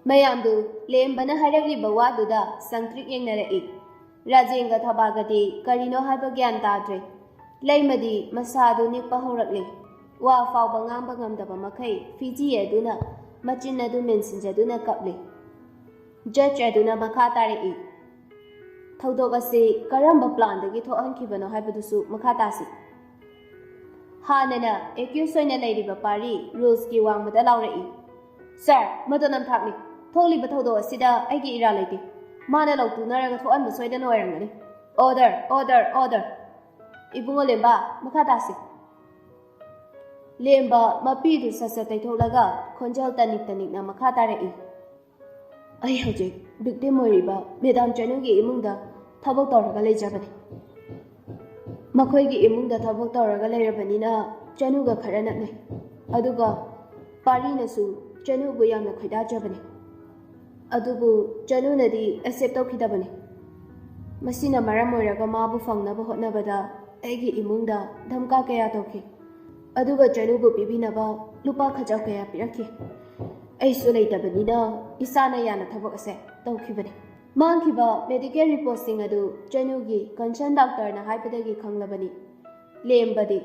ꯃꯌꯥꯝꯗꯨ ꯂꯦꯝꯕꯅ ꯍꯥꯏꯔꯛꯂꯤꯕ ꯋꯥꯗꯨꯗ ꯁꯪꯇ꯭ꯔꯤꯛ ꯌꯦꯡꯅꯔꯛꯏ꯫ ꯔꯥꯖꯦꯟꯒ ꯊꯕꯥꯒꯗꯤ ꯀꯔꯤꯅꯣ ꯍꯥꯏꯕ ꯒ꯭ꯌꯥꯟ ꯇꯥꯗ꯭ꯔꯦ꯫ ꯂꯩꯃꯗꯤ ꯃꯁꯥꯗꯨ ꯅꯤꯛꯄ ꯍꯧꯔꯛꯂꯦ꯫ ꯋꯥ ꯐꯥꯎꯕ ꯉꯥꯡꯕ ꯉꯝꯗꯕ ꯃꯈꯩ ꯐꯤꯖꯤ ꯑꯗꯨꯅ ꯃꯆꯤꯟ ꯑꯗꯨ ꯃꯦꯟꯁꯤꯟꯖꯗꯨꯅ ꯀꯞꯂꯤ꯫ ꯖꯠꯖ ꯑꯗꯨꯅ ꯃꯈꯥ ꯇꯥꯔꯛꯏ꯫ ꯊꯧꯗꯣꯛ ꯑꯁꯤ ꯀꯔꯝꯕ ꯄ꯭ꯂꯥꯟꯗꯒꯤ ꯊꯣꯛꯍꯟꯈꯤꯕꯅꯣ ꯍꯥꯏꯕꯗꯨꯁꯨ ꯃꯈꯥ ꯇꯥꯁꯤ꯫ ꯍꯥꯟꯅꯅ ꯑꯦꯀ꯭ꯌꯨꯁ ꯑꯣꯏꯅ ꯂꯩꯔꯤꯕ ꯄꯥꯔꯤ ꯔꯨꯜꯁꯀꯤ ꯋꯥꯡꯃꯗ ꯂꯥꯎꯔꯛꯏ꯫ ꯁꯥꯔ, ꯃꯗꯨ ꯅꯝꯊꯥꯛꯅꯤ꯫ ꯊꯣꯛꯂꯤꯕ ꯊꯧꯗꯣꯛ ꯑꯁꯤꯗ ꯑꯩꯒꯤ ꯏꯔꯥꯜ ꯂꯩꯇꯦ꯫ ꯃꯥꯅ ꯂꯧꯇꯨꯅꯔꯒ ꯊꯣꯛꯍꯟꯕ ꯁꯣꯏꯗꯅ ꯑꯣꯏꯔꯝꯒꯅꯤ꯫ Order, order, order! ꯏꯕꯨꯡꯉꯣ ꯂꯦꯝꯕ, ꯃꯈꯥ ꯇꯥꯁꯤ꯫ ꯂꯦꯝꯕ ꯃꯄꯤꯗꯨ ꯁꯠ-ꯁꯠ ꯇꯩꯊꯣꯛꯂꯒ ꯈꯣꯟꯖꯦꯜ ꯇꯅꯤꯛ-ꯇꯅꯤꯛꯅ ꯃꯈꯥ ꯇꯥꯔꯛꯏ꯫ ꯑꯩ ꯍꯧꯖꯤꯛ ꯚꯤꯛꯇꯤꯝ ꯑꯣꯏꯔꯤꯕ ꯃꯦꯗꯥꯝ ꯆꯅꯨꯒꯤ ꯏꯃꯨꯡꯗ ꯊꯕꯛ ꯇꯧꯔꯒ ꯂꯩꯖꯕꯅꯤ꯫ ꯃꯈꯣꯏꯒꯤ ꯏꯃꯨꯡꯗ ꯊꯕꯛ ꯇꯧꯔꯒ ꯂꯩꯔꯕꯅꯤꯅ ꯆꯅꯨꯒ ꯈꯔ ꯅꯛꯅꯩ꯫ ꯑꯗꯨꯒ ꯄꯥꯔꯤꯅꯁꯨ ꯆꯅꯨꯕꯨ ꯌꯥꯝꯅ ꯈꯣꯏꯗꯥꯖꯕꯅꯤ꯫ ꯑꯗꯨꯕꯨ ꯆꯅꯨꯅꯗꯤ ꯑꯦꯛꯁꯦꯞ ꯇꯧꯈꯤꯗꯕꯅꯤ꯫ ꯃꯁꯤꯅ ꯃꯔꯝ ꯑꯣꯏꯔꯒ ꯃꯥꯕꯨ ꯐꯪꯅꯕ ꯍꯣꯠꯅꯕꯗ ꯑꯩꯒꯤ ꯏꯃꯨꯡꯗ ꯙꯝꯀꯥ ꯀꯌꯥ ꯇꯧꯈꯤ꯫ ꯑꯗꯨꯒ ꯆꯅꯨꯕꯨ ꯄꯤꯕꯤꯅꯕ ꯂꯨꯄꯥ ꯈꯖꯥꯎ ꯀꯌꯥ ꯄꯤꯔꯛꯈꯤ꯫ ꯑꯩꯁꯨ ꯂꯩꯇꯕꯅꯤꯅ ꯏꯁꯥꯅ ꯌꯥꯅ ꯊꯕꯛ ꯑꯁꯦ ꯇꯧꯈꯤꯕꯅꯤ꯫ ꯃꯥꯡꯈꯤꯕ ꯃꯦꯗꯤꯀꯦꯜ ꯔꯤꯄꯣꯔꯠꯁꯤꯡ ꯑꯗꯨ ꯆꯅꯨꯒꯤ ꯀꯟꯁꯔꯟ ꯗꯥꯛꯇꯔꯅ ꯍꯥꯏꯕꯗꯒꯤ ꯈꯪꯂꯕꯅꯤ꯫ ꯂꯦꯝꯕꯗꯤ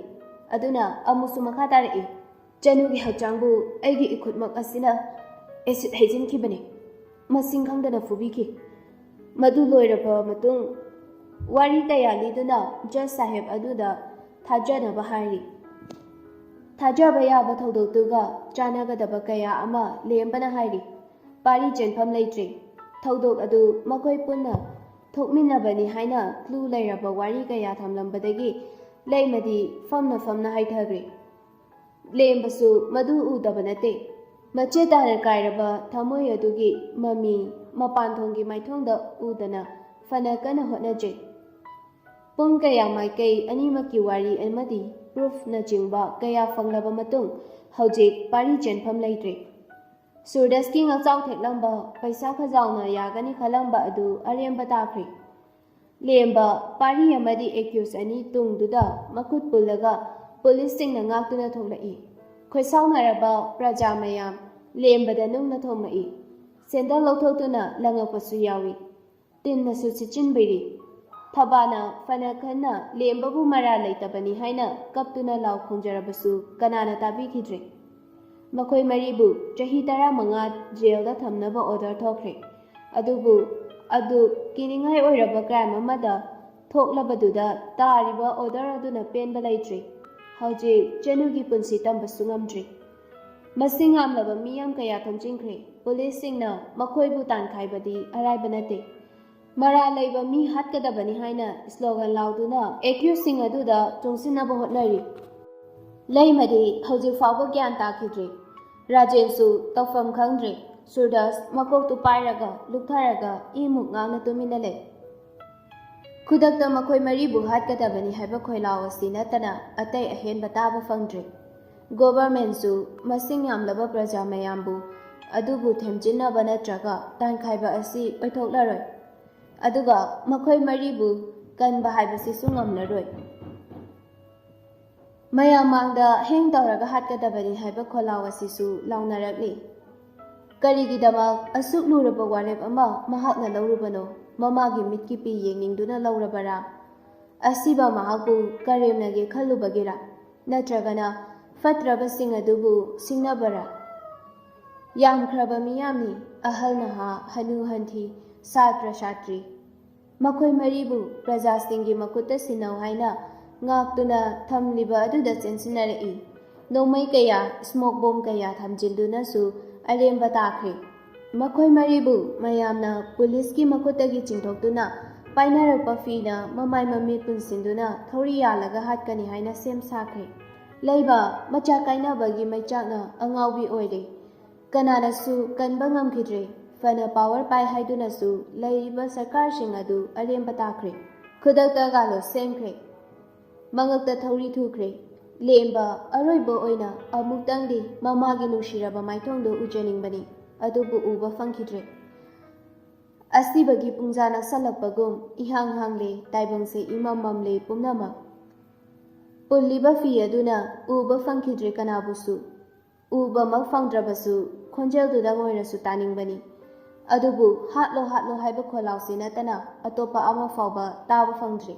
ꯑꯗꯨꯅ ꯑꯃꯨꯛꯁꯨ ꯃꯈꯥ ꯇꯥꯔꯛꯏ꯫ ꯆꯅꯨꯒꯤ ꯍꯛꯆꯥꯡꯕꯨ ꯑꯩꯒꯤ ꯏꯈꯨꯠꯃꯛ ꯑꯁꯤꯅ ꯑꯦꯁꯤꯗ ꯍꯩꯖꯤꯟꯈꯤꯕꯅꯤ꯫ ꯃꯁꯤꯡ ꯈꯪꯗꯅ ꯐꯨꯕꯤꯈꯤ꯫ ꯃꯗꯨ ꯂꯣꯏꯔꯕ ꯃꯇꯨꯡ ꯋꯥꯔꯤ ꯀꯌꯥ ꯂꯤꯗꯨꯅ ꯖꯖ ꯁꯥꯍꯦꯕ ꯑꯗꯨꯗ ꯊꯥꯖꯅꯕ ꯍꯥꯏꯔꯤ꯫ ꯊꯥꯖꯕ ꯌꯥꯕ ꯊꯧꯗꯣꯛꯇꯨꯒ ꯆꯥꯟꯅꯒꯗꯕ ꯀꯌꯥ ꯑꯃ ꯂꯦꯝꯕꯅ ꯍꯥꯏꯔꯤ꯫ ꯄꯥꯔꯤ ꯆꯦꯟꯐꯝ ꯂꯩꯇ꯭ꯔꯤ꯫ ꯊꯧꯗꯣꯛ ꯑꯗꯨ ꯃꯈꯣꯏ ꯄꯨꯟꯅ ꯊꯣꯛꯃꯤꯟꯅꯕꯅꯤ ꯍꯥꯏꯅ ꯀ꯭ꯂꯨ ꯂꯩꯔꯕ ꯋꯥꯔꯤ ꯀꯌꯥ ꯊꯝꯂꯝꯕꯗꯒꯤ ꯂꯩꯃꯗꯤ ꯐꯝꯅ ꯐꯝꯅ ꯍꯥꯏꯊꯈ꯭ꯔꯦ꯫ ꯂꯦꯝꯕꯁꯨ ꯃꯗꯨ ꯎꯗꯕ ꯅꯠꯇꯦ꯫ ꯃꯆꯦꯠ ꯇꯥꯅ ꯀꯥꯏꯔꯕ ꯊꯃꯣꯏ ꯑꯗꯨꯒꯤ ꯃꯃꯤ ꯃꯄꯥꯟꯊꯣꯡꯒꯤ ꯃꯥꯏꯊꯣꯡꯗ ꯎꯗꯅ ꯐꯅ ꯀꯟꯅ ꯍꯣꯠꯅꯖꯩ꯫ ꯄꯨꯡ ꯀꯌꯥ ꯃꯥꯏꯀꯩ ꯑꯅꯤꯃꯛꯀꯤ ꯋꯥꯔꯤ ꯑꯃꯗꯤ ꯄ꯭ꯔꯨꯐꯅꯆꯤꯡꯕ ꯀꯌꯥ ꯐꯪꯂꯕ ꯃꯇꯨꯡ ꯍꯧꯖꯤꯛ ꯄꯥꯔꯤ ꯆꯦꯟꯐꯝ ꯂꯩꯇ꯭ꯔꯦ꯫ ꯁꯨꯔꯗꯁꯀꯤ ꯉꯛꯆꯥꯎ ꯊꯦꯛꯂꯝꯕ ꯄꯩꯁꯥ ꯈꯖꯥꯎꯅ ꯌꯥꯒꯅꯤ ꯈꯜꯂꯝꯕ ꯑꯗꯨ ꯑꯔꯦꯝꯕ ꯇꯥꯈ꯭ꯔꯦ꯫ ꯂꯦꯝꯕ, ꯄꯥꯔꯤ ꯑꯃꯗꯤ ꯑꯦꯀ꯭ꯌꯨꯁ ꯑꯅꯤ ꯇꯨꯡꯗꯨꯗ ꯃꯈꯨꯠ ꯄꯨꯜꯂꯒ ꯄꯨꯂꯤꯁꯁꯤꯡꯅ ꯉꯥꯛꯇꯨꯅ ꯊꯣꯛꯂꯛꯏ꯫ ꯈꯣꯏꯁꯥꯎꯅꯔꯕ ꯄ꯭ꯔꯖꯥ ꯃꯌꯥꯝ ꯂꯦꯝꯕꯗ ꯅꯨꯡꯅ ꯊꯣꯝꯃꯛꯏ꯫ ꯁꯦꯟꯗꯜ ꯂꯧꯊꯣꯛꯇꯨꯅ ꯂꯪꯉꯛꯄꯁꯨ ꯌꯥꯎꯏ꯫ ꯇꯤꯟꯅꯁꯨ ꯁꯤꯠꯆꯤꯟꯕꯤꯔꯤ꯫ ꯊꯕꯥꯅ ꯐꯅ ꯈꯟꯅ ꯂꯦꯝꯕꯕꯨ ꯃꯔꯥꯜ ꯂꯩꯇꯕꯅꯤ ꯍꯥꯏꯅ ꯀꯞꯇꯨꯅ ꯂꯥꯎ ꯈꯣꯡꯖꯔꯕꯁꯨ ꯀꯅꯥꯅ ꯇꯥꯕꯤꯈꯤꯗ꯭ꯔꯦ꯫ ꯃꯈꯣꯏ ꯃꯔꯤꯕꯨ ꯆꯍꯤ 15 ꯖꯦꯜꯗ ꯊꯝꯅꯕ ꯑꯣꯔꯗꯔ ꯊꯣꯛꯈ꯭ꯔꯦ꯫ ꯑꯗꯨꯕꯨ ꯑꯗꯨ ꯀꯤꯅꯤꯡꯉꯥꯏ ꯑꯣꯏꯔꯕ ꯀ꯭ꯔꯥꯏꯝ ꯑꯃꯗ ꯊꯣꯛꯂꯕꯗꯨꯗ ꯇꯥꯔꯤꯕ ꯑꯣꯔꯗꯔ ꯑꯗꯨꯅ ꯄꯦꯟꯕ ꯂꯩꯇ꯭ꯔꯤ꯫ ꯍꯧꯖꯤꯛ ꯆꯅꯨꯒꯤ ꯄꯨꯟꯁꯤ ꯇꯝꯕꯁꯨ ꯉꯝꯗ꯭ꯔꯤ꯫ ꯃꯁꯤꯡ ꯌꯥꯝꯂꯕ ꯃꯤꯌꯥꯝ ꯀꯌꯥ ꯊꯣꯝꯖꯤꯟꯈ꯭ꯔꯦ꯫ ꯄꯨꯂꯤꯁꯁꯤꯡꯅ ꯃꯈꯣꯏꯕꯨ ꯇꯥꯟꯈꯥꯏꯕꯗꯤ ꯑꯔꯥꯏꯕ ꯅꯠꯇꯦ꯫ ꯃꯔꯥꯜ ꯂꯩꯕ ꯃꯤ ꯍꯥꯠꯀꯗꯕꯅꯤ ꯍꯥꯏꯅ ꯁ꯭ꯂꯣꯒꯟ ꯂꯥꯎꯗꯨꯅ ꯑꯦꯀ꯭ꯌꯨꯁꯁꯤꯡ ꯑꯗꯨꯗ ꯆꯣꯡꯁꯤꯟꯅꯕ ꯍꯣꯠꯅꯔꯤ꯫ ꯂꯩꯃꯗꯤ ꯍꯧꯖꯤꯛ ꯐꯥꯎꯕ ꯒ꯭ꯌꯥꯟ ꯇꯥꯈꯤꯗ꯭ꯔꯦ꯫ ꯔꯥꯖꯦꯟꯁꯨ ꯇꯧꯐꯝ ꯈꯪꯗ꯭ꯔꯦ꯫ ꯁꯨꯔꯗꯥꯁ ꯃꯀꯣꯛꯇꯨ ꯄꯥꯏꯔꯒ ꯂꯨꯛꯊꯔꯒ ꯏꯃꯨꯛ ꯉꯥꯡꯅ ꯇꯨꯃꯤꯟꯅ ꯂꯩ꯫ ꯈꯨꯗꯛꯇ ꯃꯈꯣꯏ ꯃꯔꯤꯕꯨ ꯍꯥꯠꯀꯗꯕꯅꯤ ꯍꯥꯏꯕ ꯈꯣꯏꯂꯥꯎ ꯑꯁꯤ ꯅꯠꯇꯅ ꯑꯇꯩ ꯑꯍꯦꯟꯕ ꯇꯥꯕ ꯐꯪꯗ꯭ꯔꯦ꯫ ꯒꯣꯚꯔꯟꯃꯦꯟꯠꯁꯨ ꯃꯁꯤꯡ ꯌꯥꯝꯂꯕ ꯄ꯭ꯔꯖꯥ ꯃꯌꯥꯝꯕꯨ ꯑꯗꯨꯕꯨ ꯊꯦꯝꯖꯤꯟꯅꯕ ꯅꯠꯇ꯭ꯔꯒ ꯇꯥꯟꯈꯥꯏꯕ ꯑꯁꯤ ꯑꯣꯏꯊꯣꯛꯂꯔꯣꯏ꯫ ꯑꯗꯨꯒ ꯃꯈꯣꯏ ꯃꯔꯤꯕꯨ ꯀꯟꯕ ꯍꯥꯏꯕꯁꯤꯁꯨ ꯉꯝꯂꯔꯣꯏ꯫ ꯃꯌꯥꯝ ꯃꯥꯡꯗ ꯍꯦꯡ ꯇꯧꯔꯒ ꯍꯥꯠꯀꯗꯕꯅꯤ ꯍꯥꯏꯕ ꯈꯣꯜꯂꯥꯎ ꯑꯁꯤꯁꯨ ꯂꯥꯎꯅꯔꯛꯂꯤ꯫ ꯀꯔꯤꯒꯤꯗꯃꯛ ꯑꯁꯨꯛ ꯂꯨꯔꯕ ꯋꯥꯔꯦꯞ ꯑꯃ ꯃꯍꯥꯛꯅ ꯂꯧꯔꯨꯕꯅꯣ? ꯃꯃꯥꯒꯤ ꯃꯤꯠꯀꯤ ꯄꯤ ꯌꯦꯡꯅꯤꯡꯗꯨꯅ ꯂꯧꯔꯕꯔꯥ? ꯑꯁꯤꯕ ꯃꯍꯥꯛꯄꯨ ꯀꯔꯦꯝꯅꯒꯦ ꯈꯜꯂꯨꯕꯒꯤꯔꯥ? ꯅꯠꯇ꯭ꯔꯒꯅ ꯐꯠꯇ꯭ꯔꯕꯁꯤꯡ ꯑꯗꯨꯕꯨ ꯁꯤꯡꯅꯕꯔꯥ? ꯌꯥꯝꯈ꯭ꯔꯕ ꯃꯤꯌꯥꯝꯅꯤ, ꯑꯍꯜ ꯅꯍꯥ, ꯍꯅꯨ ꯍꯟꯊꯤ, ꯁꯥꯇ꯭ꯔ ꯁꯥꯇ꯭ꯔꯤ꯫ ꯃꯈꯣꯏ ꯃꯔꯤꯕꯨ ꯄ꯭ꯔꯖꯥꯁꯤꯡꯒꯤ ꯃꯈꯨꯠꯇ ꯁꯤꯟꯅꯧ ꯍꯥꯏꯅ ꯉꯥꯛꯇꯨꯅ ꯊꯝꯂꯤꯕ ꯑꯗꯨꯗ ꯆꯦꯟꯁꯤꯟꯅꯔꯛꯏ꯫ ꯅꯣꯡꯃꯩ ꯀꯌꯥ, ꯁ꯭ꯃꯣꯛ ꯕꯣꯝ ꯀꯌꯥ ꯊꯝꯖꯤꯟꯗꯨꯅꯁꯨ ꯑꯔꯦꯝꯕ ꯇꯥꯈ꯭ꯔꯦ꯫ ꯃꯈꯣꯏ ꯃꯔꯤꯕꯨ ꯃꯌꯥꯝꯅ ꯄꯨꯂꯤꯁꯀꯤ ꯃꯈꯨꯠꯇꯒꯤ ꯆꯤꯡꯊꯣꯛꯇꯨꯅ ꯄꯥꯏꯅꯔꯛꯄ ꯐꯤꯅ ꯃꯃꯥꯏ ꯃꯃꯤꯠ ꯄꯨꯟꯁꯤꯟꯗꯨꯅ ꯊꯧꯔꯤ ꯌꯥꯜꯂꯒ ꯍꯥꯠꯀꯅꯤ ꯍꯥꯏꯅ ꯁꯦꯝ ꯁꯥꯈ꯭ꯔꯦ꯫ ꯂꯩꯕ ꯃꯆꯥ ꯀꯥꯏꯅꯕꯒꯤ ꯃꯩꯆꯥꯛꯅ ꯑꯉꯥꯎꯕꯤ ꯑꯣꯏꯔꯦ꯫ ꯀꯅꯥꯅꯁꯨ ꯀꯟꯕ ꯉꯝꯈꯤꯗ꯭ꯔꯦ꯫ ꯐꯅ ꯄꯥꯋꯔ ꯄꯥꯏ ꯍꯥꯏꯗꯨꯅꯁꯨ ꯂꯩꯔꯤꯕ ꯁꯔꯀꯥꯔꯁꯤꯡ ꯑꯗꯨ ꯑꯔꯦꯝꯕ ꯇꯥꯈ꯭ꯔꯦ꯫ ꯈꯨꯗꯛꯇ ꯒꯥꯂꯣꯁ ꯁꯦꯝꯈ꯭ꯔꯦ꯫ ꯃꯉꯛꯇ ꯊꯧꯔꯤ ꯊꯨꯈ꯭ꯔꯦ꯫ ꯂꯦꯝꯕ ꯑꯔꯣꯏꯕ ꯑꯣꯏꯅ ꯑꯃꯨꯛꯇꯪꯗꯤ ꯃꯃꯥꯒꯤ ꯅꯨꯡꯁꯤꯔꯕ ꯃꯥꯏꯊꯣꯡꯗꯨ ꯎꯖꯅꯤꯡꯕꯅꯤ꯫ ꯑꯗꯨꯕꯨ ꯎꯕ ꯐꯪꯈꯤꯗ꯭ꯔꯦ꯫ ꯑꯁꯤꯕꯒꯤ ꯄꯨꯡꯖꯥ ꯅꯛꯁꯜꯂꯛꯄꯒꯨꯝ ꯏꯍꯥꯡ ꯍꯥꯡꯂꯦ, ꯇꯥꯏꯕꯪꯁꯦ ꯏꯃꯝ ꯃꯝꯂꯦ ꯄꯨꯝꯅꯃꯛ꯫ ꯄꯨꯜꯂꯤꯕ ꯐꯤ ꯑꯗꯨꯅ ꯎꯕ ꯐꯪꯈꯤꯗ꯭ꯔꯦ ꯀꯅꯥꯕꯨꯁꯨ꯫ ꯎꯕꯃꯛ ꯐꯪꯗ꯭ꯔꯕꯁꯨ ꯈꯣꯟꯖꯦꯜꯗꯨꯗꯪ ꯑꯣꯏꯔꯁꯨ ꯇꯥꯅꯤꯡꯕꯅꯤ꯫ ꯑꯗꯨꯕꯨ ꯍꯥꯠꯂꯣ ꯍꯥꯠꯂꯣ ꯍꯥꯏꯕ ꯈꯣꯜꯂꯥꯎꯁꯤ ꯅꯠꯇꯅ ꯑꯇꯣꯞꯄ ꯑꯃ ꯐꯥꯎꯕ ꯇꯥꯕ ꯐꯪꯗ꯭ꯔꯤ꯫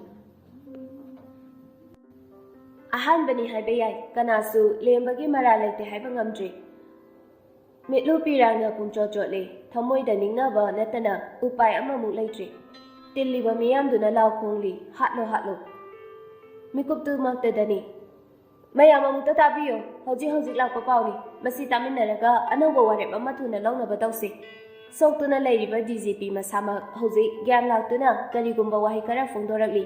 ꯑꯍꯥꯟꯕꯅꯤ ꯍꯥꯏꯕ ꯌꯥꯏ, ꯀꯅꯥꯁꯨ ꯂꯦꯝꯕꯒꯤ ꯃꯔꯥꯜ ꯂꯩꯇꯦ ꯍꯥꯏꯕ ꯉꯝꯗ꯭ꯔꯤ꯫ ꯃꯤꯠꯂꯨ ꯄꯤꯔꯥꯡꯅ ꯄꯨꯡꯆꯣꯠ ꯆꯣꯠꯂꯤ, ꯊꯃꯣꯏꯗ ꯅꯤꯡꯅꯕ ꯅꯠꯇꯅ ꯎꯄꯥꯏ ꯑꯃꯃꯨꯛ ꯂꯩꯇ꯭ꯔꯤ꯫ ꯇꯤꯜꯂꯤꯕ ꯃꯤꯌꯥꯝꯗꯨꯅ ꯂꯥꯎ ꯈꯣꯡꯂꯤ, ꯍꯥꯠꯂꯣ ꯍꯥꯠꯂꯣ꯫ ꯃꯤꯀꯨꯞꯇꯨꯃꯛꯇꯗꯅꯤ꯫ ꯃꯌꯥꯝ ꯑꯃꯨꯛꯇ ꯇꯥꯕꯤꯌꯨ, ꯍꯧꯖꯤꯛ ꯍꯧꯖꯤꯛ ꯂꯥꯛꯄ ꯄꯥꯎꯅꯤ꯫ ꯃꯁꯤ ꯇꯥꯃꯤꯟꯅꯔꯒ ꯑꯅꯧꯕ ꯋꯥꯔꯦꯞ ꯑꯃ ꯊꯨꯅ ꯂꯧꯅꯕ ꯇꯧꯁꯤ꯫ ꯁꯣꯛꯇꯨꯅ ꯂꯩꯔꯤꯕ DGP ꯃꯁꯥꯃꯛ ꯍꯧꯖꯤꯛ ꯒ꯭ꯌꯥꯟ ꯂꯥꯛꯇꯨꯅ ꯀꯔꯤꯒꯨꯝꯕ ꯋꯥꯍꯩ ꯈꯔ ꯐꯣꯡꯗꯣꯔꯛꯂꯤ꯫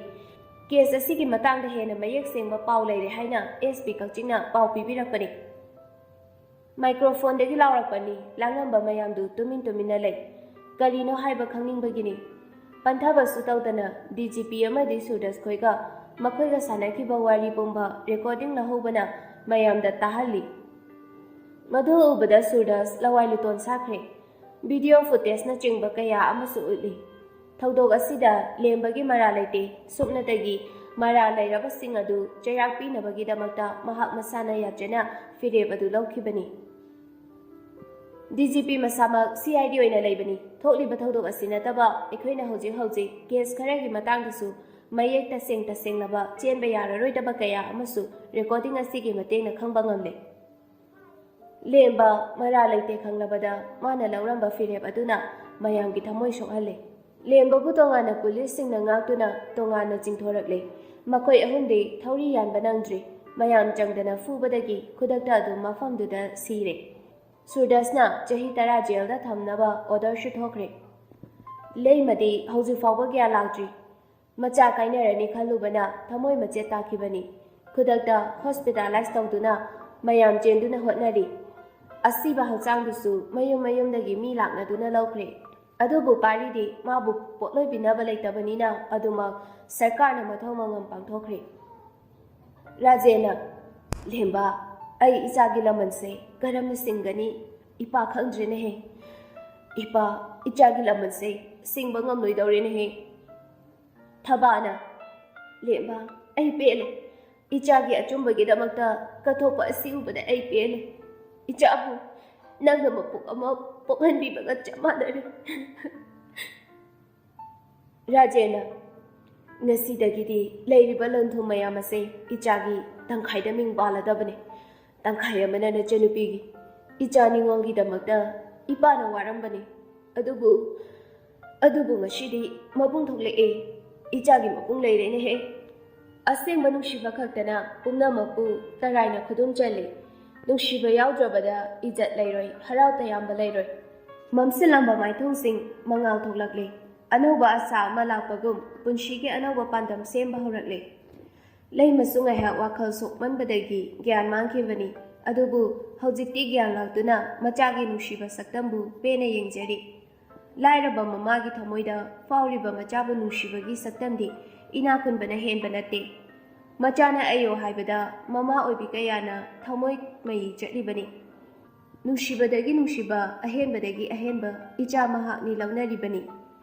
ꯀꯦꯁ ꯑꯁꯤꯒꯤ ꯃꯇꯥꯡꯗ ꯍꯦꯟꯅ ꯃꯌꯦꯛ ꯁꯦꯡꯕ ꯄꯥꯎ ꯂꯩꯔꯦ ꯍꯥꯏꯅ SP ꯀꯛꯆꯤꯡꯅ ꯄꯥꯎ ꯄꯤꯕꯤꯔꯛꯄꯅꯤ꯫ ꯃꯥꯏꯀ꯭ꯔꯣꯐꯣꯟꯗꯒꯤ ꯂꯥꯎꯔꯛꯄꯅꯤ꯫ ꯂꯥꯡꯉꯝꯕ ꯃꯌꯥꯝꯗꯨ ꯇꯨꯃꯤꯟꯅ ꯂꯩ꯫ ꯀꯔꯤꯅꯣ ꯍꯥꯏꯕ ꯈꯪꯅꯤꯡꯕꯒꯤꯅꯤ꯫ ꯄꯟꯊꯕꯁꯨ ꯇꯧꯗꯅ DGP ꯑꯃꯗꯤ ꯁꯨꯔꯗꯥꯁ ꯈꯣꯏꯒ ꯃꯈꯣꯏꯒ ꯁꯥꯟꯅꯈꯤꯕ ꯋꯥꯔꯤ ꯄꯨꯝꯕ ꯔꯦꯀꯣꯔꯗꯤꯡ ꯂꯧꯍꯧꯕꯅ ꯃꯌꯥꯝꯗ ꯇꯥꯍꯜꯂꯤ꯫ ꯃꯗꯨ ꯎꯕꯗ ꯁꯨꯔꯗꯥꯁ ꯂꯋꯥꯏ ꯂꯨꯇꯣꯟ ꯁꯥꯈ꯭ꯔꯦ꯫ ꯚꯤꯗꯤꯑꯣ ꯐꯨꯇꯦꯖꯅꯆꯤꯡꯕ ꯀꯌꯥ ꯑꯃꯁꯨ ꯎꯠꯂꯤ꯫ ꯊꯧꯗꯣꯛ ꯑꯁꯤꯗ ꯂꯦꯝꯕꯒꯤ ꯃꯔꯥꯜ ꯂꯩꯇꯦ, ꯁꯨꯞꯅꯇꯒꯤ ꯃꯔꯥꯜ ꯂꯩꯔꯕꯁꯤꯡ ꯑꯗꯨ ꯆꯩꯔꯥꯛ ꯄꯤꯅꯕꯒꯤꯗꯃꯛꯇ ꯃꯍꯥꯛ ꯃꯁꯥꯅ ꯌꯥꯖꯅ ꯐꯤꯔꯦꯞ ꯑꯗꯨ ꯂꯧꯈꯤꯕꯅꯤ꯫ DGP ꯃꯁꯥꯃꯛ CID ꯑꯣꯏꯅ ꯂꯩꯕꯅꯤ꯫ ꯊꯣꯛꯂꯤꯕ ꯊꯧꯗꯣꯛ ꯑꯁꯤ ꯅꯠꯇꯕ ꯑꯩꯈꯣꯏꯅ ꯍꯧꯖꯤꯛ ꯀꯦꯁ ꯈꯔꯒꯤ ꯃꯇꯥꯡꯗꯁꯨ ꯃꯌꯦꯛ ꯇꯁꯦꯡꯂꯕ ꯆꯦꯟꯕ ꯌꯥꯔꯔꯣꯏꯗꯕ ꯀꯌꯥ ꯑꯃꯁꯨ ꯔꯦꯀꯣꯔꯗꯤꯡ ꯑꯁꯤꯒꯤ ꯃꯇꯦꯡꯅ ꯈꯪꯕ ꯉꯝꯂꯦ꯫ ꯂꯦꯝꯕ ꯃꯔꯥꯜ ꯂꯩꯇꯦ ꯈꯪꯂꯕꯗ ꯃꯥꯅ ꯂꯧꯔꯝꯕ ꯐꯤꯔꯦꯞ ꯑꯗꯨꯅ ꯃꯌꯥꯝꯒꯤ ꯊꯃꯣꯏ ꯁꯣꯛꯍꯜꯂꯦ꯫ ꯂꯦꯝꯕꯕꯨ ꯇꯣꯉꯥꯟꯅ ꯄꯨꯂꯤꯁꯁꯤꯡꯅ ꯉꯥꯛꯇꯨꯅ ꯇꯣꯉꯥꯟꯅ ꯆꯤꯡꯊꯣꯔꯛꯂꯦ꯫ ꯃꯈꯣꯏ ꯑꯍꯨꯝꯗꯤ ꯊꯧꯔꯤ ꯌꯥꯟꯕ ꯅꯪꯗ꯭ꯔꯤ꯫ ꯃꯌꯥꯝ ꯆꯪꯗꯅ ꯐꯨꯕꯗꯒꯤ ꯈꯨꯗꯛꯇ ꯑꯗꯨꯝ ꯃꯐꯝꯗꯨꯗ ꯁꯤꯔꯦ꯫ ꯁꯨꯔꯗꯥꯁꯅ ꯆꯍꯤ 10 ꯖꯦꯜꯗ ꯊꯝꯅꯕ ꯑꯣꯔꯗꯔꯁꯨ ꯊꯣꯛꯈ꯭ꯔꯦ꯫ ꯂꯩꯃꯗꯤ ꯍꯧꯖꯤꯛ ꯐꯥꯎꯕ ꯒ꯭ꯌꯥꯟ ꯂꯥꯛꯇ꯭ꯔꯤ꯫ ꯃꯆꯥ ꯀꯥꯏꯅꯔꯅꯤ ꯈꯜꯂꯨꯕꯅ ꯊꯃꯣꯏ ꯃꯆꯦꯠ ꯇꯥꯈꯤꯕꯅꯤ꯫ ꯈꯨꯗꯛꯇ ꯍꯣꯁꯄꯤꯇꯥꯂꯥꯏꯖ ꯇꯧꯗꯨꯅ ꯃꯌꯥꯝ ꯆꯦꯟꯗꯨꯅ ꯍꯣꯠꯅꯔꯤ꯫ ꯑꯁꯤꯕ ꯍꯛꯆꯥꯡꯗꯨꯁꯨ ꯃꯌꯨꯝꯗꯒꯤ ꯃꯤ ꯂꯥꯛꯅꯗꯨꯅ ꯂꯧꯈ꯭ꯔꯦ꯫ ꯑꯗꯨꯕꯨ ꯄꯥꯔꯤꯗꯤ ꯃꯥꯕꯨ ꯄꯣꯠꯂꯣꯏꯕꯤꯅꯕ ꯂꯩꯇꯕꯅꯤꯅ ꯑꯗꯨꯃꯛ ꯁꯔꯀꯥꯔꯅ ꯃꯊꯧ ꯃꯉꯝ ꯄꯥꯡꯊꯣꯛꯈ꯭ꯔꯦ꯫ ꯔꯥꯖꯦꯅ, ꯂꯦꯝꯕ, ꯑꯩ ꯏꯆꯥꯒꯤ ꯂꯃꯟꯁꯦ ꯀꯔꯝꯅ ꯁꯤꯡꯒꯅꯤ? ꯏꯄꯥ ꯈꯪꯗ꯭ꯔꯦꯅꯦꯍꯦ꯫ ꯏꯄꯥ, ꯏꯆꯥꯒꯤ ꯂꯃꯟꯁꯦ ꯁꯤꯡꯕ ꯉꯝꯂꯣꯏꯗꯧꯔꯦꯅꯦꯍꯦ꯫ ꯊꯕꯥꯅ, ꯂꯦꯝꯕ, ꯑꯩ ꯄꯦꯜꯂꯦ꯫ ꯏꯆꯥꯒꯤ ꯑꯆꯨꯝꯕꯒꯤꯗꯃꯛꯇ ꯀꯠꯊꯣꯛꯄ ꯑꯁꯤ ꯎꯕꯗ ꯑꯩ ꯄꯦꯜꯂꯦ꯫ ꯏꯆꯥꯕꯨ ꯅꯪꯅ ꯃꯄꯣꯛ ꯑꯃ ꯄꯣꯛꯍꯟꯕꯤꯕꯒ ꯆꯞ ꯃꯥꯟꯅꯔꯦ꯫ ꯔꯥꯖꯦꯅ, ꯉꯁꯤꯗꯒꯤꯗꯤ ꯂꯩꯔꯤꯕ ꯂꯟ-ꯊꯨꯝ ꯃꯌꯥꯝ ꯑꯁꯦ ꯏꯆꯥꯒꯤ ꯇꯪꯈꯥꯏꯗ ꯃꯤꯡ ꯄꯥꯜꯂꯗꯕꯅꯦ꯫ ꯇꯪꯈꯥꯏ ꯑꯃꯅ ꯅꯆꯟꯅꯨꯄꯤꯒꯤ꯫ ꯏꯆꯥ ꯅꯤꯡꯉꯣꯜꯒꯤꯗꯃꯛꯇ ꯏꯄꯥꯅ ꯋꯥꯔꯝꯕꯅꯤ꯫ ꯑꯗꯨꯕꯨ ꯉꯁꯤꯗꯤ ꯃꯄꯨꯡ ꯊꯣꯛꯂꯛꯑꯦ꯫ ꯏꯆꯥꯒꯤ ꯃꯄꯨꯡ ꯂꯩꯔꯦꯅꯦꯍꯦ꯫ ꯑꯁꯦꯡꯕ ꯅꯨꯡꯁꯤꯕ ꯈꯛꯇꯅ ꯄꯨꯝꯅꯃꯛꯄꯨ ꯇꯔꯥꯏꯅ ꯈꯨꯗꯨꯝ ꯆꯜꯂꯤ꯫ ꯅꯨꯡꯁꯤꯕ ꯌꯥꯎꯗ꯭ꯔꯕꯗ ꯏꯖꯠ ꯂꯩꯔꯣꯏ, ꯍꯔꯥꯎ ꯇꯌꯥꯝꯕ ꯂꯩꯔꯣꯏ꯫ ꯃꯝꯁꯤꯜꯂꯝꯕ ꯃꯥꯏꯊꯣꯡꯁꯤꯡ ꯃꯉꯥꯜ ꯊꯣꯛꯂꯛꯂꯦ꯫ ꯑꯅꯧꯕ ꯑꯁꯥ ꯑꯃ ꯂꯥꯛꯄꯒꯨꯝ ꯄꯨꯟꯁꯤꯒꯤ ꯑꯅꯧꯕ ꯄꯥꯟꯗꯝ ꯁꯦꯝꯕ ꯍꯧꯔꯛꯂꯦ꯫ ꯂꯩꯃꯁꯨ ꯉꯥꯏꯍꯥꯛ ꯋꯥꯈꯜ ꯁꯣꯛꯃꯟꯕꯗꯒꯤ ꯒ꯭ꯌꯥꯟ ꯃꯥꯡꯈꯤꯕꯅꯤ꯫ ꯑꯗꯨꯕꯨ ꯍꯧꯖꯤꯛꯇꯤ ꯒ꯭ꯌꯥꯟ ꯂꯥꯛꯇꯨꯅ ꯃꯆꯥꯒꯤ ꯅꯨꯡꯁꯤꯕ ꯁꯛꯇꯝꯕꯨ ꯄꯦꯟꯅ ꯌꯦꯡꯖꯔꯤ꯫ ꯂꯥꯏꯔꯕ ꯃꯃꯥꯒꯤ ꯊꯃꯣꯏꯗ ꯐꯥꯎꯔꯤꯕ ꯃꯆꯥꯕꯨ ꯅꯨꯡꯁꯤꯕꯒꯤ ꯁꯛꯇꯝꯗꯤ ꯏꯅꯥꯛ ꯈꯨꯟꯕꯅ ꯍꯦꯟꯕ ꯅꯠꯇꯦ꯫ ꯃꯆꯥꯅ ꯑꯩꯌꯣ ꯍꯥꯏꯕꯗ ꯃꯃꯥ ꯑꯣꯏꯕꯤ ꯀꯌꯥꯅ ꯊꯃꯣꯏ ꯃꯩ ꯆꯠꯂꯤꯕꯅꯤ꯫ ꯅꯨꯡꯁꯤꯕꯗꯒꯤ ꯅꯨꯡꯁꯤꯕ, ꯑꯍꯦꯟꯕꯗꯒꯤ ꯑꯍꯦꯟꯕ ꯏꯆꯥ ꯃꯍꯥꯛꯅꯤ ꯂꯧꯅꯔꯤꯕꯅꯤ꯫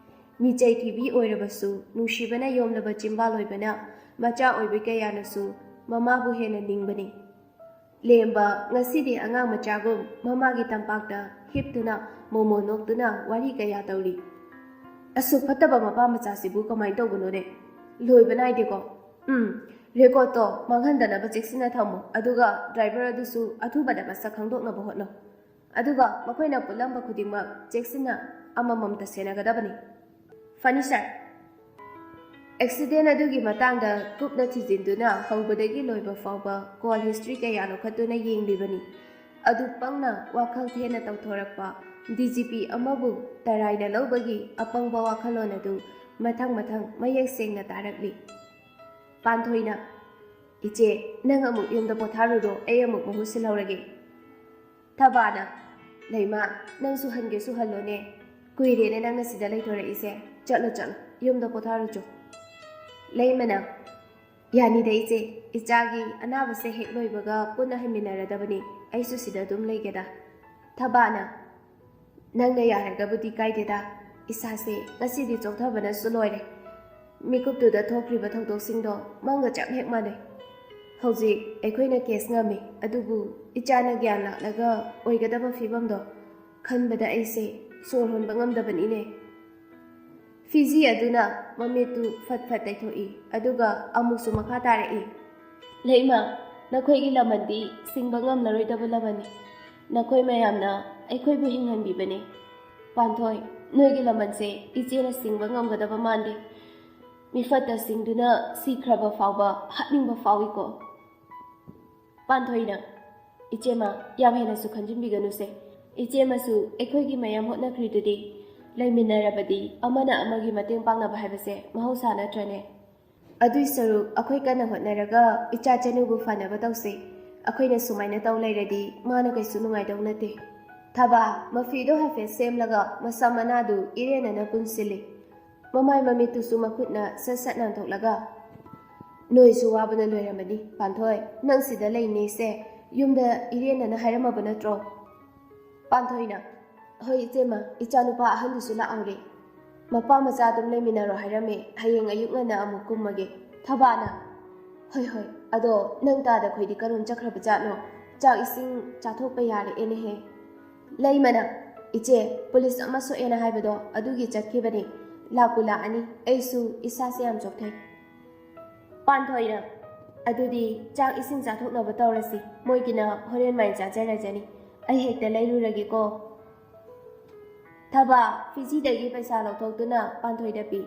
ꯃꯤꯆꯩ ꯊꯤꯕꯤ ꯑꯣꯏꯔꯕꯁꯨ ꯅꯨꯡꯁꯤꯕꯅ ꯌꯣꯝꯂꯕ ꯆꯤꯝꯕꯥꯜ ꯑꯣꯏꯕꯅ ꯃꯆꯥ ꯑꯣꯏꯕꯤ ꯀꯌꯥꯅꯁꯨ ꯃꯃꯥꯕꯨ ꯍꯦꯟꯅ ꯅꯤꯡꯕꯅꯤ꯫ ꯂꯦꯝꯕ ꯉꯁꯤꯗꯤ ꯑꯉꯥꯡ ꯃꯆꯥꯒꯨꯝ ꯃꯃꯥꯒꯤ ꯇꯝꯄꯥꯛꯇ ꯍꯤꯞꯇꯨꯅ ꯃꯣꯃꯣ ꯅꯣꯛꯇꯨꯅ ꯋꯥꯔꯤ ꯀꯌా ꯇꯧꯔꯤ꯫ ꯑꯁꯨꯛ ꯐꯠꯇꯕ ꯃꯄꯥ ꯃꯆꯥꯁꯤꯕꯨ ꯀꯃꯥꯏꯅ ꯇꯧꯕꯅꯣꯅꯦ? ꯂꯣꯏꯕ ꯅꯥꯏꯗꯦꯀꯣ꯫ ꯔꯦꯀꯣꯔꯗꯇꯣ ꯃꯥꯡꯍꯟꯗꯅꯕ ꯆꯦꯛꯁꯤꯟꯅ ꯊꯝꯃꯣ, ꯑꯗꯨꯒ ꯗ꯭ꯔꯥꯏꯚꯔ ꯑꯗꯨꯁꯨ ꯑꯊꯨꯕꯗ ꯃꯁꯛ ꯈꯪꯗꯣꯛꯅꯕ ꯍꯣꯠꯅꯧ꯫ ꯑꯗꯨꯒ ꯃꯈꯣꯏꯅ ꯄꯨꯠꯂꯝꯕ ꯈꯨꯗꯤꯡꯃꯛ ꯆꯦꯛꯁꯤꯟꯅ ꯑꯃꯃꯝꯇ ꯁꯦꯟꯅꯒꯗꯕꯅꯤ꯫ ꯐꯅꯤ ꯁꯥꯔ꯫ ꯑꯦꯛꯁꯤꯗꯦꯟ ꯑꯗꯨꯒꯤ ꯃꯇꯥꯡꯗ ꯀꯨꯞꯅ ꯊꯤꯖꯤꯟꯗꯨꯅ ꯍꯧꯕꯗꯒꯤ ꯂꯣꯏꯕ ꯐꯥꯎꯕ ꯀꯣꯜ ꯍꯤꯁꯇ꯭ꯔꯤ ꯀꯌꯥ ꯂꯧꯈꯠꯇꯨꯅ ꯌꯦꯡꯂꯤꯕꯅꯤ꯫ ꯑꯗꯨ ꯄꯪꯅ ꯋꯥꯈꯜ ꯊꯦꯅ ꯇꯧꯊꯣꯔꯛꯄ DGP ꯑꯃꯕꯨ ꯇꯔꯥꯏꯅ ꯂꯧꯕꯒꯤ ꯑꯄꯪꯕ ꯋꯥꯈꯜꯂꯣꯟ ꯑꯗꯨ ꯃꯊꯪ ꯃꯌꯦꯛ ꯁꯦꯡꯅ ꯇꯥꯔꯛꯂꯤ꯫ ꯄꯥꯟꯊꯣꯏꯅ, ꯏꯆꯦ, ꯅꯪ ꯑꯃꯨꯛ ꯌꯨꯝꯗ ꯄꯣꯊꯥꯔꯨꯔꯣ, ꯑꯩ ꯑꯃꯨꯛ ꯃꯍꯨꯠ ꯁꯤꯜꯍꯧꯔꯒꯦ꯫ ꯊꯕꯥꯅ, ꯂꯩꯃ, ꯅꯪꯁꯨ ꯍꯟꯒꯦꯁꯨ ꯍꯜꯂꯣꯅꯦ꯫ ꯀꯨꯏꯔꯦꯅꯦ ꯅꯪꯅ ꯁꯤꯗ ꯂꯩꯊꯣꯔꯛꯏꯁꯦ꯫ ꯆꯠꯂꯣ, ꯌꯨꯝꯗ ꯄꯣꯊꯥꯔꯨꯆꯣ꯫ ꯂꯩꯃꯅ, ꯌꯥꯅꯤꯗ ꯏꯆꯦ, ꯏꯆꯥꯒꯤ ꯑꯅꯥꯕꯁꯦ ꯍꯦꯛ ꯂꯣꯏꯕꯒ ꯄꯨꯟꯅ ꯍꯟꯃꯤꯟꯅꯔꯗꯕꯅꯤ꯫ ꯑꯩꯁꯨ ꯁꯤꯗ ꯑꯗꯨꯝ ꯂꯩꯒꯦꯗ꯫ ꯊꯕꯥꯅ, ꯅꯪꯅ ꯌꯥꯔꯒꯕꯨꯗꯤ ꯀꯥꯏꯗꯦꯗ꯫ ꯏꯁꯥꯁꯦ ꯉꯁꯤꯗꯤ ꯆꯣꯛꯊꯕꯅꯁꯨ ꯂꯣꯏꯔꯦ꯫ ꯃꯤꯀꯨꯞꯇꯨꯗ ꯊꯣꯛꯈ꯭ꯔꯤꯕ ꯊꯧꯗꯣꯛꯁꯤꯡꯗꯣ ꯃꯪꯒ ꯆꯞ ꯍꯦꯛ ꯃꯥꯟꯅꯩ꯫ ꯍꯧꯖꯤꯛ ꯑꯩꯈꯣꯏꯅ ꯀꯦꯁ ꯉꯝꯃꯤ, ꯑꯗꯨꯕꯨ ꯏꯆꯥꯅ ꯒ꯭ꯌꯥꯟ ꯂꯥꯛꯂꯒ ꯑꯣꯏꯒꯗꯕ ꯐꯤꯕꯝꯗꯣ ꯈꯟꯕꯗ ꯑꯩꯁꯦ ꯁꯣꯔ ꯍꯣꯟꯕ ꯉꯝꯗꯕꯅꯤꯅꯦ꯫ ꯐꯤꯖꯤ ꯑꯗꯨꯅ ꯃꯃꯤꯠꯇꯨ ꯐꯠ ꯐꯠ ꯇꯩꯊꯣꯛꯏ ꯑꯗꯨꯒ ꯑꯃꯨꯛꯁꯨ ꯃꯈꯥ ꯇꯥꯔꯛꯏ꯫ ꯂꯩꯃ, ꯅꯈꯣꯏꯒꯤ ꯂꯃꯟꯗꯤ ꯁꯤꯡꯕ ꯉꯝꯂꯔꯣꯏꯗꯕ ꯂꯃꯟꯅꯤ꯫ ꯅꯈꯣꯏ ꯃꯌꯥꯝꯅ ꯑꯩꯈꯣꯏꯕꯨ ꯍꯤꯡꯍꯟꯕꯤꯕꯅꯤ꯫ ꯄꯥꯟꯊꯣꯏ, ꯅꯣꯏꯒꯤ ꯂꯃꯟꯁꯦ ꯏꯆꯦꯅ ꯁꯤꯡꯕ ꯉꯝꯒꯗꯕ ꯃꯥꯟꯗꯦ꯫ ꯃꯤꯐꯠꯇ ꯁꯤꯡꯗꯨꯅ ꯁꯤꯈ꯭ꯔꯕ ꯐꯥꯎꯕ ꯍꯥꯠꯅꯤꯡꯕ ꯐꯥꯎꯏꯀꯣ꯫ ꯄꯥꯟꯊꯣꯏꯅ, ꯏꯆꯦꯃ, ꯌꯥꯝ ꯍꯦꯟꯅꯁꯨ ꯈꯟꯖꯤꯟꯕꯤꯒꯅꯨꯁꯦ꯫ ꯏꯆꯦꯃꯁꯨ ꯑꯩꯈꯣꯏꯒꯤ ꯃꯌꯥꯝ ꯍꯣꯠꯅꯈ꯭ꯔꯤꯗꯨꯗꯤ꯫ ꯂꯩꯃꯤꯟꯅꯔꯕꯗꯤ ꯑꯃꯅ ꯑꯃꯒꯤ ꯃꯇꯦꯡ ꯄꯥꯡꯅꯕ ꯍꯥꯏꯕꯁꯦ ꯃꯍꯧꯁꯥ ꯅꯠꯇ꯭ꯔꯅꯦ? ꯑꯗꯨꯏ ꯁꯔꯨꯛ ꯑꯩꯈꯣꯏ ꯀꯟꯅ ꯍꯣꯠꯅꯔꯒ ꯏꯆꯥ ꯆꯅꯨꯕꯨ ꯐꯅꯕ ꯇꯧꯁꯤ꯫ ꯑꯩꯈꯣꯏꯅ ꯁꯨꯃꯥꯏꯅ ꯇꯧ ꯂꯩꯔꯗꯤ ꯃꯥꯅ ꯀꯩꯁꯨ ꯅꯨꯡꯉꯥꯏꯗꯧ ꯅꯠꯇꯦ꯫ ꯊꯕꯥ ꯃꯐꯤꯗꯣ ꯍꯥꯏꯐꯦꯠ ꯁꯦꯝꯂꯒ ꯃꯁꯝ ꯃꯅꯥꯗꯨ ꯏꯔꯦꯟꯅꯅ ꯄꯨꯟꯁꯤꯜꯂꯤ꯫ ꯃꯃꯥꯏ ꯃꯃꯤꯠꯇꯨꯁꯨ ꯃꯈꯨꯠꯅ ꯁꯠ ꯁꯠ ꯅꯥꯟꯊꯣꯛꯂꯒ, ꯅꯣꯏꯁꯨ ꯋꯥꯕꯅ ꯂꯣꯏꯔꯝꯃꯅꯤ꯫ ꯄꯥꯟꯊꯣꯏ, ꯅꯪ ꯁꯤꯗ ꯂꯩꯅꯤꯁꯦ ꯌꯨꯝꯗ ꯏꯔꯦꯟꯅꯅ ꯍꯥꯏꯔꯝꯃꯕ ꯅꯠꯇ꯭ꯔꯣ? ꯄꯥꯟꯊꯣꯏꯅ, ꯍꯣꯏ ꯏꯆꯦꯃ, ꯏꯆꯥꯅꯨꯄꯥ ꯑꯍꯟꯗꯨꯁꯨ ꯂꯥꯛꯑꯝꯔꯦ꯫ ꯃꯄꯥ ꯃꯆꯥ ꯑꯗꯨꯝ ꯂꯩꯃꯤꯟꯅꯔꯣ ꯍꯥꯏꯔꯝꯃꯦ꯫ ꯍꯌꯦꯡ ꯑꯌꯨꯛ ꯉꯟꯅ ꯑꯃꯨꯛ ꯀꯨꯝꯃꯒꯦ꯫ ꯊꯕꯥꯅ, ꯍꯣꯏ ꯍꯣꯏ, ꯑꯗꯣ ꯅꯪ ꯇꯥꯗ ꯈꯣꯏꯗꯤ ꯀꯔꯣꯝ ꯆꯠꯈ꯭ꯔꯕ ꯖꯥꯠꯅꯣ? ꯆꯥꯛ ꯏꯁꯤꯡ ꯆꯥꯊꯣꯛꯄ ꯌꯥꯔꯛꯑꯦꯅꯦꯍꯦ꯫ ꯂꯩꯃꯅ, ꯏꯆꯦ, ꯄꯨꯂꯤꯁ ꯑꯃ ꯁꯣꯛꯑꯦꯅ ꯍꯥꯏꯕꯗꯣ ꯑꯗꯨꯒꯤ ꯆꯠꯈꯤꯕꯅꯤ꯫ ꯂꯥꯛꯄꯨ ꯂꯥꯛꯑꯅꯤ꯫ ꯑꯩꯁꯨ ꯏꯁꯥꯁꯦ ꯌꯥꯝ ꯆꯣꯛꯊꯩ꯫ ꯄꯥꯟꯊꯣꯏꯅ, ꯑꯗꯨꯗꯤ ꯆꯥꯛ ꯏꯁꯤꯡ ꯆꯥꯊꯣꯛꯅꯕ ꯇꯧꯔꯁꯤ꯫ ꯃꯣꯏꯒꯤꯅ ꯍꯣꯔꯦꯟ ꯃꯥꯏꯟ ꯆꯥꯖꯔꯖꯅꯤ꯫ ꯑꯩ ꯍꯦꯛꯇ ꯂꯩꯔꯨꯔꯒꯦꯀꯣ꯫ ꯊꯕꯥ ꯐꯤꯖꯤꯗꯒꯤ ꯄꯩꯁꯥ ꯂꯧꯊꯣꯛꯇꯨꯅ ꯄꯥꯟꯊꯣꯏꯗ ꯄꯤ꯫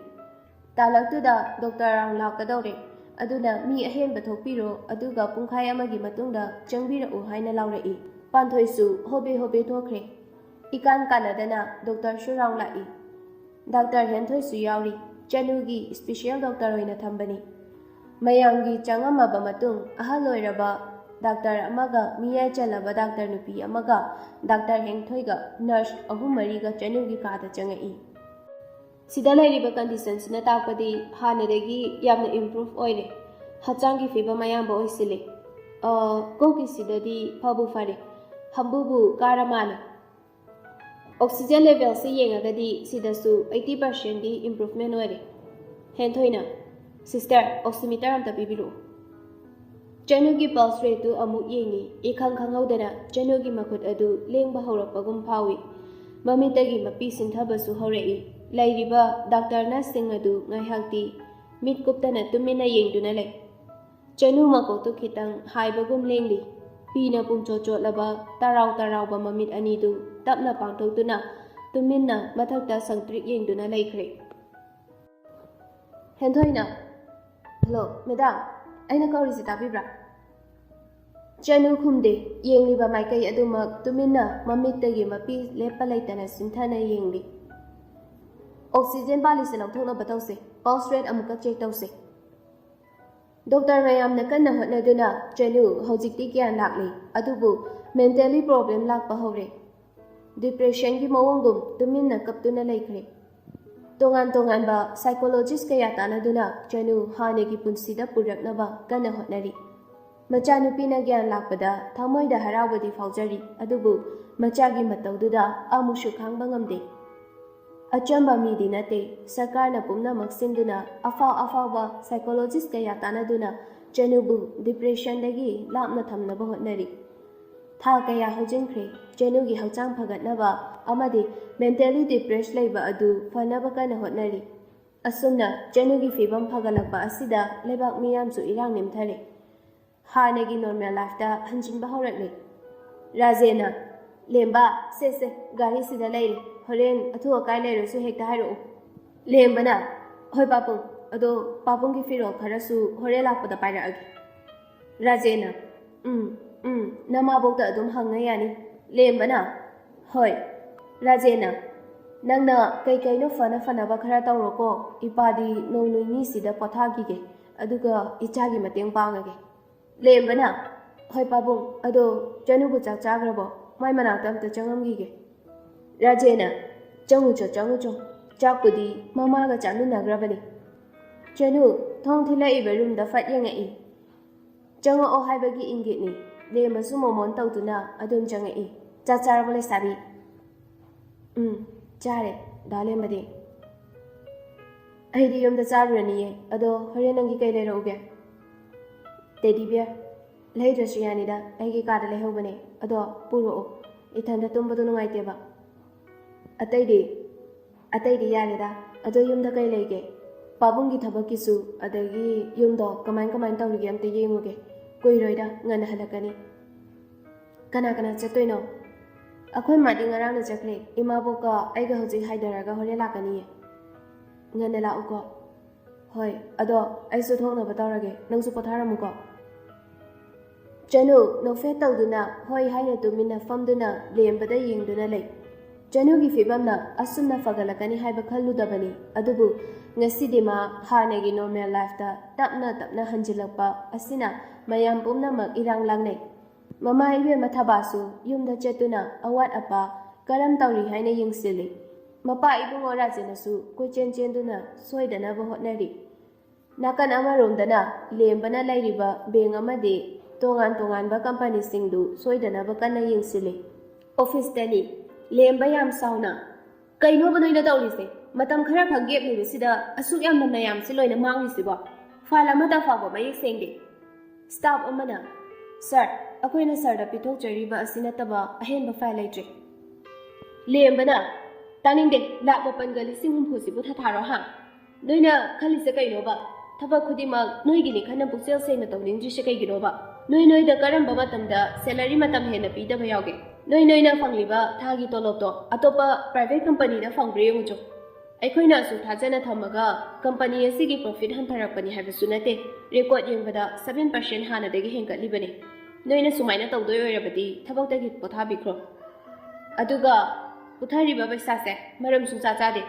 ꯇꯥꯂꯛꯇꯨꯗ ꯗꯣꯛꯇꯔ ꯔꯥꯎꯟ ꯂꯥꯛꯀꯗꯧꯔꯦ, ꯑꯗꯨꯅ ꯃꯤ ꯑꯍꯦꯟꯕ ꯊꯣꯛꯄꯤꯔꯣ, ꯑꯗꯨꯒ ꯄꯨꯡꯈꯥꯏ ꯑꯃꯒꯤ ꯃꯇꯨꯡꯗ ꯆꯪꯕꯤꯔꯛꯎ ꯍꯥꯏꯅ ꯂꯥꯎꯔꯛꯏ꯫ ꯄꯥꯟꯊꯣꯏꯁꯨ ꯍꯣꯕꯦ ꯍꯣꯕꯦ ꯊꯣꯛꯈ꯭ꯔꯦ꯫ ꯏꯀꯥꯟ ꯀꯥꯟꯅꯗꯅ ꯗꯣꯛꯇꯔꯁꯨ ꯔꯥꯎꯟ ꯂꯥꯛꯏ꯫ ꯗꯥꯛꯇꯔ ꯍꯦꯟꯊꯣꯏꯁꯨ ꯌꯥꯎꯔꯤ꯫ ꯆꯅꯨꯒꯤ ꯏꯁꯄꯤꯁꯤꯌꯦꯜ ꯗꯣꯛꯇꯔ ꯑꯣꯏꯅ ꯊꯝꯕꯅꯤ꯫ ꯃꯌꯥꯝꯒꯤ ꯆꯪꯉꯝꯃꯕ ꯃꯇꯨꯡ ꯑꯍꯜ ꯑꯣꯏꯔꯕ ꯗꯥꯛꯇꯔ ꯑꯃꯒ ꯃꯤꯌꯥꯏ ꯆꯜꯂꯕ ꯗꯥꯛꯇꯔ ꯅꯨꯄꯤ ꯑꯃꯒ ꯗꯥꯛꯇꯔ ꯍꯦꯡꯊꯣꯏꯒ ꯅꯔꯁ ꯑꯍꯨꯝ ꯃꯔꯤꯒ ꯆꯅꯨꯒꯤ ꯀꯥꯗ ꯆꯪꯉꯛꯏ꯫ ꯁꯤꯗ ꯂꯩꯔꯤꯕ ꯀꯟꯗꯤꯁꯟꯁꯤꯅ ꯇꯥꯛꯄꯗꯤ ꯍꯥꯟꯅꯗꯒꯤ ꯌꯥꯝꯅ ꯏꯝꯄ꯭ꯔꯨꯚ ꯑꯣꯏꯔꯦ꯫ ꯍꯛꯆꯥꯡꯒꯤ ꯐꯤꯕꯝ ꯑꯌꯥꯝꯕ ꯑꯣꯏꯁꯤꯜꯂꯦ꯫ ꯀꯣꯛꯀꯤꯁꯤꯗꯗꯤ ꯐꯕꯨ ꯐꯔꯦ, ꯍꯝꯕꯨꯕꯨ ꯀꯥꯔ ꯃꯥꯜꯂꯦ꯫ ꯑꯣꯛꯁꯤꯖꯦꯟ ꯂꯦꯚꯦꯜꯁꯤ ꯌꯦꯡꯉꯒꯗꯤ ꯁꯤꯗꯁꯨ 80%ꯗꯤ ꯏꯝꯄ꯭ꯔꯨꯚꯃꯦꯟ ꯑꯣꯏꯔꯦ꯫ ꯍꯦꯟꯊꯣꯏꯅ, ꯁꯤꯁꯇꯔ, ꯑꯣꯛꯁꯤꯃꯤꯇꯔ ꯑꯝꯇ ꯄꯤꯕꯤꯔꯛꯑꯣ꯫ ꯆꯅꯨꯒꯤ ꯄꯜꯁ ꯔꯦꯠꯇꯨ ꯑꯃꯨꯛ ꯌꯦꯡꯉꯤ꯫ ꯏꯈꯪ ꯈꯪꯍꯧꯗꯅ ꯆꯅꯨꯒꯤ ꯃꯈꯨꯠ ꯑꯗꯨ ꯂꯦꯡꯕ ꯍꯧꯔꯛꯄꯒꯨꯝ ꯐꯥꯎꯏ꯫ ꯃꯃꯤꯠꯇꯒꯤ ꯃꯄꯤ ꯁꯤꯟꯊꯕꯁꯨ ꯍꯧꯔꯛꯏ꯫ ꯂꯩꯔꯤꯕ ꯗꯥꯛꯇꯔ ꯅꯔꯁꯁꯤꯡ ꯑꯗꯨ ꯉꯥꯏꯍꯥꯛꯇꯤ ꯃꯤꯠ ꯀꯨꯞꯇꯅ ꯇꯨꯃꯤꯟꯅ ꯌꯦꯡꯗꯨꯅ ꯂꯩ꯫ ꯆꯅꯨ ꯃꯀꯣꯛꯇꯨ ꯈꯤꯇꯪ ꯍꯥꯏꯕꯒꯨꯝ ꯂꯦꯡꯂꯤ꯫ ꯄꯤꯅ ꯄꯨꯡꯆꯣꯠ ꯆꯣꯠꯂꯕ ꯇꯔꯥꯎ ꯇꯔꯥꯎꯕ ꯃꯃꯤꯠ ꯑꯅꯤꯗꯨ ꯇꯞꯅ ꯄꯥꯡꯊꯣꯛꯇꯨꯅ ꯇꯨꯃꯤꯟꯅ ꯃꯊꯛꯇ ꯁꯪꯇ꯭ꯔꯤꯛ ꯌꯦꯡꯗꯨꯅ ꯂꯩꯈ꯭ꯔꯦ꯫ ꯍꯦꯟꯊꯣꯏꯅ, ꯍꯜꯂꯣ ꯃꯦꯗꯥꯝ, ꯑꯩꯅ ꯀꯧꯔꯤꯁꯤ ꯇꯥꯕꯤꯕ꯭ꯔꯥ? ꯆꯅꯨ ꯈꯨꯝꯗꯦ꯫ ꯌꯦꯡꯂꯤꯕ ꯃꯥꯏꯀꯩ ꯑꯗꯨꯃꯛ ꯇꯨꯃꯤꯟꯅ ꯃꯃꯤꯠꯇꯒꯤ ꯃꯄꯤ ꯂꯦꯞꯄ ꯂꯩꯇꯅ ꯆꯤꯟꯊꯅ ꯌꯦꯡꯂꯤ꯫ ꯑꯣꯛꯁꯤꯖꯦꯟ ꯄꯥꯜꯂꯤꯁꯦ ꯂꯧꯊꯣꯛꯅꯕ ꯇꯧꯁꯦ꯫ ꯄꯜꯁ ꯔꯦꯠ ꯑꯃꯨꯛꯀ ꯆꯦꯛ ꯇꯧꯁꯦ꯫ ꯗꯣꯛꯇꯔ ꯃꯌꯥꯝꯅ ꯀꯟꯅ ꯍꯣꯠꯅꯗꯨꯅ ꯆꯅꯨ ꯍꯧꯖꯤꯛꯇꯤ ꯒ꯭ꯌꯥꯟ ꯂꯥꯛꯂꯤ, ꯑꯗꯨꯕꯨ ꯃꯦꯟꯇꯦꯜꯂꯤ ꯄ꯭ꯔꯣꯕ꯭ꯂꯦꯝ ꯂꯥꯛꯄ ꯍꯧꯔꯦ꯫ ꯗꯤꯄ꯭ꯔꯦꯁꯟꯒꯤ ꯃꯑꯣꯡꯒꯨꯝ ꯇꯨꯃꯤꯟꯅ ꯀꯞꯇꯨꯅ ꯂꯩꯈ꯭ꯔꯦ꯫ ꯇꯣꯉꯥꯟ ꯇꯣꯉꯥꯟꯕ ꯁꯥꯏꯀꯣꯂꯣꯖꯤꯁ ꯀꯌꯥ ꯇꯥꯟꯅꯗꯨꯅ ꯆꯅꯨ ꯍꯥꯟꯅꯒꯤ ꯄꯨꯟꯁꯤꯗ ꯄꯨꯔꯛꯅꯕ ꯀꯟꯅ ꯍꯣꯠꯅꯔꯤ꯫ ꯃꯆꯥꯅꯨꯄꯤꯅ ꯒ꯭ꯌꯥꯟ ꯂꯥꯛꯄꯗ ꯊꯃꯣꯏꯗ ꯍꯔꯥꯎꯕꯗꯤ ꯐꯥꯎꯖꯔꯤ, ꯑꯗꯨꯕꯨ ꯃꯆꯥꯒꯤ ꯃꯇꯧꯗꯨꯗ ꯑꯃꯨꯛꯁꯨ ꯈꯥꯡꯕ ꯉꯝꯗꯦ꯫ ꯑꯆꯝꯕ ꯃꯤꯗꯤ ꯅꯠꯇꯦ꯫ ꯁꯔꯀꯥꯔꯅ ꯄꯨꯝꯅꯃꯛ ꯁꯤꯟꯗꯨꯅ ꯑꯐꯥꯎꯕ ꯁꯥꯏꯀꯣꯂꯣꯖꯤꯁ ꯀꯌꯥ ꯇꯥꯟꯅꯗꯨꯅ ꯆꯅꯨꯕꯨ ꯗꯤꯄ꯭ꯔꯦꯁꯟꯗꯒꯤ ꯂꯥꯞꯅ ꯊꯝꯅꯕ ꯍꯣꯠꯅꯔꯤ꯫ ꯊꯥ ꯀꯌా ꯍꯧꯖꯤꯟꯈ꯭ꯔꯦ꯫ ꯆꯅꯨꯒꯤ ꯍꯛꯆꯥꯡ ꯐꯒꯠꯅꯕ ꯑꯃꯗꯤ ꯃꯦꯟꯇꯦꯜꯂꯤ ꯗꯤꯄ꯭ꯔꯦꯁ ꯂꯩꯕ ꯑꯗꯨ ꯐꯅꯕ ꯀꯟꯅ ꯍꯣꯠꯅꯔꯤ꯫ ꯑꯁꯨꯝꯅ ꯆꯅꯨꯒꯤ ꯐꯤꯕꯝ ꯐꯒꯠꯂꯛꯄ ꯑꯁꯤꯗ ꯂꯩꯕꯥꯛ ꯃꯤꯌꯥꯝꯁꯨ ꯏꯔꯥꯡ ꯅꯦꯝꯊꯔꯦ꯫ ꯍꯥꯟꯅꯒꯤ ꯅꯣꯔꯃꯦꯜ ꯂꯥꯏꯐꯇ ꯍꯟꯖꯤꯟꯕ ꯍꯧꯔꯛꯂꯦ꯫ ꯔꯥꯖꯦꯅ, ꯂꯦꯝꯕ, ꯁꯦ ꯒꯥꯔꯤꯁꯤꯗ ꯂꯩꯔꯦ, ꯍꯣꯔꯦꯟ ꯑꯊꯨ ꯑꯀꯥꯏ ꯂꯩꯔꯁꯨ ꯍꯦꯛꯇ ꯍꯥꯏꯔꯛꯎ꯫ ꯂꯦꯝꯕꯅ, ꯍꯣꯏ ꯄꯥꯕꯨꯡ, ꯑꯗꯣ ꯄꯥꯕꯨꯡꯒꯤ ꯐꯤꯔꯣꯜ ꯈꯔꯁꯨ ꯍꯣꯔꯦꯟ ꯂꯥꯛꯄꯗ ꯄꯥꯏꯔꯛꯑꯒꯦ꯫ ꯔꯥꯖꯦꯅ, ꯅꯃꯥꯕꯣꯛꯇ ꯑꯗꯨꯝ ꯍꯪꯉ ꯌꯥꯅꯤ꯫ ꯂꯦꯝꯕꯅ, ꯍꯣꯏ꯫ ꯔꯥꯖꯦꯅ, ꯅꯪꯅ ꯀꯩꯀꯩꯅꯣ ꯐꯅꯕ ꯈꯔ ꯇꯧꯔꯣꯀꯣ꯫ ꯏꯄꯥꯗꯤ ꯅꯣꯡ ꯅꯤꯅꯤꯁꯤꯗ ꯄꯣꯊꯥꯈꯤꯒꯦ, ꯑꯗꯨꯒ ꯏꯆꯥꯒꯤ ꯃꯇꯦꯡ ꯄꯥꯡꯉꯒꯦ꯫ ꯂꯦꯝꯕꯅ, ꯍꯣꯏ ꯄꯥꯕꯨꯡ, ꯑꯗꯣ ꯆꯅꯨꯕꯨ ꯆꯥꯛ ꯆꯥꯈ꯭ꯔꯕꯣ? ꯃꯥꯏ ꯃꯅꯥꯛꯇ ꯑꯝꯇ ꯆꯪꯉꯝꯈꯤꯒꯦ꯫ ꯔꯥꯖꯦꯅ, ꯆꯪꯉꯨꯆꯣ, ꯆꯥꯛꯄꯨꯗꯤ ꯃꯃꯥꯒ ꯆꯥꯃꯤꯟꯅꯈ꯭ꯔꯕꯅꯤ꯫ ꯆꯅꯨ ꯊꯣꯡ ꯊꯤꯜꯂꯛꯏꯕ ꯔꯨꯝꯗ ꯐꯠ ꯌꯦꯡꯉꯛꯏ꯫ ꯆꯪꯉꯛꯑꯣ ꯍꯥꯏꯕꯒꯤ ꯏꯪꯒꯤꯠꯅꯤ꯫ ꯂꯦꯝꯕꯁꯨ ꯃꯣꯃꯣꯟ ꯇꯧꯗꯨꯅ ꯑꯗꯨꯝ ꯆꯪꯉꯛꯏ꯫ ꯆꯥꯛ ꯆꯥꯔꯕꯣ ꯂꯩꯁꯥꯕꯤ? ꯆꯥꯔꯦ, ꯗꯥ ꯂꯦꯝꯕꯗꯤ? ꯑꯩꯗꯤ ꯌꯨꯝꯗ ꯆꯥꯔꯨꯔꯅꯤꯌꯦ, ꯑꯗꯣ ꯍꯣꯔꯦꯟ ꯅꯪꯒꯤ ꯀꯩ ꯂꯩꯔꯛꯎꯒꯦ? Teddy beer? ꯂꯩꯗ꯭ꯔꯁꯨ ꯌꯥꯅꯤꯗ, ꯑꯩꯒꯤ ꯀꯥꯗ ꯂꯩꯍꯧꯕꯅꯦ, ꯑꯗꯣ ꯄꯨꯔꯛꯑꯣ, ꯏꯊꯟꯗ ꯇꯨꯝꯕꯗꯣ ꯅꯨꯡꯉꯥꯏꯇꯦꯕ꯫ ꯑꯇꯩꯗꯤ ꯌꯥꯔꯦꯗ ꯑꯗꯣ ꯌꯨꯝꯗ ꯀꯩ ꯂꯩꯒꯦ ꯄꯥꯕꯨꯡꯒꯤ ꯊꯕꯛꯀꯤꯁꯨ ꯑꯗꯒꯤ ꯌꯨꯝꯗꯣ ꯀꯃꯥꯏ ꯇꯧꯔꯤꯒꯦ ꯑꯝꯇ ꯌꯦꯡꯉꯨꯒꯦ ꯀꯨꯏꯔꯣꯏꯗ ꯉꯟꯅ ꯍꯜꯂꯛꯀꯅꯤ ꯀꯅꯥ ꯆꯠꯇꯣꯏꯅꯣ ꯑꯩꯈꯣꯏ ꯃꯥꯗꯤ ꯉꯔꯥꯡꯅ ꯆꯠꯈ꯭ꯔꯦ ꯏꯃꯥꯕꯣꯛꯀ ꯑꯩꯒ ꯍꯧꯖꯤꯛ ꯍꯥꯏꯊꯔꯒ ꯍꯣꯔꯦꯟ ꯂꯥꯛꯀꯅꯤꯌꯦ ꯉꯟꯅ ꯂꯥꯛꯎꯀꯣ ꯍꯣꯏ ꯑꯗꯣ ꯑꯩꯁꯨ ꯊꯣꯛꯅꯕ ꯇꯧꯔꯒꯦ ꯅꯪꯁꯨ ꯄꯣꯊꯥꯔꯝꯃꯨꯀꯣ ꯆꯅꯨ ꯅꯣꯛꯐꯦꯠ ꯇꯧꯗꯨꯅ ꯍꯣꯏ ꯍꯥꯏꯅ ꯇꯨꯃꯤꯟꯅ ꯐꯝꯗꯨꯅ ꯂꯦꯝꯕꯗ ꯌꯦꯡꯗꯨꯅ ꯂꯩ ꯆꯅꯨꯒꯤ ꯐꯤꯕꯝꯅ ꯑꯁꯨꯝꯅ ꯐꯒꯠꯂꯛꯀꯅꯤ ꯍꯥꯏꯕ ꯈꯜꯂꯨꯗꯕꯅꯤ ꯑꯗꯨꯕꯨ ꯉꯁꯤꯗꯤ ꯃꯥ ꯍꯥꯟꯅꯒꯤ ꯅꯣꯔꯃꯦꯜ ꯂꯥꯏꯐꯇ ꯇꯞꯅ ꯍꯟꯖꯤꯜꯂꯛꯄ ꯑꯁꯤꯅ ꯃꯌꯥꯝ ꯄꯨꯝꯅꯃꯛ ꯏꯔꯥꯡ ꯂꯥꯡꯅꯩ ꯃꯃꯥ ꯏꯕꯦꯝꯃ ꯊꯕꯥꯁꯨ ꯌꯨꯝꯗ ꯆꯠꯇꯨꯅ ꯑꯋꯥꯠ ꯑꯄꯥ ꯀꯔꯝ ꯇꯧꯔꯤ ꯍꯥꯏꯅ ꯌꯦꯡꯁꯤꯜꯂꯤ ꯃꯄꯥ ꯏꯕꯨꯡꯉꯣ ꯔꯥꯖꯦꯅꯁꯨ ꯀꯣꯏꯆꯦꯟ ꯆꯦꯟꯗꯨꯅ ꯁꯣꯏꯗꯅꯕ ꯍꯣꯠꯅꯔꯤ ꯅꯥꯀꯟ ꯑꯃꯔꯣꯝꯗꯅ ꯂꯦꯝꯕꯅ ꯂꯩꯔꯤꯕ ꯕꯦꯡ ꯑꯃꯗꯤ ꯇꯣꯉꯥꯟꯕ ꯀꯝꯄꯅꯤꯁꯤꯡꯗꯨ ꯁꯣꯏꯗꯅꯕ ꯀꯟꯅ ꯌꯦꯡꯁꯤꯜꯂꯤ ꯑꯣꯐꯤꯁꯇꯅꯤ ꯂꯦꯝꯕ ꯌꯥꯝ ꯁꯥꯎꯅ ꯀꯩꯅꯣꯕ ꯅꯣꯏꯅ ꯇꯧꯔꯤꯁꯦ ꯃꯇꯝ ꯈꯔ ꯈꯛ ꯒꯦꯞ ꯂꯩꯕꯁꯤꯗ ꯑꯁꯨꯛ ꯌꯥꯝꯅ ꯃꯌꯥꯝꯁꯤ ꯂꯣꯏꯅ ꯃꯥꯡꯂꯤꯁꯤꯕꯣ ꯐꯥꯏꯜ ꯑꯃꯗ ꯐꯥꯎꯕ ꯃꯌꯦꯛ ꯁꯦꯡꯗꯦ ꯁ꯭ꯇꯥꯐ ꯑꯃꯅ ꯁꯥꯔ ꯑꯩꯈꯣꯏꯅ ꯁꯥꯔꯗ ꯄꯤꯊꯣꯛꯆꯔꯤꯕ ꯑꯁꯤ ꯅꯠꯇꯕ ꯑꯍꯦꯟꯕ ꯐꯥꯏꯜ ꯂꯩꯇ꯭ꯔꯦ ꯂꯦꯝꯕꯅ ꯇꯥꯅꯤꯡꯗꯦ ₹1,50,000 ꯊꯥꯊꯥꯔꯣ ꯍꯥ ꯅꯣꯏꯅ ꯈꯜꯂꯤꯁꯦ ꯀꯩꯅꯣꯕ ꯊꯕꯛ ꯈꯨꯗꯤꯡꯃꯛ ꯅꯣꯏꯒꯤꯅꯤ ꯈꯟꯅ ꯄꯨꯛꯆꯦꯜ ꯁꯦꯡꯅ ꯇꯧꯅꯤꯡꯗ꯭ꯔꯤꯁꯦ ꯀꯩꯒꯤꯅꯣꯕ ꯅꯣꯏꯗ ꯀꯔꯝꯕ ꯃꯇꯝꯗ ꯁꯦꯂꯔꯤ ꯃꯇꯝ ꯍꯦꯟꯅ ꯄꯤꯗꯕ ꯌꯥꯎꯒꯦ ꯅꯣꯏꯅ ꯐꯪꯂꯤꯕ ꯊꯥꯒꯤ ꯇꯣꯂꯣꯞꯇꯣ ꯑꯇꯣꯞꯄ ꯄ꯭ꯔꯥꯏꯚꯦꯠ ꯀꯝꯄꯅꯤꯗ ꯐꯪꯕ꯭ꯔꯥ ꯌꯦꯡꯉꯨꯆꯣ ꯑꯩꯈꯣꯏꯅ ꯑꯁꯨꯛ ꯊꯥꯖꯅ ꯊꯝꯃꯒ ꯀꯝꯄꯅꯤ ꯑꯁꯤꯒꯤ ꯄ꯭ꯔꯣꯐꯤꯠ ꯍꯟꯊꯔꯛꯄꯅꯤ ꯍꯥꯏꯕꯁꯨ ꯅꯠꯇꯦ ꯔꯦꯀꯣꯔꯗ ꯌꯦꯡꯕꯗ 7% ꯍꯥꯟꯅꯗꯒꯤ ꯍꯦꯟꯒꯠꯂꯤꯕꯅꯤ ꯅꯣꯏꯅ ꯁꯨꯃꯥꯏꯅ ꯇꯧꯗꯣꯏ ꯑꯣꯏꯔꯕꯗꯤ ꯊꯕꯛꯇꯒꯤ ꯄꯣꯊꯥꯕꯤꯈ꯭ꯔꯣ ꯑꯗꯨꯒ ꯄꯨꯊꯔꯤꯕ ꯄꯩꯁꯥꯁꯦ ꯃꯔꯝ ꯁꯨꯡꯆꯥ ꯆꯥꯗꯦ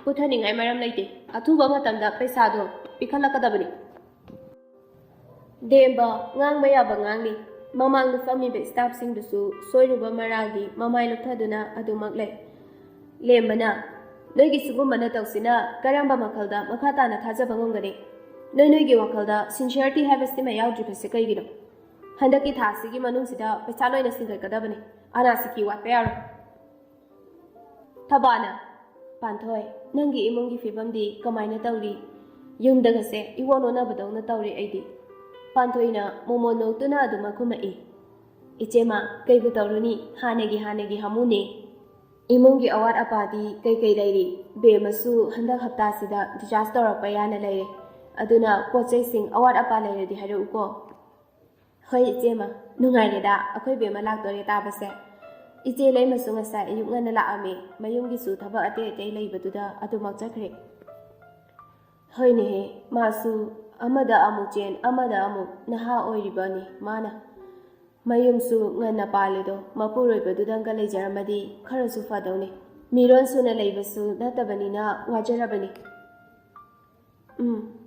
ꯄꯨꯊꯅꯤꯡꯉꯥꯏ ꯃꯔꯝ ꯂꯩꯇꯦ ꯑꯊꯨꯕ ꯃꯇꯝꯗ ꯄꯩꯁꯥꯗꯣ ꯄꯤꯈꯠꯂꯛꯀꯗꯕꯅꯤ ꯗꯦꯝꯕ ꯉꯥꯡꯕ ꯌꯥꯕ ꯉꯥꯡꯂꯤ ꯃꯃꯥꯡꯗ ꯐꯝꯃꯤꯕ ꯁ꯭ꯇꯥꯐꯁꯤꯡꯗꯨꯁꯨ ꯁꯣꯏꯔꯨꯕ ꯃꯔꯥꯜꯒꯤ ꯃꯃꯥꯏ ꯂꯨꯞꯊꯗꯨꯅ ꯑꯗꯨꯃꯛ ꯂꯩ ꯂꯦꯝꯕꯅ ꯅꯣꯏꯒꯤ ꯁꯤꯒꯨꯝꯕ ꯅꯇꯧꯁꯤꯅ ꯀꯔꯝꯕ ꯃꯈꯜꯗ ꯃꯈꯥ ꯇꯥꯅ ꯊꯥꯖꯕ ꯉꯝꯒꯅꯤ ꯅꯣꯏꯒꯤ ꯋꯥꯈꯜꯗ ꯁꯤꯟꯁꯤꯌꯔꯇꯤ ꯍꯥꯏꯕꯁꯤꯃ ꯌꯥꯎꯗ꯭ꯔꯤꯕꯁꯦ ꯀꯩꯒꯤꯅꯣ ꯍꯟꯗꯛꯀꯤ ꯊꯥ ꯑꯁꯤꯒꯤ ꯃꯅꯨꯡꯁꯤꯗ ꯄꯩꯁꯥ ꯂꯣꯏꯅ ꯁꯤꯡꯒꯠꯀꯗꯕꯅꯤ ꯑꯅꯥꯁꯤꯀꯤ ꯋꯥꯠꯄ ꯌꯥꯔꯣꯏ ꯊꯕꯥꯅ ꯄꯥꯟꯊꯣꯏ ꯅꯪꯒꯤ ꯏꯃꯨꯡꯒꯤ ꯐꯤꯕꯝꯗꯤ ꯀꯃꯥꯏꯅ ꯇꯧꯔꯤ ꯌꯨꯝꯗꯒꯁꯦ ꯏꯋꯣꯟ ꯑꯣꯟꯅꯕꯗꯧꯅ ꯇꯧꯔꯦ ꯑꯩꯗꯤ ꯄꯥꯟꯊꯣꯏꯅ ꯃꯣꯃꯣꯟ ꯅꯣꯛꯇꯨꯅ ꯑꯗꯨꯃꯛ ꯈꯨꯝꯃꯛꯏ ꯏꯆꯦꯃ ꯀꯩꯕꯨ ꯇꯧꯔꯨꯅꯤ ꯍꯥꯟꯅꯒꯤ ꯍꯥꯃꯨꯅꯦ ꯏꯃꯨꯡꯒꯤ ꯑꯋꯥꯠ ꯑꯄꯥꯗꯤ ꯀꯩ ꯂꯩꯔꯤ ꯕꯦꯃꯁꯨ ꯍꯟꯗꯛ ꯍꯞꯇꯥꯁꯤꯗ ꯗꯤꯆꯥꯔꯖ ꯇꯧꯔꯛꯄ ꯌꯥꯅ ꯂꯩꯔꯦ ꯑꯗꯨꯅ ꯄꯣꯠꯆꯩꯁꯤꯡ ꯑꯋꯥꯠ ꯑꯄꯥ ꯂꯩꯔꯗꯤ ꯍꯥꯏꯔꯛꯎꯀꯣ ꯍꯣꯏ ꯏꯆꯦꯃ ꯅꯨꯡꯉꯥꯏꯔꯦꯗ ꯑꯩꯈꯣꯏ ꯕꯦꯃ ꯂꯥꯛꯇꯣꯔꯦ ꯇꯥꯕꯁꯦ ꯏꯆꯦ ꯂꯩꯃꯁꯨ ꯉꯁꯥꯏ ꯑꯌꯨꯛ ꯉꯟꯅ ꯂꯥꯛꯑꯝꯃꯦ ꯃꯌꯨꯝꯒꯤꯁꯨ ꯊꯕꯛ ꯑꯇꯩ ꯂꯩꯕꯗꯨꯗ ꯑꯗꯨꯃꯛ ꯆꯠꯈ꯭ꯔꯦ ꯍꯣꯏꯅꯦꯍꯦ ꯃꯥꯁꯨ ꯑꯃꯗ ꯑꯃꯨꯛ ꯆꯦꯟ ꯑꯃꯗ ꯑꯃꯨꯛ ꯅꯍꯥ ꯑꯣꯏꯔꯤꯕꯅꯤ ꯃꯥꯅ ꯃꯌꯨꯝꯁꯨ ꯉꯟꯅ ꯄꯥꯜꯂꯤꯗꯣ ꯃꯄꯨꯔꯣꯏꯕꯗꯨꯗꯪꯒ ꯂꯩꯖꯔꯝꯃꯗꯤ ꯈꯔꯁꯨ ꯐꯗꯧꯅꯤ ꯃꯤꯔꯣꯟ ꯁꯨꯅ ꯂꯩꯕꯁꯨ ꯅꯠꯇꯕꯅꯤꯅ ꯋꯥꯖꯔꯕꯅꯤ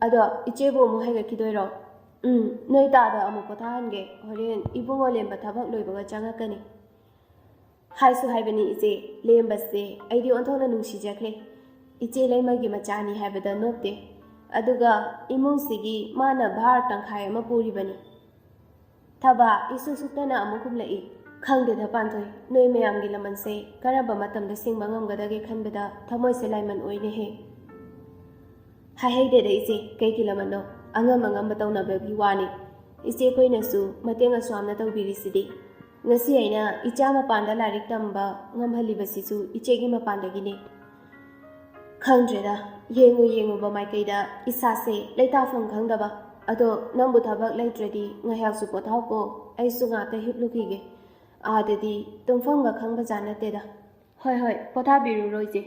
ꯑꯗꯣ ꯏꯆꯦꯕꯨ ꯑꯃꯨꯛ ꯍꯥꯏꯒꯠꯈꯤꯗꯣꯏꯔꯣ ꯅꯣꯏ ꯇꯥꯗ ꯑꯃꯨꯛ ꯄꯣꯊꯥꯍꯟꯒꯦ ꯍꯣꯔꯦꯟ ꯏꯕꯨꯡꯉꯣ ꯂꯦꯝꯕ ꯊꯕꯛ ꯂꯣꯏꯕꯒ ꯆꯪꯉꯛꯀꯅꯤ ꯍꯥꯏꯁꯨ ꯍꯥꯏꯕꯅꯤ ꯏꯆꯦ ꯂꯦꯝꯕꯁꯦ ꯑꯩꯗꯤ ꯑꯣꯟꯊꯣꯛꯅ ꯅꯨꯡꯁꯤꯖꯈ꯭ꯔꯦ ꯏꯆꯦ ꯂꯩꯃꯒꯤ ꯃꯆꯥꯅꯤ ꯍꯥꯏꯕꯗ ꯅꯣꯞꯇꯦ ꯑꯗꯨꯒ ꯏꯃꯨꯡꯁꯤꯒꯤ ꯃꯥꯅ ꯚꯥꯔ ꯇꯪꯈꯥꯏ ꯑꯃ ꯄꯨꯔꯤꯕꯅꯤ ꯊꯕꯥ ꯏꯁꯨ ꯁꯨꯛꯇꯅ ꯑꯃꯨꯛ ꯈꯨꯝꯂꯛꯏ ꯈꯪꯗꯦꯗ ꯄꯥꯟꯊꯣꯏ ꯅꯣꯏ ꯃꯌꯥꯝꯒꯤ ꯂꯃꯟꯁꯦ ꯀꯔꯝꯕ ꯃꯇꯝꯗ ꯁꯤꯡꯕ ꯉꯝꯒꯗꯒꯦ ꯈꯟꯕꯗ ꯊꯃꯣꯏꯁꯦ ꯂꯥꯏꯃꯟ ꯑꯣꯏꯅꯦꯍꯦ ꯍꯥꯏꯍꯩꯗꯦꯗ ꯏꯆꯦ ꯀꯩꯒꯤ ꯂꯃꯟꯅꯣ ꯑꯉꯝꯕ ꯇꯧꯅꯕꯒꯤ ꯋꯥꯅꯤ ꯏꯆꯦꯈꯣꯏꯅꯁꯨ ꯃꯇꯦꯡ ꯑꯁꯨꯝꯅ ꯇꯧꯕꯤꯔꯤꯁꯤꯗꯤ ꯉꯁꯤ ꯑꯩꯅ ꯏꯆꯥ ꯃꯄꯥꯟꯗ ꯂꯥꯏꯔꯤꯛ ꯇꯝꯕ ꯉꯝꯍꯜꯂꯤꯕꯁꯤꯁꯨ ꯏꯆꯦꯒꯤ ꯃꯄꯥꯟꯗꯒꯤꯅꯤ ꯈꯪꯗ꯭ꯔꯦꯗ ꯌꯦꯡꯉꯨꯕ ꯃꯥꯏꯀꯩꯗ ꯏꯁꯥꯁꯦ ꯂꯩꯇꯥꯐꯝ ꯈꯪꯗꯕ ꯑꯗꯣ ꯅꯪꯕꯨ ꯊꯕꯛ ꯂꯩꯇ꯭ꯔꯗꯤ ꯉꯥꯏꯍꯥꯛꯁꯨ ꯄꯣꯊꯥꯎꯀꯣ ꯑꯩꯁꯨ ꯉꯥꯛꯇ ꯍꯤꯞꯂꯨꯈꯤꯒꯦ ꯑꯥꯗꯗꯤ ꯇꯨꯝꯐꯝꯒ ꯈꯪꯕꯖꯥꯠ ꯅꯠꯇꯦꯗ ꯍꯣꯏ ꯄꯣꯊꯥꯕꯤꯔꯨꯔꯣ ꯏꯆꯦ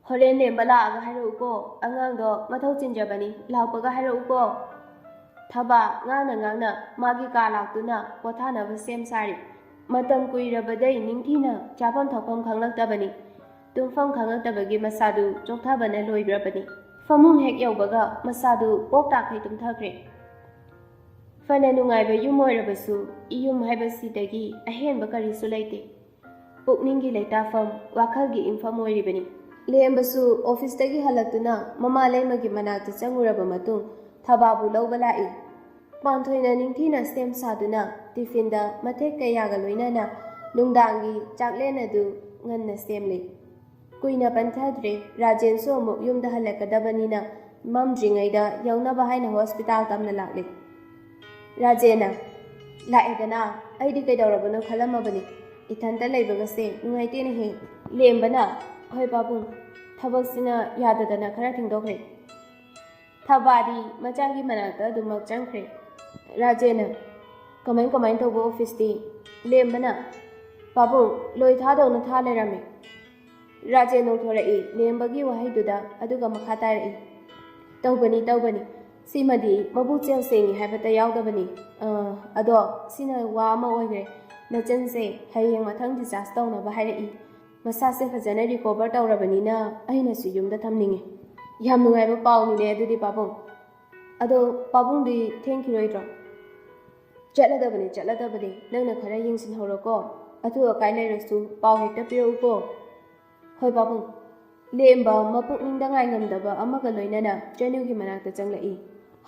ꯍꯣꯔꯦꯟ ꯂꯦꯝꯕ ꯂꯥꯛꯑꯒ ꯍꯥꯏꯔꯛꯎꯀꯣ ꯑꯉꯥꯡꯗꯣ ꯃꯊꯧ ꯆꯤꯟꯖꯕꯅꯤ ꯂꯥꯛꯄꯒ ꯍꯥꯏꯔꯛꯎꯀꯣ ꯊꯕꯥ ꯉꯥꯡꯅ ꯃꯥꯒꯤ ꯀꯥ ꯂꯥꯛꯇꯨꯅ ꯄꯣꯊꯥꯅꯕ ꯁꯦꯝ ꯁꯥꯔꯤ ꯃꯇꯝ ꯀꯨꯏꯔꯕꯗꯩ ꯅꯤꯡꯊꯤꯅ ꯆꯥꯐꯝ ꯊꯛꯐꯝ ꯈꯪꯂꯛꯇꯕꯅꯤ ꯇꯨꯝꯐꯝ ꯈꯪꯂꯛꯇꯕꯒꯤ ꯃꯁꯥꯗꯨ ꯆꯣꯛꯊꯕꯅ ꯂꯣꯏꯕ꯭ꯔꯕꯅꯤ ꯐꯃꯨꯡ ꯍꯦꯛ ꯌꯧꯕꯒ ꯃꯁꯥꯗꯨ ꯄꯣꯛ ꯇꯥꯈꯩ ꯇꯨꯝꯊꯈ꯭ꯔꯦ ꯐꯅ ꯅꯨꯡꯉꯥꯏꯕ ꯌꯨꯝ ꯑꯣꯏꯔꯕꯁꯨ ꯌꯨꯝ ꯍꯥꯏꯕꯁꯤꯗꯒꯤ ꯑꯍꯦꯟꯕ ꯀꯔꯤꯁꯨ ꯂꯩꯇꯦ ꯄꯨꯛꯅꯤꯡꯒꯤ ꯂꯩꯇꯥꯐꯝ ꯋꯥꯈꯜꯒꯤ ꯏꯪꯐꯝ ꯑꯣꯏꯔꯤꯕꯅꯤ ꯂꯦꯝꯕꯁꯨ ꯑꯣꯐꯤꯁꯇꯒꯤ ꯍꯜꯂꯛꯇꯨꯅ ꯃꯃꯥ ꯂꯩꯃꯒꯤ ꯃꯅꯥꯛꯇ ꯆꯪꯉꯨꯔꯕ ꯃꯇꯨꯡ ꯊꯕꯥꯕꯨ ꯂꯧꯕ ꯂꯥꯛꯏ ꯄꯥꯟꯊꯣꯏꯅ ꯅꯤꯡꯊꯤꯅ ꯁꯦꯝ ꯁꯥꯗꯨꯅ ꯇꯤꯐꯤꯟꯗ ꯃꯊꯦꯛ ꯀꯌꯥꯒ ꯂꯣꯏꯅꯅ ꯅꯨꯡꯗꯥꯡꯒꯤ ꯆꯥꯛꯂꯦꯟ ꯑꯗꯨ ꯉꯟꯅ ꯁꯦꯝꯂꯤ ꯀꯨꯏꯅ ꯄꯟꯊꯗ꯭ꯔꯦ ꯔꯥꯖꯦꯟꯁꯨ ꯑꯃꯨꯛ ꯌꯨꯝꯗ ꯍꯜꯂꯛꯀꯗꯕꯅꯤꯅ ꯃꯝꯗ꯭ꯔꯤꯉꯩꯗ ꯌꯧꯅꯕ ꯍꯥꯏꯅ ꯍꯣꯁꯄꯤꯇꯥꯜ ꯇꯝꯅ ꯂꯥꯛꯂꯤ ꯔꯥꯖꯦꯟꯅ ꯂꯥꯛꯑꯦꯗꯅ ꯑꯩꯗꯤ ꯀꯩꯗꯧꯔꯕꯅꯣ ꯈꯜꯂꯝꯃꯕꯅꯤ ꯏꯊꯟꯇ ꯂꯩꯕꯒꯁꯦ ꯅꯨꯡꯉꯥꯏꯇꯦꯅꯦꯍꯦ ꯂꯦꯝꯕꯅ ꯍꯣꯏ ꯄꯥꯕꯨꯡ ꯊꯕꯛꯁꯤꯅ ꯌꯥꯗꯗꯅ ꯈꯔ ꯊꯦꯡꯗꯣꯛꯈ꯭ꯔꯦ ꯊꯕꯥꯗꯤ ꯃꯆꯥꯒꯤ ꯃꯅꯥꯛꯇ ꯑꯗꯨꯃꯛ ꯆꯪꯈ꯭ꯔꯦ ꯔꯥꯖꯦꯅ ꯀꯃꯥꯏ ꯇꯧꯕ ꯑꯣꯐꯤꯁꯇꯤ ꯂꯦꯝꯕꯅ ꯄꯥꯕꯨꯡ ꯂꯣꯏ ꯊꯥꯗꯧꯅ ꯊꯥ ꯂꯩꯔꯝꯃꯦ ꯔꯥꯖꯦ ꯅꯣꯛꯊꯣꯔꯛꯏ ꯂꯦꯝꯕꯒꯤ ꯋꯥꯍꯩꯗꯨꯗ ꯑꯗꯨꯒ ꯃꯈꯥ ꯇꯥꯔꯛꯏ ꯇꯧꯕꯅꯤ ꯁꯤꯃꯗꯤ ꯃꯕꯨꯛꯆꯦꯜ ꯁꯦꯡꯉꯤ ꯍꯥꯏꯕꯇ ꯌꯥꯎꯗꯕꯅꯤ ꯑꯗꯣ ꯁꯤꯅ ꯋꯥ ꯑꯃ ꯑꯣꯏꯈ꯭ꯔꯦ ꯅꯆꯟꯁꯦ ꯍꯌꯦꯡ ꯃꯊꯪ ꯗꯤꯆꯥꯔꯖ ꯇꯧꯅꯕ ꯍꯥꯏꯔꯛꯏ ꯃꯁꯥꯁꯦ ꯐꯖꯅ ꯔꯤꯀꯣꯚꯔ ꯇꯧꯔꯕꯅꯤꯅ ꯑꯩꯅꯁꯨ ꯌꯨꯝꯗ ꯊꯝꯅꯤꯡꯉꯤ ꯌꯥꯝ ꯅꯨꯡꯉꯥꯏꯕ ꯄꯥꯎꯅꯤꯅꯦ ꯑꯗꯨꯗꯤ ꯄꯥꯕꯨꯡ ꯑꯗꯣ ꯄꯥꯕꯨꯡꯗꯤ ꯊꯦꯡꯈꯤꯔꯣꯏꯗ꯭ꯔꯣ ꯆꯠꯂꯗꯕꯅꯤ ꯅꯪꯅ ꯈꯔ ꯌꯦꯡꯁꯤꯟꯍꯧꯔꯣꯀꯣ ꯑꯊꯨ ꯑꯀꯥꯏ ꯂꯩꯔꯁꯨ ꯄꯥꯎ ꯍꯦꯛꯇ ꯄꯤꯔꯛꯎꯀꯣ ꯍꯣꯏ ꯄꯥꯕꯨꯡ ꯂꯦꯝꯕ ꯃꯄꯨꯛꯅꯤꯡꯗ ꯉꯥꯏꯉꯝꯗꯕ ꯑꯃꯒ ꯂꯣꯏꯅꯅ ꯆꯅꯨꯒꯤ ꯃꯅꯥꯛꯇ ꯆꯪꯂꯛꯏ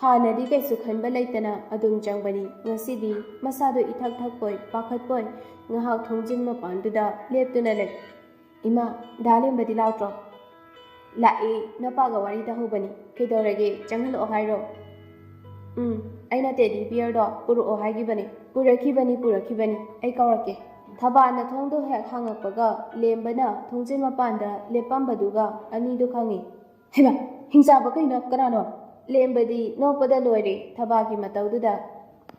ꯍꯥꯟꯅꯗꯤ ꯀꯩꯁꯨ ꯈꯟꯕ ꯂꯩꯇꯅ ꯑꯗꯨꯝ ꯆꯪꯕꯅꯤ ꯉꯁꯤꯗꯤ ꯃꯁꯥꯗꯣ ꯏꯊꯛ ꯊꯛꯄꯣꯏ ꯄꯥꯈꯠꯄꯣꯏ ꯉꯥꯏꯍꯥꯛ ꯊꯣꯡꯖꯤꯟ ꯃꯄꯥꯟꯗꯨꯗ ꯂꯦꯞꯇꯨꯅ ꯂꯩ ꯏꯃꯥ ꯗꯥꯂꯦꯝꯕꯗꯤ ꯂꯥꯛꯇ꯭ꯔꯣ ꯂꯥꯛꯏ ꯅꯄꯥꯒ ꯋꯥꯔꯤ ꯇꯧꯍꯧꯕꯅꯤ ꯀꯩꯗꯧꯔꯒꯦ ꯆꯪꯍꯜꯂꯛꯑꯣ ꯍꯥꯏꯔꯣ ꯑꯩꯅ ꯇꯦꯗꯤ ꯕꯤꯌꯔꯗꯣ ꯄꯨꯔꯛꯑꯣ ꯍꯥꯏꯈꯤꯕꯅꯤ ꯄꯨꯔꯛꯈꯤꯕꯅꯤ ꯑꯩ ꯀꯧꯔꯛꯀꯦ ꯊꯕꯥꯅ ꯊꯣꯡꯗꯣ ꯍꯦꯛ ꯍꯥꯡꯉꯛꯄꯒ ꯂꯦꯝꯕꯅ ꯊꯣꯡꯖꯤꯟ ꯃꯄꯥꯟꯗ ꯂꯦꯞꯄꯝꯕꯗꯨꯒ ꯑꯅꯤꯗꯨ ꯈꯪꯉꯤ ꯍꯩꯃꯥ ꯍꯤꯡꯆꯥꯕ ꯀꯅꯥꯅꯣ ꯂꯦꯝꯕꯗꯤ ꯅꯣꯛꯄꯗ ꯂꯣꯏꯔꯦ ꯊꯕꯥꯒꯤ ꯃꯇꯧꯗꯨꯗ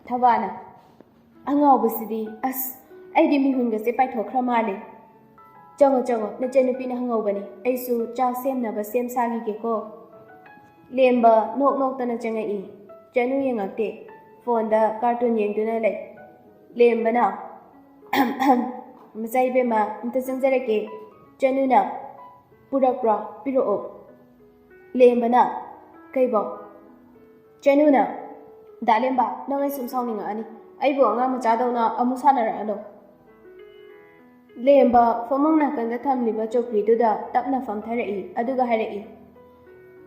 ꯊꯕꯥꯅ ꯑꯉꯥꯎꯕꯁꯤꯗꯤ ꯑꯁ ꯑꯩꯗꯤ ꯃꯤꯍꯨꯟꯒꯁꯦ ꯄꯥꯏꯊꯣꯛꯈ꯭ꯔ ꯃꯥꯜꯂꯦ ꯆꯪꯉꯣ ꯅꯆꯟꯅꯨꯄꯤꯅ ꯍꯪꯍꯧꯕꯅꯤ ꯑꯩꯁꯨ ꯆꯥꯛ ꯁꯦꯝꯅꯕ ꯁꯦꯝ ꯁꯥꯈꯤꯒꯦꯀꯣ ꯂꯦꯝꯕ ꯅꯣꯛꯇꯅ ꯆꯪꯉꯛꯏ ꯆꯅꯨ ꯌꯦꯡꯉꯛꯇꯦ ꯐꯣꯟꯗ ꯀꯥꯔꯇꯨꯟ ꯌꯦꯡꯗꯨꯅ ꯂꯩ ꯂꯦꯝꯕꯅ ꯃꯆꯥ ꯏꯕꯦꯝꯃ ꯑꯝꯇ ꯆꯪꯖꯔꯛꯀꯦ ꯆꯅꯨꯅ ꯄꯨꯔꯛꯄ꯭ꯔꯣ ꯄꯤꯔꯛꯑꯣ ꯂꯦꯝꯕꯅ ꯀꯩꯕꯣ ꯆꯅꯨꯅ ꯗꯥꯂꯦꯝꯕ ꯅꯪ ꯑꯩ ꯁꯨꯝ ꯁꯥꯎꯅꯤꯡꯉꯛꯑꯅꯤ ꯑꯩꯕꯨ ꯑꯉꯥꯡ ꯃꯆꯥꯗꯧꯅ ꯑꯃꯨꯛ ꯁꯥꯟꯅꯔꯛꯑꯅꯣ ꯂꯦꯝꯕ ꯐꯃꯨꯡ ꯅꯥꯀꯟꯗ ꯊꯝꯂꯤꯕ ꯆꯧꯀ꯭ꯔꯤꯗꯨꯗ ꯇꯞꯅ ꯐꯝꯊꯔꯛꯏ ꯑꯗꯨꯒ ꯍꯥꯏꯔꯛꯏ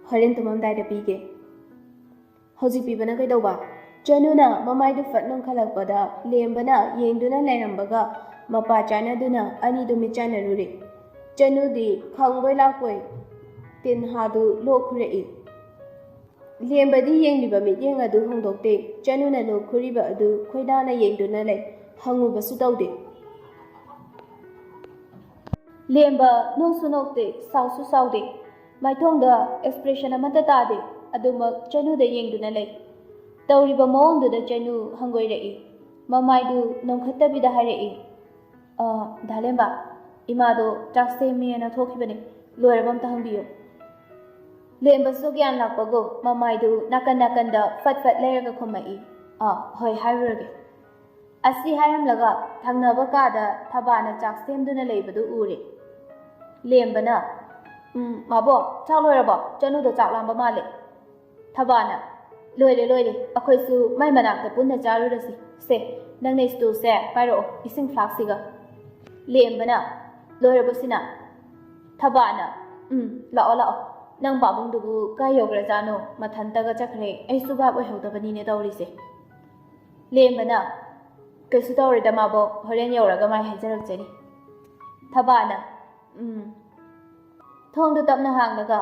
ꯍꯣꯔꯦꯟ ꯇꯨꯝꯃꯝꯗꯥꯏꯗ ꯄꯤꯒꯦ ꯍꯧꯖꯤꯛ ꯄꯤꯕꯅ ꯀꯩꯗꯧꯕ ꯆꯅꯨꯅ ꯃꯃꯥꯏꯗꯨ ꯐꯠ ꯅꯣꯡꯈꯠꯂꯛꯄꯗ ꯂꯦꯝꯕꯅ ꯌꯦꯡꯗꯨꯅ ꯂꯩꯔꯝꯕꯒ ꯃꯄꯥ ꯆꯥꯟꯅꯗꯨꯅ ꯑꯅꯤꯗꯨ ꯃꯤꯠꯆꯥꯟꯅꯔꯨꯔꯦ ꯆꯅꯨꯗꯤ ꯈꯪꯕꯣꯏ ꯂꯥꯛꯄꯣꯏ ꯇꯤꯟꯍꯥꯗꯨ ꯂꯣꯛ ꯈꯨꯔꯛꯏ ꯂꯦꯝꯕꯗꯤ ꯌꯦꯡꯂꯤꯕ ꯃꯤꯠꯌꯦꯡ ꯑꯗꯨ ꯍꯣꯡꯗꯣꯛꯇꯦ ꯆꯅꯨꯅ ꯂꯣꯛ ꯈꯨꯔꯤꯕ ꯑꯗꯨ ꯈꯣꯏꯗꯥꯅ ꯌꯦꯡꯗꯨꯅ ꯂꯩ ꯍꯪꯉꯨꯕꯁꯨ ꯇꯧꯗꯦ ꯂꯦꯝꯕ ꯅꯣꯛꯁꯨ ꯅꯣꯛꯇꯦ ꯁꯥꯎꯁꯨ ꯁꯥꯎꯗꯦ ꯃꯥꯏꯊꯣꯡꯗ ꯑꯦꯛꯁꯄ꯭ꯔꯦꯁꯟ ꯑꯃꯠꯇ ꯇꯥꯗꯦ ꯑꯗꯨꯃꯛ ꯆꯅꯨꯗ ꯌꯦꯡꯗꯨꯅ ꯂꯩ ꯇꯧꯔꯤꯕ ꯃꯑꯣꯡꯗꯨꯗ ꯆꯅꯨ ꯍꯪꯒꯣꯏꯔꯛꯏ ꯃꯃꯥꯏꯗꯨ ꯅꯣꯡꯈꯠꯇꯕꯤꯗ ꯍꯥꯏꯔꯛꯏ ꯗꯥꯂꯦꯝꯕ ꯏꯃꯥꯗꯣ ꯆꯥꯛ ꯁꯦꯝꯃꯦꯅ ꯊꯣꯛꯈꯤꯕꯅꯤ ꯂꯣꯏꯔꯕ ꯑꯝꯇ ꯍꯪꯕꯤꯌꯨ ꯂꯦꯝꯕꯁꯨ ꯒ꯭ꯌꯥꯟ ꯂꯥꯛꯄꯒꯨꯝ ꯃꯃꯥꯏꯗꯨ ꯅꯥꯀꯟꯗ ꯐꯠ ꯂꯩꯔꯒ ꯈꯨꯝꯃꯛꯏ ꯍꯣꯏ ꯍꯥꯏꯔꯨꯔꯒꯦ ꯑꯁꯤ ꯍꯥꯏꯔꯝꯂꯒ ꯊꯪꯅꯕ ꯀꯥꯗ ꯊꯕꯥꯅ ꯆꯥꯛ ꯁꯦꯝꯗꯨꯅ ꯂꯩꯕꯗꯨ ꯎꯔꯦ ꯂꯦꯝꯕꯅ ꯃꯥꯕꯣ ꯆꯥꯛ ꯂꯣꯏꯔꯕꯣ ꯆꯅꯨꯗꯣ ꯆꯥꯛ ꯂꯥꯝꯕ ꯃꯥꯜꯂꯦ ꯊꯕꯥꯅ ꯂꯣꯏꯔꯦ ꯑꯩꯈꯣꯏꯁꯨ ꯃꯥꯏ ꯃꯅꯥꯛꯇ ꯄꯨꯟꯅ ꯆꯥꯔꯨꯔꯁꯤ ꯁꯦ ꯅꯪꯅ ꯁ꯭ꯇꯨꯜꯁꯦ ꯄꯥꯏꯔꯛꯑꯣ ꯏꯁꯤꯡ ꯐ꯭ꯂꯥꯛꯁꯤꯒ ꯂꯦꯝꯕꯅ ꯂꯣꯏꯔꯕꯁꯤꯅ ꯊꯕꯥꯅ ꯂꯥꯛꯑꯣ ꯅꯪ ꯄꯥꯕꯨꯡꯗꯨꯕꯨ ꯀꯥꯏ ꯌꯧꯈ꯭ꯔꯖꯥꯠꯅꯣ ꯃꯊꯟꯇꯒ ꯆꯠꯈ꯭ꯔꯦ ꯑꯩꯁꯨ ꯚꯥꯞ ꯑꯣꯏꯍꯧꯗꯕꯅꯤꯅꯦ ꯇꯧꯔꯤꯁꯦ ꯂꯦꯝꯕꯅ ꯀꯩꯁꯨ ꯇꯧꯔꯣꯏꯗ ꯃꯥꯕꯣ ꯍꯣꯔꯦꯟ ꯌꯧꯔꯒ ꯃꯥꯏ ꯍꯥꯏꯖꯔꯛꯆꯅꯤ ꯊꯕꯥꯅ ꯊꯣꯡꯗꯨ ꯇꯞꯅ ꯍꯥꯡꯂꯒ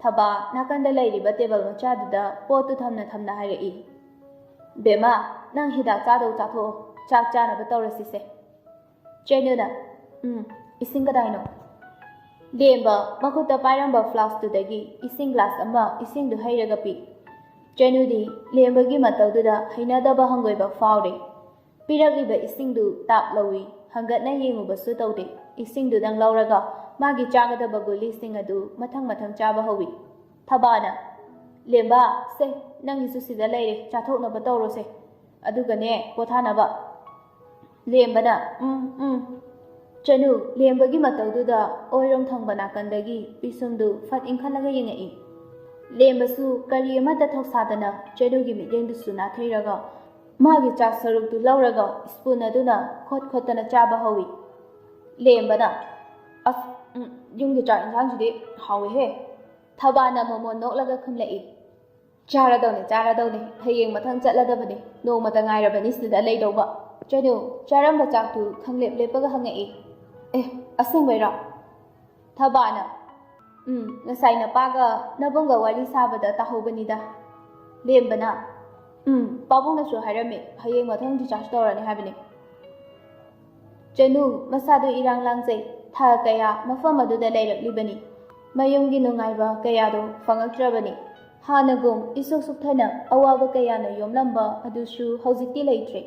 ꯊꯕꯥ ꯅꯥꯀꯟꯗ ꯂꯩꯔꯤꯕ ꯇꯦꯕꯜ ꯃꯆꯥꯗꯨꯗ ꯄꯣꯠꯇꯨ ꯊꯝꯅ ꯍꯥꯏꯔꯛꯏ ꯕꯦꯝꯃ ꯅꯪ ꯍꯤꯗꯥꯛ ꯆꯥꯗꯧ ꯆꯥꯊꯣꯛꯑꯣ ꯆꯥꯛ ꯆꯥꯅꯕ ꯇꯧꯔꯁꯤꯁꯦ ꯆꯦꯅꯨꯅ ꯏꯁꯤꯡ ꯀꯗꯥꯏꯅꯣ ꯂꯦꯝꯕ ꯃꯈꯨꯠꯇ ꯄꯥꯏꯔꯝꯕ ꯐ꯭ꯂꯥꯛꯁꯇꯨꯗꯒꯤ ꯏꯁꯤꯡ ꯒ꯭ꯂꯥꯁ ꯑꯃ ꯏꯁꯤꯡꯗꯨ ꯍꯩꯔꯒ ꯄꯤ ꯆꯦꯅꯨꯗꯤ ꯂꯦꯝꯕꯒꯤ ꯃꯇꯧꯗꯨꯗ ꯍꯩꯅꯗꯕ ꯍꯪꯒꯣꯏꯕ ꯐꯥꯎꯔꯦ ꯄꯤꯔꯛꯂꯤꯕ ꯏꯁꯤꯡꯗꯨ ꯇꯥꯞ ꯂꯧꯏ ꯍꯪꯒꯠꯅ ꯌꯦꯡꯉꯨꯕꯁꯨ ꯇꯧꯗꯦ ꯏꯁꯤꯡꯗꯨꯗꯪ ꯂꯧꯔꯒ ꯃꯥꯒꯤ ꯆꯥꯒꯗꯕ ꯒꯨꯂꯤꯁꯤꯡ ꯑꯗꯨ ꯃꯊꯪ ꯆꯥꯕ ꯍꯧꯏ ꯊꯕꯥꯅ ꯂꯦꯝꯕ ꯁꯦ ꯅꯪꯒꯤꯁꯨ ꯁꯤꯗ ꯂꯩꯔꯦ ꯆꯥꯊꯣꯛꯅꯕ ꯇꯧꯔꯣꯁꯦ ꯑꯗꯨꯒꯅꯦ ꯄꯣꯊꯥꯅꯕ ꯂꯦꯝꯕꯅ ꯆꯅꯨ ꯂꯦꯝꯕꯒꯤ ꯃꯇꯧꯗꯨꯗ ꯑꯣꯏꯔꯣꯝ ꯊꯪꯕ ꯅꯥꯀꯟꯗꯒꯤ ꯄꯤꯁꯨꯝꯗꯨ ꯐꯠ ꯏꯟꯈꯠꯂꯒ ꯌꯦꯡꯉꯛꯏ ꯂꯦꯝꯕꯁꯨ ꯀꯔꯤ ꯑꯃꯠꯇ ꯊꯧꯁꯥꯗꯅ ꯆꯅꯨꯒꯤ ꯃꯤꯠꯌꯦꯡꯗꯨꯁꯨ ꯅꯥꯊꯩꯔꯒ ꯃꯥꯒꯤ ꯆꯥꯛ ꯁꯔꯨꯛꯇꯨ ꯂꯧꯔꯒ ꯁ꯭ꯄꯨꯟ ꯑꯗꯨꯅ ꯈꯣꯠꯇꯅ ꯆꯥꯕ ꯍꯧꯏ ꯂꯦꯝꯕꯅ ꯑꯁ ꯌꯨꯝꯒꯤ ꯆꯥꯛ ꯏꯟꯁꯥꯡꯁꯤꯗꯤ ꯍꯥꯎꯋꯤꯍꯦ ꯊꯕꯥꯅ ꯃꯣꯃꯣꯟ ꯅꯣꯛꯂꯒ ꯈꯨꯝꯂꯛꯏ ꯆꯥꯔꯗꯧꯅꯤ ꯍꯌꯦꯡ ꯃꯊꯪ ꯆꯠꯂꯗꯕꯅꯤ ꯅꯣꯡꯃꯇ ꯉꯥꯏꯔꯕꯅꯤ ꯁꯤꯗ ꯂꯩꯗꯧꯕ ꯆꯅꯨ ꯆꯥꯔꯝꯕ ꯆꯥꯛꯇꯨ ꯈꯪꯂꯦꯞ ꯂꯦꯞꯄꯒ ꯍꯪꯉꯛꯏ ꯑꯁꯦꯡꯕꯩꯔꯣ ꯊꯕꯥꯅ ꯉꯁꯥꯏ ꯅꯄꯥꯒ ꯅꯕꯨꯡꯒ ꯋꯥꯔꯤ ꯁꯥꯕꯗ ꯇꯥꯍꯧꯕꯅꯤꯗ ꯂꯦꯝꯕꯅ ꯄꯥꯕꯨꯡꯅꯁꯨ ꯍꯥꯏꯔꯝꯃꯤ ꯍꯌꯦꯡ ꯃꯊꯪ ꯗꯤꯆꯥꯔꯖ ꯇꯧꯔꯅꯤ ꯍꯥꯏꯕꯅꯤ ꯆꯅꯨ ꯃꯁꯥꯗꯨ ꯏꯔꯥꯡ ꯂꯥꯡꯖꯩ ꯊꯥ ꯀꯌꯥ ꯃꯐꯝ ꯑꯗꯨꯗ ꯂꯩꯔꯛꯂꯤꯕꯅꯤ꯫ ꯃꯌꯨꯝꯒꯤ ꯅꯨꯡꯉꯥꯏꯕ ꯀꯌꯥꯗꯣ ꯐꯪꯉꯛꯇ꯭ꯔꯕꯅꯤ꯫ ꯍꯥꯟꯅꯒꯨꯝ ꯏꯁꯨꯛ ꯁꯨꯛꯊꯅ ꯑꯋꯥꯕ ꯀꯌꯥꯅ ꯌꯣꯝꯂꯝꯕ ꯑꯗꯨꯁꯨ ꯍꯧꯖꯤꯛꯇꯤ ꯂꯩꯇ꯭ꯔꯦ꯫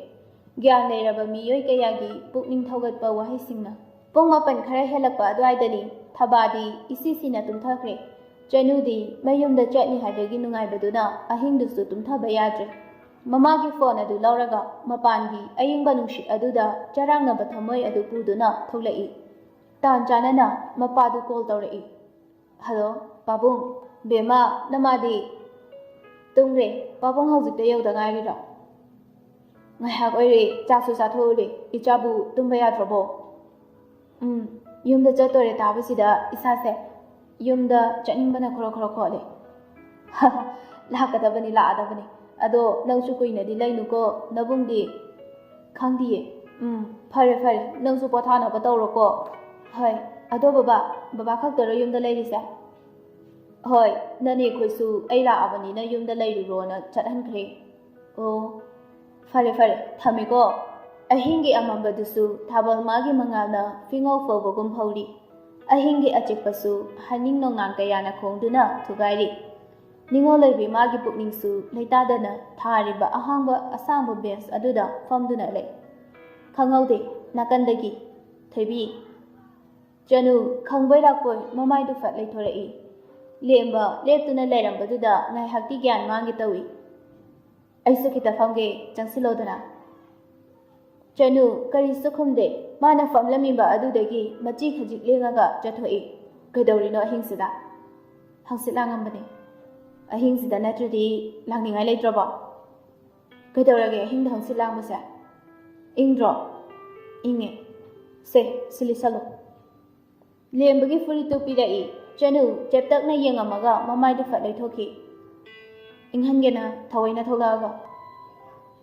ꯒ꯭ꯌꯥꯟ ꯂꯩꯔꯕ ꯃꯤꯑꯣꯏ ꯀꯌꯥꯒꯤ ꯄꯨꯛꯅꯤꯡ ꯊꯧꯒꯠꯄ ꯋꯥꯍꯩꯁꯤꯡꯅ꯫ ꯄꯨꯡ 9 ꯈꯔ ꯍꯦꯜꯂꯛꯄ ꯑꯗꯨꯋꯥꯏꯗꯅꯤ ꯊꯕꯥꯗꯤ ꯏꯁꯤꯁꯤꯅ ꯇꯨꯝꯊꯈ꯭ꯔꯦ꯫ ꯆꯅꯨꯗꯤ ꯃꯌꯨꯝꯗ ꯆꯠꯅꯤ ꯍꯥꯏꯕꯒꯤ ꯅꯨꯡꯉꯥꯏꯕꯗꯨꯅ ꯑꯍꯤꯡꯗꯨꯁꯨ ꯇꯨꯝꯊꯕ ꯌꯥꯗ꯭ꯔꯦ꯫ ꯃꯃꯥꯒꯤ ꯐꯣꯟ ꯑꯗꯨ ꯂꯧꯔꯒ ꯃꯄꯥꯟꯒꯤ ꯑꯏꯪꯕ ꯅꯨꯡꯁꯤꯠ ꯑꯗꯨꯗ ꯆꯔꯥꯡꯅꯕ ꯊꯃꯣꯏ ꯑꯗꯨ ꯄꯨꯗꯨꯅ ꯊꯣꯛꯂꯛꯏ꯫ ꯇꯥꯟ ꯆꯥꯅꯅ ꯃꯄꯥꯗꯨ ꯀꯣꯜ ꯇꯧꯔꯛꯏ꯫ ꯍꯜꯂꯣ ꯄꯥꯕꯨꯡ, ꯕꯦꯝꯃ ꯅꯃꯥꯗꯤ? ꯇꯨꯝꯈ꯭ꯔꯦ, ꯄꯥꯕꯨꯡ ꯍꯧꯖꯤꯛꯇ ꯌꯧꯗ ꯉꯥꯏꯔꯤꯔꯣ? ꯉꯥꯏꯍꯥꯛ ꯑꯣꯏꯔꯦ, ꯆꯥꯛꯁꯨ ꯆꯥꯊꯣꯛꯎꯔꯦ, ꯏꯆꯥꯕꯨ ꯇꯨꯝꯕ ꯌꯥꯗ꯭ꯔꯕꯣ? ꯌꯨꯝꯗ ꯆꯠꯇꯣꯔꯦ ꯇꯥꯕꯁꯤꯗ ꯏꯁꯥꯁꯦ ꯌꯨꯝꯗ ꯆꯠꯅꯤꯡꯕꯅ ꯈꯣꯔꯣ ꯈꯣꯔꯣ ꯈꯣꯠꯂꯦ꯫ ꯂꯥꯛꯀꯗꯕꯅꯤ ꯂꯥꯛꯑꯗꯕꯅꯤ, ꯑꯗꯣ ꯅꯪꯁꯨ ꯀꯨꯏꯅꯗꯤ ꯂꯩꯅꯨꯀꯣ, ꯅꯕꯨꯡꯗꯤ? ꯈꯪꯗꯤꯌꯦ꯫ ꯐꯔꯦ ꯐꯔꯦ, ꯅꯪꯁꯨ ꯄꯣꯊꯥꯅꯕ ꯇꯧꯔꯣꯀꯣ꯫ ꯍꯣꯏ, ꯑꯗꯣ ꯕꯕꯥ ꯈꯛꯇꯔꯣ ꯌꯨꯝꯗ ꯂꯩꯔꯤꯁꯦ? ꯍꯣꯏ, ꯅꯅꯦ ꯈꯣꯏꯁꯨ ꯑꯩ ꯂꯥꯛꯑꯕꯅꯤꯅ ꯌꯨꯝꯗ ꯂꯩꯔꯨꯔꯣꯅ ꯆꯠꯍꯟꯈ꯭ꯔꯦ꯫ ꯑꯣ, ꯐꯔꯦ ꯐꯔꯦ, ꯊꯝꯃꯦꯀꯣ꯫ ꯑꯍꯤꯡꯒꯤ ꯑꯃꯝꯕꯗꯨꯁꯨ ꯊꯥꯕꯜ ꯃꯥꯒꯤ ꯃꯉꯥꯜꯅ ꯐꯤꯉꯧ ꯐꯧꯕꯒꯨꯝ ꯐꯧꯔꯤ꯫ ꯑꯍꯤꯡꯒꯤ ꯑꯆꯤꯛꯄꯁꯨ ꯍꯅꯤꯡ ꯅꯣꯡꯅꯥꯡ ꯀꯌꯥꯅ ꯈꯣꯡꯗꯨꯅ ꯊꯨꯒꯥꯏꯔꯤ꯫ ꯅꯤꯡꯉꯣꯜꯂꯩꯕꯤ ꯃꯥꯒꯤ ꯄꯨꯛꯅꯤꯡꯁꯨ ꯂꯩꯇꯥꯗꯅ ꯊꯥꯔꯤꯕ ꯑꯍꯥꯡꯕ ꯑꯁꯥꯡꯕ ꯕꯦꯟꯁ ꯑꯗꯨꯗ ꯐꯝꯗꯨꯅ ꯂꯩ꯫ ꯈꯪꯍꯧꯗꯦ ꯅꯥꯀꯟꯗꯒꯤ ꯊꯣꯏꯕꯤ, ꯆꯅꯨ ꯈꯪꯕꯣꯏ ꯂꯥꯛꯄꯣꯏ ꯃꯃꯥꯏꯗꯨ ꯐꯠ ꯂꯩꯊꯣꯔꯛꯏ꯫ ꯂꯦꯝꯕ ꯂꯦꯞꯇꯨꯅ ꯂꯩꯔꯝꯕꯗꯨꯗ ꯉꯥꯏꯍꯥꯛꯇꯤ ꯒ꯭ꯌꯥꯟ ꯃꯥꯡꯒꯦ ꯇꯧꯏ꯫ ꯑꯩꯁꯨ ꯈꯤꯇ ꯐꯝꯒꯦ, ꯆꯪꯁꯤꯜꯂꯣꯗꯅ꯫ ꯆꯅꯨ ꯀꯔꯤꯁꯨ ꯈꯨꯝꯗꯦ꯫ ꯃꯥꯅ ꯐꯝꯂꯝꯃꯤꯕ ꯑꯗꯨꯗꯒꯤ ꯃꯆꯤ ꯈꯖꯤꯛ ꯂꯦꯡꯉꯒ ꯆꯠꯊꯣꯛꯏ꯫ ꯀꯩꯗꯧꯔꯤꯅꯣ ꯑꯍꯤꯡꯁꯤꯗ? ꯍꯪꯆꯤꯠ ꯂꯥꯡꯉꯝꯕꯅꯦ꯫ ꯑꯍꯤꯡꯁꯤꯗ ꯅꯠꯇ꯭ꯔꯗꯤ ꯂꯥꯡꯅꯤꯡꯉꯥꯏ ꯂꯩꯇ꯭ꯔꯕꯣ? ꯀꯩꯗꯧꯔꯒꯦ ꯑꯍꯤꯡꯗ ꯍꯪꯆꯤꯠ ꯂꯥꯡꯕꯁꯦ? ꯏꯪꯗ꯭ꯔꯣ? ꯏꯪꯉꯦ꯫ ꯁꯦ, ꯁꯤ ꯂꯤꯠꯁꯜꯂꯨ꯫ ꯂꯦꯝꯕꯒꯤ ꯐꯨꯔꯤꯠꯇꯨ ꯄꯤꯔꯛꯏ꯫ ꯆꯅꯨ ꯆꯦꯞꯇꯛꯅ ꯌꯦꯡꯉꯝꯃꯒ ꯃꯃꯥꯏꯗꯨ ꯐꯠ ꯂꯩꯊꯣꯛꯈꯤ꯫ ꯏꯪꯍꯟꯒꯦꯅ ꯊꯑꯣꯏꯅ ꯊꯣꯛꯂꯛꯑꯒ꯫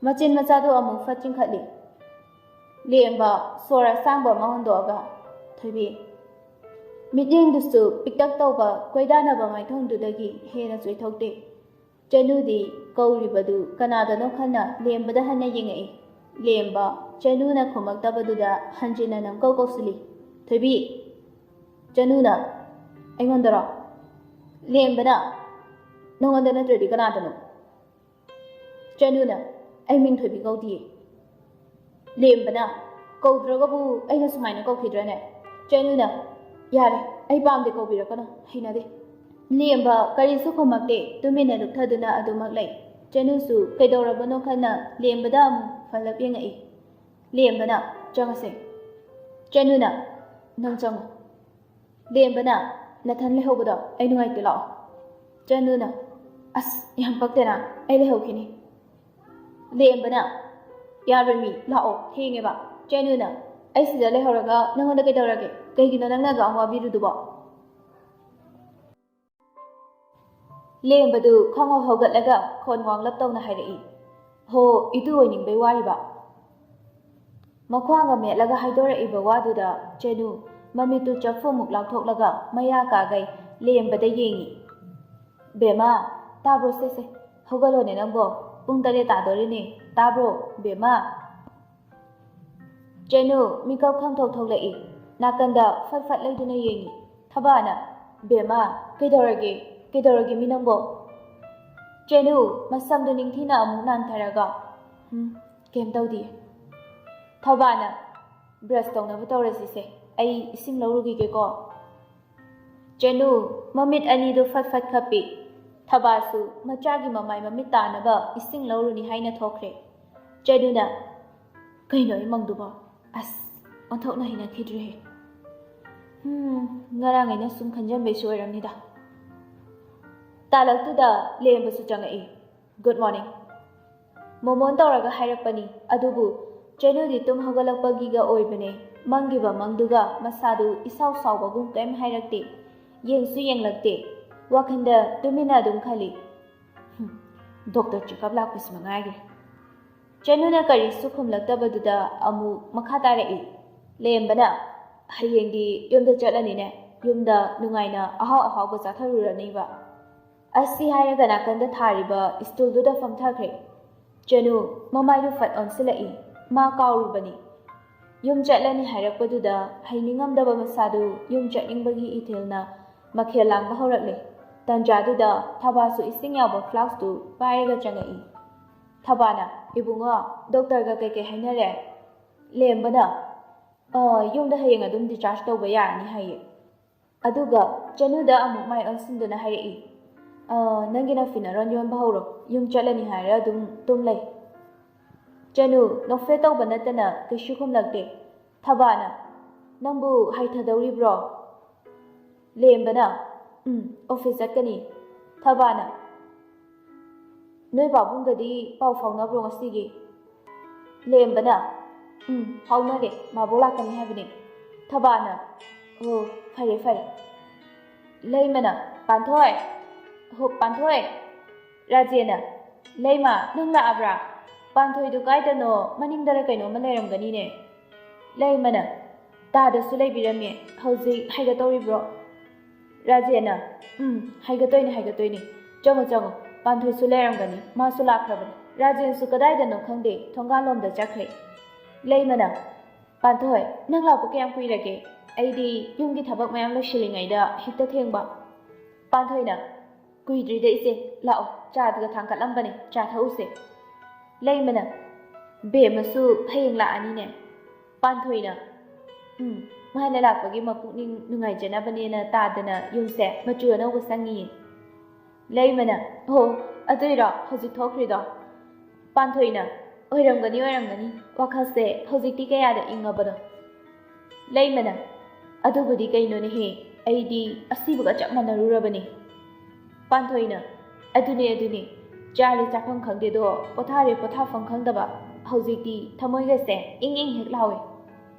ꯃꯆꯤꯟ ꯃꯆꯥꯗꯨ ꯑꯃꯨꯛ ꯐꯠ ꯆꯤꯡꯈꯠꯂꯤ꯫ ꯂꯦꯝꯕ ꯁꯣꯔ ꯑꯁꯥꯡꯕ ꯑꯃ ꯍꯣꯟꯗꯣꯛꯑꯒ, ꯊꯣꯏꯕꯤ꯫ ꯃꯤꯠꯌꯦꯡꯗꯨꯁꯨ ꯄꯤꯛꯇꯛ ꯇꯧꯕ ꯀꯣꯏꯗꯥꯅꯕ ꯃꯥꯏꯊꯣꯡꯗꯨꯗꯒꯤ ꯍꯦꯟꯅ ꯆꯣꯏꯊꯣꯛꯇꯦ꯫ ꯆꯅꯨꯗꯤ ꯀꯧꯔꯤꯕꯗꯨ ꯀꯅꯥꯗꯅꯣ ꯈꯟꯅ ꯂꯦꯝꯕꯗ ꯍꯟꯅ ꯌꯦꯡꯉꯛꯏ꯫ ꯂꯦꯝꯕ ꯆꯅꯨꯅ ꯈꯨꯝꯃꯛꯇꯕꯗꯨꯗ ꯍꯟꯖꯤꯟꯅ ꯅꯝꯀꯧ ꯀꯧꯁꯤꯜꯂꯤ꯫ ꯊꯣꯏꯕꯤ꯫ ꯆꯅꯨꯅ, ꯑꯩꯉꯣꯟꯗꯔꯣ? ꯂꯦꯝꯕꯅ, ꯅꯉꯣꯟꯗ ꯅꯠꯇ꯭ꯔꯗꯤ ꯀꯅꯥꯗꯅꯣ? ꯆꯅꯨꯅ, ꯑꯩ ꯃꯤꯡ ꯊꯣꯏꯕꯤ ꯀꯧꯗꯤꯌꯦ꯫ ꯂꯦꯝꯕꯅ, ꯀꯧꯗ꯭ꯔꯒꯕꯨ ꯑꯩꯅ ꯁꯨꯃꯥꯏꯅ ꯀꯧꯈꯤꯗ꯭ꯔꯅꯦ? ꯆꯅꯨꯅ, ꯌꯥꯔꯦ, ꯑꯩ ꯄꯥꯝꯗꯦ ꯀꯧꯕꯤꯔꯛꯀꯅꯨ, ꯍꯩꯅꯗꯦ꯫ ꯂꯦꯝꯕ ꯀꯔꯤꯁꯨ ꯈꯨꯝꯃꯛꯇꯦ, ꯇꯨꯃꯤꯟꯅ ꯂꯨꯞꯊꯗꯨꯅ ꯑꯗꯨꯃꯛ ꯂꯩ꯫ ꯆꯅꯨꯁꯨ ꯀꯩꯗꯧꯔꯕꯅꯣꯈꯟꯅ ꯂꯦꯝꯕꯗ ꯑꯃꯨꯛ ꯐꯜꯂꯞ ꯌꯦꯡꯉꯛꯏ꯫ ꯂꯦꯝꯕꯅ, ꯆꯪꯉꯁꯦ꯫ ꯆꯅꯨꯅ, ꯅꯪ ꯆꯪꯉꯨ꯫ ꯂꯦꯝꯕꯅ, ꯅꯊꯟ ꯂꯩꯍꯧꯕꯗꯣ ꯑꯩ ꯅꯨꯡꯉꯥꯏꯇꯦ, ꯂꯥꯛꯑꯣ꯫ ꯆꯅꯨꯅ, ꯑꯁ ꯌꯥꯝ ꯄꯛꯇꯦꯅ, ꯑꯩ ꯂꯩꯍꯧꯈꯤꯅꯤ꯫ ꯂꯦꯝꯕꯅ, ꯌꯥꯔꯣꯏꯃꯤ, ꯂꯥꯛꯑꯣ, ꯊꯦꯡꯉꯦꯕ꯫ ꯆꯅꯨꯅ, ꯑꯩ ꯁꯤꯗ ꯂꯩꯍꯧꯔꯒ ꯅꯪꯉꯣꯟꯗ ꯀꯩꯗꯧꯔꯒꯦ? ꯀꯩꯒꯤꯅꯣ ꯅꯪꯅ ꯑꯗꯨꯛ ꯋꯥꯕꯤꯔꯨꯗꯨꯕꯣ? ꯂꯦꯝꯕꯗꯨ ꯈꯪꯍꯧ ꯍꯧꯒꯠꯂꯒ ꯈꯣꯟ ꯋꯥꯡꯂꯞ ꯇꯧꯅ ꯍꯥꯏꯔꯛꯏ꯫ ꯍꯣ, ꯏꯇꯨ ꯑꯣꯏꯅꯤꯡꯕꯩ ꯋꯥꯔꯤꯕ? ꯃꯈ꯭ꯋꯥꯡꯒ ꯃꯦꯠꯂꯒ ꯍꯥꯏꯗꯣꯔꯛꯏꯕ ꯋꯥꯗꯨꯗ ꯆꯅꯨ ꯃꯃꯤꯠꯇꯨ ꯆꯐꯨꯃꯨꯛ ꯂꯥꯎꯊꯣꯛꯂꯒ ꯃꯌꯥ ꯀꯥꯒꯩ ꯂꯦꯝꯕꯗ ꯌꯦꯡꯉꯤ꯫ ꯕꯦꯝꯃ, ꯇꯥꯕ꯭ꯔꯣ ꯁꯦꯁꯦ? ꯍꯧꯒꯠꯂꯣꯅꯦ ꯅꯪꯕꯣ, ꯄꯨꯡ 7 ꯇꯥꯗꯣꯔꯤꯅꯦ, ꯇꯥꯕ꯭ꯔꯣ ꯕꯦꯝꯃ? ꯆꯅꯨ ꯃꯤꯀꯞ ꯈꯪꯊꯣꯛ ꯊꯣꯛꯂꯛꯏ꯫ ꯅꯥꯀꯟꯗ ꯐꯠ ꯐꯠ ꯂꯩꯗꯨꯅ ꯌꯦꯡꯉꯤ꯫ ꯊꯕꯥꯅ, ꯕꯦꯝꯃ, ꯀꯩꯗꯧꯔꯒꯦ? ꯀꯩꯗꯧꯔꯒꯦ ꯃꯤ ꯅꯪꯕꯣ? ꯆꯅꯨ ꯃꯁꯝꯗꯨ ꯅꯤꯡꯊꯤꯅ ꯑꯃꯨꯛ ꯅꯥꯟꯊꯔꯒ, ꯀꯩꯝ ꯇꯧꯗꯤꯌꯦ꯫ ꯊꯕꯥꯅ, ꯕ꯭ꯔꯁ ꯇꯧꯅꯕ ꯇꯧꯔꯁꯤꯁꯦ, ꯑꯩ ꯏꯁꯤꯡ ꯂꯧꯔꯨꯈꯤꯒꯦꯀꯣ꯫ ꯆꯅꯨ ꯃꯃꯤꯠ ꯑꯅꯤꯗꯨ ꯐꯠ ꯐꯠ ꯈꯞꯄꯤ꯫ ꯊꯕꯥꯁꯨ ꯃꯆꯥꯒꯤ ꯃꯃꯥꯏ ꯃꯃꯤꯠ ꯇꯥꯅꯕ ꯏꯁꯤꯡ ꯂꯧꯔꯨꯅꯤ ꯍꯥꯏꯅ ꯊꯣꯛꯈ꯭ꯔꯦ꯫ ꯆꯅꯨꯅ, ꯀꯩꯅꯣ ꯏꯃꯪꯗꯨꯕꯣ? ꯑꯁ, ꯑꯣꯟꯊꯣꯛꯅ ꯍꯩꯅꯈꯤꯗ꯭ꯔꯦꯍꯦ꯫ ꯉꯔꯥꯡ ꯑꯩꯅ ꯁꯨꯝ ꯈꯟꯖꯟꯕꯩꯁꯨ ꯑꯣꯏꯔꯝꯅꯤꯗ꯫ ꯇꯥꯂꯛꯇꯨꯗ ꯂꯦꯝꯕꯁꯨ ꯆꯪꯉꯛꯏ꯫ Good morning. ꯃꯣꯃꯣꯟ ꯇꯧꯔꯒ ꯍꯥꯏꯔꯛꯄꯅꯤ, ꯑꯗꯨꯕꯨ ꯆꯅꯨꯗꯤ ꯇꯨꯝ ꯍꯧꯒꯠꯂꯛꯄꯒꯤꯒ ꯑꯣꯏꯕꯅꯦ ꯃꯪꯒꯤꯕ ꯃꯪꯗꯨꯒ ꯃꯁꯥꯗꯨ ꯏꯁꯥꯎ ꯁꯥꯎꯕꯒꯨꯝ ꯀꯩꯝ ꯍꯥꯏꯔꯛꯇꯦ, ꯌꯦꯡꯁꯨ ꯌꯦꯡꯂꯛꯇꯦ꯫ ꯋꯥꯈꯟꯗ ꯇꯨꯃꯤꯟꯅ ꯑꯗꯨꯝ ꯈꯜꯂꯤ꯫ ꯗꯣꯛꯇꯔ ꯆꯦꯛꯑꯞ ꯂꯥꯛꯄꯁꯤ ꯃꯉꯥꯏꯒ꯭ꯔꯦ꯫ ꯆꯅꯨꯅ ꯀꯔꯤꯁꯨ ꯈꯨꯝꯂꯛꯇꯕꯗꯨꯗ ꯑꯃꯨꯛ ꯃꯈꯥ ꯇꯥꯔꯛꯏ꯫ ꯂꯦꯝꯕꯅ, ꯍꯌꯦꯡꯗꯤ ꯌꯨꯝꯗ ꯆꯠꯂꯅꯤꯅꯦ, ꯌꯨꯝꯗ ꯅꯨꯡꯉꯥꯏꯅ ꯑꯍꯥꯎ ꯑꯍꯥꯎꯕ ꯆꯥꯊꯔꯨꯔꯅꯤꯕ꯫ ꯑꯁꯤ ꯍꯥꯏꯔꯒ ꯅꯥꯀꯟꯗ ꯊꯥꯔꯤꯕ ꯁ꯭ꯇꯨꯜꯗꯨꯗ ꯐꯝꯊꯈ꯭ꯔꯦ꯫ ꯆꯅꯨ ꯃꯃꯥꯏꯗꯨ ꯐꯠ ꯑꯣꯟꯁꯤꯜꯂꯛꯏ꯫ ꯃꯥ ꯀꯥꯎꯔꯨꯕꯅꯤ꯫ Yum chatlani hairakpaduda hainingam masadu yum chatningbagi ithilna makhel langba horakle. Tanjaduda Thabasu ising yaba flask tu pairaga changai. Thabana ibunga doctor ga keke hainare lembana yumda hayeng adum discharge tawba yarani haye. Aduga Chanuda amuk mai onsinduna hairi. Nangina finaron yon bahoro yum chatlani haira dum lay. Chanu nokfe tawba natana kishukum lagde. Thabana Nambu haithadauri bro. Lembana office kani. Thabana Noi babungadi pau fauna bro ngasigi. Lembana fauna de mabola kani habini. Thabana oh fare. Laymana Panthoi Panthoi Rajena Layma Nungla Abra Panthoi du Gaitano Maningdara Kaino Malaram Ganine Laymana Tada Sulay Birame Hausi Hagatori bro Rajena Hagatoini Jongo Panthoi Sularam Gani Masula Kraban Rajan Sukadaida no Kande Tongalom the Jakre Laymana Panthoi Nangla Pukam Kuirake Aidi Yungi Tabak Mayam Shilingaida Hita Thengba Panthoina Kuidri de ise Lao Chadga Tankalambani Chathause Laymana Be Masu Haying La Anine Panthoina Mahana Lapagi Mapuning Nungai Janabanina Tadana Yunse Majuana was Sangi Laymana Oh Adira Hositokrido Panthoina Oirangani Wakase Hositikaya Ingabada Laymana Adubudi Kainoni Aidi Asibuga Chapmana Rurabani Panthoina Aduni Charlie Chapang Kandido Potari Potafang Kandaba Hositi Tamoigase Ing Hiklawi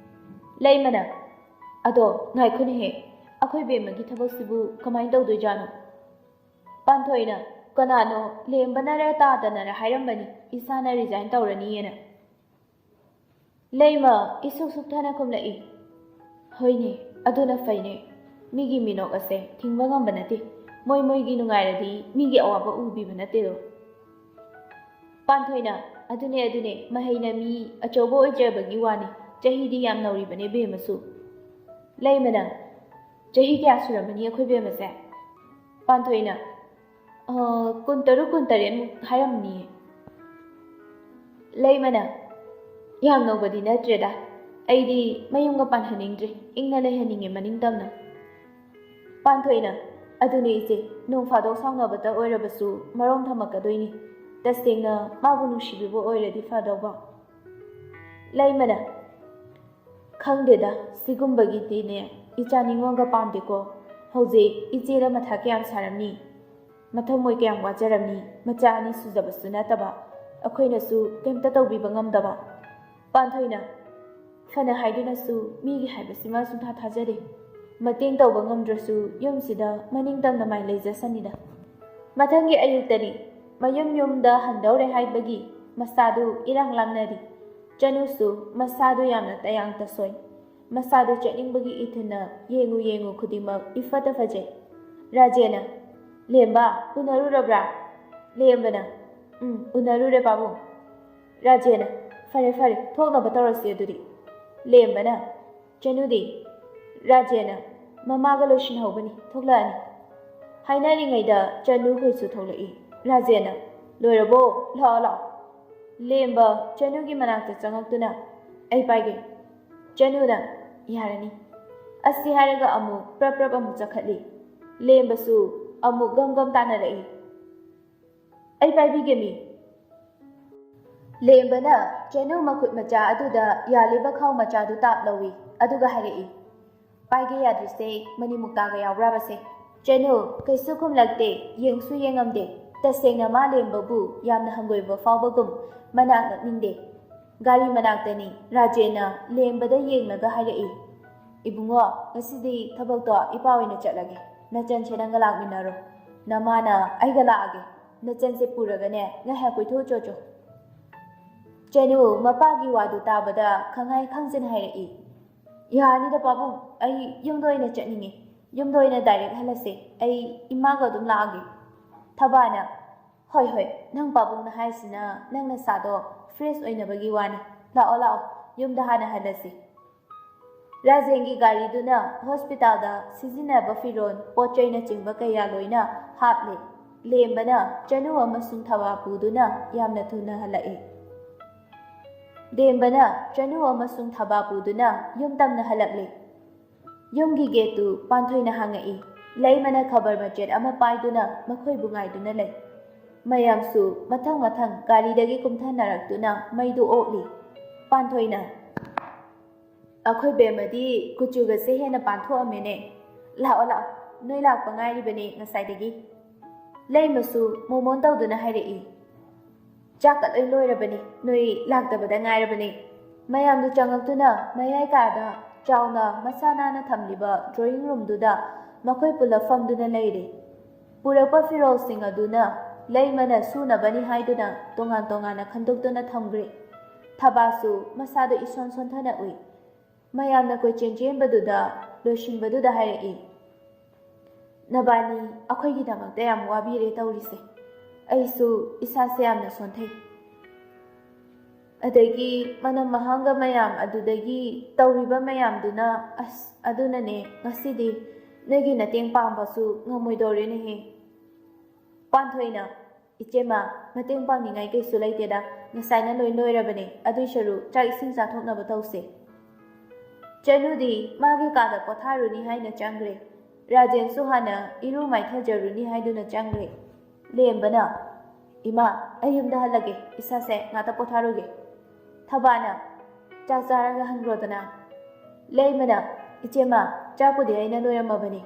Laymana Ado Naikuni Akoibe Magitabo Kamaido Dujano Panthoina Kanano Lembanara Tadana Hirambani Isana resign Taurani Layma Isu Subtana Kumlai Hoine Aduna Faine Migi Minok Ase Timbangam Banati Moi Ginungaradi Migi Awaba Ubi Banatero Panthoina Adune Mahina mi Achobo Jabagiwani Jahidi Yam Nori Bane Bemasu Laymana Jahi Gasuramani Akubemase Panthoina Kuntarian Hiramni Laymana Yam nobody natreda Aidi Mayunga Panhaningri Ingna Lehaning Maningdamna Panthoina Adunese no Fado Sanabata Oirabasu Marom Tamakadoni Tastinga Mabunu Shibu already Fadoba Laymana Kangdeda Sigumbagitine Ichaningonga Pandiko Hose Ichira Matakiam Sarami Matamoyam Wajarami Machani Suzabasunataba Aquinasu Kemtato Bibangam Daba Panthoina Fana Haidinasu Migi Habasima Suta Tajari Mating Tobangam Drasu Yumsida Maningdam the My Laser Sanida Matangi Ayutani Mayum the Handore Haibagi Masadu Irang Lamnadi Janusu Masadu Yamna Tayang Tasoy Masadu Chatting Bagi Itana Yengu Kudima Ifata Faje Rajena Lemba Unarura Bra Lembana Unarura Babu Rajena Fare Tona Batarasi Dudi Lembana Janudi Rajena Mamagaloshin Hobani Toglani Hainalingaida Janu Husu Tolai Rajena Lorabo La Lemba Janugi Manata Changaktuna Aipagi Januna Yarani Asti Haraga Amu Praprabamu Zakali Lembasu Amu Gam Tanari Aipagi Gimi Lembana Janu Makut Maja Aduda Yaliba Kau Majadu Tap Lawi Aduga Hari Paige Yadrise Manimutaga Yabrabase Janu Kaisukum Lagde Yengsu Yengamde Tasena Malim Babu Yamna Hangoiva Fabagum Manak Ninde Gari Manaktani Rajena Lembada Yengaga Hari Ibunga Nasidi Tabakta Ipawina Chatlage Najan Chenangalak Minaro Namana Aigalage Najan Sepuragane Nahakuito Jojo Janu Mapagi Wadu Tabada Kangai Kansin Hari Yani the Babu I Yumdoina Chatningi Yumdoina Direct Halase I Imago Lagi Tabana Hoi Nang Babu Nahaisina Nang Nasado Fresh Oinabagi Wani Lao Yum the Hana Halase ꯔꯥꯖꯦꯟꯒꯤ ꯒꯥꯔꯤꯗꯨꯅ ꯍꯣꯁꯄꯤꯇꯥꯜꯗ ꯁꯤꯖꯤꯟꯅꯕ ꯐꯤꯔꯣꯜ ꯄꯣꯠ ꯆꯩꯅꯆꯤꯡꯕ ꯀꯌꯥ ꯂꯣꯏꯅ ꯍꯥꯞꯂꯦ꯫ ꯂꯦꯝꯕꯅ ꯆꯅꯨ ꯑꯃꯁꯨꯡ ꯊꯕꯥ ꯄꯨꯗꯨꯅ ꯌꯥꯝꯅ ꯊꯨꯅ ꯍꯜꯂꯛꯏ꯫ ꯂꯦꯝꯕꯅ ꯆꯅꯨ ꯑꯃꯁꯨꯡ ꯊꯕꯥ ꯄꯨꯗꯨꯅ ꯌꯨꯝ ꯇꯝꯅ ꯍꯜꯂꯛꯂꯦ꯫ ꯌꯨꯝꯒꯤ ꯒꯦꯠꯇꯨ ꯄꯥꯟꯊꯣꯏꯅ ꯍꯥꯡꯉꯛꯏ꯫ ꯂꯩꯃꯅ ꯈꯕꯔ ꯃꯆꯦꯠ ꯑꯃ ꯄꯥꯏꯗꯨꯅ ꯃꯈꯣꯏꯕꯨ ꯉꯥꯏꯗꯨꯅ ꯂꯩ꯫ ꯃꯌꯥꯝꯁꯨ ꯃꯊꯪ ꯃꯊꯪ ꯒꯥꯔꯤꯗꯒꯤ ꯀꯨꯝꯊꯅꯔꯛꯇꯨꯅ ꯃꯩꯗꯨ ꯑꯣꯛꯂꯤ꯫ ꯄꯥꯟꯊꯣꯏꯅ "ꯑꯩꯈꯣꯏ ꯕꯦꯝꯃꯗꯤ ꯀꯨꯆꯨꯒꯁꯦ ꯍꯦꯟꯅ ꯄꯥꯟꯊꯣꯛꯑꯝꯃꯦꯅꯦ꯫ ꯂꯥꯛꯑꯣ ꯂꯥꯛꯑꯣ, ꯅꯣꯏ ꯂꯥꯛꯄ ꯉꯥꯏꯔꯤꯕꯅꯦ ꯉꯁꯥꯏꯗꯒꯤ"꯫ ꯂꯩꯃꯁꯨ ꯃꯣꯃꯣꯟ ꯇꯧꯗꯨꯅ ꯍꯥꯏꯔꯛꯏ꯫ "ꯆꯥꯛꯀ ꯂꯣꯏ ꯂꯣꯏꯔꯕꯅꯤ, ꯅꯣꯏ ꯂꯥꯛꯇꯕꯗ ꯉꯥꯏꯔꯕꯅꯤ"꯫ ꯃꯌꯥꯝꯗꯨ ꯆꯪꯉꯛꯇꯨꯅ ꯃꯌꯥꯏ ꯀꯥꯗ ꯆꯥꯎꯅ ꯃꯁꯥ ꯅꯥꯟꯅ ꯊꯝꯂꯤꯕ ꯗ꯭ꯔꯣꯌꯤꯡ ꯔꯨꯝꯗꯨꯗ ꯃꯈꯣꯏ ꯄꯨꯂꯞ ꯐꯝꯗꯨꯅ ꯂꯩꯔꯦ꯫ ꯄꯨꯔꯛꯄ ꯐꯤꯔꯣꯜꯁꯤꯡ ꯑꯗꯨꯅ ꯂꯩꯃꯅ ꯁꯨꯅꯕꯅꯤ ꯍꯥꯏꯗꯨꯅ ꯇꯣꯉꯥꯟ ꯇꯣꯉꯥꯟꯅ ꯈꯟꯗꯣꯛꯇꯨꯅ ꯊꯝꯈ꯭ꯔꯦ꯫ ꯊꯕꯥꯁꯨ ꯃꯁꯥꯗꯨ ꯏꯁꯣꯟ ꯁꯣꯟꯊꯅ ꯎꯏ꯫ ꯃꯌꯥꯝꯅ ꯀꯣꯏꯆꯦꯟ ꯆꯦꯟꯕꯗꯨꯗ ꯂꯣꯏꯁꯤꯟꯕꯗꯨꯗ ꯍꯥꯏꯔꯛꯏ꯫ "ꯅꯕꯥꯅꯤ ꯑꯩꯈꯣꯏꯒꯤꯗꯃꯛꯇ ꯌꯥꯝ ꯋꯥꯕꯤꯔꯦ ꯇꯧꯔꯤꯁꯦ꯫ ꯑꯩꯁꯨ ꯏꯁꯥꯁꯦ ꯌꯥꯝꯅ ꯁꯣꯟꯊꯩ꯫ ꯑꯗꯒꯤ ꯃꯅꯝ ꯃꯍꯥꯡꯒ ꯃꯌꯥꯝ ꯑꯗꯨꯗꯒꯤ ꯇꯧꯔꯤꯕ ꯃꯌꯥꯝꯗꯨꯅ ꯑꯗꯨꯅꯅꯦ ꯉꯁꯤꯗꯤ ꯅꯣꯏꯒꯤ ꯃꯇꯦꯡ ꯄꯥꯡꯕꯁꯨ ꯉꯝꯃꯣꯏꯗꯧꯔꯦꯅꯦꯍꯦ"꯫ ꯄꯥꯟꯊꯣꯏꯅ "ꯏꯆꯦꯃ, ꯃꯇꯦꯡ ꯄꯥꯡꯅꯤꯡꯉꯥꯏ ꯀꯩꯁꯨ ꯂꯩꯇꯦꯗ, ꯉꯁꯥꯏꯅ ꯂꯣꯏ ꯂꯣꯏꯔꯕꯅꯦ꯫ ꯑꯗꯨꯏ ꯁꯔꯨꯛ ꯆꯥꯛ ꯏꯁꯤꯡ ꯆꯥꯊꯣꯛꯅꯕ ꯇꯧꯁꯦ"꯫ ꯆꯅꯨꯗꯤ ꯃꯥꯒꯤ ꯀꯥꯗ ꯄꯣꯊꯥꯔꯨꯅꯤ ꯍꯥꯏꯅ ꯆꯪꯈ꯭ꯔꯦ꯫ ꯔꯥꯖꯦꯟꯁꯨ ꯍꯥꯟꯅ ꯏꯔꯨ ꯃꯥꯏꯊꯖꯔꯨꯅꯤ ꯍꯥꯏꯗꯨꯅ ꯆꯪꯈ꯭ꯔꯦ꯫ ꯂꯦꯝꯕꯅ "ꯏꯃꯥ, ꯑꯩ ꯌꯨꯝꯗ ꯍꯜꯂꯒꯦ, ꯏꯁꯥꯁꯦ ꯉꯥꯛꯇ ꯄꯣꯊꯥꯔꯨꯒꯦ"꯫ ꯊꯕꯥꯅ "ꯆꯥꯛ ꯆꯥꯔꯒ ꯍꯟꯈ꯭ꯔꯣꯗꯅ"꯫ ꯂꯩꯃꯅ "ꯏꯆꯦꯃ, ꯆꯥꯛꯄꯨꯗꯤ ꯑꯩꯅ ꯂꯣꯏꯔꯝꯃꯕꯅꯤ,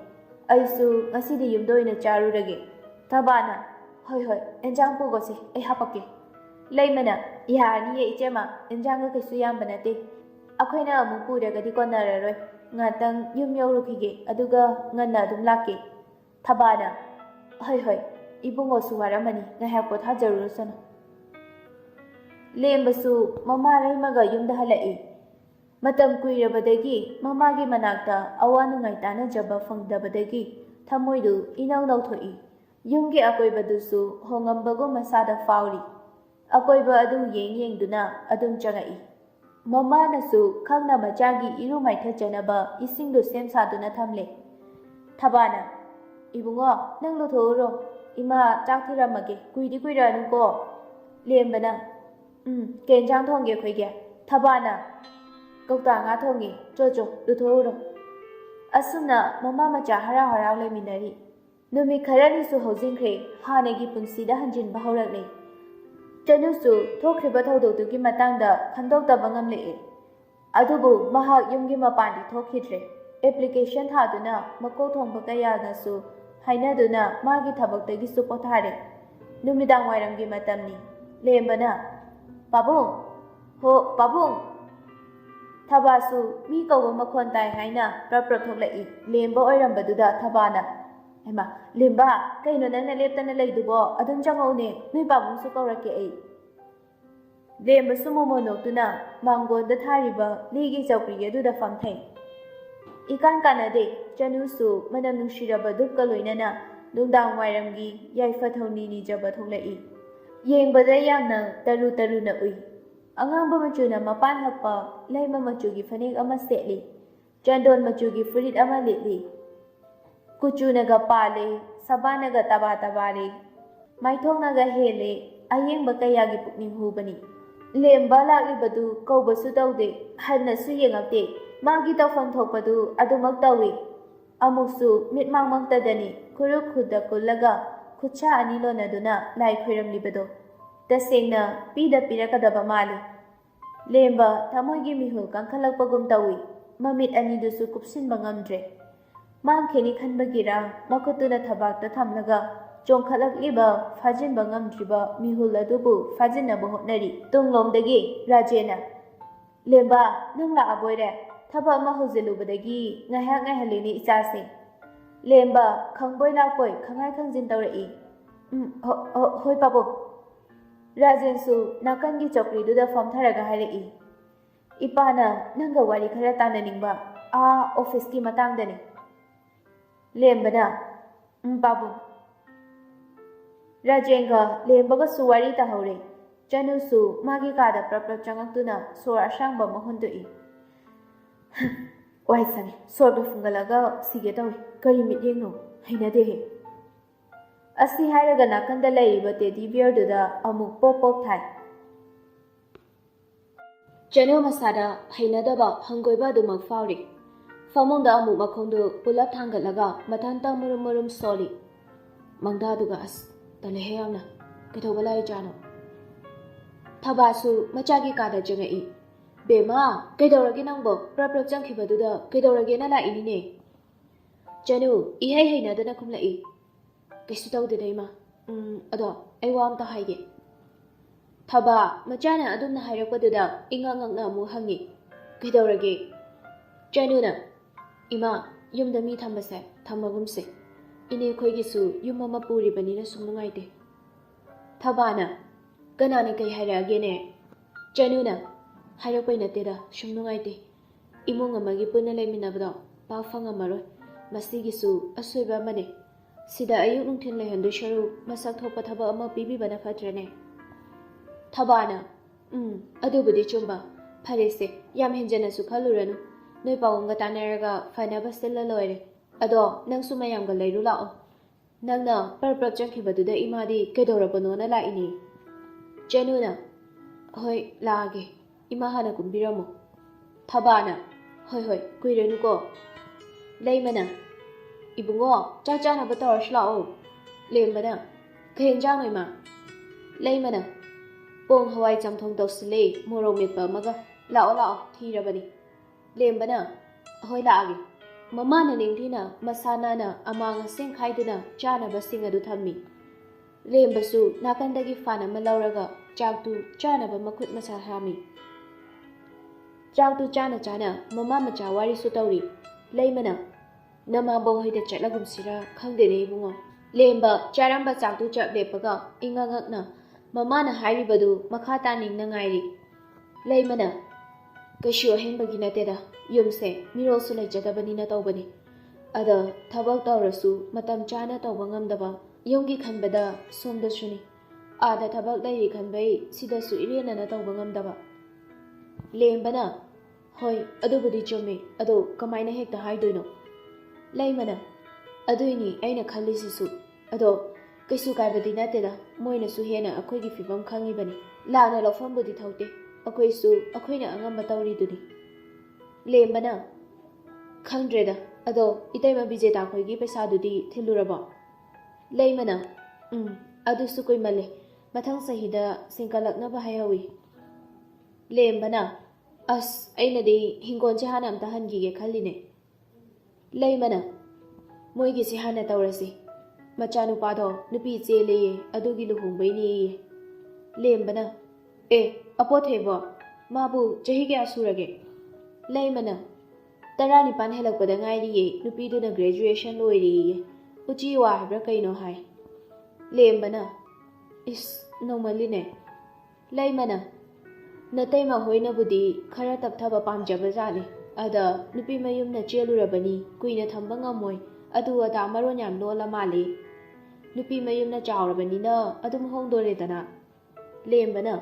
ꯑꯩꯁꯨ ꯉꯁꯤꯗꯤ ꯌꯨꯝꯗ ꯑꯣꯏꯅ ꯆꯥꯔꯨꯔꯒꯦ"꯫ ꯊꯕꯥꯅ "ꯍꯣꯏ ꯍꯣꯏ, ꯑꯦꯟꯖꯥꯡ ꯄꯨꯈꯣꯁꯦ, ꯑꯩ ꯍꯥꯄꯛꯀꯦ"꯫ ꯂꯩꯃꯅ "ꯌꯥꯔꯅꯤꯌꯦ ꯏꯆꯦꯃ, ꯑꯦꯟꯖꯥꯡꯒ ꯀꯩꯁꯨ ꯌꯥꯝꯕ ꯅꯠꯇꯦ, ꯑꯩꯈꯣꯏꯅ ꯑꯃꯨꯛ ꯄꯨꯔꯒꯗꯤ ꯀꯣꯟꯅꯔꯔꯣꯏ, ꯉꯥꯛꯇꯪ ꯌꯨꯝ ꯌꯧꯔꯨꯈꯤꯒꯦ ꯑꯗꯨꯒ ꯉꯟꯅ ꯑꯗꯨꯝ ꯂꯥꯛꯀꯦ"꯫ ꯊꯕꯥꯅ "ꯍꯣꯏ ꯍꯣꯏ, ꯏꯕꯨꯡꯉꯣꯁꯨ ꯋꯥꯔꯝꯃꯅꯤ, ꯉꯥꯏꯍꯥꯛ ꯄꯣꯊꯥꯖꯔꯨꯔꯁꯅꯨ". ꯂꯦꯝꯕꯁꯨ ꯃꯃꯥ ꯂꯩꯃꯒ ꯌꯨꯝꯗ ꯍꯜꯂꯛꯏ꯫ ꯃꯇꯝ ꯀꯨꯏꯔꯕꯗꯒꯤ ꯃꯃꯥꯒꯤ ꯃꯅꯥꯛꯇ ꯑꯋꯥ ꯅꯨꯡꯉꯥꯏ ꯇꯥꯟꯅꯖꯕ ꯐꯪꯗꯕꯗꯒꯤ ꯊꯃꯣꯏꯗꯨ ꯏꯅꯧ ꯅꯧꯊꯣꯛꯏ꯫ ꯌꯨꯝꯒꯤ ꯑꯀꯣꯏꯕꯗꯨꯁꯨ ꯍꯣꯡꯉꯝꯕꯒꯨꯝ ꯃꯁꯥꯗ ꯐꯥꯎꯔꯤ꯫ ꯑꯀꯣꯏꯕ ꯑꯗꯨ ꯌꯦꯡꯗꯨꯅ ꯑꯗꯨꯝ ꯆꯪꯉꯛꯏ꯫ ꯃꯃꯥꯅꯁꯨ ꯈꯪꯅ ꯃꯆꯥꯒꯤ ꯏꯔꯨ ꯃꯥꯏꯊꯖꯅꯕ ꯏꯁꯤꯡꯗꯨ ꯁꯦꯝ ꯁꯥꯗꯨꯅ ꯊꯝꯂꯦ꯫ ꯊꯕꯥꯅ "ꯏꯕꯨꯡꯉꯣ, ꯅꯪ ꯂꯨꯊꯣꯛꯎꯔꯣ, ꯏꯃꯥ ꯆꯥꯛ ꯊꯤꯔꯝꯃꯒꯦ, ꯀꯨꯏꯗꯤ ꯀꯨꯏꯔꯛꯑꯅꯨꯀꯣ"꯫ ꯂꯦꯝꯕꯅ "ꯀꯩ ꯌꯦꯟꯖꯥꯡ ꯊꯣꯡꯒꯦ ꯑꯩꯈꯣꯏꯒꯤ"꯫ ꯊꯕꯥꯅ "ꯀꯧꯇꯥ ꯉꯥ ꯊꯣꯡꯉꯦ, ꯆꯣ ꯂꯨꯊꯣꯛꯎꯔꯣ"꯫ ꯑꯁꯨꯝꯅ ꯃꯃꯥ ꯃꯆꯥ ꯍꯔꯥꯎ ꯍꯔꯥꯎ ꯂꯩꯃꯤꯟꯅꯔꯤ꯫ ꯅꯨꯃꯤꯠ ꯈꯔꯅꯤꯁꯨ ꯍꯧꯖꯤꯟꯈ꯭ꯔꯦ, ꯍꯥꯟꯅꯒꯤ ꯄꯨꯟꯁꯤꯗ ꯍꯟꯖꯤꯟꯕ ꯍꯧꯔꯛꯂꯦ꯫ ꯆꯅꯨꯁꯨ ꯊꯣꯛꯈ꯭ꯔꯤꯕ ꯊꯧꯗꯣꯛꯇꯨꯒꯤ ꯃꯇꯥꯡꯗ ꯈꯟꯗꯣꯛꯇꯕ ꯉꯝꯂꯛꯑꯦ꯫ ꯑꯗꯨꯕꯨ ꯃꯍꯥꯛ ꯌꯨꯝꯒꯤ ꯃꯄꯥꯟꯗꯤ ꯊꯣꯛꯈꯤꯗ꯭ꯔꯦ꯫ ꯑꯦꯄ꯭ꯂꯤꯀꯦꯁꯟ ꯊꯥꯗꯨꯅ ꯃꯀꯣꯛ ꯊꯣꯡꯕ ꯀꯌꯥꯅꯁꯨ ꯍꯥꯏꯅꯗꯨꯅ ꯃꯥꯒꯤ ꯊꯕꯛꯇꯒꯤꯁꯨ ꯄꯣꯊꯥꯔꯦ꯫ ꯅꯨꯃꯤꯗꯥꯡ ꯋꯥꯏꯔꯝꯒꯤ ꯃꯇꯝꯅꯤ꯫ ꯂꯦꯝꯕꯅ "ꯄꯥꯕꯨꯡ, ꯍꯣ ꯄꯥꯕꯨꯡ"꯫ ꯊꯕꯥꯁꯨ ꯃꯤ ꯀꯧꯕ ꯃꯈꯣꯟ ꯇꯥꯏ ꯍꯥꯏꯅ ꯄ꯭ꯔꯞ ꯊꯣꯛꯂꯛꯏ꯫ ꯂꯦꯝꯕ ꯑꯣꯏꯔꯝꯕꯗꯨꯗ ꯊꯕꯥꯅ "ꯍꯩꯃꯥ, ꯂꯦꯝꯕ, ꯀꯩꯅꯣ ꯅꯪꯅ ꯂꯦꯞꯇꯅ ꯂꯩꯗꯨꯕꯣ, ꯑꯗꯨꯝ ꯆꯪꯉꯛꯎꯅꯦ, ꯅꯣꯏ ꯄꯥꯕꯨꯡꯁꯨ ꯀꯧꯔꯛꯀꯦ ꯑꯩ"꯫ ꯂꯦꯝꯕꯁꯨ ꯃꯣꯃꯣꯟ ꯅꯣꯛꯇꯨꯅ ꯃꯥꯡꯒꯣꯟꯗ ꯊꯥꯔꯤꯕ ꯂꯤꯒꯤ ꯆꯧꯀ꯭ꯔꯤ ꯑꯗꯨꯗ ꯐꯝꯊꯩ꯫ ꯏꯀꯥꯟ ꯀꯥꯟꯅꯗꯦ, ꯆꯅꯨꯁꯨ ꯃꯅꯝ ꯅꯨꯡꯁꯤꯔꯕ ꯙꯨꯞꯀ ꯂꯣꯏꯅꯅ ꯅꯨꯡꯗꯥꯡ ꯋꯥꯏꯔꯝꯒꯤ ꯌꯥꯏꯐ ꯊꯧꯅꯤ ꯅꯤꯖꯕ ꯊꯣꯛꯂꯛꯏ꯫ ꯌꯦꯡꯕꯗ ꯌꯥꯝꯅ ꯇꯔꯨ ꯇꯔꯨꯅ ꯎꯏ꯫ ꯑꯉꯥꯡꯕ ꯃꯆꯨꯅ ꯃꯄꯥꯟ ꯍꯛꯄ ꯂꯩꯃ ꯃꯆꯨꯒꯤ ꯐꯅꯦꯛ ꯑꯃ ꯁꯦꯠꯂꯤ꯫ ꯆꯟꯗꯣꯟ ꯃꯆꯨꯒꯤ ꯐꯨꯔꯤꯠ ꯑꯃ ꯂꯤꯠꯂꯤ꯫ ꯀꯨꯆꯨꯅꯒ ꯄꯥꯜꯂꯦ, ꯁꯕꯥꯟꯅꯒ ꯇꯕꯥ ꯇꯕꯥꯔꯦ, ꯃꯥꯏꯊꯣꯡꯅꯒ ꯍꯦꯜꯂꯦ, ꯑꯌꯦꯡꯕ ꯀꯌꯥꯒꯤ ꯄꯨꯛꯅꯤꯡ ꯍꯨꯕꯅꯤ꯫ ꯂꯦꯝꯕ ꯂꯥꯛꯂꯤꯕꯗꯨ ꯀꯧꯕꯁꯨ ꯇꯧꯗꯦ, ꯍꯟꯅꯁꯨ ꯌꯦꯡꯉꯛꯇꯦ, ꯃꯥꯒꯤ ꯇꯧꯐꯝ ꯊꯣꯛꯄꯗꯨ ꯑꯗꯨꯃꯛ ꯇꯧꯏ꯫ ꯑꯃꯨꯛꯁꯨ ꯃꯤꯠꯃꯥꯡꯃꯛꯇꯗꯅꯤ ꯈꯨꯔꯨ ꯈꯨꯠꯇ ꯀꯨꯜꯂꯒ ꯈꯨꯠꯁꯥ ꯑꯅꯤ ꯂꯣꯟꯅꯗꯨꯅ ꯂꯥꯏ ꯈꯣꯏꯔꯝꯂꯤꯕꯗꯣ꯫ ꯇꯁꯦꯡꯅ ꯄꯤꯗ ꯄꯤꯔꯛꯀꯗꯕ ꯃꯥꯜꯂꯤ꯫ ꯂꯦꯝꯕ ꯊꯃꯣꯏꯒꯤ ꯃꯤꯍꯨꯜ ꯀꯟꯈꯠꯂꯛꯄꯒꯨꯝ ꯇꯧꯏ꯫ ꯃꯃꯤꯠ ꯑꯅꯤꯗꯨꯁꯨ ꯀꯨꯞꯁꯤꯟꯕ ꯉꯝꯗ꯭ꯔꯦ꯫ ꯃꯥꯡꯈꯤꯅꯤ ꯈꯟꯕꯒꯤꯔ ꯃꯈꯨꯠꯇꯨꯅ ꯊꯕꯥꯛꯇ ꯊꯝꯂꯒ ꯆꯣꯡꯈꯠꯂꯛꯂꯤꯕ ꯐꯥꯖꯤꯟꯕ ꯉꯝꯗ꯭ꯔꯤꯕ ꯃꯤꯍꯨꯜ ꯑꯗꯨꯕꯨ ꯐꯥꯖꯤꯟꯅꯕ ꯍꯣꯠꯅꯔꯤ꯫ ꯇꯨꯡꯂꯣꯝꯗꯒꯤ ꯔꯥꯖꯦꯟꯅ "ꯂꯦꯝꯕ, ꯅꯪ ꯂꯥꯛꯑꯕꯣꯏꯔꯦ, ꯊꯕꯛ ꯑꯃ ꯍꯧꯖꯤꯜꯂꯨꯕꯗꯒꯤ ꯉꯥꯏꯍꯥꯛ ꯉꯥꯏꯍꯜꯂꯤꯅꯦ ꯏꯆꯥꯁꯦ"꯫ ꯂꯦꯝꯕ ꯈꯪꯕꯣꯏ ꯂꯥꯛꯄꯣꯏ ꯈꯪꯍꯥꯏ ꯈꯪꯖꯤꯟ ꯇꯧꯔꯛꯏ꯫ ꯍꯣꯏ ꯄꯥꯕꯨꯡ"꯫ ꯔꯥꯖꯦꯟꯁꯨ ꯅꯥꯀꯟꯒꯤ ꯆꯧꯀ꯭ꯔꯤꯗꯨꯗ ꯐꯝꯊꯔꯒ ꯍꯥꯏꯔꯛꯏ꯫ "ꯏꯄꯥꯅ ꯅꯪꯒ ꯋꯥꯔꯤ ꯈꯔ ꯇꯥꯟꯅꯅꯤꯡꯕ, ꯑꯣꯐꯤꯁꯀꯤ ꯃꯇꯥꯡꯗꯅꯤ"꯫ ꯂꯦꯝꯕꯅ "ꯄꯥꯕꯨꯡ"꯫ ꯔꯥꯖꯦꯟꯒ ꯂꯦꯝꯕꯒꯁꯨ ꯋꯥꯔꯤ ꯇꯥꯍꯧꯔꯦ꯫ ꯆꯅꯨꯁꯨ ꯃꯥꯒꯤ ꯀꯥꯗ ꯄ꯭ꯔꯞ ꯆꯪꯉꯛꯇꯨꯅ ꯁꯣꯔ ꯑꯁꯥꯡꯕ ꯑꯃ ꯍꯣꯟꯗꯣꯛꯏ꯫ Wai sangi, sordo fungalaga sige tawi, kari mityeng no, hainadehe. Asi hairaga nakanda layriba teddy bear duda amuk pop pop thai. Chanu masada hainadaba hangoiba dumak fauri. Famongda amuk makhongdu pulap thangalaga matanta murum murum soli. Mangda duga as talehe amna kethobalai jano. Thabasu machagi kada jangai. Bema kaidorage nangbo prap changkhibaduda kaidorage na la inine. Chanu ihai hainadana khumlai. Kaisu tawde ma. Ado ai wa amta haige. Thaba machana adumna hairakpaduda ingangangna mu hangi. Kaidorage. Chanu na ima yumda mi thambase thambagumse. Ine khoigisu yum ama puribani na sumnungaite. Thabana kanane kai hairage ne. Chanu na hairakpai nateda sumnungaite. Imung amagi punna leiminabdo paw fangamaroi. Masigisu asoiba mane. Sida ayuk nungthin lehandu sharu masak thokpa thaba ama pibibana fatrane. Thabana adubudi chumba pharese yam henjana su khaluranu noi pawanga tanaraga fanaba sella loire ado nangsu mayamga leiru lao nangna parprap changkhibaduda imadi kedorabano na laini Chanuna hoi laage ima hana kumbiramo Thabana hoi kuirenu ko leimana ibungo cha na batar shlao lembana khenjang noi ma leimana pong hawai chamthong tosle moro mepa maga lao thirabani lembana hoi laage mama na ningthina masana na amanga sing khaiduna chana basing adu thammi lembasu nakandagi fana malauraga chaktu chana ba makhut masa hami chaktu chana mama macha wari su tauri leimana nama bo hoida chatlagum sira khangde ne bungo lemba charamba chaktu chap lepaga ingangakna mama na hairibadu makhata ningna ngairi leimana kashu ahenbagi nateda yumse mirosu leijadabani na tawbani ada thabak tawrasu matam chana tawba ngamdaba yumgi khanbada somda suni ada thabak leiri khanbai sidasu irena na tawba ngamdaba lembana hoi adubudi chumme ado kamaina hekta haidoino leimana aduini aina khallisisu ado kaisu kaibadi nateda moina su hena akhoi fibam khangi bani lana lofam budi thaute akhoi su akhoina angamba tawri duni lembana khangdreda ado itaima bijeta khoi gi paisa dudi thiluraba leimana adu su koi male mathang sahida singkalakna ba hayawi lembana as aina de hingon che hana amta hangi ge khalline leimana moigi si hana tawrasi Machanu pado nupi chele adugi luhungbai ni lembana apothebo mabu chahi kya surage leimana tarani pan helakpada ngairi ye nupi duna graduation loiri uchi wa habra kaino hai lembana is normaline leimana natai ma hoina budi khara tapthaba pamjaba jani ada nupi mayumna chelurabani kuina thamba ngamoi adu ada maron yam lola mali nupi mayumna chawrabanina adum hongdoredana lembana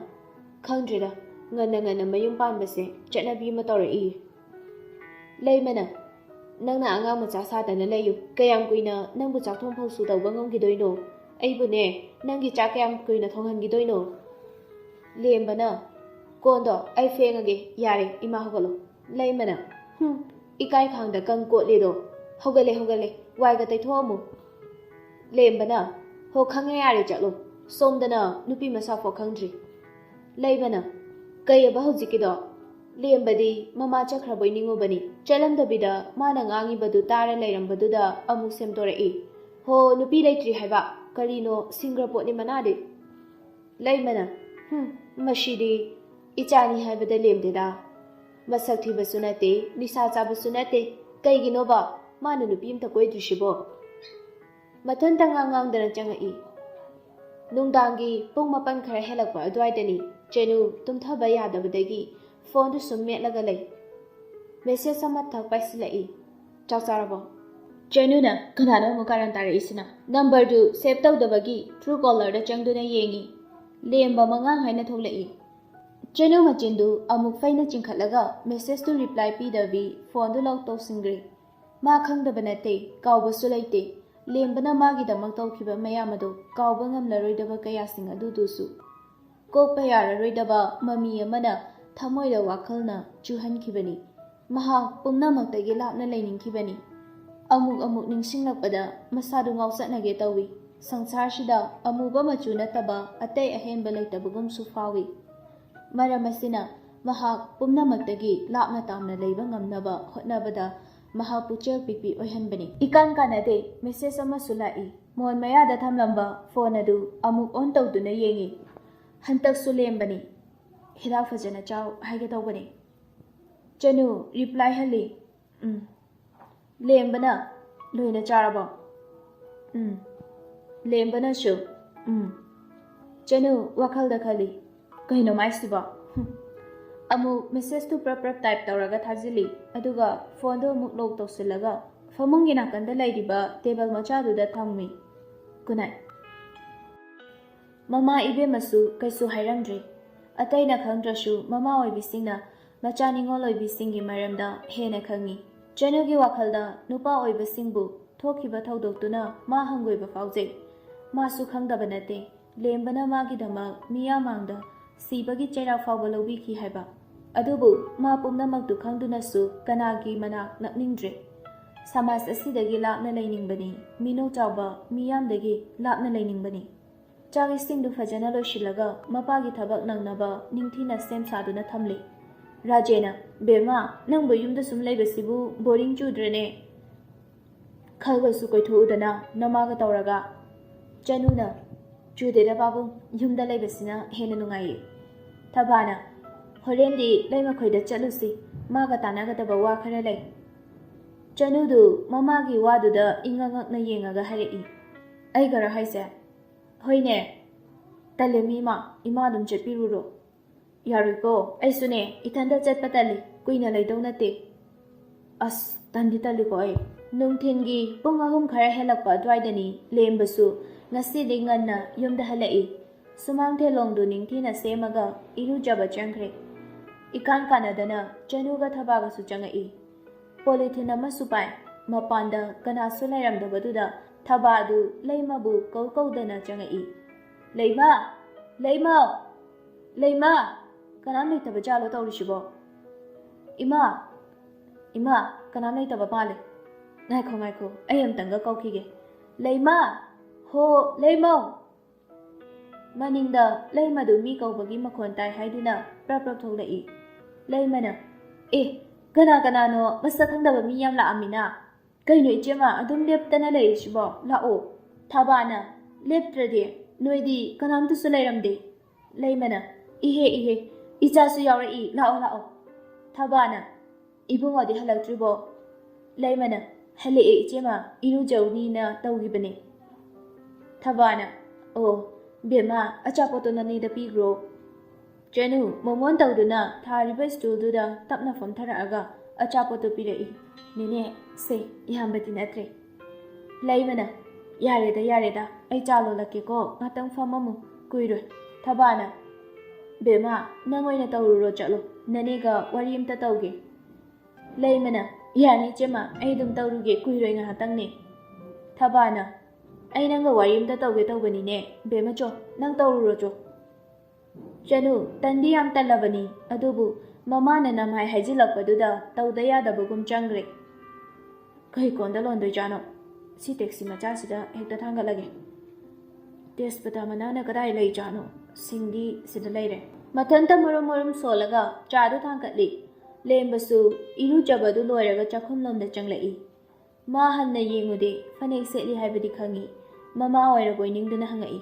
khangdreda ngana mayum panbase chanabi ma tawrai leimana nangna angang macha satana leyu kayam kuina nangbu chakthong phau su tawba ngam gidoino aibune nangi chakayam kuina thonghan gidoino lembana kondo ai fengage yare ima hogalo leimana ikai khangda kang ko ledo hogale waiga tai thomu lembana ho khange yare chalo somdana nupi masa fo khangdri leibana kay ba hojikido lembadi mama chakhraboi ningobani chalamdabida mana ngangi badu tara leirambadu da amu semtorai ho nupi leitri haiba karino singrapot ni manade leimana mashidi ichani haibada lemdeda masak thibasu nate nisa chabasu nate kaigino ba manu nupi amta koidrishibo mathanta ngangang changai nungdangi pung mapan khara helakpa adwaidani chenu tumthaba yadabadagi phone du summet laga lei message sama thak paisilai chakcharabo chenu na kanano mukaran tare isina number du save tawdabagi true caller da changduna yengi lemba mangang haina tholai Chenu machindu amuk faina chingkhatlaga message to reply pidavi phone du log tawsingre. Ma khangdaba nate kawbasu leite lembana magidamak tawkhiba mayam adu kawba ngamlaroidaba kayasing adudusu. Kokpa yararoidaba mami amana thamoida wakhalna chuhankhibani. Maha pumnamaktage lapna lainingkhibani. Amuk ningsinglakpada masadu ngausatnage tawi. Sangsarshida amuba machu nataba atay ahenba laitabagum sufawi. Maramasina mahak pumnamaktage lapna tamna leiba ngamnaba hotnabada mahak puchel pipi oihanbani. Ikan kanade message ama sulai. Mon mayada thamlamba phone adu amuk on tawduna yengi. Hantak sulembani. Hidak fajana chaw haige tawbani. Chenu reply hali. Lembana loina charaba. Lembana shu. Chenu wakhalda khali. Kahino maisiba. Amu message to prap type tawraga thajili. Aduga phone do amuk log tawsilaga. Famungi nakanda lairiba table machaduda thammi. Good night. Mama ibe masu kaisu hairamdre. Atayna khangdrashu mama oibisingna machaningol oibisingi maramda hena khangi. Chenugi wakhalda nupa oibisingbu thokhiba thaudokuna ma hangoiba fauje. Masu khangdaba nate lembana magidama miyamangda sibagi chera fawba lobiki haiba. Adubu ma pumnamakdu khangdunasu kanagi manak nakningdre. Samas asidagi lapna lainingbani mino chawba miyamdagi lapna lainingbani. Chagi singdu fajana loishilaga mapagi thabak nangnaba ningthina sem saduna thamli. Rajena bema nangbu yumda sum leibasibu boring chudrene. Khalgasu koithoudana namaga tawraga. Chanuna chudeda babu yumda leibasina hena nungai. Thabana horendi leimakhoida chalusi maga tanagadaba wa khara lei. Chanudu mamagi waduda ingangakna yengaga harei. Ai gara haise. Hoine talemima imadum chepiruro. Yaruko aisune itanda chatpatali kuina laidau nate. As tandi taliko ai. Nungthingi pung ahum khara helakpa dwaidani lembasu ngasidi nganna yumda halai. Sumangthe longdu ningthina semaga irujaba changre. Ikan kanadana chanuga thabaga su changai. Polythene amasu pai mapanda kanasu lairamdabaduda thabadu leimabu kaudana changai. Leima kanam leitaba jalo tawrishibo. Ima kanam leitaba male. Ngaiko ayam tanga kaukige. Leima Maningda leimadu mi kaubagi makhontai haiduna prap tholai. Leimana kana no masa khangdaba mi yam la amina. Kaino ichema adum leptana leishibo lao. Thabana leptrade noidi kanam tu sulairamde. Leimana ihe ichasu yawrai lao. Thabana ibungodi halaktribo. Leimana hale ichema iru jawni na tawgibane. Thabana bema achapoto nani da pigro. Chenu momon tawduna thariba stoolduda tapna famtharaga achapoto pirei. Nene se ihambati natre. Leimana yareda ai chalo lakeko ngatang famamu kuiro. Thabana bema nangoina tawruro chalo nanega wari amta tawge. Leimana yani chema ai dum tawruge kuiro ngahatangni. Thabana ai nanga wari amta tawge ne bema cho nang tawruro cho. Chenu tandi yam talabani adubu mamana namhai haijilakpaduda tawda yadabagum changre. Kai konda londoi jano si taxi machasida hekta thangalage. Tespata manana kadai lei jano singdi sida leire. Mathanta murum solaga chadu thangkatli. Lembasu iru jabadu loiraga chakhum lomda changlai. Ma hanna yengude fanek setli haibadi khangi. Mama oiragoi ningduna hangai.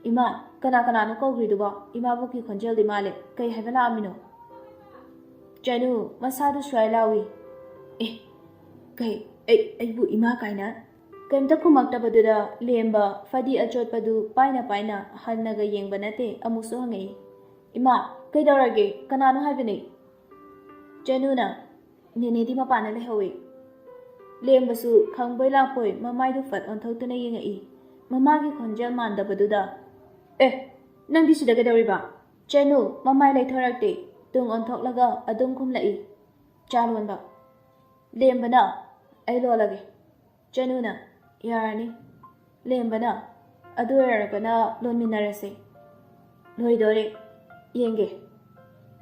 Ima kana no kogriduba ima buki khonjel di male kai haibala amino. Chanu masadu swailawi. Kai aibu ima kaina. Kaimta kumaktabaduda lemba fadi achotpadu paina hannaga yengba nate amusu hangai. Ima kai daurage kanano haibani. Chanuna nenedi mapana lehawi. Lembasu khangboi lakpoi mamaidu fat onthautuna yengai. Mamagi khonjel mandabaduda nangdi sida kadawriba Chenu mamai leithorakte tung onthok adum khumlai. Cha lonba. Lembana ai lolage. Chenu na yarani. Lembana adu eragana lonminarase. Loidore yenge.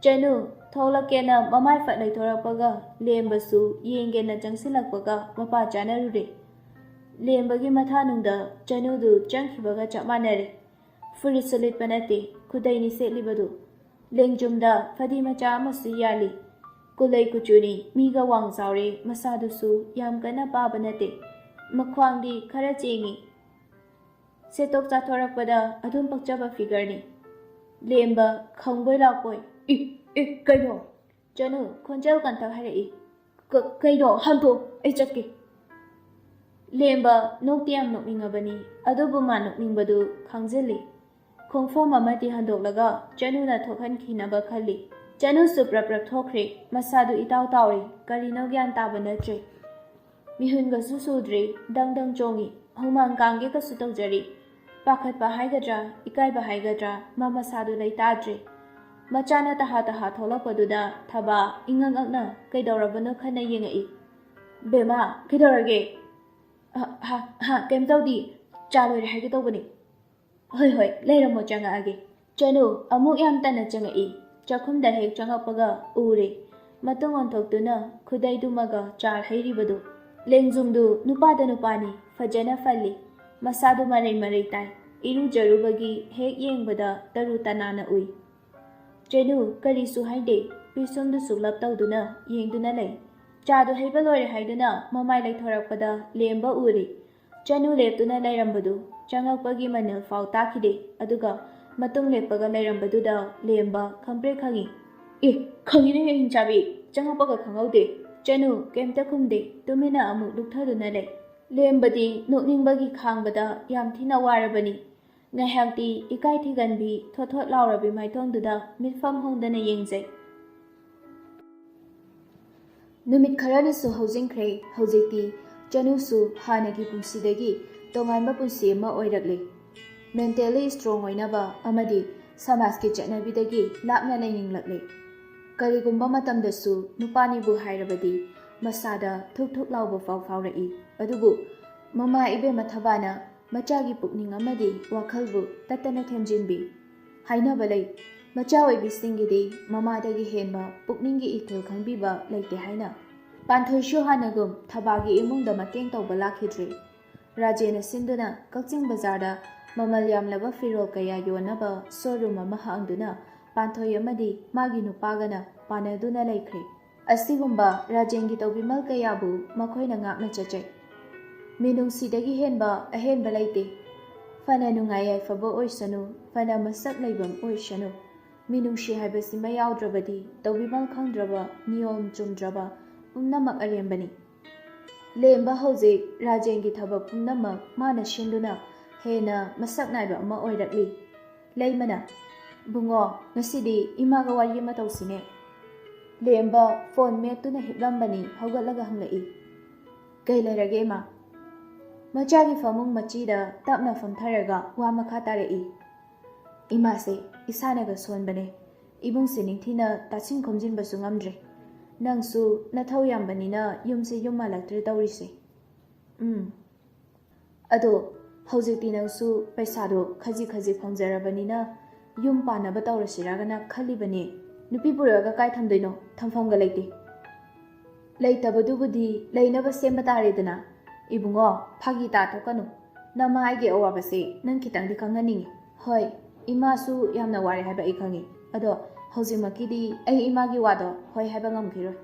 Chenu tholakena mamai fat leithorakpaga lembasu yengena jangsilakpaga mapa chanarude. Lembagi mathanungda Chenu du changkhibaga chapmanare. Furit sulit panate kudaini setlibadu. Lengjumda fadi macha amasu yali. Kulay kuchuni miga wang saure masadusu yam kana pabanate. Makwangdi khara chengi. Setok chathorakpada adum pakchaba figure ni. Lemba khangboy lakboy. Kaido. Chenu khonjal kantak harai. Kaido hanto ai chatke. Lemba noktiam nokningabani adubu ma nokningbadu khangzeli. Khongfom amati handoklaga Chenu na thokhan khinaba khali. Chenu supraprak thokre masadu itaw tawri karino gyan taba natre. Mihunga susudre dang chongi humang kangge ka sutawjari. Pakhat pa haigadra ikai ba haigadra mama sadu lai tadre. Machana taha tholakpaduda thaba ingangakna kaidawrabano khana yengai. Bema kaidawrage. Kem tawdi chaloi haige tawbani. Hoi leiramo changage. Chenu amuk yam tana changai. Chakhumda hek changakpaga ure. Matung onthokduna khudai dumaga char hairibadu. Lengjumdu nupada nupani fajana falli. Masadu marai tai. Iru jarubagi hek yengbada taru tanana ui. Chenu karisu haide. Pisumdu suklap tawduna yengduna lay. Chadu haiba lore haiduna mamai leithorakpada lemba uri. Chenu leptuna lairambadu changakpagi manil fau takide aduga matung leppaga lairambaduda lemba khambre khangi. Khangine hinchabi changakpaga khangaude. Chenu kemta khumde tumina amu lukthaduna lay. Lembadi nokningbagi khangbada yam thina warabani. Ngaihakti ikai thiganbi thothot laurabi maithongduda mitfam hongdana yengjai. Numit kharanasu hojingkhre hojikti Chenusu hanagi punsidagi tonganba punsi ama oirakle. Mentally strong oinaba amadi samaski chatnabidagi lapna laininglakle. Karigumba matamdasu nupanibu hairabadi masada thuk lauba faurai. Adubu mama ibe mathabana machagi pukning amadi wakhalbu tatana themjinbi. Hainabalai macha oibisingidi mamadagi henba pukningi ithil khangbiba laite haina. Panthoshu hanagum thabagi imungda mateng tawba lakhidre. Rajena sinduna Kakching Bazarda mamal yamlaba firol kaya yonaba showroom ama hangduna Panthoy amadi magi nupagana panaduna laikhre. Asigumba Rajengi tawbimal kayabu makhoina ngakna chachai. Minungsidagi henba ahenba laite. Fana nungayai faba oisanu fana masak laibam oisanu. Minungshi haibasi mayawdrabadi tawbimal khangdraba niyom chumdraba pumnamak arembani. Lemba hojik Rajengi thabak pumnamak mana shinduna hena masak naiba ama oirakli. Laimana bungo ngasidi imaga wari ama tawsine. Lemba phone metuna hiplambani haugatlaga hanglai. Kai lairage ma machagi famung machida tapna famtharaga wa makha tarai. Imase isanaga sonbane ibung siningthina tachin khomjinbasu ngamdre. Nangsu nathau yambanina yumse yummalaktre tawrise. Ado hojikti nangsu paisado khaji phangzarabanina yum panaba tawrasiragana khalibane. Nupi puraga kai thamdoino thamfamga leite. Leitabadubudi leinaba semba taredana. Ibungo phagi ta thokanu. Nama aige awabase nang kitangdi khanganingi. Hoi imasu yamna ware haiba I khangi. Ado haujimakidi ai imagi wado hoi haiba ngamkhiroi.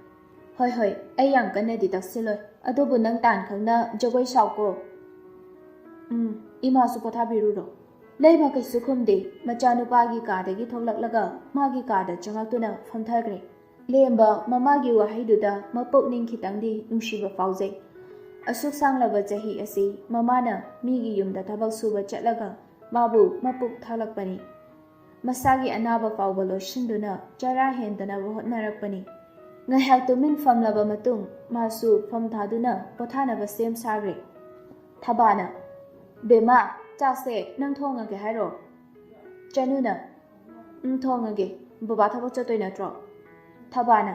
Hoi ai yam kanadi taksiloi. Adobu nang tan khangna jogoi sauko. Imasu pothabiruro. Leima kaisu khumde machanupagi kadagi thoklaklaga magi kada changaktuna famthagre. Lemba mamagi wahaiduda mapokning khitangdi nungshiba faujai. Asuk sanglaba jahi asi mamana migi yumda thabak suba chatlaga mabu mapuk thalakpani. Masagi anaba fauba loshinduna chara hendana hotnarakpani. Ngaihak tumin famlaba matung masu famthaduna pothanaba sem sagre. Thabana Bema chase nang thongage hairo. Chanuna ꯊꯣꯡꯉꯒꯦ ꯕꯕꯥ ꯊꯕꯛ ꯆꯠꯇꯣꯏ ꯅꯠꯇ꯭ꯔꯣ ꯊꯕꯥꯅ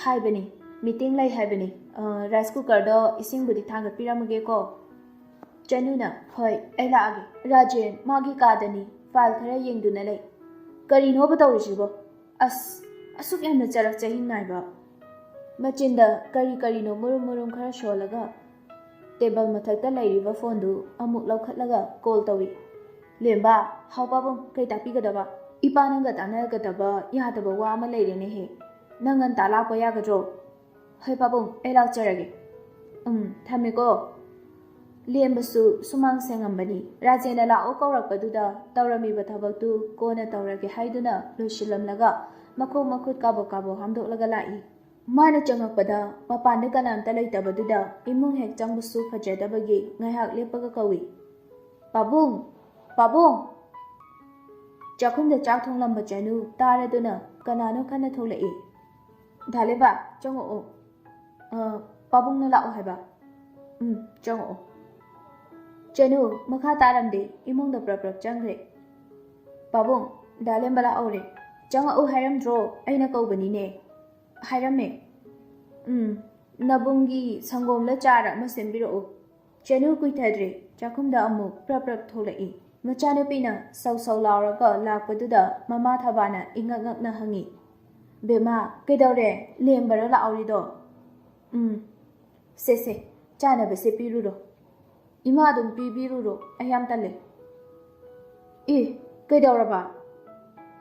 ꯍꯥꯏꯕꯅꯤ meeting ꯂꯩ ꯍꯥꯏꯕꯅꯤ rice ꯀꯨꯀꯔꯗꯣ ꯏꯁꯤꯡꯕꯨꯗꯤ ꯊꯥꯡꯒꯠꯄꯤꯔꯝꯃꯒꯦꯀꯣ ꯆꯅꯨꯅ ꯍꯣꯏ ꯑꯩ ꯂꯥꯛꯑꯒꯦ ꯔꯥꯖꯦꯟ ꯃꯥꯒꯤ ꯀꯥꯗꯅꯤ ꯐꯥꯏꯜ ꯈꯔ ꯌꯦꯡꯗꯨꯅ ꯂꯩ ꯀꯔꯤꯅꯣꯕ ꯇꯧꯔꯤꯁꯤꯕꯣ ꯑꯁꯨꯛ ꯌꯥꯝꯅ ꯆꯔꯛ ꯆꯍꯤꯡ ꯅꯥꯏꯕ ꯃꯆꯤꯟꯗ ꯀꯔꯤꯅꯣ ꯃꯨꯔꯨꯝ ꯈꯔ ꯁꯣꯜꯂꯒ ꯇꯦꯕꯜ ꯃꯊꯛꯇ ꯂꯩꯔꯤꯕ ꯐꯣꯟꯗꯨ ꯑꯃꯨꯛ ꯂꯧꯈꯠꯂꯒ ꯀꯣꯜ ꯇꯧꯏ ꯂꯦꯝꯕ ꯍꯥꯎ ꯄꯥꯕꯨꯡ ꯀꯩ ꯇꯥꯛꯄꯤꯒꯗꯕ ꯏꯄꯥ ꯅꯪꯒ ꯇꯥꯟꯅꯒꯗꯕ ꯌꯥꯗꯕ ꯋꯥ ꯑꯃ ꯂꯩꯔꯦꯅꯦꯍꯦ ꯅꯪ ꯉꯟꯇꯥ ꯂꯥꯛꯄ ꯌꯥꯒꯗ꯭ꯔꯣ ꯍꯣꯏ ꯄꯥꯕꯨꯡ ꯑꯩ ꯂꯥꯛꯆꯔꯒꯦ ꯊꯝꯃꯦꯀꯣ ꯂꯦꯝꯕꯁꯨ ꯁꯨꯃꯥꯡ ꯁꯦꯡꯉꯝꯕꯅꯤ ꯔꯥꯖꯦꯟꯅ ꯂꯥꯛꯑꯣ ꯀꯧꯔꯛꯄꯗꯨꯗ ꯇꯧꯔꯝꯃꯤꯕ ꯊꯕꯛꯇꯨ ꯀꯣꯟꯅ ꯇꯧꯔꯒꯦ ꯍꯥꯏꯗꯨꯅ ꯂꯣꯏꯁꯤꯜꯂꯝꯂꯒ ꯃꯈꯣꯡ ꯃꯈꯨꯠ ꯀꯥꯕꯣꯛ ꯍꯥꯝꯗꯣꯛꯂꯒ ꯂꯥꯛꯏ ꯃꯥꯅ ꯆꯪꯉꯛꯄꯗ ꯃꯄꯥꯟꯗ ꯀꯅꯥꯝꯇ ꯂꯩꯇꯕꯗꯨꯗ ꯏꯃꯨꯡ ꯍꯦꯛ ꯆꯪꯕꯁꯨ ꯐꯖꯗꯕꯒꯤ ꯉꯥꯏꯍꯥꯛ ꯂꯦꯞꯄꯒ ꯀꯧꯏ ꯄꯥꯕꯨꯡ ꯆꯥꯛꯈꯨꯝꯗ ꯆꯥꯛ ꯊꯣꯡꯂꯝꯕ ꯆꯅꯨ ꯇꯥꯔꯗꯨꯅ ꯀꯅꯥꯅꯣ ꯈꯟꯅ ꯊꯣꯛꯂꯛꯏ ꯙꯥꯂꯦꯕ ꯆꯪꯉꯛꯑꯣ ꯄꯥꯕꯨꯡꯅ ꯂꯥꯛꯑꯣ ꯍꯥꯏꯕ ꯆꯪꯉꯛꯑꯣ ꯆꯅꯨ ꯃꯈꯥ ꯇꯥꯔꯝꯗꯦ ꯏꯃꯨꯡꯗ ꯄ꯭ꯔꯞ ꯆꯪꯈ꯭ꯔꯦ ꯄꯥꯕꯨꯡ ꯙꯥꯂꯦꯝꯕ ꯂꯥꯛꯑꯣꯔꯦ ꯆꯪꯉꯛꯎ ꯍꯥꯏꯔꯝꯗ꯭ꯔో ꯑꯩꯅ ꯀꯧꯕꯅꯤꯅꯦ ꯍꯥꯏꯔꯝꯃꯦ ꯅꯕꯨꯡꯒꯤ ꯁꯪꯒꯣꯝꯂ ꯆꯥꯔ ꯑꯃ ꯁꯦꯝꯕꯤꯔꯛꯎ ꯆꯅꯨ ꯀꯨꯏꯊꯗ꯭ꯔꯦ ꯆꯥꯛꯈꯨꯝꯗ ꯑꯃꯨꯛ ꯄ꯭ꯔꯞ ꯊꯣꯛꯂꯛꯏ ꯃꯆꯥꯅꯨꯄꯤꯅ ꯁꯧ ꯂꯥꯎꯔꯒ ꯂꯥꯛꯄꯗꯨꯗ ꯃꯃꯥ ꯊꯕꯥꯅ ꯏꯉꯛ ꯉꯛꯅ ꯍꯪꯉꯤ ꯕꯦꯝꯃ ꯀꯩꯗꯧꯔꯦ ꯂꯦꯝꯕꯔ ꯂꯥꯛꯑꯣꯔꯤꯗꯣ ꯁꯦ ꯆꯥꯅꯕꯁꯦ ꯄꯤꯔꯨꯔꯣ ꯏꯃꯥ ꯑꯗꯨꯝ ꯄꯤꯕꯤꯔꯨꯔꯣ ꯑꯩ ꯌꯥꯝ ꯇꯜꯂꯦ ꯀꯩꯗꯧꯔꯕ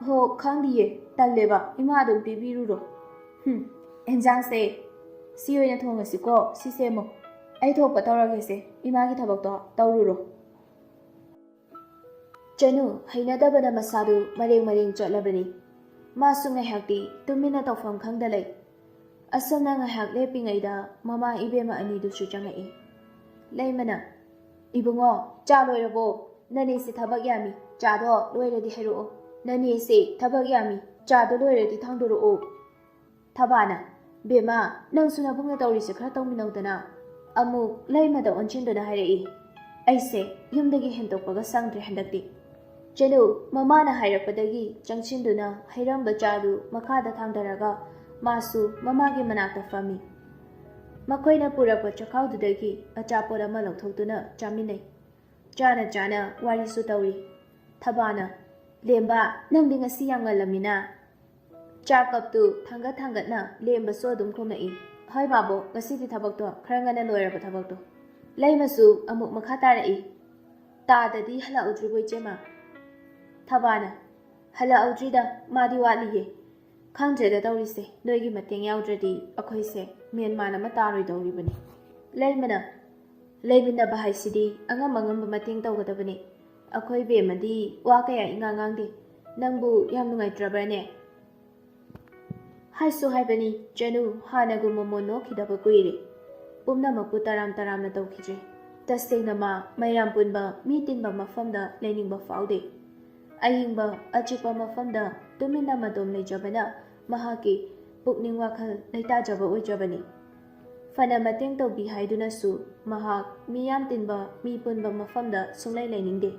ꯍꯣ ꯈꯪꯗꯤꯌꯦ ꯇꯜꯂꯦꯕ ꯏꯃꯥ ꯑꯗꯨꯝ ꯄꯤꯕꯤꯔꯨꯔꯣ ꯑꯦꯟꯖꯥꯡꯁꯦ ꯁꯤ ꯑꯣꯏꯅ ꯊꯣꯡꯉꯁꯤꯀꯣ ꯁꯤ ꯁꯦꯝꯃꯣ ꯑꯩ ꯊꯣꯛꯄ ꯇꯧꯔꯒꯦꯁꯦ ꯏꯃꯥꯒꯤ ꯊꯕꯛꯇꯣ ꯇꯧꯔꯨꯔꯣ ꯆꯅꯨ ꯍꯩꯅꯗꯕꯅ ꯃꯁꯥꯗꯨ ꯃꯔꯦꯡ ꯆꯠꯂꯕꯅꯤ ꯃꯥꯁꯨ ꯉꯥꯏꯍꯥꯛꯇꯤ ꯇꯨꯃꯤꯟꯅ ꯇꯧꯐꯝ ꯈꯪꯗ ꯂꯩ ꯑꯁꯨꯝꯅ ꯉꯥꯏꯍꯥꯛ ꯂꯦꯞꯄꯤꯉꯩꯗ ꯃꯃꯥ ꯏꯕꯦꯝꯃ ꯑꯅꯤꯗꯨꯁꯨ ꯆꯪꯉꯛꯏ ꯂꯩꯃꯅ ꯏꯕꯨꯡꯉꯣ ꯆꯥ ꯂꯣꯏꯔꯕꯣ ꯅꯅꯦꯁꯦ ꯊꯕꯛ ꯌꯥꯝꯃꯤ ꯆꯥꯗꯣ ꯂꯣꯏꯔꯗꯤ ꯍꯥꯏꯔꯛꯑꯣ ꯅꯅꯦꯁꯦ ꯊꯕꯛ ꯌꯥꯝꯃꯤ ꯆꯥꯗꯣ ꯂꯣꯏꯔꯗꯤ ꯊꯥꯡꯗꯣꯔꯛꯑꯣ ꯊꯕꯥꯅ ꯕꯦꯝꯃ ꯅꯪꯁꯨ ꯅꯕꯨꯡꯅ ꯇꯧꯔꯤꯁꯦ ꯈꯔ ꯇꯧꯃꯤꯟꯅꯧꯗꯅ ꯑꯃꯨꯛ ꯂꯩꯃꯗ ꯑꯣꯟꯁꯤꯟꯗꯨꯅ ꯍꯥꯏꯔꯛꯏ ꯑꯩꯁꯦ ꯌꯨꯝꯗꯒꯤ ꯍꯦꯟꯗꯣꯛꯄꯒ ꯁꯪꯗ꯭ꯔꯦ ꯍꯟꯗꯛꯇꯤ ꯆꯅꯨ ꯃꯃꯥꯅ ꯍꯥꯏꯔꯛꯄꯗꯒꯤ ꯆꯪꯁꯤꯟꯗꯨꯅ ꯍꯩꯔꯝꯕ ꯆꯥꯗꯨ ꯃꯈꯥꯗ ꯊꯥꯡꯊꯔꯒ ꯃꯥꯁꯨ ꯃꯃꯥꯒꯤ ꯃꯅꯥꯛꯇ ꯐꯝꯃꯤ ꯃꯈꯣꯏꯅ ꯄꯨꯔꯛꯄ ꯆꯈꯥꯎꯗꯨꯗꯒꯤ ꯑꯆꯥꯄꯣꯠ ꯑꯃ ꯂꯧꯊꯣꯛꯇꯨꯅ ꯆꯥꯃꯤꯟꯅꯩ ꯆꯥꯅ ꯋꯥꯔꯤꯁꯨ ꯇꯧꯔꯤ ꯊꯕꯥꯅ ꯂꯦꯝꯕ ꯅꯪꯗꯤ ꯉꯁꯤ ꯌꯥꯝ ꯉꯜꯂꯝꯃꯤꯅ ꯆꯥ ꯀꯞꯇꯨ ꯊꯥꯡꯒꯠꯅ ꯂꯦꯝꯕꯁꯨ ꯑꯗꯨꯝ ꯈꯨꯝꯃꯛꯏ ꯍꯣꯏ ꯃꯥꯕꯣ ꯉꯁꯤꯗꯤ ꯊꯕꯛꯇꯣ ꯈꯔ ꯉꯟꯅ ꯂꯣꯏꯔꯕ ꯊꯕꯛꯇꯣ ꯂꯩꯃꯁꯨ ꯑꯃꯨꯛ ꯃꯈꯥ ꯇꯥꯔꯛꯏ ꯇꯥꯗꯗꯤ ꯍꯜꯂꯛꯎꯗ꯭ꯔꯤꯕꯣ ꯏꯆꯦꯃ ꯊꯕꯥꯅ ꯍꯜꯂꯛꯎꯗ꯭ꯔꯤꯗ ꯃꯥꯗꯤ ꯋꯥꯠꯂꯤꯌꯦ ꯈꯪꯗ꯭ꯔꯦꯗ ꯇꯧꯔꯤꯁꯦ ꯅꯣꯏꯒꯤ ꯃꯇꯦꯡ ꯌꯥꯎꯗ꯭ꯔꯗꯤ ꯑꯩꯈꯣꯏꯁꯦ ꯃꯦꯟꯃꯥꯟ ꯑꯃ ꯇꯥꯔꯣꯏꯗꯧꯔꯤꯕꯅꯤ ꯂꯩꯃꯅ ꯂꯩꯃꯤꯟꯅꯕ ꯍꯥꯏꯁꯤꯗꯤ ꯑꯉꯝꯕ ꯃꯇꯦꯡ ꯇꯧꯒꯗꯕꯅꯤ ꯑꯩꯈꯣꯏ ꯕꯦꯝꯃꯗꯤ ꯋꯥ ꯀꯌꯥ ꯉꯥꯡꯗꯦ ꯅꯪꯕꯨ ꯌꯥꯝ ꯅꯨꯡꯉꯥꯏꯇ꯭ꯔꯕ꯭ꯔꯅꯦ ꯍꯥꯏꯁꯨ ꯍꯥꯏꯕꯅꯤ ꯆꯅꯨ ꯍꯥꯟꯅꯒꯨꯝ ꯃꯃꯣꯟ ꯅꯣꯛꯈꯤꯗꯕ ꯀꯨꯏꯔꯦ ꯄꯨꯝꯅꯃꯛꯄꯨ ꯇꯔꯥꯝꯅ ꯇꯧꯈꯤꯗ꯭ꯔꯦ ꯇꯁꯦꯡꯅ ꯃꯌꯥꯝ ꯄꯨꯟꯕ ꯃꯤ ꯇꯤꯟꯕ ꯃꯐꯝꯗ ꯂꯩꯅꯤꯡꯕ ꯐꯥꯎꯗꯦ ꯑꯏꯪꯕ ꯑꯆꯤꯛꯄ ꯃꯐꯝꯗ ꯇꯨꯃꯤꯟꯅ ꯃꯇꯣꯝ ꯂꯩꯖꯕꯅ ꯃꯍꯥꯛꯀꯤ ꯄꯨꯛꯅꯤꯡ ꯋꯥꯈꯜ ꯂꯩꯇꯥꯖꯕ ꯑꯣꯏꯖꯕꯅꯤ ꯐꯅ ꯃꯇꯦꯡ ꯇꯧꯕꯤ ꯍꯥꯏꯗꯨꯅꯁꯨ ꯃꯍꯥꯛ ꯃꯤꯌꯥꯝ ꯇꯤꯟꯕ ꯃꯤ ꯄꯨꯟꯕ ꯃꯐꯝꯗ ꯁꯨꯡꯂꯩ ꯂꯩꯅꯤꯡꯗꯦ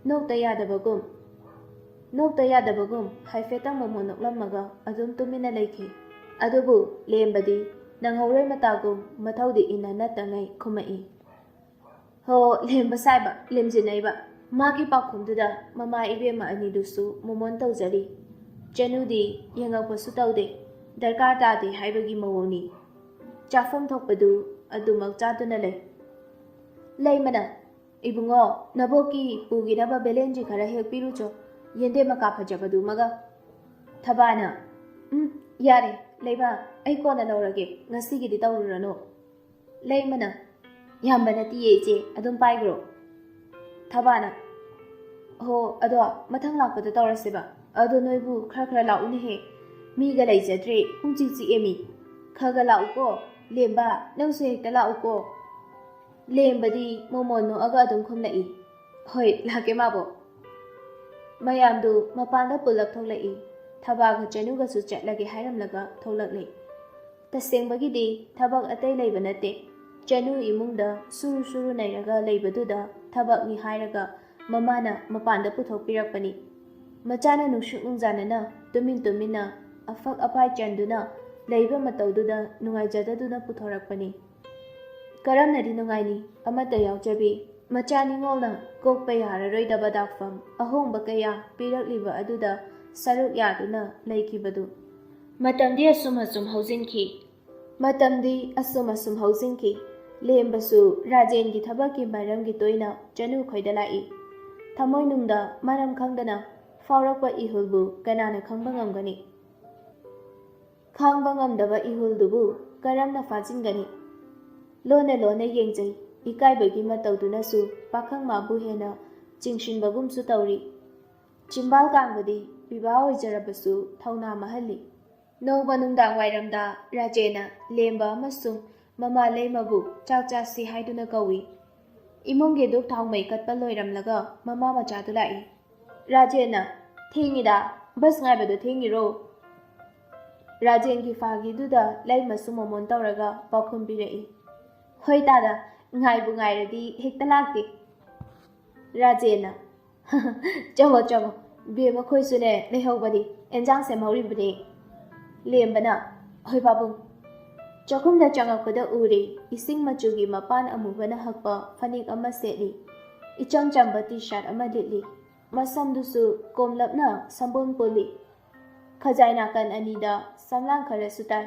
ꯅꯣꯛꯇ ꯌꯥꯗꯕꯒꯨꯝ ꯍꯥꯏꯐꯦꯠꯇꯪ ꯃꯃꯣꯟ ꯅꯣꯛꯂꯝꯃꯒ ꯑꯗꯨꯝ ꯇꯨꯃꯤꯟꯅ ꯂꯩꯈꯤ ꯑꯗꯨꯕꯨ ꯂꯦꯝꯕꯗꯤ ꯅꯪꯍꯧꯔꯣꯏ ꯃꯇꯥꯒꯨꯝ ꯃꯊꯧꯗꯤ ꯏꯟꯅ ꯅꯠꯇꯉꯩ ꯈꯨꯝꯃꯛꯏ ꯍꯣ ꯂꯦꯝꯕ ꯁꯥꯏꯕ ꯂꯦꯝꯖꯤꯟꯅꯩꯕ ꯃꯥꯒꯤ ꯄꯥꯎꯈꯨꯝꯗꯨꯗ ꯃꯃꯥ ꯏꯕꯦꯝꯃ ꯑꯅꯤꯗꯨꯁꯨ ꯃꯣꯃꯣꯟ ꯇꯧꯖꯔꯤ ꯆꯅꯨꯗꯤ ꯌꯦꯡꯉꯛꯄꯁꯨ ꯇꯧꯗꯦ ꯗꯔꯀꯥꯔ ꯇꯥꯗꯦ ꯍꯥꯏꯕꯒꯤ ꯃꯑꯣꯡꯅꯤ ꯆꯥꯐꯝ ꯊꯣꯛꯄꯗꯨ ꯑꯗꯨꯃꯛ ꯆꯥꯗꯨꯅ ꯂꯩ ꯂꯩꯃꯅ ꯏꯕꯨꯡꯉꯣ ꯅꯕꯣꯛꯀꯤ ꯄꯨꯒꯤꯅꯕ ꯕꯦꯂꯦꯟꯗ꯭ꯔꯤ ꯈꯔ ꯍꯦꯛꯄꯤꯔꯨꯆꯣ ꯌꯦꯟꯗꯦꯝ ꯃꯀꯥ ꯐꯖꯕꯗꯨꯃꯒ ꯊꯕꯥꯅ ꯌꯥꯔꯦ ꯂꯩꯃ ꯑꯩ ꯀꯣꯟꯅ ꯂꯧꯔꯒꯦ ꯉꯁꯤꯒꯤꯗꯤ ꯇꯧꯔꯨꯔꯅꯨ ꯂꯩꯃꯅ ꯌꯥꯝꯕ ꯅꯠꯇꯤꯌꯦ ꯏꯆꯦ ꯑꯗꯨꯝ ꯄꯥꯏꯒ꯭ꯔꯣ ꯊꯕꯥꯅ ꯍꯣ ꯑꯗꯣ ꯃꯊꯪ ꯂꯥꯛꯄꯗ ꯇꯧꯔꯁꯦꯕ ꯑꯗꯣ ꯅꯣꯏꯕꯨ ꯈꯔ ꯂꯥꯛꯎꯅꯦꯍꯦ ꯃꯤꯒ ꯂꯩꯖꯗ꯭ꯔꯦ ꯄꯨꯡꯆꯤꯛ ꯆꯤꯛꯑꯦ ꯃꯤ ꯈꯒ ꯂꯥꯛꯎꯀꯣ ꯂꯦꯝꯕ ꯅꯪꯁꯨ ꯍꯦꯛꯇ ꯂꯥꯛꯎꯀꯣ ꯂꯦꯝꯕꯗꯤ ꯃꯣꯃꯣꯟ ꯅꯣꯛꯑꯒ ꯑꯗꯨꯝ ꯈꯨꯝꯂꯛꯏ ꯍꯣꯏ ꯂꯥꯛꯀꯦ ꯃꯥꯕꯣ ꯃꯌꯥꯝꯗꯨ ꯃꯄꯥꯟꯗ ꯄꯨꯜꯂꯞ ꯊꯣꯛꯂꯛꯏ ꯊꯕꯥꯒ ꯆꯅꯨꯒꯁꯨ ꯆꯠꯂꯒꯦ ꯍꯥꯏꯔꯝꯂꯒ ꯊꯣꯛꯂꯛꯂꯤ ꯇꯁꯦꯡꯕꯒꯤꯗꯤ ꯊꯕꯛ ꯑꯇꯩ ꯂꯩꯕ ꯅꯠꯇꯦ ꯆꯅꯨ ꯏꯃꯨꯡꯗ ꯁꯨꯔꯨ ꯅꯩꯔꯒ ꯂꯩꯕꯗꯨꯗ ꯊꯕꯛꯅꯤ ꯍꯥꯏꯔꯒ ꯃꯃꯥꯅ ꯃꯄꯥꯟꯗ ꯄꯨꯊꯣꯛꯄꯤꯔꯛꯄꯅꯤ Machana nungsuk nungjanana tuminna afak apai chanduna leiba mataududa nungaijadaduna puthorakpani. Karamnadi nungaini amata yaujabi macha ningolna kokpa yararoidaba dakfam ahongba kaya pirakliba aduda saruk yaduna leikibadu. Matamdi asum asum hausinki lembasu rajengi thabaki maramgi toina Chanu khoida lai. Thamoi nungda maram khangdana faurakpa ihulbu kanana khangba ngamgani. Khangba ngamdaba ihuldubu karamna fajingani. Lona yengjai ikaibagi mataudunasu pakhang mabu hena chingshinbagumsu tauri. Chimbal kangbadi biba oijarabasu thauna mahalli. Noba nungdang wairamda Rajena lemba amasung mama leimabu chakchasi haiduna kawi. Imungi duk thangmai katpa loiramlaga mama machadu lai. Rajena thingida bas ngaibadu thingiro. Rajengi fagiduda leimasu momon tauraga pakhum birai. Hoi tada ngaibu ngairadi hekta lakti. Rajena chamo bema khoisune lehaubadi enjang semhauribani. Lembana hoi babung Chakumda changakpada uri ising machugi mapan amubana hakpa fanik ama setli icham chamba t-shirt ama litli masamdusu komlapna sambon poli khajaina kan anida samlang khare sutai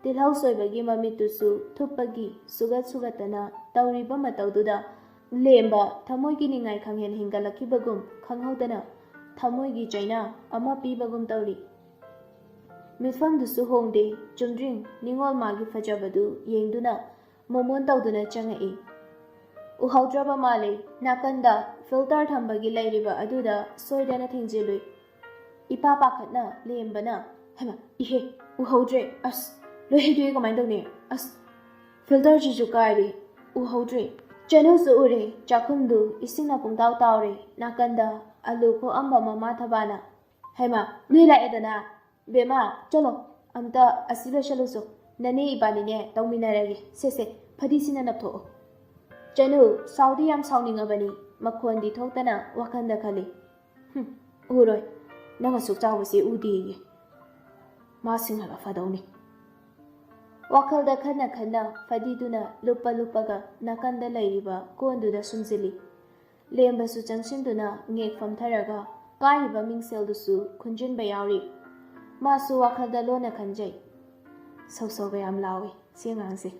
tilhau soibagi mamitusu thuppagi sugatana tawriba mataududa lemba thamoigi ningai khanghen hingalakibagum khanghaudana thamoigi chaina ama pibagum tawri Mifam dusu hongde chumdring ningol magi fajabadu yengduna momon tawduna changai. Uhaudraba male nakanda filter thambagi lairiba aduda soidana thingjilui. Ipa pakhatna lembana hema ihe uhaudre as lohidu kamai dawne as filter ji jukari uhaudre Chanu su ure chakhumdu isingna pungtaw tawre nakanda alu ko amba mama thabana hema nuila edana Bema, cholo, amta asilo shaluso, nane ibanine tauminarage, sese, padisina naptho. Chanu, Saudi am sounding abani, makondi thotana, wakanda kali. Uroi, nanga sukta wasi udi. Masing hala fadawni. Wakalda khana, fadiduna, lupaga, nakanda lairiba, konduda sumzili. Lemba su changshinduna, ngek famtharaga, kaiba mingseldusu, kunjin bayauri. Masu wakhalda lona khanjai sauga yam lawi siangangse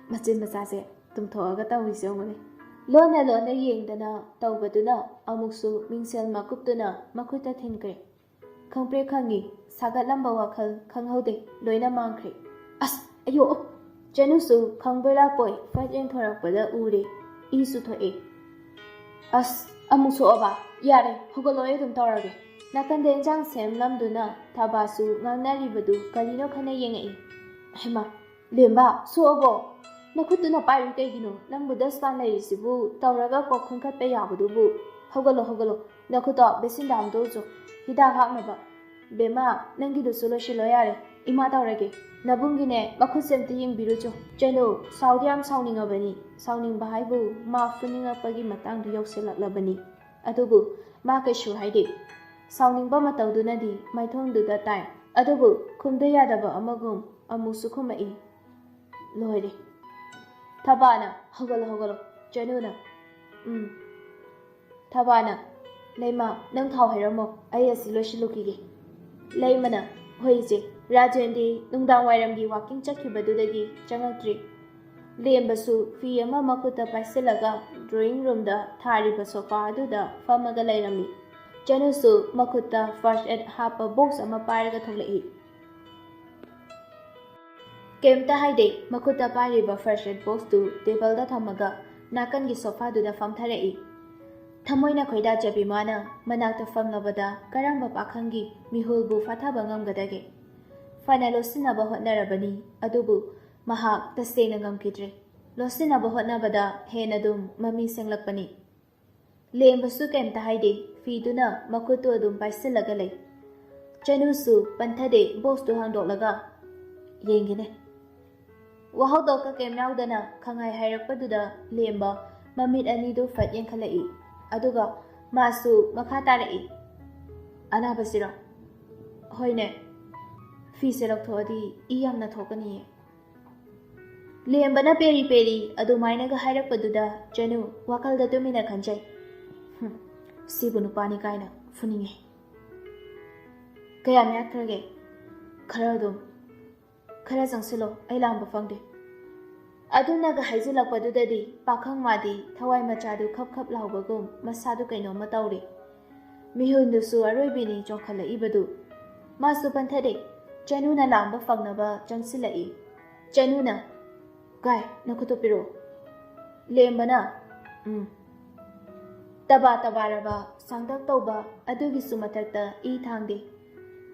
machin machase tumthoaga tawise ngone lona yengdana tawbaduna amuksu mingsel makuptuna makhuta thinkre khangpre khangi sagalamba wakhal khanghaude loina mangkhre as ayo Chanu su khangbela poi fajeng thorakpada ure isu thoe as amuksu aba yare hugoloye dum tawrage Nakanda enjang sem lamduna tabasu ngangnaribadu karino khana yengai. Hema lemba sobo nakhutuna pairu kaigino nangbu daspan lairisibu tawraga ko khungkhatpa yabudubu hogolo nakhuta besindam dojo hida haknaba bema nangidu solo yare ima tawrage nabungine makhusem tiying birucho Chanu Saudi am sauningabani sauningba haibu ma funingapagi matangdu yauselak adubu ma kaishu haide Sauningba matawdunadi maithongduda tai adubu khumda yadaba amagum amusu khumai loire thabana hogolo Chanuna thabana leima nang thau hairamo ai asilo shilukige leimana hoije Rajendi nungdang wairamgi walking chakhibadudagi changakri lembasu fi ama makuta paisilaga drawing room da thariba sofa aduda famaga lairami Chanu su makuta first aid hapa box ama pairaga tholai. Kemta haide makuta pairiba first aid box tu table da thamaga nakan gi sofa du da famtharai. Thamoina khoida jabi mana manakta famlabada karamba pakhangi mihulbu fathaba ngamgadage. Fana losinaba hotnarabani adubu mahak tasena ngamkidre. Losinaba hotnabada henadum mami senglakpani. Lembasu kemta haide Fiduna makutu adum paisilaga lay. Chanu su panthade box tu hangdoklaga yengine. Wahaudoka kemnaudana khangai hairakpaduda lemba mamit anidu fat yengkhalai. Aduga masu makha tarai. ꯑꯅꯥꯕꯁꯤꯔꯣ? ꯍꯣꯏꯅꯦ, ꯐꯤꯁꯦ ꯂꯧꯊꯣꯛꯑꯗꯤ E ꯌꯥꯝꯅ ꯊꯣꯛꯀꯅꯤꯌꯦ꯫ ꯂꯦꯝꯕꯅ ꯄꯦꯔꯤ ꯄꯦꯔꯤ ꯑꯗꯨꯃꯥꯏꯅꯒ ꯍꯥꯏꯔꯛꯄꯗꯨꯗ ꯆꯅꯨ ꯋꯥꯈꯜꯗ ꯇꯨꯃꯤꯟꯅ ꯈꯟꯖꯩ꯫ ꯁꯤꯕꯨ ꯅꯨꯄꯥꯅꯤ ꯀꯥꯏꯅ ꯐꯨꯅꯤꯡꯉꯦ꯫ ꯀꯌꯥꯝ ꯌꯥꯠꯈ꯭ꯔꯒꯦ? ꯈꯔ ꯑꯗꯨꯝ꯫ ꯈꯔ ꯆꯪꯁꯤꯜꯂꯣ, ꯑꯩ ꯂꯥꯝꯕ ꯐꯪꯗꯦ꯫ ꯑꯗꯨꯅꯒ ꯍꯥꯏꯖꯤꯜꯂꯛꯄꯗꯨꯗꯗꯤ ꯄꯥꯈꯪ ꯃꯥꯗꯤ ꯊꯋꯥꯏ ꯃꯆꯥꯗꯨ ꯈꯞ ꯈꯞ ꯂꯥꯎꯕꯒꯨꯝ ꯃꯁꯥꯗꯨ ꯀꯩꯅꯣꯝꯃ ꯇꯧꯔꯤ꯫ ꯃꯤꯍꯨꯟꯗꯨꯁꯨ ꯑꯔꯣꯏꯕꯤꯅꯤ ꯆꯣꯡꯈꯠꯂꯛꯏꯕꯗꯨ꯫ ꯃꯥꯁꯨ ꯄꯟꯊꯔꯦ꯫ ꯆꯅꯨꯅ ꯂꯥꯝꯕ ꯐꯪꯅꯕ ꯆꯪꯁꯤꯜꯂꯛꯏ꯫ ꯆꯅꯨꯅ, ꯀꯥꯏ ꯅꯈꯨꯠꯇꯨ ꯄꯤꯔꯛꯑꯣ꯫ ꯂꯦꯝꯕꯅ, ꯇꯕꯥ ꯇꯕꯥꯔꯕ ꯁꯥꯡꯇꯛ ꯇꯧꯕ ꯑꯗꯨꯒꯤꯁꯨ ꯃꯊꯛꯇ ꯏ ꯊꯥꯡꯗꯦ꯫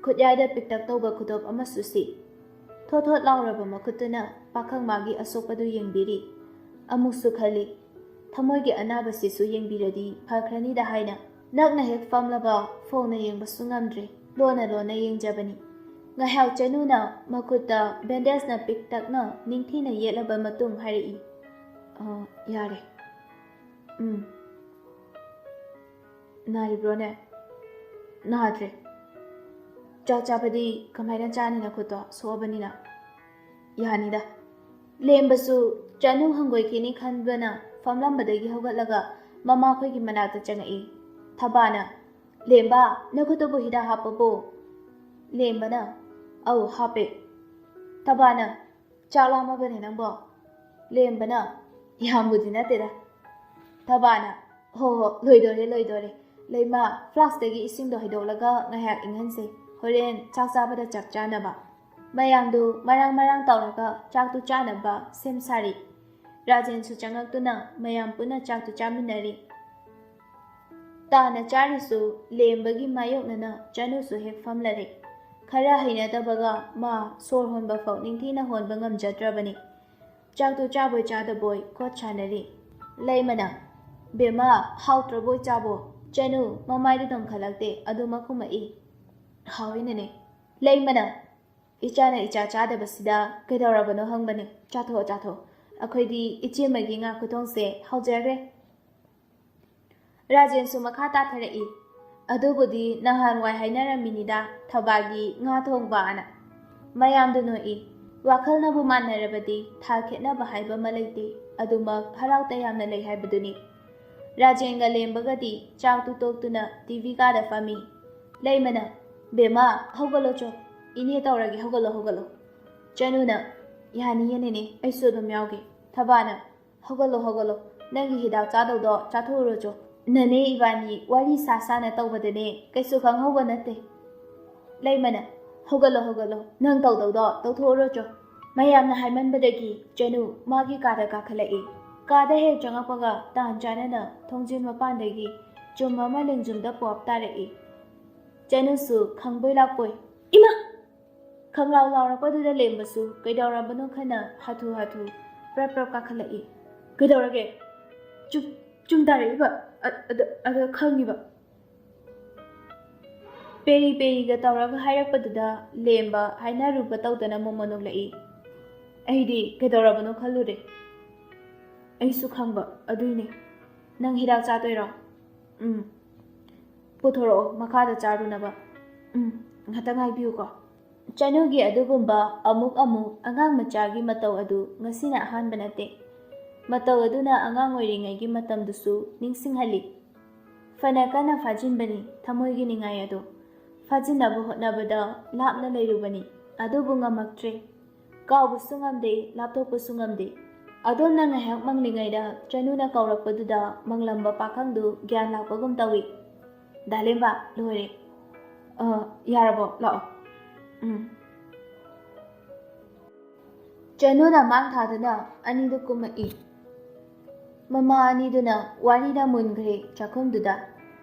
ꯈꯨꯠꯌꯥꯏꯗ ꯄꯤꯛꯇꯛ ꯇꯧꯕ ꯈꯨꯗꯣꯞ ꯑꯃꯁꯨ ꯁꯤ꯫ ꯊꯣꯠ ꯊꯣꯠ ꯂꯥꯎꯔꯕ ꯃꯈꯨꯠꯇꯨꯅ ꯄꯥꯈꯪ ꯃꯥꯒꯤ ꯑꯁꯣꯛꯄꯗꯨ ꯌꯦꯡꯕꯤꯔꯤ꯫ ꯑꯃꯨꯛꯁꯨ ꯈꯜꯂꯤ, ꯊꯃꯣꯏꯒꯤ ꯑꯅꯥꯕꯁꯤꯁꯨ ꯌꯦꯡꯕꯤꯔꯗꯤ ꯐꯈ꯭ꯔꯅꯤꯗ ꯍꯥꯏꯅ꯫ ꯅꯛꯅ ꯍꯦꯛ ꯐꯝꯂꯕ ꯐꯣꯡꯅ ꯌꯦꯡꯕꯁꯨ ꯉꯝꯗ꯭ꯔꯦ, ꯂꯣꯟꯅ ꯂꯣꯟꯅ ꯌꯦꯡꯖꯕꯅꯤ꯫ ꯉꯥꯏꯍꯥꯛ ꯆꯅꯨꯅ ꯃꯈꯨꯠꯇ ꯕꯦꯟꯗꯦꯖꯅ ꯄꯤꯛꯇꯛꯅ ꯅꯤꯡꯊꯤꯅ ꯌꯦꯠꯂꯕ ꯃꯇꯨꯡ ꯍꯥꯏꯔꯛꯏ, ꯌꯥꯔꯦ꯫ ꯅꯥꯔꯤꯕ꯭ꯔꯣꯅꯦ? ꯅꯥꯗ꯭ꯔꯦ꯫ ꯆꯥꯛ ꯆꯥꯕꯗꯤ ꯀꯃꯥꯏꯅ ꯆꯥꯅꯤ ꯅꯈꯨꯠꯇꯣ ꯁꯣꯛꯑꯕꯅꯤꯅ? ꯌꯥꯅꯤꯗ꯫ ꯂꯦꯝꯕꯁꯨ ꯆꯅꯨ ꯍꯪꯒꯣꯏꯈꯤꯅꯤ ꯈꯟꯕꯅ ꯐꯝꯂꯝꯕꯗꯒꯤ ꯍꯧꯒꯠꯂꯒ ꯃꯃꯥꯈꯣꯏꯒꯤ ꯃꯅꯥꯛꯇ ꯆꯪꯉꯛꯏ꯫ ꯊꯕꯥꯅ, ꯂꯦꯝꯕ ꯅꯈꯨꯠꯇꯨꯕꯨ ꯍꯤꯗꯥꯛ ꯍꯥꯞꯄꯕꯣ? ꯂꯦꯝꯕꯅ, ꯑꯧ ꯍꯥꯞꯄꯦ꯫ ꯊꯕꯥꯅ, ꯆꯥꯛ ꯂꯥꯝꯃꯕꯅꯦ ꯅꯪꯕꯣ? ꯂꯦꯝꯕꯅ, ꯌꯥꯝꯕꯨꯗꯤ ꯅꯠꯇꯦꯗ꯫ ꯊꯕꯥꯅ, ꯍꯣ ꯂꯣꯏꯗꯣꯔꯦ ꯂꯣꯏꯗꯣꯔꯦ꯫ ꯂꯩꯃ, ꯐ꯭ꯂꯥꯛꯁꯇꯒꯤ ꯏꯁꯤꯡꯗꯣ ꯍꯩꯗꯣꯛꯂꯒ ꯉꯥꯏꯍꯥꯛ ꯏꯪꯍꯟꯁꯦ, ꯍꯣꯔꯦꯟ ꯆꯥꯛ ꯆꯥꯕꯗ ꯆꯞ ꯆꯥꯅꯕ꯫ ꯃꯌꯥꯝꯗꯨ ꯃꯔꯥꯡ ꯃꯔꯥꯡ ꯇꯧꯔꯒ ꯆꯥꯛꯇꯨ ꯆꯥꯅꯕ ꯁꯦꯝ ꯁꯥꯔꯤ꯫ ꯔꯥꯖꯦꯟꯁꯨ ꯆꯪꯉꯛꯇꯨꯅ ꯃꯌꯥꯝ ꯄꯨꯟꯅ ꯆꯥꯛꯇꯨ ꯆꯥꯃꯤꯟꯅꯔꯤ꯫ ꯇꯥꯅ ꯆꯥꯔꯤꯁꯨ ꯂꯦꯝꯕꯒꯤ ꯃꯥꯌꯣꯛꯅꯅ ꯆꯅꯨꯁꯨ ꯍꯦꯛ ꯐꯝꯂꯔꯦ꯫ ꯈꯔ ꯍꯩꯅꯗꯕꯒ ꯃꯥ ꯁꯣꯔ ꯍꯣꯟꯕ ꯐꯥꯎ ꯅꯤꯡꯊꯤꯅ ꯍꯣꯟꯕ ꯉꯝꯖꯗ꯭ꯔꯕꯅꯤ꯫ ꯆꯥꯛꯇꯨ ꯆꯥꯕꯣꯏ ꯆꯥꯗꯕꯣꯏ ꯈꯣꯠ ꯁꯥꯟꯅꯔꯤ꯫ ꯂꯩꯃꯅ, ꯕꯦꯝꯃ ꯍꯥꯎꯇ꯭ꯔꯕꯣꯏ ꯆꯥꯕꯣ? ꯆꯅꯨ ꯃꯃꯥꯏꯗꯨ ꯅꯣꯡꯈꯠꯂꯛꯇꯦ, ꯑꯗꯨꯃꯛ ꯈꯨꯝꯃꯛꯏ꯫ ꯍꯥꯎꯏꯅꯦꯅꯦ꯫ ꯂꯩꯃꯅ, ꯏꯆꯥꯅ ꯏꯆꯥ ꯆꯥꯗꯕꯁꯤꯗ ꯀꯩꯗꯧꯔꯕꯅꯣ ꯍꯪꯕꯅꯦ꯫ ꯆꯥꯊꯣꯛꯑꯣ ꯆꯥꯊꯣꯛꯑꯣ, ꯑꯩꯈꯣꯏꯗꯤ ꯏꯆꯦꯃꯒꯤ ꯉꯥ ꯈꯨꯊꯣꯡꯁꯦ ꯍꯥꯎꯖꯈ꯭ꯔꯦ꯫ ꯔꯥꯖꯦꯟꯁꯨ ꯃꯈꯥ ꯇꯥꯊꯔꯛꯏ꯫ ꯑꯗꯨꯕꯨꯗꯤ ꯅꯍꯥꯟꯋꯥꯏ ꯍꯥꯏꯅꯔꯝꯃꯤꯅꯤꯗ ꯊꯕꯥꯒꯤ ꯉꯥ ꯊꯣꯡꯕꯅ꯫ ꯃꯌꯥꯝꯗꯨ ꯅꯣꯛꯏ꯫ ꯋꯥꯈꯜꯅꯕꯨ ꯃꯥꯟꯅꯔꯕꯗꯤ ꯊꯥ ꯈꯦꯠꯅꯕ ꯍꯥꯏꯕ ꯑꯃ ꯂꯩꯇꯦ, ꯑꯗꯨꯃꯛ ꯍꯔꯥꯎ ꯇꯌꯥꯝꯅ ꯂꯩ ꯍꯥꯏꯕꯗꯨꯅꯤ꯫ ꯔꯥꯖꯦꯟꯒ ꯂꯦꯝꯕꯒꯗꯤ ꯆꯥꯛꯇꯨ ꯇꯣꯛꯇꯨꯅ ꯇꯤꯚꯤ ꯀꯥꯗ ꯐꯝꯃꯤ꯫ ꯂꯩꯃꯅ, ꯕꯦꯝꯃ ꯍꯧꯒꯠꯂꯣ ꯆꯣ, ꯏꯅꯦ ꯇꯧꯔꯒꯦ, ꯍꯧꯒꯠꯂꯣ ꯍꯧꯒꯠꯂꯣ꯫ ꯆꯅꯨꯅ, ꯌꯥꯅꯤꯌꯦ ꯅꯦꯅꯦ, ꯑꯩꯁꯨ ꯑꯗꯨꯝ ꯌꯥꯎꯒꯦ꯫ ꯊꯕꯥꯅ, ꯍꯧꯒꯠꯂꯣ ꯍꯧꯒꯠꯂꯣ, ꯅꯪꯒꯤ ꯍꯤꯗꯥꯛ ꯆꯥꯗꯧꯗꯣ ꯆꯥꯊꯣꯛꯎꯔꯣ ꯆꯣ꯫ ꯅꯅꯦ ꯏꯕꯥꯅꯤ ꯋꯥꯔꯤ ꯁꯥꯅ ꯇꯧꯕꯗꯅꯦ ꯀꯩꯁꯨ ꯈꯪꯍꯧꯕ ꯅꯠꯇꯦ꯫ ꯂꯩꯃꯅ, ꯍꯧꯒꯠꯂꯣ ꯍꯧꯒꯠꯂꯣ, ꯅꯪ ꯇꯧꯗꯧꯗꯣ ꯇꯧꯊꯣꯛꯎꯔꯣ ꯆꯣ꯫ ꯃꯌꯥꯝꯅ ꯍꯥꯏꯃꯟꯕꯗꯒꯤ ꯆꯅꯨ ꯃꯥꯒꯤ ꯀꯥꯗ ꯀꯥꯈꯠꯂꯛꯏ꯫ ꯀꯥꯗ ꯍꯦꯛ ꯆꯪꯉꯛꯄꯒ ꯇꯥꯟ ꯆꯥꯅꯅ ꯊꯣꯡꯖꯤꯟ ꯃꯄꯥꯟꯗꯒꯤ ꯆꯨꯝ ꯑꯃ ꯂꯦꯡꯖꯨꯝꯗ ꯄꯣꯞ ꯇꯥꯔꯛꯏ꯫ ꯆꯅꯨꯁꯨ ꯈꯪꯕꯣꯏ ꯂꯥꯛꯄꯣꯏ, ꯏꯃꯥ! ꯈꯪꯂꯥꯎ ꯂꯥꯎꯔꯛꯄꯗꯨꯗ ꯂꯦꯝꯕꯁꯨ ꯀꯩꯗꯧꯔꯕꯅꯣ ꯈꯟꯅ ꯍꯥꯊꯨ ꯍꯥꯊꯨ ꯄ꯭ꯔꯞ ꯄ꯭ꯔꯞ ꯀꯥꯈꯠꯂꯛꯏ꯫ ꯀꯩꯗꯧꯔꯒꯦ? ꯆꯨꯝ ꯇꯥꯔꯛꯏꯕ, ꯑꯗ ꯈꯪꯉꯤꯕ꯫ ꯄꯦꯔꯤ ꯄꯦꯔꯤꯒ ꯇꯧꯔꯒ ꯍꯥꯏꯔꯛꯄꯗꯨꯗ ꯂꯦꯝꯕ ꯍꯥꯏꯅꯔꯨꯕ ꯇꯧꯗꯅ ꯃꯣꯃꯣ ꯅꯣꯛꯂꯛꯏ꯫ ꯑꯩꯗꯤ ꯀꯩꯗꯧꯔꯕꯅꯣ ꯈꯜꯂꯨꯔꯦ꯫ ꯑꯩꯁꯨ ꯈꯪꯕ, ꯑꯗꯨꯏꯅꯦ꯫ ꯅꯪ ꯍꯤꯗꯥꯛ ꯆꯥꯗꯣꯏꯔꯣ? ꯄꯨꯊꯣꯔꯛꯑꯣ ꯃꯈꯥꯗ ꯆꯥꯔꯨꯅꯕ꯫ ꯉꯥꯛꯇꯪ ꯉꯥꯏꯕꯤꯌꯨꯀꯣ꯫ ꯆꯅꯨꯒꯤ ꯑꯗꯨꯒꯨꯝꯕ ꯑꯃꯨꯛ ꯑꯉꯥꯡ ꯃꯆꯥꯒꯤ ꯃꯇꯧ ꯑꯗꯨ ꯉꯁꯤꯅ ꯑꯍꯥꯟꯕ ꯅꯠꯇꯦ꯫ ꯃꯇꯧ ꯑꯗꯨꯅ ꯑꯉꯥꯡ ꯑꯣꯏꯔꯤꯉꯩꯒꯤ ꯃꯇꯝꯗꯨꯁꯨ ꯅꯤꯡꯁꯤꯡꯍꯜꯂꯤ꯫ ꯐꯅ ꯀꯟꯅ ꯐꯥꯖꯤꯟꯕꯅꯤ ꯊꯃꯣꯏꯒꯤ ꯅꯤꯡꯉꯥꯏ ꯑꯗꯨ꯫ ꯐꯥꯖꯤꯟꯅꯕ ꯍꯣꯠꯅꯕꯗ ꯂꯥꯞꯅ ꯂꯩꯔꯨꯕꯅꯤ, ꯑꯗꯨꯕꯨ ꯉꯝꯃꯛꯇ꯭ꯔꯦ꯫ ꯀꯥꯎꯕꯁꯨ ꯉꯝꯗꯦ, ꯂꯥꯞꯊꯣꯛꯄꯁꯨ ꯉꯝꯗꯦ꯫ ꯑꯗꯣꯝꯅ ꯉꯥꯏꯍꯥꯛ ꯃꯪꯂꯤꯉꯩꯗ ꯆꯅꯨꯅ ꯀꯧꯔꯛꯄꯗꯨꯗ ꯃꯪꯂꯝꯕ ꯄꯥꯈꯪꯗꯨ ꯒ꯭ꯌꯥꯟ ꯂꯥꯛꯄꯒꯨꯝ ꯇꯧꯏ꯫ ꯗꯥꯂꯦꯝꯕ, ꯂꯣꯏꯔꯦ꯫ ꯌꯥꯔꯕꯣ? ꯂꯥꯛꯑꯣ꯫ ꯆꯅꯨꯅ ꯃꯥꯡ ꯊꯥꯗꯨꯅ ꯑꯅꯤꯗꯨ ꯀꯨꯝꯃꯛꯏ꯫ ꯃꯃꯥ ꯑꯅꯤꯗꯨꯅ ꯋꯥꯔꯤꯗ ꯃꯨꯟꯈ꯭ꯔꯦ ꯆꯥꯛꯈꯨꯝꯗꯨꯗ꯫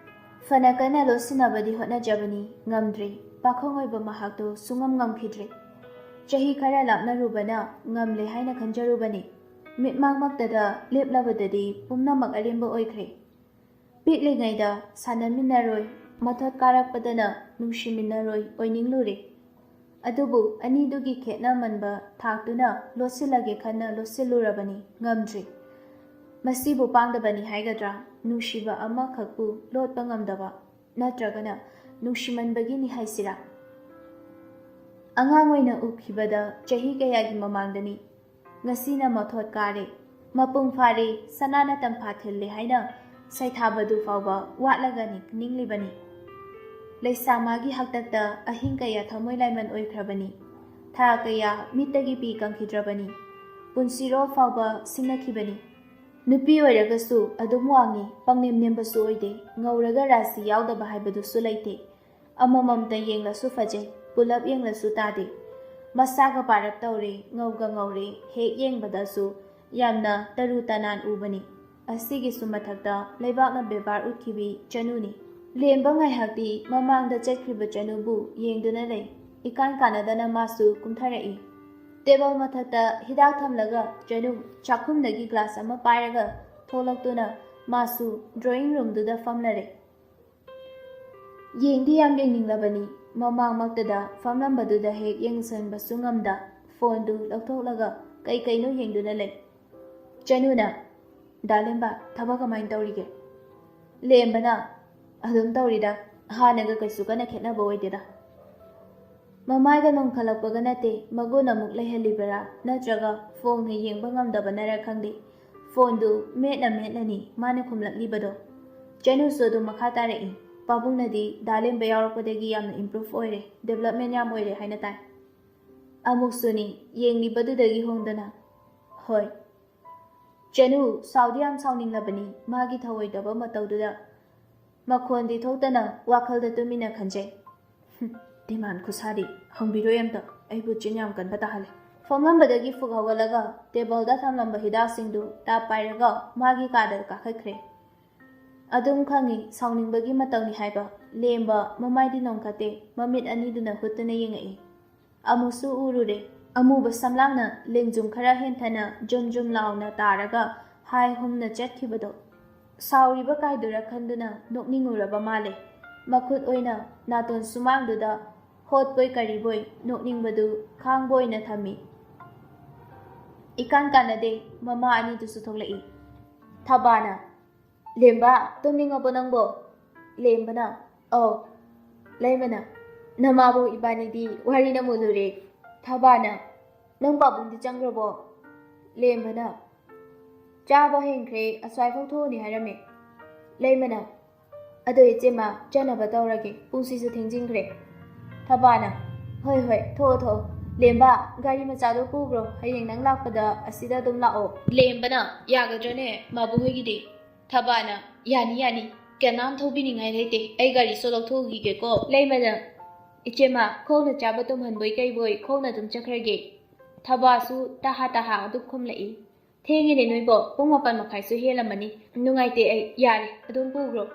ꯐꯅ ꯀꯟꯅ ꯂꯣꯠꯁꯤꯟꯅꯕꯗꯤ ꯍꯣꯠꯅꯖꯕꯅꯤ, ꯉꯝꯗ꯭ꯔꯦ꯫ ꯄꯥꯈꯪ ꯑꯣꯏꯕ ꯃꯍꯥꯛꯇꯨ ꯁꯨꯡꯉꯝ ꯉꯝꯈꯤꯗ꯭ꯔꯦ꯫ ꯆꯍꯤ ꯈꯔ ꯂꯥꯞꯅꯔꯨꯕꯅ ꯉꯝꯂꯦ ꯍꯥꯏꯅ ꯈꯟꯖꯔꯨꯕꯅꯤ꯫ ꯃꯤꯠꯃꯥꯡꯃꯛꯇꯗ ꯂꯦꯞꯂꯕꯗꯗꯤ ꯄꯨꯝꯅꯃꯛ ꯑꯔꯦꯝꯕ ꯑꯣꯏꯈ꯭ꯔꯦ꯫ ꯄꯤꯛꯂꯤꯉꯩꯗ ꯁꯥꯟꯅꯃꯤꯟꯅꯔꯣꯏ, ꯃꯊꯛ ꯀꯥꯔꯛꯄꯗꯅ ꯅꯨꯡꯁꯤꯃꯤꯟꯅꯔꯣꯏ ꯑꯣꯏꯅꯤꯡꯂꯨꯔꯦ꯫ ꯑꯗꯨꯕꯨ ꯑꯅꯤꯗꯨꯒꯤ ꯈꯦꯠꯅꯃꯟꯕ ꯊꯥꯛꯇꯨꯅ ꯂꯣꯠꯁꯤꯜꯂꯒꯦ ꯈꯟꯅ ꯂꯣꯠꯁꯤꯜꯂꯨꯔꯕꯅꯤ, ꯉꯝꯗ꯭ꯔꯦ꯫ ꯃꯁꯤꯕꯨ ꯄꯥꯡꯗꯕꯅꯤ ꯍꯥꯏꯒꯗ꯭ꯔꯥ? ꯅꯨꯡꯁꯤꯕ ꯑꯃꯈꯛꯄꯨ ꯂꯣꯠꯄ ꯉꯝꯗꯕ, ꯅꯠꯇ꯭ꯔꯒꯅ ꯅꯨꯡꯁꯤꯃꯟꯕꯒꯤꯅꯤ ꯍꯥꯏꯁꯤꯔꯥ? ꯑꯉꯥꯡ ꯑꯣꯏꯅ ꯎꯈꯤꯕꯗ ꯆꯍꯤ ꯀꯌꯥꯒꯤ ꯃꯃꯥꯡꯗꯅꯤ꯫ ꯉꯁꯤꯅ ꯃꯊꯣꯠ ꯀꯥꯔꯦ, ꯃꯄꯨꯡ ꯐꯥꯔꯦ, ꯁꯅꯥꯅ ꯇꯝꯐꯥ ꯊꯤꯜꯂꯦ ꯍꯥꯏꯅ ꯁꯩꯊꯥꯕꯗꯨ ꯐꯥꯎꯕ ꯋꯥꯠꯂꯒ ꯅꯤꯡꯂꯤꯕꯅꯤ꯫ ꯂꯩꯁꯥꯃꯥꯒꯤ ꯍꯥꯛꯇꯛꯇ ꯑꯍꯤꯡ ꯀꯌꯥ ꯊꯃꯣꯏ ꯂꯥꯏꯃꯟ ꯑꯣꯏꯈ꯭ꯔꯕꯅꯤ꯫ ꯊꯥ ꯀꯌꯥ ꯃꯤꯠꯇꯒꯤ ꯄꯤ ꯀꯪꯈꯤꯗ꯭ꯔꯕꯅꯤ꯫ ꯄꯨꯟꯁꯤꯔꯣꯜ ꯐꯥꯎꯕ ꯁꯤꯡꯅꯈꯤꯕꯅꯤ꯫ ꯅꯨꯄꯤ ꯑꯣꯏꯔꯒꯁꯨ ꯑꯗꯨꯝ ꯋꯥꯡꯉꯤ, ꯄꯪꯅꯦꯝ ꯅꯦꯝꯕꯁꯨ ꯑꯣꯏꯗꯦ, ꯉꯧꯔꯒ ꯔꯥꯁꯤ ꯌꯥꯎꯗꯕ ꯍꯥꯏꯕꯗꯨꯁꯨ ꯂꯩꯇꯦ꯫ ꯑꯃꯃꯝꯇ ꯌꯦꯡꯂꯁꯨ ꯐꯖꯩ, ꯄꯨꯂꯞ ꯌꯦꯡꯂꯁꯨ ꯇꯥꯗꯦ꯫ ꯃꯁꯥꯒ ꯄꯥꯔꯞ ꯇꯧꯔꯦ, ꯉꯧꯒ ꯉꯧꯔꯦ, ꯍꯦꯛ ꯌꯦꯡꯕꯗꯁꯨ ꯌꯥꯝꯅ ꯇꯔꯨ ꯇꯅꯥꯟ ꯎꯕꯅꯤ꯫ ꯑꯁꯤꯒꯤꯁꯨ ꯃꯊꯛꯇ ꯂꯩꯕꯥꯛꯅ ꯕꯦꯕꯥꯔ ꯎꯠꯈꯤꯕꯤ ꯆꯅꯨꯅꯤ꯫ ꯂꯦꯝꯕ ꯉꯥꯏꯍꯥꯛꯇꯤ ꯃꯃꯥꯡꯗ ꯆꯠꯈ꯭ꯔꯤꯕ ꯆꯅꯨꯕꯨ ꯌꯦꯡꯗꯨꯅ ꯂꯩ꯫ ꯏꯀꯥꯟ ꯀꯥꯟꯅꯗꯅ ꯃꯥꯁꯨ ꯀꯨꯝꯊꯔꯛꯏ꯫ ꯇꯦꯕꯜ ꯃꯊꯛꯇ ꯍꯤꯗꯥꯛ ꯊꯝꯂꯒ ꯆꯅꯨ ꯆꯥꯛꯈꯨꯝꯗꯒꯤ ꯒ꯭ꯂꯥꯁ ꯑꯃ ꯄꯥꯏꯔꯒ ꯊꯣꯛꯂꯛꯇꯨꯅ ꯃꯥꯁꯨ ꯗ꯭ꯔꯣꯌꯤꯡ ꯔꯨꯝꯗꯨꯗ ꯐꯝꯂꯔꯦ꯫ ꯌꯦꯡꯗꯤ ꯌꯥꯝ ꯌꯦꯡꯅꯤꯡꯂꯕꯅꯤ꯫ ꯃꯃꯥꯡꯃꯛꯇꯗ ꯐꯝꯂꯝꯕꯗꯨꯗ ꯍꯦꯛ ꯌꯦꯡꯁꯟꯕꯁꯨ ꯉꯝꯗ ꯐꯣꯟꯗꯨ ꯂꯧꯊꯣꯛꯂꯒ ꯀꯩ ꯀꯩꯅꯣ ꯌꯦꯡꯗꯨꯅ ꯂꯩ꯫ ꯆꯅꯨꯅ, "ꯗꯥ ꯂꯦꯝꯕ, ꯊꯕꯛ ꯀꯃꯥꯏꯅ ꯇꯧꯔꯤꯒꯦ?" ꯂꯦꯝꯕꯅ, "ꯑꯗꯨꯝ ꯇꯧꯔꯤꯗ, ꯍꯥꯟꯅꯒ ꯀꯩꯁꯨ ꯀꯟꯅ ꯈꯦꯠꯅꯕ ꯑꯣꯏꯗꯦꯗ." ꯃꯃꯥꯏꯒ ꯅꯣꯡꯈꯠꯂꯛꯄꯒ ꯅꯠꯇꯦ, ꯃꯒꯨꯟ ꯑꯃꯨꯛ ꯂꯩꯍꯜꯂꯤꯕꯔꯥ ꯅꯠꯇ꯭ꯔꯒ ꯐꯣꯡꯅ ꯌꯦꯡꯕ ꯉꯝꯗꯕꯅꯔ ꯈꯪꯗꯦ, ꯐꯣꯟꯗꯨ ꯃꯦꯠꯅ ꯃꯦꯠꯅꯅꯤ ꯃꯥꯅ ꯈꯨꯝꯂꯛꯂꯤꯕꯗꯣ꯫ ꯆꯅꯨꯁꯨ ꯑꯗꯨꯝ ꯃꯈꯥ ꯇꯥꯔꯛꯏ꯫ "ꯄꯥꯕꯨꯡꯅꯗꯤ ꯗꯥ ꯂꯦꯝꯕ ꯌꯥꯎꯔꯛꯄꯗꯒꯤ ꯌꯥꯝꯅ ꯏꯝꯄ꯭ꯔꯨꯚ ꯑꯣꯏꯔꯦ, ꯗꯦꯚꯂꯞꯃꯦꯟ ꯌꯥꯝ ꯑꯣꯏꯔꯦ ꯍꯥꯏꯅ ꯇꯥꯏ." ꯑꯃꯨꯛꯁꯨꯅꯤ ꯌꯦꯡꯂꯤꯕꯗꯨꯗꯒꯤ ꯍꯣꯡꯗꯅ, "ꯍꯣꯏ." ꯆꯅꯨ ꯁꯥꯎꯗꯤ ꯌꯥꯝ ꯁꯥꯎꯅꯤꯡꯂꯕꯅꯤ ꯃꯥꯒꯤ ꯊꯧꯑꯣꯏꯗꯕ ꯃꯇꯧꯗꯨꯗ꯫ ꯃꯈꯣꯟꯗꯤ ꯊꯣꯛꯇꯅ ꯋꯥꯈꯜꯗ ꯇꯨꯃꯤꯟꯅ ꯈꯟꯖꯩ, "ꯗꯤꯃꯥꯟ ꯈꯨꯁꯥꯗꯤ, ꯍꯪꯕꯤꯔꯣꯏ ꯑꯝꯇ, ꯑꯩꯕꯨ ꯆꯤꯟ ꯌꯥꯝ ꯀꯟꯕ ꯇꯥꯍꯜꯂꯦ." ꯐꯝꯂꯝꯕꯗꯒꯤ ꯐꯨꯛ ꯍꯧꯒꯠꯂꯒ ꯇꯦꯕꯜꯗ ꯊꯝꯂꯝꯕ ꯍꯤꯗꯥꯛꯁꯤꯡꯗꯨ ꯇꯥꯞ ꯄꯥꯏꯔꯒ ꯃꯥꯒꯤ ꯀꯥꯗ ꯀꯥꯈꯠꯈ꯭ꯔꯦ꯫ ꯑꯗꯨꯝ ꯈꯪꯏ ꯁꯥꯎꯅꯤꯡꯕꯒꯤ ꯃꯇꯧꯅꯤ ꯍꯥꯏꯕ꯫ ꯂꯦꯝꯕ ꯃꯃꯥꯏꯗꯤ ꯅꯣꯡꯈꯠꯇꯦ, ꯃꯃꯤꯠ ꯑꯅꯤꯗꯨꯅ ꯍꯨꯠꯇꯨꯅ ꯌꯦꯡꯉꯛꯏ꯫ ꯑꯃꯨꯛꯁꯨ ꯎꯔꯨꯔꯦ, ꯑꯃꯨꯕ ꯁꯝꯂꯥꯡꯅ ꯂꯦꯡꯖꯨꯝ ꯈꯔ ꯍꯦꯟꯊꯅ ꯖꯨꯝ ꯖꯨꯝ ꯂꯥꯎꯅ ꯇꯥꯔꯒ ꯍꯥꯏ ꯍꯨꯝꯅ ꯆꯠꯈꯤꯕꯗꯣ꯫ ꯁꯥꯎꯔꯤꯕ ꯀꯥꯏꯗꯨꯔ ꯈꯟꯗꯨꯅ ꯅꯣꯛꯅꯤꯡꯉꯨꯔꯕ ꯃꯥꯜꯂꯦ꯫ ꯃꯈꯨꯠ ꯑꯣꯏꯅ ꯅꯥꯇꯣꯟ ꯁꯨꯃꯥꯡꯗꯨꯗ ꯍꯣꯠꯄꯣꯏ ꯀꯔꯤꯕꯣꯏ ꯅꯣꯛꯅꯤꯡꯕꯗꯨ ꯈꯥꯡꯕ ꯑꯣꯏꯅ ꯊꯝꯃꯤ꯫ ꯏꯀꯥꯟ ꯀꯥꯟꯅꯗꯦ ꯃꯃꯥ ꯑꯅꯤꯗꯨꯁꯨ ꯊꯣꯛꯂꯛꯏ꯫ ꯊꯕꯥꯅ, "ꯂꯦꯝꯕ, ꯇꯨꯝꯅꯤꯡꯉꯕꯣ ꯅꯪꯕꯣ?" ꯂꯦꯝꯕꯅ, "ꯑꯧ." ꯂꯩꯃꯅ, "ꯅꯃꯥꯕꯣꯛ ꯏꯕꯥꯅꯤꯗꯤ ꯋꯥꯔꯤꯅ ꯃꯨꯜꯂꯨꯔꯦ." ꯊꯕꯥꯅ, "ꯅꯪ ꯄꯥꯕꯨꯡꯗꯤ ꯆꯪꯈ꯭ꯔꯕꯣ?" ꯂꯦꯝꯕꯅ, "ꯆꯥꯕ ꯍꯦꯟꯈ꯭ꯔꯦ, ꯑꯁ꯭ꯋꯥꯏꯐꯥꯎ ꯊꯣꯛꯎꯅꯤ ꯍꯥꯏꯔꯝꯃꯦ." ꯂꯩꯃꯅ, "ꯑꯗꯣ ꯏꯆꯦꯝꯃ, ꯆꯠꯅꯕ ꯇꯧꯔꯒꯦ, ꯄꯨꯡꯁꯤꯁꯨ ꯊꯦꯡꯖꯤꯟꯈ꯭ꯔꯦ." ꯊꯕꯥꯅ, "ꯍꯣꯏ ꯍꯣꯏ, ꯊꯣꯛꯑꯣ ꯊꯣꯛꯑꯣ. ꯂꯦꯝꯕ, ꯒꯥꯔꯤ ꯃꯆꯥꯗꯣ ꯄꯨꯈ꯭ꯔꯣ, ꯍꯌꯦꯡ ꯅꯪ ꯂꯥꯛꯄꯗ ꯑꯁꯤꯗ ꯑꯗꯨꯝ ꯂꯥꯛꯑꯣ." ꯂꯦꯝꯕꯅ, "ꯌꯥꯒꯗ꯭ꯔꯅꯦ ꯃꯥꯕꯣꯛꯍꯣꯏꯒꯤꯗꯤ?" ꯊꯕꯥꯅ, "ꯌꯥꯅꯤ ꯌꯥꯅꯤ, ꯀꯅꯥꯝ ꯊꯧꯕꯤꯅꯤꯡꯉꯥꯏ ꯂꯩꯇꯦ, ꯑꯩ ꯒꯥꯔꯤꯁꯨ ꯂꯧꯊꯣꯛꯎꯈꯤꯒꯦꯀꯣ." ꯂꯩꯃꯅ, "ꯏꯆꯦꯝꯃ, ꯈꯣꯡꯅ ꯆꯥꯕ ꯇꯨꯝꯍꯟꯕꯣꯏ ꯀꯩꯕꯣꯏ ꯈꯣꯡꯅ ꯑꯗꯨꯝ ꯆꯠꯈ꯭ꯔꯒꯦ." ꯊꯕꯥꯁꯨ ꯇꯍꯥ ꯇꯍꯥ ꯑꯗꯨꯝ ꯈꯨꯝꯂꯛꯏ꯫ "ꯊꯦꯡꯉꯦꯅꯦ ꯅꯣꯏꯕꯣ, ꯄꯨꯡ 9:30ꯁꯨ ꯍꯦꯜꯂꯝꯃꯅꯤ, ꯅꯨꯡꯉꯥꯏꯇꯦ ꯑꯩ, ꯌꯥꯔꯦ ꯑꯗꯨꯝ ꯄꯨꯈ꯭ꯔꯣ."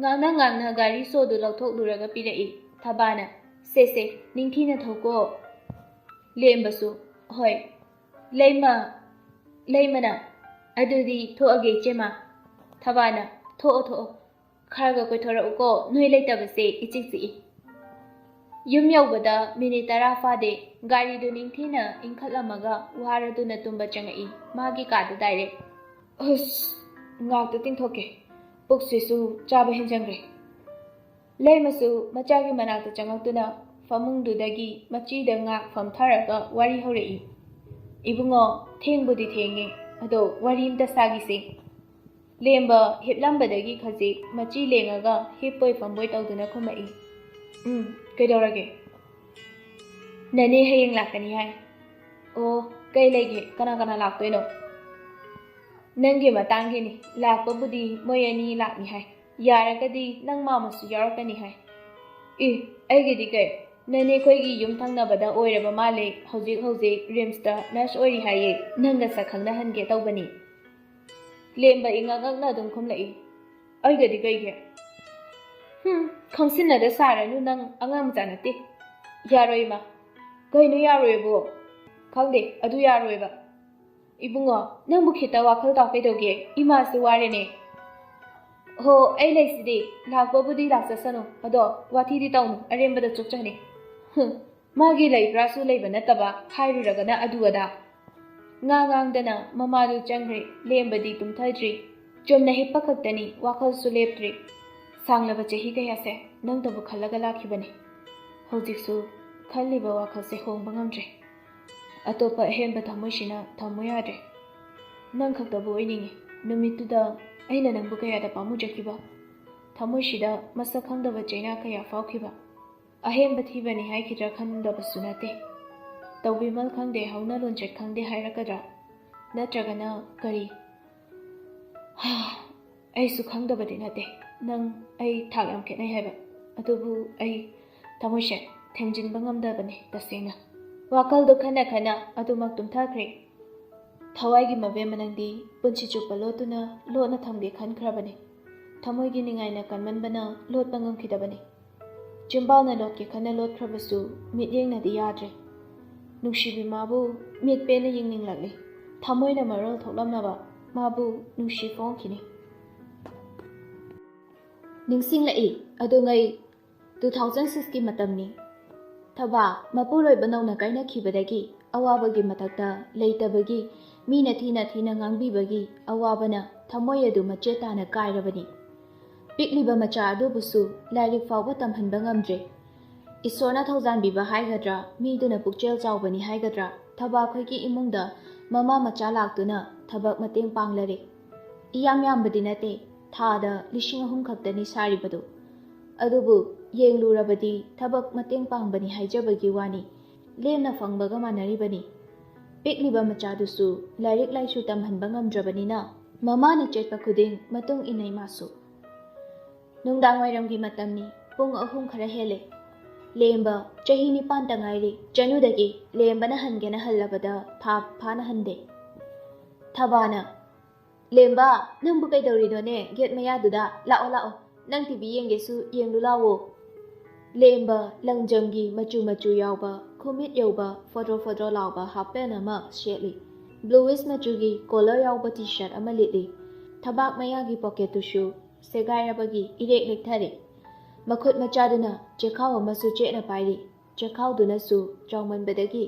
ꯉꯥꯡꯅ ꯉꯥꯡꯅ ꯒꯥꯔꯤ ꯁꯣꯗꯨ ꯂꯧꯊꯣꯛꯂꯨꯔꯒ ꯄꯤꯔꯛꯏ꯫ ꯊꯕꯥꯅ, "ꯁꯦ ꯅꯤꯡꯊꯤꯅ ꯊꯧꯀꯣ." ꯂꯦꯝꯕꯁꯨ, "ꯍꯣꯏ." ꯂꯩꯃꯅ, "ꯑꯗꯨꯗꯤ ꯊꯣꯛꯑꯒꯦ ꯏꯆꯦꯝꯃ." ꯊꯕꯥꯅ, "ꯊꯣꯛꯑꯣ, ꯈꯔꯒ ꯀꯣꯏꯊꯣꯔꯛꯎꯀꯣ, ꯅꯣꯏ ꯂꯩꯇꯕꯁꯦ ꯏꯆꯤꯛ ꯆꯤꯛꯏ." ꯌꯨꯝ ꯌꯧꯕꯗ ꯃꯤꯅꯤꯠ 10 ꯐꯥꯗꯦ, ꯒꯥꯔꯤꯗꯨ ꯅꯤꯡꯊꯤꯅ ꯏꯟꯈꯠꯂꯝꯃꯒ ꯋꯥꯔꯗꯨꯅ ꯇꯨꯝꯕ ꯆꯪꯉꯛꯏ ꯃꯥꯒꯤ ꯀꯥꯗ ꯗꯥꯏꯔꯦꯛ꯫ "ꯍꯨꯁ, ꯉꯥꯛꯇ ꯇꯤꯡꯊꯣꯛꯀꯦ, ꯄꯨꯛꯁꯤꯁꯨ ꯆꯥꯕ ꯍꯦꯟꯖꯟꯈ꯭ꯔꯦ." ꯂꯩꯃꯁꯨ ꯃꯆꯥꯒꯤ ꯃꯅꯥꯛꯇ ꯆꯪꯉꯛꯇꯨꯅ ꯐꯃꯨꯡꯗꯨꯗꯒꯤ ꯃꯆꯤꯗ ꯉꯥꯛ ꯐꯝꯊꯔꯒ ꯋꯥꯔꯤ ꯍꯧꯔꯛꯏ꯫ "ꯏꯕꯨꯡꯉꯣ, ꯊꯦꯡꯕꯨꯗꯤ ꯊꯦꯡꯉꯦ, ꯑꯗꯣ ꯋꯥꯔꯤ ꯑꯝꯇ ꯁꯥꯒꯤꯁꯦ." ꯂꯦꯝꯕ ꯍꯤꯞꯂꯝꯕꯗꯒꯤ ꯈꯖꯤꯛ ꯃꯆꯤ ꯂꯦꯡꯉꯒ ꯍꯤꯞꯄꯣꯏ ꯐꯝꯕꯣꯏ ꯇꯧꯗꯨꯅ ꯈꯨꯝꯃꯛꯏ꯫ "ꯀꯩꯗꯧꯔꯒꯦ?" "ꯅꯅꯦ ꯍꯌꯦꯡ ꯂꯥꯛꯀꯅꯤ ꯍꯥꯏ." "ꯑꯣ, ꯀꯩ ꯂꯩꯒꯦ, ꯀꯅꯥ ꯀꯅꯥ ꯂꯥꯛꯇꯣꯏꯅꯣ?" "ꯅꯪꯒꯤ ꯃꯇꯥꯡꯒꯤꯅꯤ, ꯂꯥꯛꯄꯕꯨꯗꯤ ꯃꯣꯏ 2 ꯂꯥꯛꯅꯤ ꯍꯥꯏ, ꯌꯥꯔꯒꯗꯤ ꯅꯪ ꯃꯥꯃꯁꯨ ꯌꯥꯎꯔꯛꯀꯅꯤ ꯍꯥꯏ." "ꯑꯩꯒꯤꯗꯤ ꯀꯩ? ꯅꯅꯦ ꯈꯣꯏꯒꯤ ꯌꯨꯝ ꯊꯪꯅꯕꯗ ꯑꯣꯏꯔꯕ ꯃꯥꯜꯂꯦ, ꯍꯧꯖꯤꯛ ꯔꯤꯝꯁꯇ ꯅꯔꯁ ꯑꯣꯏꯔꯤ ꯍꯥꯏꯌꯦ, ꯅꯪꯒ ꯁꯛ ꯈꯪꯅꯍꯟꯒꯦ ꯇꯧꯕꯅꯤ." ꯂꯦꯝꯕ ꯏꯉꯛ ꯉꯛꯅ ꯑꯗꯨꯝ ꯈꯨꯝꯂꯛꯏ꯫ "ꯑꯩꯒꯗꯤ ꯀꯩꯒꯤ?" "ꯈꯪꯁꯤꯟꯅꯗ ꯁꯥꯔꯅꯨ, ꯅꯪ ꯑꯉꯥꯡ ꯃꯆꯥ ꯅꯠꯇꯦ." "ꯌꯥꯔꯣꯏ ꯏꯃꯥ." "ꯀꯩꯅꯣ ꯌꯥꯔꯣꯏꯕꯣ?" "ꯈꯪꯗꯦ, ꯑꯗꯨ ꯌꯥꯔꯣꯏꯕ." "ꯏꯕꯨꯡꯉꯣ, ꯅꯪꯕꯨ ꯈꯤꯇ ꯋꯥꯈꯜ ꯇꯥꯎ ꯀꯩꯗꯧꯒꯦ, ꯏꯃꯥꯁꯨ ꯋꯥꯔꯦꯅꯦ." "ꯍꯣ, ꯑꯩ ꯂꯩꯁꯤꯗꯤ, ꯂꯥꯛꯄꯕꯨꯗꯤ ꯂꯥꯛꯆꯁꯅꯨ, ꯑꯗꯣ ꯋꯥꯊꯤꯗꯤ ꯇꯧꯅꯨ, ꯑꯔꯦꯝꯕꯗ ꯆꯣꯛꯆꯅꯤ." ꯃꯥꯒꯤ ꯂꯩꯕ꯭ꯔꯥꯁꯨ ꯂꯩꯕ ꯅꯠꯇꯕ, ꯍꯥꯏꯔꯨꯔꯒꯅ ꯑꯗꯨ ꯑꯗꯥ ꯉꯥꯡꯗꯅ ꯃꯃꯥꯗꯨ ꯆꯪꯈ꯭ꯔꯦ꯫ ꯂꯦꯝꯕꯗꯤ ꯇꯨꯝꯊꯗ꯭ꯔꯤ, ꯆꯨꯝꯅ ꯍꯤꯞꯄ ꯈꯛꯇꯅꯤ, ꯋꯥꯈꯜꯁꯨ ꯂꯦꯞꯇ꯭ꯔꯤ꯫ ꯁꯥꯡꯂꯕ ꯆꯍꯤ ꯀꯌꯥꯁꯦ ꯅꯪꯇꯕꯨ ꯈꯜꯂꯒ ꯂꯥꯛꯈꯤꯕꯅꯤ ꯍꯧꯖꯤꯛꯁꯨ ꯈꯜꯂꯤꯕ ꯋꯥꯈꯜꯁꯦ ꯍꯣꯡꯕ ꯉꯝꯗ꯭ꯔꯦ ꯑꯇꯣꯞꯄ ꯑꯍꯦꯟꯕ ꯊꯃꯣꯏꯁꯤꯅ ꯊꯝꯃꯨ ꯌꯥꯗ꯭ꯔꯦ ꯅꯪ ꯈꯛꯇꯕꯨ ꯑꯣꯏꯅꯤꯡꯉꯤ ꯅꯨꯃꯤꯠꯇꯨꯗ ꯑꯩꯅ ꯅꯪꯕꯨ ꯀꯌꯥꯗ ꯄꯥꯝꯃꯨꯖꯈꯤꯕ ꯊꯃꯣꯏꯁꯤꯗ ꯃꯁꯛ ꯈꯪꯗꯕ ꯆꯩꯅꯥ ꯀꯌꯥ ꯐꯥꯎꯈꯤꯕ ꯑꯍꯦꯟꯕ ꯊꯤꯕꯅꯤ ꯍꯥꯏꯈꯤꯗ꯭ꯔꯥ ꯈꯟꯗꯕꯁꯨ ꯅꯠꯇꯦ ꯇꯧꯕꯤꯃꯜ ꯈꯪꯗꯦ ꯍꯧꯅ ꯂꯣꯟꯆꯠ ꯈꯪꯗꯦ ꯍꯥꯏꯔꯛꯀꯗ꯭ꯔꯥ ꯅꯠꯇ꯭ꯔꯒꯅ ꯀꯔꯤ ꯑꯩꯁꯨ ꯈꯪꯗꯕꯗꯤ ꯅꯠꯇꯦ ꯅꯪ ꯑꯩ ꯊꯥꯛ ꯌꯥꯝ ꯈꯦꯠꯅꯩ ꯍꯥꯏꯕ ꯑꯗꯨꯕꯨ ꯑꯩ ꯊꯃꯣꯏꯁꯦ ꯊꯦꯝꯖꯤꯟꯕ ꯉꯝꯗꯕꯅꯤ ꯇꯁꯦꯡꯅ ꯋꯥꯈꯜꯗꯨ ꯈꯟꯅ ꯈꯟꯅ ꯑꯗꯨꯃꯛ ꯇꯨꯝꯊꯈ꯭ꯔꯦ ꯊꯋꯥꯏꯒꯤ ꯃꯕꯦꯝꯃ ꯅꯪꯗꯤ ꯄꯨꯟꯁꯤ ꯆꯨꯞꯄ ꯂꯣꯠꯇꯨꯅ ꯂꯣꯠꯅ ꯊꯝꯒꯦ ꯈꯟꯈ꯭ꯔꯕꯅꯤ ꯊꯃꯣꯏꯒꯤ ꯅꯤꯡꯉꯥꯏꯅ ꯀꯟꯃꯟꯕꯅ ꯂꯣꯠꯄ ꯉꯝꯈꯤꯗꯕꯅꯤ ꯆꯤꯝꯕꯥꯜꯅ ꯂꯣꯠꯀꯦ ꯈꯟꯅ ꯂꯣꯠꯈ꯭ꯔꯕꯁꯨ ꯃꯤꯠꯌꯦꯡꯅꯗꯤ ꯌꯥꯗ꯭ꯔꯦ ꯅꯨꯡꯁꯤꯕꯤ ꯃꯥꯕꯨ ꯃꯤꯠ ꯄꯦꯟꯅ ꯌꯦꯡꯅꯤꯡꯂꯛꯂꯤ ꯊꯃꯣꯏꯅ ꯃꯔꯣꯜ ꯊꯣꯛꯂꯝꯅꯕ ꯃꯥꯕꯨ ꯅꯨꯡꯁꯤ ꯐꯣꯡꯈꯤꯅꯤ ꯅꯤꯡꯁꯤꯡꯂꯛꯏ ꯑꯗꯨꯉꯩ 2006ꯀꯤ ꯃꯇꯝꯅꯤ ꯊꯕꯥ ꯃꯄꯨꯔꯣꯏꯕ ꯅꯧꯅ ꯀꯥꯏꯅꯈꯤꯕꯗꯒꯤ ꯑꯋꯥꯕꯒꯤ ꯃꯊꯛꯇ ꯂꯩꯇꯕꯒꯤ ꯃꯤꯅ ꯊꯤꯅ ꯊꯤꯅ ꯉꯥꯡꯕꯤꯕꯒꯤ ꯑꯋꯥꯕꯅ ꯊꯃꯣꯏ ꯑꯗꯨ ꯃꯆꯦꯠ ꯇꯥꯅ ꯀꯥꯏꯔꯕꯅꯤ ꯄꯤꯛꯂꯤꯕ ꯃꯆꯥ ꯑꯗꯨꯕꯨꯁꯨ ꯂꯥꯏꯔꯤꯛ ꯐꯥꯎꯕ ꯇꯝꯍꯟꯕ ꯉꯝꯗ꯭ꯔꯦ ꯏꯁꯣꯔꯅ ꯊꯧꯖꯥꯟꯕꯤꯕ ꯍꯥꯏꯒꯗ꯭ꯔꯥ ꯃꯤꯗꯨꯅ ꯄꯨꯛꯆꯦꯜ ꯆꯥꯎꯕꯅꯤ ꯍꯥꯏꯒꯗ꯭ꯔꯥ ꯊꯕꯥꯈꯣꯏꯒꯤ ꯏꯃꯨꯡꯗ ꯃꯃꯥ ꯃꯆꯥ ꯂꯥꯛꯇꯨꯅ ꯊꯕꯛ ꯃꯇꯦꯡ ꯄꯥꯡꯂꯔꯦ ꯏꯌꯥꯝ ꯌꯥꯝꯕꯗꯤ ꯅꯠꯇꯦ ꯊꯥꯗ 3,000 ꯈꯛꯇꯅꯤ ꯁꯥꯔꯤꯕꯗꯨ ꯑꯗꯨꯕꯨ ꯌꯦꯡꯂꯨꯔꯕꯗꯤ ꯊꯕꯛ ꯃꯇꯦꯡ ꯄꯥꯡꯕꯅꯤ ꯍꯥꯏꯖꯕꯒꯤ ꯋꯥꯅꯤ ꯂꯦꯝꯅ ꯐꯪꯕꯒ ꯃꯥꯟꯅꯔꯤꯕꯅꯤ ꯄꯤꯛꯂꯤꯕ ꯃꯆꯥꯗꯨꯁꯨ ꯂꯥꯏꯔꯤꯛ ꯂꯥꯏꯁꯨ ꯇꯝꯍꯟꯕ ꯉꯝꯗ꯭ꯔꯕꯅꯤꯅ ꯃꯃꯥꯅ ꯆꯦꯠꯄ ꯈꯨꯗꯤꯡ ꯃꯇꯨꯡ ꯏꯟꯅꯩ ꯃꯥꯁꯨ ꯅꯨꯡꯗꯥꯡ ꯋꯥꯏꯔꯝꯒꯤ ꯃꯇꯝꯅꯤ ꯄꯨꯡ 3 ꯈꯔ ꯍꯦꯜꯂꯦ ꯂꯦꯝꯕ ꯆꯍꯤ 9ꯇ ꯉꯥꯏꯔꯤ ꯆꯅꯨꯗꯒꯤ ꯂꯦꯝꯕꯅ ꯍꯟꯒꯦꯅ ꯍꯜꯂꯕꯗ ꯊꯥ ꯐꯥꯅ ꯍꯟꯗꯦ ꯊꯕꯥꯅ ꯂꯦꯝꯕ ꯅꯪꯕꯨ ꯀꯩꯗꯧꯔꯤꯅꯣꯅꯦ ꯒꯦꯠ ꯃꯌꯥꯗꯨꯗ ꯂꯥꯛꯑꯣ ꯂꯥꯛꯑꯣ ꯅꯪ ꯇꯤꯚꯤ ꯌꯦꯡꯒꯦꯁꯨ ꯌꯦꯡꯂꯨ ꯂꯥꯛꯑꯣ ꯂꯦꯝꯕ ꯂꯪꯖꯝꯒꯤ ꯃꯆꯨ ꯃꯆꯨ ꯌꯥꯎꯕ ꯈꯨꯃꯤꯠ ꯌꯧꯕ ꯐꯣꯗ꯭ꯔꯣ ꯐꯣꯗ꯭ꯔꯣ ꯂꯥꯎꯕ ꯍꯥꯞꯄꯦꯟ ꯑꯃ ꯁꯦꯠꯂꯤ ꯕ꯭ꯂꯨꯋꯤꯁ ꯃꯆꯨꯒꯤ ꯀꯣꯂꯔ ꯌꯥꯎꯕ ꯇꯤ ꯁꯥꯔꯠ ꯑꯃ ꯂꯤꯠꯂꯤ ꯊꯕꯥꯛ ꯃꯌꯥꯒꯤ ꯄꯣꯀꯦꯠꯇꯨꯁꯨ ꯁꯦꯒꯥꯏꯔꯕꯒꯤ ꯏꯔꯦꯛ ꯂꯦꯛꯊꯔꯦ ꯃꯈꯨꯠ ꯃꯆꯥꯗꯨꯅ ꯆꯦꯈꯥꯎ ꯑꯃꯁꯨ ꯆꯦꯠꯅ ꯄꯥꯏꯔꯤ ꯆꯦꯈꯥꯎꯗꯨꯅꯁꯨ ꯆꯥꯎꯃꯟꯕꯗꯒꯤ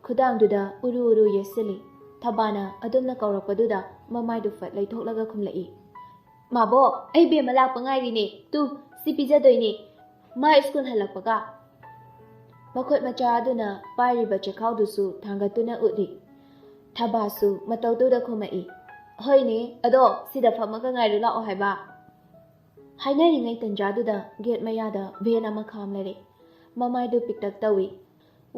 ꯈꯨꯗꯥꯡꯗꯨꯗ ꯎꯔꯨ ꯎꯔꯨ ꯌꯦꯠꯁꯤꯜꯂꯤ ꯊꯕꯥꯅ ꯑꯗꯨꯝꯅ ꯀꯧꯔꯛꯄꯗꯨꯗ ꯃꯃꯥꯏꯗꯨ ꯐꯠ ꯂꯩꯊꯣꯛꯂꯒ ꯈꯨꯝꯂꯛꯏ ꯃꯥꯕꯣ ꯑꯩ ꯕꯦꯝꯃ ꯂꯥꯛꯄ ꯉꯥꯏꯔꯤꯅꯦ ꯇꯨ ꯁꯤ ꯄꯤꯖꯗꯣꯏꯅꯤ ꯃꯥ ꯁ꯭ꯀꯨꯜ ꯍꯜꯂꯛꯄꯒ ꯃꯈꯨꯠ ꯃꯆꯥ ꯑꯗꯨꯅ ꯄꯥꯏꯔꯤꯕ ꯆꯦꯈꯥꯎꯗꯨꯁꯨ ꯊꯥꯡꯒꯠꯇꯨꯅ ꯎꯠꯂꯤ ꯊꯕꯥꯁꯨ ꯃꯇꯧꯗꯨꯗ ꯈꯨꯝꯃꯛꯏ ꯍꯣꯏꯅꯦ ꯑꯗꯣ ꯁꯤꯗ ꯐꯝꯃꯒ ꯉꯥꯏꯔꯨ ꯂꯥꯛꯑꯣ ꯍꯥꯏꯕ ꯍꯥꯏꯅꯔꯤꯉꯩ ꯇꯟꯖꯥꯗꯨꯗ ꯒꯦꯠ ꯃꯌꯥꯗ ꯚꯦꯟ ꯑꯃ ꯈꯥꯝꯂꯔꯦ ꯃꯃꯥꯏꯗꯨ ꯄꯤꯛꯇꯛ ꯇꯧꯏ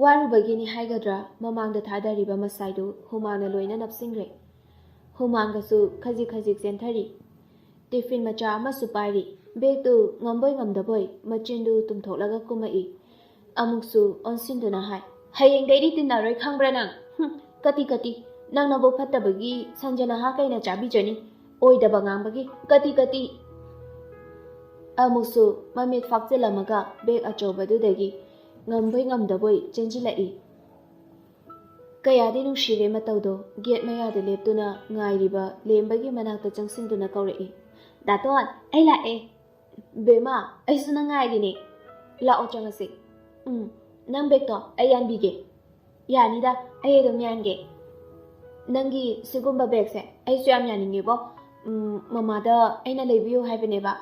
ꯋꯥꯔꯨꯕꯒꯤꯅꯤ ꯍꯥꯏꯒꯗ꯭ꯔꯥ ꯃꯃꯥꯡꯗ ꯊꯥꯗꯔꯤꯕ ꯃꯁꯥꯏꯗꯨ ꯍꯨꯃꯥꯡꯅ ꯂꯣꯏꯅ ꯅꯞꯁꯤꯟꯈ꯭ꯔꯦ ꯍꯨꯃꯥꯡꯒꯁꯨ ꯈꯖꯤꯛ ꯈꯖꯤꯛ ꯆꯦꯟꯊꯔꯤ ꯇꯤꯐꯤꯟ ꯃꯆꯥ ꯑꯃꯁꯨ ꯄꯥꯏꯔꯤ ꯕꯦꯒꯇꯨ ꯉꯝꯕꯣꯏ ꯉꯝꯗꯕꯣꯏ ꯃꯆꯤꯟꯗꯨ ꯇꯨꯝꯊꯣꯛꯂꯒ ꯀꯨꯝꯃꯛꯏ ꯑꯃꯨꯛꯁꯨ ꯑꯣꯟꯁꯤꯟꯗꯨꯅ ꯍꯥꯏ ꯍꯌꯦꯡꯗꯩꯗꯤ ꯇꯤꯟꯅꯔꯣꯏ ꯈꯪꯕ꯭ꯔꯥ ꯅꯪ ꯀꯇꯤ ꯀꯇꯤ ꯅꯪ ꯅꯕꯨꯛ ꯐꯠꯇꯕꯒꯤ ꯁꯟꯖꯅꯥꯍꯥ ꯀꯩꯅ ꯆꯥꯕꯤꯖꯅꯤ ꯑꯣꯏꯗꯕ ꯉꯥꯡꯕꯒꯤ ꯀꯇꯤ ꯀꯇꯤ ꯑꯃꯨꯛꯁꯨ ꯃꯃꯤꯠ ꯐꯥꯛꯆꯤꯜꯂꯝꯃꯒ ꯕꯦꯒ ꯑꯆꯧꯕꯗꯨꯗꯒꯤ ꯉꯝꯕꯣꯏ ꯉꯝꯗꯕꯣꯏ ꯆꯦꯟꯁꯤꯜꯂꯛꯏ ꯀꯌꯥꯗꯤ ꯅꯨꯡꯁꯤꯔꯦ ꯃꯇꯧꯗꯣ ꯒꯦꯠ ꯃꯌꯥꯗ ꯂꯦꯞꯇꯨꯅ ꯉꯥꯏꯔꯤꯕ ꯂꯦꯝꯕꯒꯤ ꯃꯅꯥꯛꯇ ꯆꯪꯁꯤꯟꯗꯨꯅ ꯀꯧꯔꯛꯏ ꯗꯥꯇꯣꯟ ꯑꯩ ꯂꯥꯛꯑꯦ ꯕꯦꯝꯃ ꯑꯩꯁꯨ ꯅꯪ ꯉꯥꯏꯔꯤꯅꯦ ꯂꯥꯛꯑꯣ ꯆꯪꯉꯁꯤ ꯅꯪ ꯕꯦꯒꯇꯣ ꯑꯩ ꯌꯥꯟꯕꯤꯒꯦ ꯌꯥꯅꯤꯗ ꯑꯩ ꯑꯗꯨꯝ ꯌꯥꯟꯒꯦ ꯅꯪꯒꯤ ꯁꯤꯒꯨꯝꯕ ꯕꯦꯒꯁꯦ ꯑꯩꯁꯨ ꯌꯥꯝ ꯌꯥꯅꯤꯡꯉꯦꯕꯣ ꯃꯃꯥꯗ ꯑꯩꯅ ꯂꯩꯕꯤꯌꯨ ꯍꯥꯏꯕꯅꯦꯕ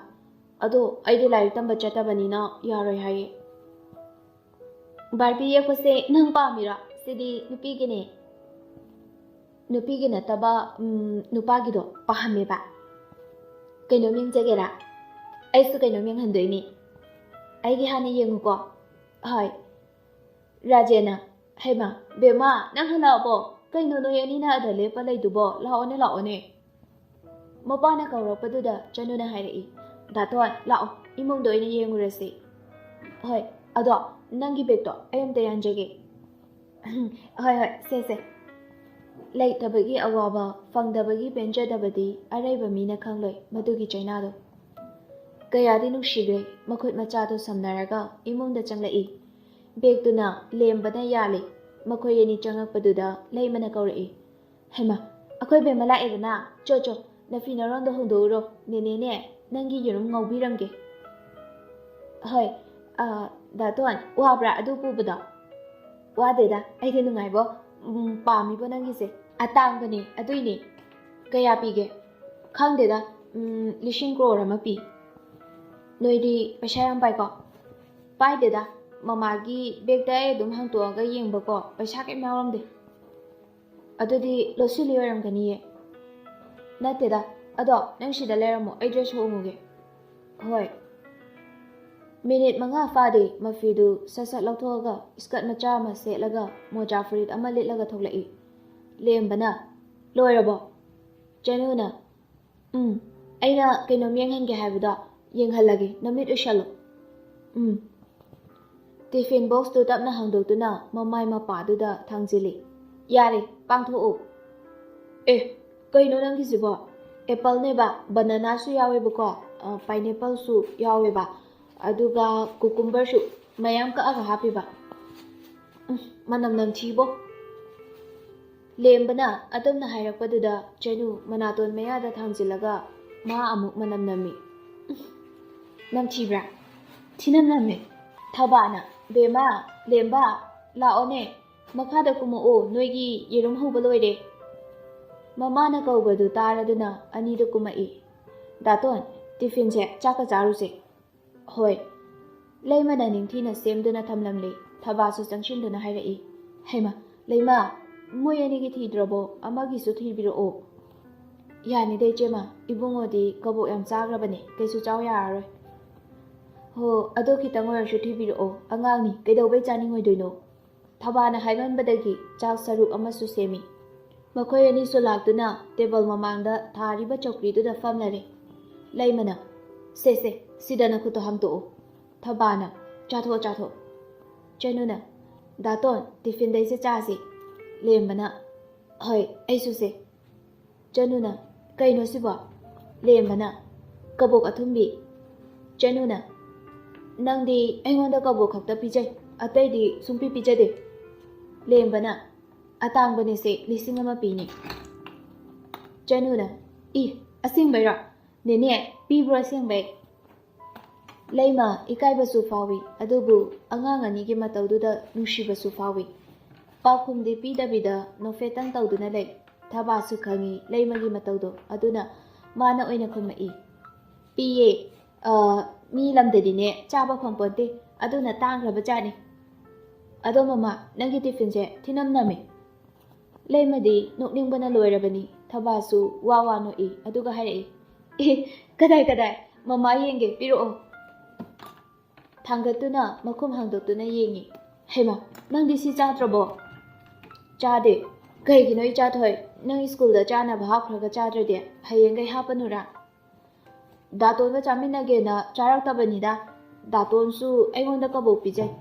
ꯑꯗꯣ ꯑꯩꯗꯤ ꯂꯥꯏꯔꯤꯛ ꯇꯝꯕ ꯆꯠꯇꯕꯅꯤꯅ ꯌꯥꯔꯣꯏ ꯍꯥꯏꯌꯦ ꯕꯥꯔꯕꯤ ꯌꯦꯛꯄꯁꯦ ꯅꯪ ꯄꯥꯝꯃꯤꯔꯥ ꯁꯤꯗꯤ ꯅꯨꯄꯤꯒꯤꯅꯦ ꯅꯨꯄꯤꯒꯤ ꯅꯠꯇꯕ ꯅꯨꯄꯥꯒꯤꯗꯣ ꯄꯥꯝꯃꯦꯕ ꯀꯩꯅꯣꯝ ꯌꯦꯡꯖꯒꯦꯔꯥ ꯑꯩꯁꯨ ꯀꯩꯅꯣꯝ ꯌꯦꯡꯍꯟꯗꯣꯏꯅꯤ ꯑꯩꯒꯤ ꯍꯥꯟꯅ ꯌꯦꯡꯉꯨꯀꯣ ꯍꯣꯏ ꯔꯥꯖꯦꯅ ꯍꯩꯃꯥ ꯕꯦꯝꯃ ꯅꯪ ꯍꯜꯂꯛꯑꯕꯣ ꯀꯩꯅꯣ ꯅꯣꯏ ꯑꯅꯤꯅ ꯑꯗ ꯂꯦꯞꯄ ꯂꯩꯗꯨꯕꯣ ꯂꯥꯛꯑꯣꯅꯦ ꯂꯥꯛꯑꯣꯅꯦ ꯃꯄꯥꯅ ꯀꯧꯔꯛꯄꯗꯨꯗ ꯆꯅꯨꯅ ꯍꯥꯏꯔꯛꯏ ꯗꯥꯇꯣꯟ ꯂꯥꯛꯑꯣ ꯏꯃꯨꯡꯗ ꯑꯣꯏꯅ ꯌꯦꯡꯉꯨꯔꯁꯤ ꯍꯣꯏ ꯑꯗꯣ ꯅꯪꯒꯤ ꯕꯦꯒꯇꯣ ꯑꯩ ꯑꯝꯇ ꯌꯥꯟꯖꯒꯦ ꯍꯣꯏ ꯍꯣꯏ ꯁꯦ ꯂꯩꯇꯕꯒꯤ ꯑꯋꯥꯕ ꯐꯪꯗꯕꯒꯤ ꯄꯦꯟꯖꯗꯕꯗꯤ ꯑꯔꯩꯕ ꯃꯤꯅ ꯈꯪꯂꯣꯏ ꯃꯗꯨꯒꯤ ꯆꯩꯅꯥꯗꯣ ꯀꯌꯥꯗꯤ ꯅꯨꯡꯁꯤꯈ꯭ꯔꯦ ꯃꯈꯨꯠ ꯃꯆꯥꯗꯣ ꯁꯝꯅꯔꯒ ꯏꯃꯨꯡꯗ ꯆꯪꯂꯛꯏ ꯕꯦꯒꯇꯨꯅ ꯂꯦꯝꯕꯅ ꯌꯥꯜꯂꯤ ꯃꯈꯣꯏ ꯑꯅꯤ ꯆꯪꯉꯛꯄꯗꯨꯗ ꯂꯩꯃꯅ ꯀꯧꯔꯛꯏ ꯍꯩꯃꯥ ꯑꯩꯈꯣꯏ ꯕꯦꯝꯃ ꯂꯥꯛꯑꯦꯗꯅ ꯆꯣ ꯅꯐꯤ ꯅꯔꯣꯟꯗꯣ ꯍꯣꯡꯗꯣꯛꯎꯔꯣ ꯅꯦꯅꯦꯅꯦ ꯅꯪꯒꯤ ꯌꯦꯔꯨꯝ ꯉꯧꯕꯤꯔꯝꯒꯦ ꯍꯣꯏ ꯗꯥꯇꯣꯟ ꯋꯥꯕ꯭ꯔꯥ ꯑꯗꯨ ꯄꯨꯕꯗꯣ ꯋꯥꯗꯦꯗ ꯑꯩꯗꯤ ꯅꯨꯡꯉꯥꯏꯕꯣ ꯄꯥꯝꯃꯤꯕꯣ ꯅꯪꯒꯤꯁꯦ ꯑꯇꯥꯡꯕꯅꯦ ꯑꯗꯨꯏꯅꯦ ꯀꯌా ꯄꯤꯒꯦ ꯈꯪꯗꯦꯗ 1,000,000,000 ꯑꯃ ꯄꯤ ꯅꯣꯏꯗꯤ ꯄꯩꯁꯥ ꯌꯥꯝ ꯄꯥꯏꯀꯣ ꯄꯥꯏꯗꯦꯗ ꯃꯃꯥꯒꯤ ꯕꯦꯛꯇ ꯑꯩ ꯑꯗꯨꯝ ꯍꯥꯡꯇꯣꯛꯑꯒ ꯌꯦꯡꯕꯀꯣ ꯄꯩꯁꯥ ꯀꯩꯝ ꯌꯥꯎꯔꯝꯗꯦ ꯑꯗꯨꯗꯤ ꯂꯣꯠꯁꯤꯜꯂꯤ ꯑꯣꯏꯔꯝꯒꯅꯤꯌꯦ ꯅꯠꯇꯦꯗ ꯑꯗꯣ ꯅꯪ ꯁꯤꯗ ꯂꯩꯔꯝꯃꯣ ꯑꯩ ꯗ꯭ꯔꯦꯁ ꯍꯣꯡꯉꯨꯒꯦ ꯍꯣꯏ ꯃꯤꯅꯤꯠ 5 ꯐꯥꯗꯦ ꯃꯐꯤꯗꯨ ꯁꯠ ꯁꯠ ꯂꯧꯊꯣꯛꯑꯒ ꯏꯁꯀꯔꯠ ꯃꯆꯥ ꯑꯃ ꯁꯦꯠꯂꯒ ꯃꯣꯖꯥ ꯐꯨꯔꯤꯠ ꯑꯃ ꯂꯤꯠꯂꯒ ꯊꯣꯛꯂꯛꯏ ꯂꯦꯝꯕꯅ ꯂꯣꯏꯔꯕꯣ ꯆꯅꯨꯅ ꯑꯩꯅ ꯀꯩꯅꯣꯝ ꯌꯦꯡꯍꯟꯒꯦ ꯍꯥꯏꯕꯗꯣ ꯌꯦꯡꯍꯜꯂꯒꯦ ꯅꯃꯤꯠ ꯎꯏꯁꯜꯂꯨ ꯇꯤꯐꯤꯟ ꯕꯣꯛꯁꯇꯨ ꯇꯞꯅ ꯍꯥꯡꯗꯣꯛꯇꯨꯅ ꯃꯃꯥꯏ ꯃꯄꯥꯗꯨꯗ ꯊꯥꯡꯖꯤꯜꯂꯤ ꯌꯥꯔꯦ ꯄꯥꯡꯊꯣꯛꯎ ꯀꯩꯅꯣ ꯅꯪꯒꯤꯁꯤꯕꯣ ꯑꯦꯄꯜꯅꯦꯕ ꯕꯅꯥꯅꯥꯁꯨ ꯌꯥꯎꯋꯦꯕꯀꯣ ꯄꯥꯏꯅꯦꯄꯜꯁꯨ ꯌꯥꯎꯋꯦꯕ ꯑꯗꯨꯒ ꯀꯨꯀꯨꯝꯕꯔꯁꯨ ꯃꯌꯥꯝ ꯀꯛꯑꯒ ꯍꯥꯞꯄꯤꯕ ꯃꯅꯝ ꯅꯝꯊꯤꯕꯣ ꯂꯦꯝꯕꯅ ꯑꯗꯨꯝꯅ ꯍꯥꯏꯔꯛꯄꯗꯨꯗ ꯆꯅꯨ ꯃꯅꯥꯇꯣꯟ ꯃꯌꯥꯗ ꯊꯥꯡꯖꯤꯜꯂꯒ ꯃꯥ ꯑꯃꯨꯛ ꯃꯅꯝ ꯅꯝꯃꯤ ꯅꯝꯊꯤꯕ꯭ꯔꯥ ꯊꯤꯅꯝ ꯅꯝꯃꯦ ꯊꯕꯥꯅ ꯕꯦꯃꯥ ꯂꯦꯝꯕ ꯂꯥꯛꯑꯣꯅꯦ ꯃꯈꯥꯗ ꯀꯨꯝꯃꯛꯑꯣ ꯅꯣꯏꯒꯤ ꯌꯦꯔꯨꯝ ꯍꯧꯕ ꯂꯣꯏꯔꯦ ꯃꯃꯥꯅ ꯀꯧꯕꯗꯨ ꯇꯥꯔꯗꯨꯅ ꯑꯅꯤꯗꯨ ꯀꯨꯝꯃꯛꯏ ꯗꯥꯇꯣꯟ ꯇꯤꯐꯤꯟꯁꯦ ꯆꯥꯛꯀ ꯆꯥꯔꯨꯁꯦ ꯍꯣꯏ ꯂꯩꯃꯅ ꯅꯤꯡꯊꯤꯅ ꯁꯦꯝꯗꯨꯅ ꯊꯝꯂꯝꯂꯤ ꯊꯕꯥꯁꯨ ꯆꯪꯁꯤꯟꯗꯨꯅ ꯍꯥꯏꯔꯛꯏ ꯍꯩꯃ ꯂꯩꯃ ꯃꯣꯏ ꯑꯅꯤꯒꯤ ꯊꯤꯗ꯭ꯔꯕꯣ ꯑꯃꯒꯤꯁꯨ ꯊꯤꯕꯤꯔꯛꯑꯣ ꯌꯥꯅꯤꯗ ꯏꯆꯦꯃ ꯏꯕꯨꯡꯉꯣꯗꯤ ꯀꯕꯣꯛ ꯌꯥꯝ ꯆꯥꯈ꯭ꯔꯕꯅꯦ ꯀꯩꯁꯨ ꯆꯥꯎ ꯌꯥꯔꯔꯣꯏ ꯍꯣ ꯑꯗꯨ ꯈꯤꯇꯪ ꯑꯣꯏꯔꯁꯨ ꯊꯤꯕꯤꯔꯛꯑꯣ ꯑꯉꯥꯡꯅꯤ ꯀꯩꯗꯧꯕꯩ ꯆꯥꯅꯤꯡꯉꯣꯏꯗꯣꯏꯅꯣ ꯊꯕꯥꯅ ꯍꯥꯏꯃꯟꯕꯗꯒꯤ ꯆꯥꯛ ꯁꯔꯨꯛ ꯑꯃꯁꯨ ꯁꯦꯝꯃꯤ ꯃꯈꯣꯏ ꯑꯅꯤꯁꯨ ꯂꯥꯛꯇꯨꯅ ꯇꯦꯕꯜ ꯃꯃꯥꯡꯗ ꯊꯥꯔꯤꯕ ꯆꯧꯀ꯭ꯔꯤꯗꯨꯗ ꯐꯝꯂꯔꯦ ꯂꯩꯃꯅ ꯁꯦ ꯁꯤꯗ ꯅꯈꯨꯠꯇꯣ ꯍꯥꯝꯇꯣꯛꯑꯣ ꯊꯕꯥꯅ ꯆꯥꯊꯣꯛ ꯆꯅꯨꯅ ꯗꯥꯇꯣꯟ ꯇꯤꯐꯤꯟꯗꯩꯁꯦ ꯆꯥꯁꯤ ꯂꯦꯝꯕꯅ ꯍꯣꯏ ꯑꯩꯁꯨ ꯁꯦ ꯆꯅꯨꯅ ꯀꯩꯅꯣ ꯁꯤꯕꯣ ꯂꯦꯝꯕꯅ ꯀꯕꯣꯛ ꯑꯊꯨꯝꯕꯤ ꯆꯅꯨꯅ ꯅꯪꯗꯤ ꯑꯩꯉꯣꯟꯗ ꯀꯕꯣꯛ ꯈꯛꯇ ꯄꯤꯖꯩ ꯑꯇꯩꯗꯤ ꯁꯨꯡꯄꯤ ꯄꯤꯖꯗꯦ ꯂꯦꯝꯕꯅ ꯑꯇꯥꯡꯕꯅꯦꯁꯦ 1,000 ꯄꯤꯅꯤ ꯆꯅꯨꯅ ꯑꯁꯦꯡꯕꯩꯔꯣ ꯅꯦꯅꯦ ꯄꯤꯕ꯭ꯔꯣ ꯑꯁꯦꯡꯕꯩ ꯂꯩꯃ ꯏꯀꯥꯏꯕꯁꯨ ꯐꯥꯎꯏ ꯑꯗꯨꯕꯨ ꯑꯉꯥꯡ ꯑꯅꯤꯒꯤ ꯃꯇꯧꯗꯨꯗ ꯅꯨꯡꯁꯤꯕꯁꯨ ꯐꯥꯎꯏ ꯄꯥꯎꯈꯨꯝꯗꯤ ꯄꯤꯗꯕꯤꯗ ꯅꯣꯐꯦꯠꯇꯪ ꯇꯧꯗꯨꯅ ꯂꯩ ꯊꯕꯥꯁꯨ ꯈꯪꯏ ꯂꯩꯃꯒꯤ ꯃꯇꯧꯗꯣ ꯑꯗꯨꯅ ꯃꯥꯅ ꯑꯣꯏꯅ ꯈꯨꯝꯃꯛꯏ ꯄꯤꯌꯦ ꯃꯤ ꯂꯝꯗꯗꯤꯅꯦ ꯆꯥꯕ ꯐꯪꯄꯣꯟꯇꯦ ꯑꯗꯨꯅ ꯇꯥꯡꯈ꯭ꯔꯕ ꯖꯥꯠꯅꯤ ꯑꯗꯣ ꯃꯃꯥ ꯅꯪꯒꯤ ꯇꯤꯐꯤꯟꯁꯦ ꯊꯤꯅꯝ ꯅꯝꯃꯦ ꯂꯩꯃꯗꯤ ꯅꯣꯛꯅꯤꯡꯕꯅ ꯂꯣꯏꯔꯕꯅꯤ ꯊꯕꯥꯁꯨ ꯋꯥ ꯅꯣꯛꯏ ꯑꯗꯨꯒ ꯍꯥꯏꯔꯛꯏ ꯀꯗꯥꯏ ꯃꯃꯥ ꯌꯦꯡꯒꯦ ꯄꯤꯔꯛꯑꯣ ꯊꯥꯡꯒꯠꯇꯨꯅ ꯃꯈꯨꯝ ꯍꯥꯡꯗꯣꯛꯇꯨꯅ ꯌꯦꯡꯉꯤ ꯍꯩꯃ ꯅꯪꯗꯤ ꯁꯤ ꯆꯥꯗ꯭ꯔꯕꯣ ꯆꯥꯗꯦ ꯀꯩꯒꯤꯅꯣ ꯏꯆꯥꯊꯣꯏ ꯅꯪ ꯁ꯭ꯀꯨꯜꯗ ꯆꯥꯅꯕ ꯍꯥꯞꯈ꯭ꯔꯒ ꯆꯥꯗ꯭ꯔꯗꯤ ꯍꯌꯦꯡꯒꯩ ꯍꯥꯞꯄꯅꯨꯔꯥ ꯗꯥꯇꯣꯟꯒ ꯆꯥꯃꯤꯟꯅꯒꯦꯅ ꯆꯥꯔꯛꯇꯕꯅꯤꯗ ꯗꯥꯇꯣꯟꯁꯨ ꯑꯩꯉꯣꯟꯗ ꯀꯕꯣꯛ ꯄꯤꯖꯩ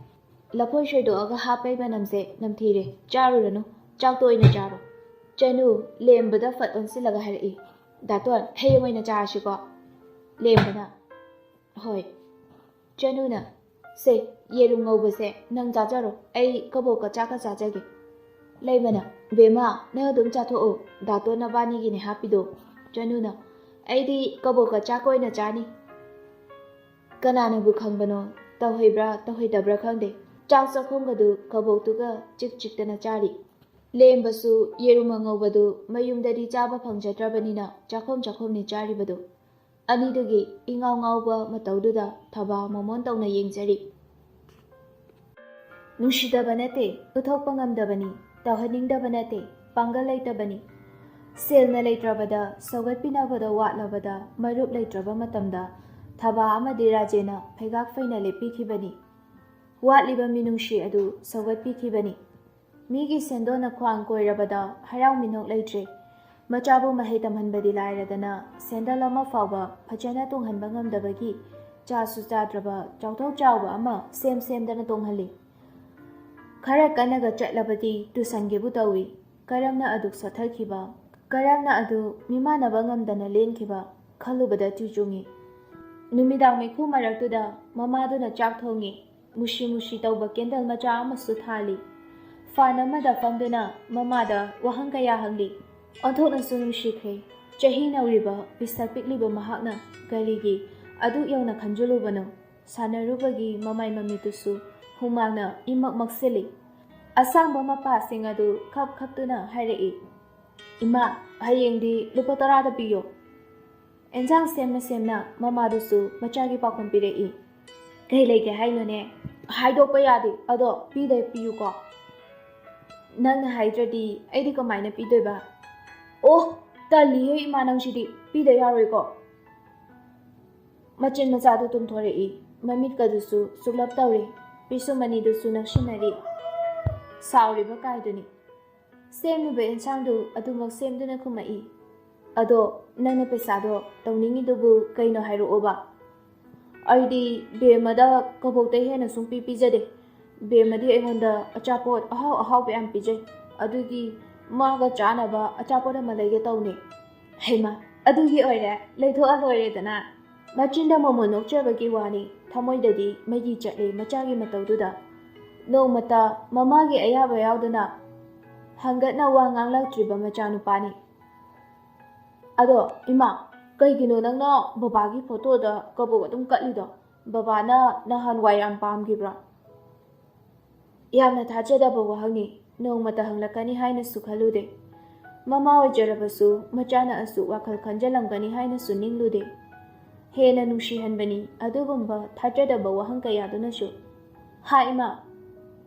ꯂꯐꯣꯏ ꯁꯣꯏꯗꯣꯛꯑꯒ ꯍꯥꯞꯄꯩ ꯃꯅꯝꯁꯦ ꯅꯝꯊꯤꯔꯦ ꯆꯥꯔꯨꯔꯅꯨ ꯆꯥꯛꯇꯣ ꯑꯣꯏꯅ ꯆꯥꯔꯣ ꯆꯅꯨ ꯂꯦꯝꯕꯗ ꯐꯠ ꯑꯣꯟꯁꯤꯜꯂꯒ ꯍꯥꯏꯔꯛꯏ ꯗꯥꯇꯣꯟ ꯍꯌꯦꯡ ꯑꯣꯏꯅ ꯆꯥꯔꯁꯤꯀꯣ ꯂꯦꯝꯕꯅ ꯍꯣꯏ ꯆꯅꯨꯅ ꯁꯦ ꯌꯦꯔꯨꯝ ꯉꯧꯕꯁꯦ ꯅꯪ ꯆꯥꯖꯔꯣ ꯑꯩ ꯀꯕꯣꯛꯀ ꯆꯥꯛꯀ ꯆꯥꯖꯒꯦ ꯂꯩꯃꯅ ꯕꯦꯃꯥ ꯅꯪ ꯑꯗꯨꯝ ꯆꯥꯊꯣꯛꯑꯣ ꯗꯥꯇꯣꯟ ꯅꯕꯥꯅꯤꯒꯤꯅꯦ ꯍꯥꯞꯄꯤꯗꯣ ꯆꯅꯨꯅ ꯑꯩꯗꯤ ꯀꯕꯣꯛꯀ ꯆꯥꯛꯀ ꯑꯣꯏꯅ ꯆꯥꯅꯤ ꯀꯅꯥꯅꯕꯨ ꯈꯪꯕꯅꯣ ꯇꯧꯍꯩꯕ꯭ꯔꯥ ꯇꯧꯍꯩꯗꯕ꯭ꯔꯥ ꯈꯪꯗꯦ ꯆꯥꯛ ꯆꯥꯛꯈꯨꯝꯒꯗꯨ ꯀꯕꯣꯛꯇꯨꯒ ꯆꯤꯛꯇꯅ ꯆꯥꯔꯤ ꯂꯦꯝꯕꯁꯨ ꯌꯦꯔꯨꯝ ꯑꯉꯧꯕꯗꯨ ꯃꯌꯨꯝꯗꯗꯤ ꯆꯥꯕ ꯐꯪꯖꯗ꯭ꯔꯕꯅꯤꯅ ꯆꯥꯛꯈꯨꯝꯅꯤ ꯆꯥꯔꯤꯕꯗꯨ ꯑꯅꯤꯗꯨꯒꯤ ꯏꯉꯥꯎ ꯉꯥꯎꯕ ꯃꯇꯧꯗꯨꯗ ꯊꯕꯥ ꯃꯃꯣꯟ ꯇꯧꯅ ꯌꯦꯡꯖꯔꯤ ꯅꯨꯡꯁꯤꯗꯕ ꯅꯠꯇꯦ ꯎꯠꯊꯣꯛꯄ ꯉꯝꯗꯕꯅꯤ ꯇꯧꯍꯟꯅꯤꯡꯗꯕ ꯅꯠꯇꯦ ꯄꯥꯡꯒꯜ ꯂꯩꯇꯕꯅꯤ ꯁꯦꯜꯅ ꯂꯩꯇ꯭ꯔꯕꯗ ꯁꯧꯒꯠꯄꯤꯅꯕꯗ ꯋꯥꯠꯂꯕꯗ ꯃꯔꯨꯞ ꯂꯩꯇ꯭ꯔꯕ ꯃꯇꯝꯗ ꯊꯕꯥ ꯑꯃꯗꯤ ꯔꯥꯖꯦꯅ ꯐꯩꯒꯥꯛ ꯐꯩꯅ ꯂꯦꯞꯄꯤꯈꯤꯕꯅꯤ ꯋꯥꯠꯂꯤꯕ ꯃꯤꯅꯨꯡꯁꯤ ꯑꯗꯨ ꯁꯧꯒꯠꯄꯤꯈꯤꯕꯅꯤ ꯃꯤꯒꯤ ꯁꯦꯟꯗꯣꯟꯅ ꯈ꯭ꯋꯥꯡ ꯀꯣꯏꯔꯕꯗ ꯍꯔꯥꯎ ꯃꯤꯅꯣꯛ ꯂꯩꯇ꯭ꯔꯦ ꯃꯆꯥꯕꯨ ꯃꯍꯩ ꯇꯝꯍꯟꯕꯗꯤ ꯂꯥꯏꯔꯗꯅ ꯁꯦꯟꯗꯜ ꯑꯃ ꯐꯥꯎꯕ ꯐꯖꯅ ꯇꯣꯡꯍꯟꯕ ꯉꯝꯗꯕꯒꯤ ꯆꯥꯁꯨ ꯆꯥꯗ꯭ꯔꯕ ꯆꯥꯎꯊꯣꯛ ꯆꯥꯎꯕ ꯑꯃ ꯁꯦꯝꯗꯅ ꯇꯣꯡꯍꯜꯂꯤ ꯈꯔ ꯀꯟꯅꯒ ꯆꯠꯂꯕꯗꯤ ꯇꯨꯁꯟꯒꯦꯕꯨ ꯇꯧꯏ ꯀꯔꯝꯅ ꯑꯗꯨꯛ ꯁꯣꯠꯊꯈꯤꯕ ꯀꯔꯝꯅ ꯑꯗꯨ ꯃꯤꯃꯥꯟꯅꯕ ꯉꯝꯗꯅ ꯂꯦꯟꯈꯤꯕ ꯈꯜꯂꯨꯕꯗ ꯆꯨꯡꯉꯤ ꯅꯨꯃꯤꯗꯥꯡ ꯃꯩꯈꯨ ꯃꯔꯛꯇꯨꯗ ꯃꯃꯥꯗꯨꯅ ꯆꯥꯛ ꯊꯣꯡꯉꯤ ꯃꯨꯁꯤ ꯇꯧꯕ ꯀꯦꯟꯗꯜ ꯃꯆꯥ ꯑꯃꯁꯨ ꯊꯥꯜꯂꯤ ꯐꯥꯟ ꯑꯃꯗ ꯐꯝꯗꯨꯅ ꯃꯃꯥꯗ ꯋꯥꯍꯪ ꯀꯌꯥ ꯍꯪꯂꯤ ꯑꯣꯟꯊꯣꯛꯅꯁꯨ ꯅꯨꯡꯁꯤꯈ꯭ꯔꯦ ꯆꯍꯤ ꯅꯧꯔꯤꯕ ꯄꯤꯁꯛ ꯄꯤꯛꯂꯤꯕ ꯃꯍꯥꯛꯅ ꯀꯔꯤꯒꯤ ꯑꯗꯨꯛ ꯌꯧꯅ ꯈꯟꯖꯤꯜꯂꯨꯕꯅꯣ ꯁꯥꯟꯅꯔꯨꯕꯒꯤ ꯃꯃꯥꯏ ꯃꯃꯤꯠꯇꯨꯁꯨ ꯍꯨꯃꯥꯡꯅ ꯏꯃꯛ ꯃꯛꯁꯤꯜꯂꯤ ꯑꯁꯥꯡꯕ ꯃꯄꯥꯁꯤꯡ ꯑꯗꯨ ꯈꯞꯇꯨꯅ ꯍꯥꯏꯔꯛꯏ ꯏꯃꯥ ꯍꯌꯦꯡꯗꯤ ꯂꯨꯄꯥ 10ꯗ ꯄꯤꯌꯣ ꯑꯦꯟꯖꯥꯡ ꯁꯦꯝꯅ ꯃꯃꯥꯗꯨꯁꯨ ꯃꯆꯥꯒꯤ ꯄꯥꯎꯈꯨꯝ ꯄꯤꯔꯛꯏ ꯀꯩ ꯂꯩꯒꯦ ꯍꯥꯏꯅꯣꯅꯦ? ꯍꯥꯏꯗꯣꯛꯄ ꯌꯥꯗꯦ, ꯑꯗꯣ ꯄꯤꯗꯦ ꯄꯤꯌꯨꯀꯣ. ꯅꯪꯅ ꯍꯥꯏꯗ꯭ꯔꯗꯤ ꯑꯩꯗꯤ ꯀꯃꯥꯏꯅ ꯄꯤꯗꯣꯏꯕ? ꯑꯣ, ꯇꯜꯂꯤꯍꯦ ꯏꯃꯥ ꯅꯪꯁꯤꯗꯤ, ꯄꯤꯗ ꯌꯥꯔꯣꯏꯀꯣ. ꯃꯆꯤꯟ ꯃꯆꯥꯗꯨ ꯇꯨꯝꯊꯣꯔꯛꯏ, ꯃꯃꯤꯠꯀꯗꯨꯁꯨ ꯁꯨꯛꯂꯞ ꯇꯧꯔꯤ, ꯄꯤꯁꯨꯝ ꯑꯅꯤꯗꯨꯁꯨ ꯅꯛꯁꯤꯟꯅꯔꯤ. ꯁꯥꯎꯔꯤꯕ ꯀꯥꯏꯗꯨꯅꯤ. ꯁꯦꯝꯂꯤꯕ ꯑꯦꯟꯁꯥꯡꯗꯨ ꯑꯗꯨꯃꯛ ꯁꯦꯝꯗꯨꯅ ꯈꯨꯝꯃꯛꯏ. ꯑꯗꯣ ꯅꯪꯅ ꯄꯩꯁꯥꯗꯣ ꯇꯧꯅꯤꯡꯉꯤꯗꯨꯕꯨ ꯀꯩꯅꯣ ꯍꯥꯏꯔꯛꯑꯣꯕ. ꯑꯩꯗꯤ ꯕꯦꯝꯃꯗ ꯀꯕꯣꯛꯇꯩ ꯍꯦꯟꯅ ꯁꯨꯡꯄꯤ ꯄꯤꯖꯗꯦ. ꯕꯦꯝꯃꯗꯤ ꯑꯩꯉꯣꯟꯗ ꯑꯆꯥꯄꯣꯠ ꯑꯍꯥꯎ ꯑꯍꯥꯎꯕ ꯌꯥꯝ ꯄꯤꯖꯩ. ꯑꯗꯨꯒꯤ ꯃꯥꯒ ꯆꯥꯅꯕ ꯑꯆꯥꯄꯣꯠ ꯑꯃ ꯂꯩꯒꯦ ꯇꯧꯅꯤ. ꯍꯩꯃ, ꯑꯗꯨꯒꯤ ꯑꯣꯏꯔꯦ, ꯂꯩꯊꯣꯛꯑ ꯂꯣꯏꯔꯦꯗꯅ. ꯃꯆꯤꯟꯗ ꯃꯃꯣꯟ ꯅꯣꯛꯆꯕꯒꯤ ꯋꯥꯅꯤ, ꯊꯃꯣꯏꯗꯗꯤ ꯃꯩꯒꯤ ꯆꯠꯂꯤ ꯃꯆꯥꯒꯤ ꯃꯇꯧꯗꯨꯗ. ꯅꯣꯡꯃꯇ ꯃꯃꯥꯒꯤ ꯑꯌꯥꯕ ꯌꯥꯎꯗꯅ ꯍꯪꯒꯠꯅ ꯋꯥ ꯉꯥꯡꯂꯛꯇ꯭ꯔꯤꯕ ꯃꯆꯥꯅꯨꯄꯥꯅꯤ. ꯑꯗꯣ ꯏꯃꯥ, ꯀꯩꯒꯤꯅꯣ ꯅꯪꯅ ꯕꯕꯥꯒꯤ ꯐꯣꯇꯣꯗ ꯀꯕꯣꯛ ꯑꯗꯨꯝ ꯀꯠꯂꯤꯗꯣ? ꯕꯕꯥꯅ ꯅꯍꯥꯟꯋꯥꯏ ꯌꯥꯝ ꯄꯥꯝꯈꯤꯕ꯭ꯔꯥ? ꯌꯥꯝꯅ ꯊꯥꯖꯗꯕ ꯋꯥꯍꯪꯅꯤ. ꯅꯣꯡꯃꯇ ꯍꯪꯂꯛꯀꯅꯤ ꯍꯥꯏꯅꯁꯨ ꯈꯜꯂꯨꯗꯦ. ꯃꯃꯥ ꯑꯣꯏꯖꯔꯕꯁꯨ ꯃꯆꯥꯅ ꯑꯁꯨꯛ ꯋꯥꯈꯜ ꯈꯟꯖꯜꯂꯝꯒꯅꯤ ꯍꯥꯏꯅꯁꯨ ꯅꯤꯡꯂꯨꯗꯦ. ꯍꯦꯟꯅ ꯅꯨꯡꯁꯤꯍꯟꯕꯅꯤ ꯑꯗꯨꯒꯨꯝꯕ ꯊꯥꯖꯗꯕ ꯋꯥꯍꯪ ꯀꯌꯥꯗꯨꯅꯁꯨ. ꯍꯥ ꯏꯃꯥ.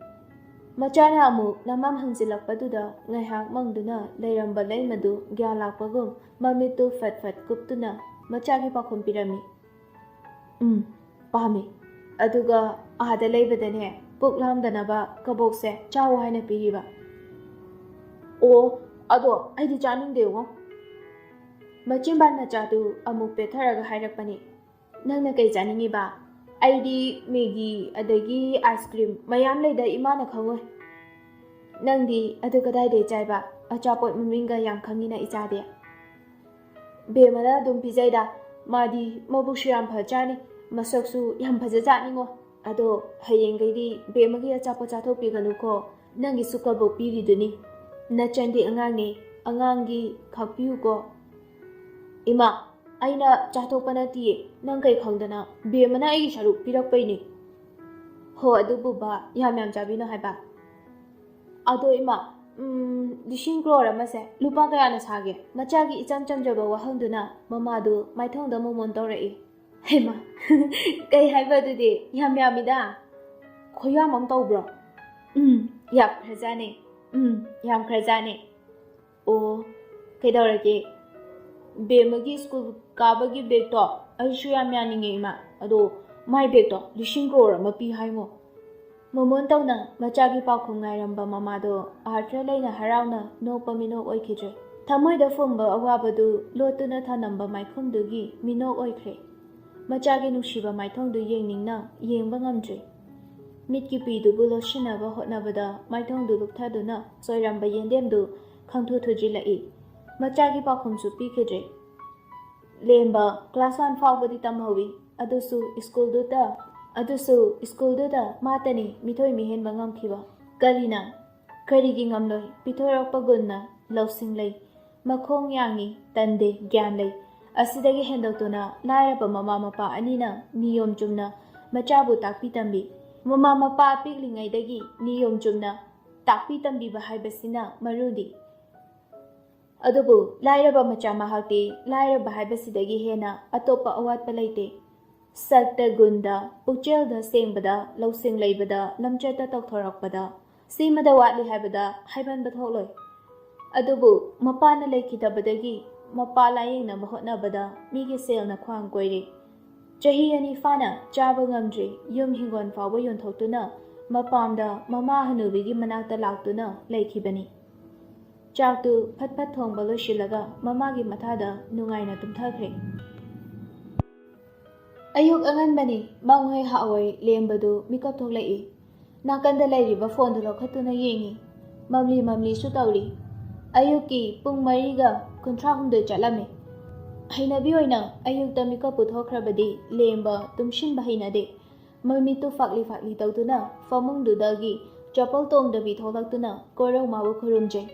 ꯃꯆꯥꯅ ꯑꯃꯨꯛ ꯅꯃꯝ ꯍꯪꯖꯤꯜꯂꯛꯄꯗꯨꯗ ꯉꯥꯏꯍꯥꯛ ꯃꯪꯗꯨꯅ ꯂꯩꯔꯝꯕ ꯂꯩꯃꯗꯨ ꯒ꯭ꯌꯥꯟ ꯂꯥꯛꯄꯒꯨꯝ ꯃꯃꯤꯠꯇꯨ ꯐꯠ ꯐꯠ ꯀꯨꯞꯇꯨꯅ ꯃꯆꯥꯒꯤ ꯄꯥꯎꯈꯨꯝ ꯄꯤꯔꯝꯃꯤ. ꯄꯥꯝꯃꯤ. ꯑꯗꯨꯒ ꯑꯥꯗ ꯂꯩꯕꯗꯅꯦ, ꯄꯨꯛ ꯂꯥꯝꯗꯅꯕ ꯀꯕꯣꯛꯁꯦ ꯆꯥꯎ ꯍꯥꯏꯅ ꯄꯤꯔꯤꯕ. ꯑꯣ, ꯑꯗꯣ ꯑꯩꯗꯤ ꯆꯥꯅꯤꯡꯗꯦꯉꯣ. ꯃꯆꯤꯟꯕꯥꯟ ꯃꯆꯥꯗꯨ ꯑꯃꯨꯛ ꯄꯦꯠꯊꯔꯒ ꯍꯥꯏꯔꯛꯄꯅꯤ. ꯅꯪꯅ ꯀꯩ ꯆꯥꯅꯤꯡꯉꯤꯕ? ꯑꯩꯗꯤ ꯃꯦꯒꯤ ꯑꯗꯒꯤ ꯑꯥꯏꯁ ꯀ꯭ꯔꯤꯝ ꯃꯌꯥꯝ ꯂꯩꯗ ꯏꯃꯥꯅ ꯈꯪꯉꯣꯏ. ꯅꯪꯗꯤ ꯑꯗꯨ ꯀꯗꯥꯏꯗꯩ ꯆꯥꯏꯕ? ꯑꯆꯥꯄꯣꯠ ꯃꯃꯤꯡꯒ ꯌꯥꯝ ꯈꯪꯉꯤꯅ ꯏꯆꯥꯗꯤ. ꯕꯦꯝꯃꯅ ꯑꯗꯨꯝ ꯄꯤꯖꯩꯗ. ꯃꯥꯗꯤ ꯃꯕꯨꯛꯁꯨ ꯌꯥꯝ ꯐꯖꯥꯠꯅꯤ, ꯃꯁꯛꯁꯨ ꯌꯥꯝ ꯐꯖꯖꯥꯠꯅꯤꯉꯣ. ꯑꯗꯣ ꯍꯌꯦꯡꯈꯩꯗꯤ ꯕꯦꯝꯃꯒꯤ ꯑꯆꯥꯄꯣꯠ ꯆꯥꯊꯣꯛꯄꯤꯒꯅꯨꯀꯣ. ꯅꯪꯒꯤꯁꯨ ꯀꯕꯣꯛ ꯄꯤꯔꯤꯗꯨꯅꯤ. ꯅꯆꯟꯗꯤ ꯑꯉꯥꯡꯅꯤ, ꯑꯉꯥꯡꯒꯤ ꯈꯥꯛꯄꯤꯌꯨꯀꯣ. ꯏꯃꯥ, ꯑꯩꯅ ꯆꯥꯊꯣꯛꯄ ꯅꯠꯇꯤꯌꯦ. ꯅꯪ ꯀꯩ ꯈꯪꯗꯅ? ꯕꯦꯝꯃꯅ ꯑꯩꯒꯤ ꯁꯔꯨꯛ ꯄꯤꯔꯛꯄꯩꯅꯤ. ꯍꯣ, ꯑꯗꯨꯕꯨꯕ ꯌꯥꯝ ꯌꯥꯝ ꯆꯥꯕꯤꯅꯣ ꯍꯥꯏꯕ. ꯑꯗꯣ ꯏꯃꯥ, 1,00,00,000 ꯑꯃꯁꯦ ꯂꯨꯄꯥ ꯀꯌꯥꯅ ꯁꯥꯒꯦ? ꯃꯆꯥꯒꯤ ꯏꯆꯝ ꯆꯝꯖꯕ ꯋꯥꯍꯪꯗꯨꯅ ꯃꯃꯥꯗꯨ ꯃꯥꯏꯊꯣꯡꯗ ꯃꯣꯃꯣꯟ ꯇꯧꯔꯛꯏ. ꯍꯩꯃ, ꯀꯩ ꯍꯥꯏꯕ ꯑꯗꯨꯗꯤ? ꯌꯥꯝ ꯌꯥꯝꯃꯤꯗ. ꯈꯣꯏꯌꯥꯝ ꯑꯃ ꯇꯧꯕ꯭ꯔꯣ? ꯌꯥꯝꯈ꯭ꯔꯖꯥꯠꯅꯤ. ꯌꯥꯝꯈ꯭ꯔꯖꯥꯠꯅꯤ. ꯑꯣ, ꯀꯩꯗꯧꯔꯒꯦ? ꯕꯦꯝꯃꯒꯤ ꯁ꯭ꯀꯨꯜ ꯀꯥꯕꯒꯤ ꯕꯦꯒꯇꯣ ꯑꯩꯁꯨ ꯌꯥꯝ ꯌꯥꯅꯤꯡꯉꯦ ꯏꯃꯥ. ꯑꯗꯣ ꯃꯥꯏ ꯕꯦꯒꯇꯣ 1,00,00,000 ꯑꯃ ꯄꯤ ꯍꯥꯏꯉꯣ. ꯃꯣꯃꯣꯟ ꯇꯧꯅ ꯃꯆꯥꯒꯤ ꯄꯥꯎꯈꯨꯝ ꯉꯥꯏꯔꯝꯕ ꯃꯃꯥꯗꯣ ꯑꯥꯔꯊ ꯂꯩꯅ ꯍꯔꯥꯎꯅ ꯅꯣꯛꯄ ꯃꯤꯅꯣꯛ ꯑꯣꯏꯈꯤꯗ꯭ꯔꯦ. ꯊꯃꯣꯏꯗ ꯐꯨꯝꯕ ꯑꯋꯥꯕꯗꯨ ꯂꯣꯠꯇꯨꯅ ꯊꯅꯝꯕ ꯃꯥꯏꯈꯨꯝꯗꯨꯒꯤ ꯃꯤꯅꯣꯛ ꯑꯣꯏꯈ꯭ꯔꯦ. ꯃꯆꯥꯒꯤ ꯅꯨꯡꯁꯤꯕ ꯃꯥꯏꯊꯣꯡꯗꯨ ꯌꯦꯡꯅꯤꯡꯅ ꯌꯦꯡꯕ ꯉꯝꯗ꯭ꯔꯦ. ꯃꯤꯠꯀꯤ ꯄꯤꯗꯨꯕꯨ ꯂꯣꯠꯁꯤꯟꯅꯕ ꯍꯣꯠꯅꯕꯗ ꯃꯥꯏꯊꯣꯡꯗꯨ ꯂꯨꯞꯊꯗꯨꯅ ꯆꯣꯏꯔꯝꯕ ꯌꯦꯟꯗꯦꯝꯗꯨ ꯈꯪꯊꯨ ꯊꯨꯖꯤꯜꯂꯛꯏ. ꯃꯆꯥꯒꯤ ꯄꯥꯎꯈꯨꯝꯁꯨ ꯄꯤꯈꯤꯗ꯭ꯔꯦ. ꯂꯦꯝꯕ ꯀ꯭ꯂꯥꯁ 1 ꯐꯥꯎꯕꯗꯤ ꯇꯝꯍꯧꯏ. ꯑꯗꯨꯁꯨ ꯁ꯭ꯀꯨꯜꯗꯨꯗ ꯃꯥꯇꯅꯤ ꯃꯤꯊꯣꯏ ꯃꯤꯍꯦꯟꯕ ꯉꯝꯈꯤꯕ. ꯀꯔꯤꯅ? ꯀꯔꯤꯒꯤ ꯉꯝꯂꯣꯏ? ꯄꯤꯊꯣꯔꯛꯄꯒꯨꯝꯅ ꯂꯧꯁꯤꯡ ꯂꯩ, ꯃꯈꯣꯡ ꯌꯥꯡꯏ, ꯇꯟꯗꯦ, ꯒ꯭ꯌꯥꯟ ꯂꯩ. ꯑꯁꯤꯗꯒꯤ ꯍꯦꯟꯗꯣꯛꯇꯨꯅ ꯂꯥꯏꯔꯕ ꯃꯃꯥ ꯃꯄꯥ ꯑꯅꯤꯅ ꯅꯤꯌꯣꯝ ꯆꯨꯝꯅ ꯃꯆꯥꯕꯨ ꯇꯥꯛꯄꯤ ꯇꯝꯕꯤ. ꯃꯃꯥ ꯃꯄꯥ ꯄꯤꯛꯂꯤꯉꯩꯗꯒꯤ ꯅꯤꯌꯣꯝ ꯆꯨꯝꯅ ꯇꯥꯛꯄꯤ ꯇꯝꯕꯤꯕ ꯍꯥꯏꯕꯁꯤꯅ ꯃꯔꯨꯗꯤ. ꯑꯗꯨꯕꯨ ꯂꯥꯏꯔꯕ ꯃꯆꯥ ꯃꯍꯥꯛꯇꯤ ꯂꯥꯏꯔꯕ ꯍꯥꯏꯕꯁꯤꯗꯒꯤ ꯍꯦꯟꯅ ꯑꯇꯣꯞꯄ ꯑꯋꯥꯠꯄ ꯂꯩꯇꯦ. ꯁꯛꯇ, ꯒꯨꯟꯗ, ꯄꯨꯛꯆꯦꯜꯗ ꯁꯦꯡꯕꯗ, ꯂꯧꯁꯤꯡ ꯂꯩꯕꯗ, ꯂꯝꯆꯠꯇ ꯇꯧꯊꯣꯔꯛꯄꯗ, ꯁꯤꯃꯗ ꯋꯥꯠꯂꯤ ꯍꯥꯏꯕꯗ ꯍꯥꯏꯃꯟꯕ ꯊꯣꯛꯂꯣꯏ. ꯑꯗꯨꯕꯨ ꯃꯄꯥꯅ ꯂꯩꯈꯤꯗꯕꯗꯒꯤ ꯃꯄꯥ ꯂꯥꯌꯦꯡꯅꯕ ꯍꯣꯠꯅꯕꯗ ꯃꯤꯒꯤ ꯁꯦꯜꯅ ꯈ꯭ꯋꯥꯡ ꯀꯣꯏꯔꯦ. ꯆꯍꯤ 2 ꯐꯥꯅ ꯆꯥꯕ ꯉꯝꯗ꯭ꯔꯤ. ꯌꯨꯝ ꯍꯤꯡꯒꯣꯜ ꯐꯥꯎꯕ ꯌꯣꯟꯊꯣꯛꯇꯨꯅ ꯃꯄꯥꯝꯗ ꯃꯃꯥ ꯍꯅꯨꯕꯤꯒꯤ ꯃꯅꯥꯛꯇ ꯂꯥꯛꯇꯨꯅ ꯂꯩꯈꯤꯕꯅꯤ. ꯆꯥꯛꯇꯨ ꯐꯠ ꯐꯠ ꯊꯣꯡꯕ ꯂꯣꯏꯁꯤꯜꯂꯒ ꯃꯃꯥꯒꯤ ꯃꯊꯥꯗ ꯅꯨꯡꯉꯥꯏꯅ ꯇꯨꯝꯊꯈ꯭ꯔꯦ. ꯑꯌꯨꯛ ꯑꯉꯟꯕꯅꯤ. ꯃꯪꯍꯣꯏ ꯍꯥꯑꯣꯏ ꯂꯦꯝꯕꯗꯨ ꯃꯤꯀꯞ ꯊꯣꯛꯂꯛꯏ. ꯅꯥꯀꯟꯗ ꯂꯩꯔꯤꯕ ꯐꯣꯟꯗꯨ ꯂꯧꯈꯠꯇꯨꯅ ꯌꯦꯡꯏ. ꯃꯝꯂꯤ ꯃꯝꯂꯤꯁꯨ ꯇꯧꯔꯤ. ꯑꯌꯨꯛꯀꯤ ꯄꯨꯡ 4:32 ꯆꯠꯂꯝꯃꯤ. ꯍꯩꯅꯕꯤ ꯑꯣꯏꯅ ꯑꯌꯨꯛꯇ ꯃꯤꯀꯞ ꯄꯨꯊꯣꯛꯈ꯭ꯔꯕꯗꯤ ꯂꯦꯝꯕ ꯇꯨꯝꯁꯤꯟꯕ ꯍꯩꯅꯗꯦ. ꯃꯃꯤꯠꯇꯨ ꯐꯥꯛꯂꯤ ꯐꯥꯛꯂꯤ ꯇꯧꯗꯨꯅ ꯐꯃꯨꯡꯗꯨꯗꯒꯤ ꯆꯄꯜ ꯇꯣꯡꯗꯕꯤ ꯊꯣꯛꯂꯛꯇꯨꯅ ꯀꯣꯔꯧꯃꯥꯕꯨ ꯈꯨꯔꯨꯝꯖꯩ.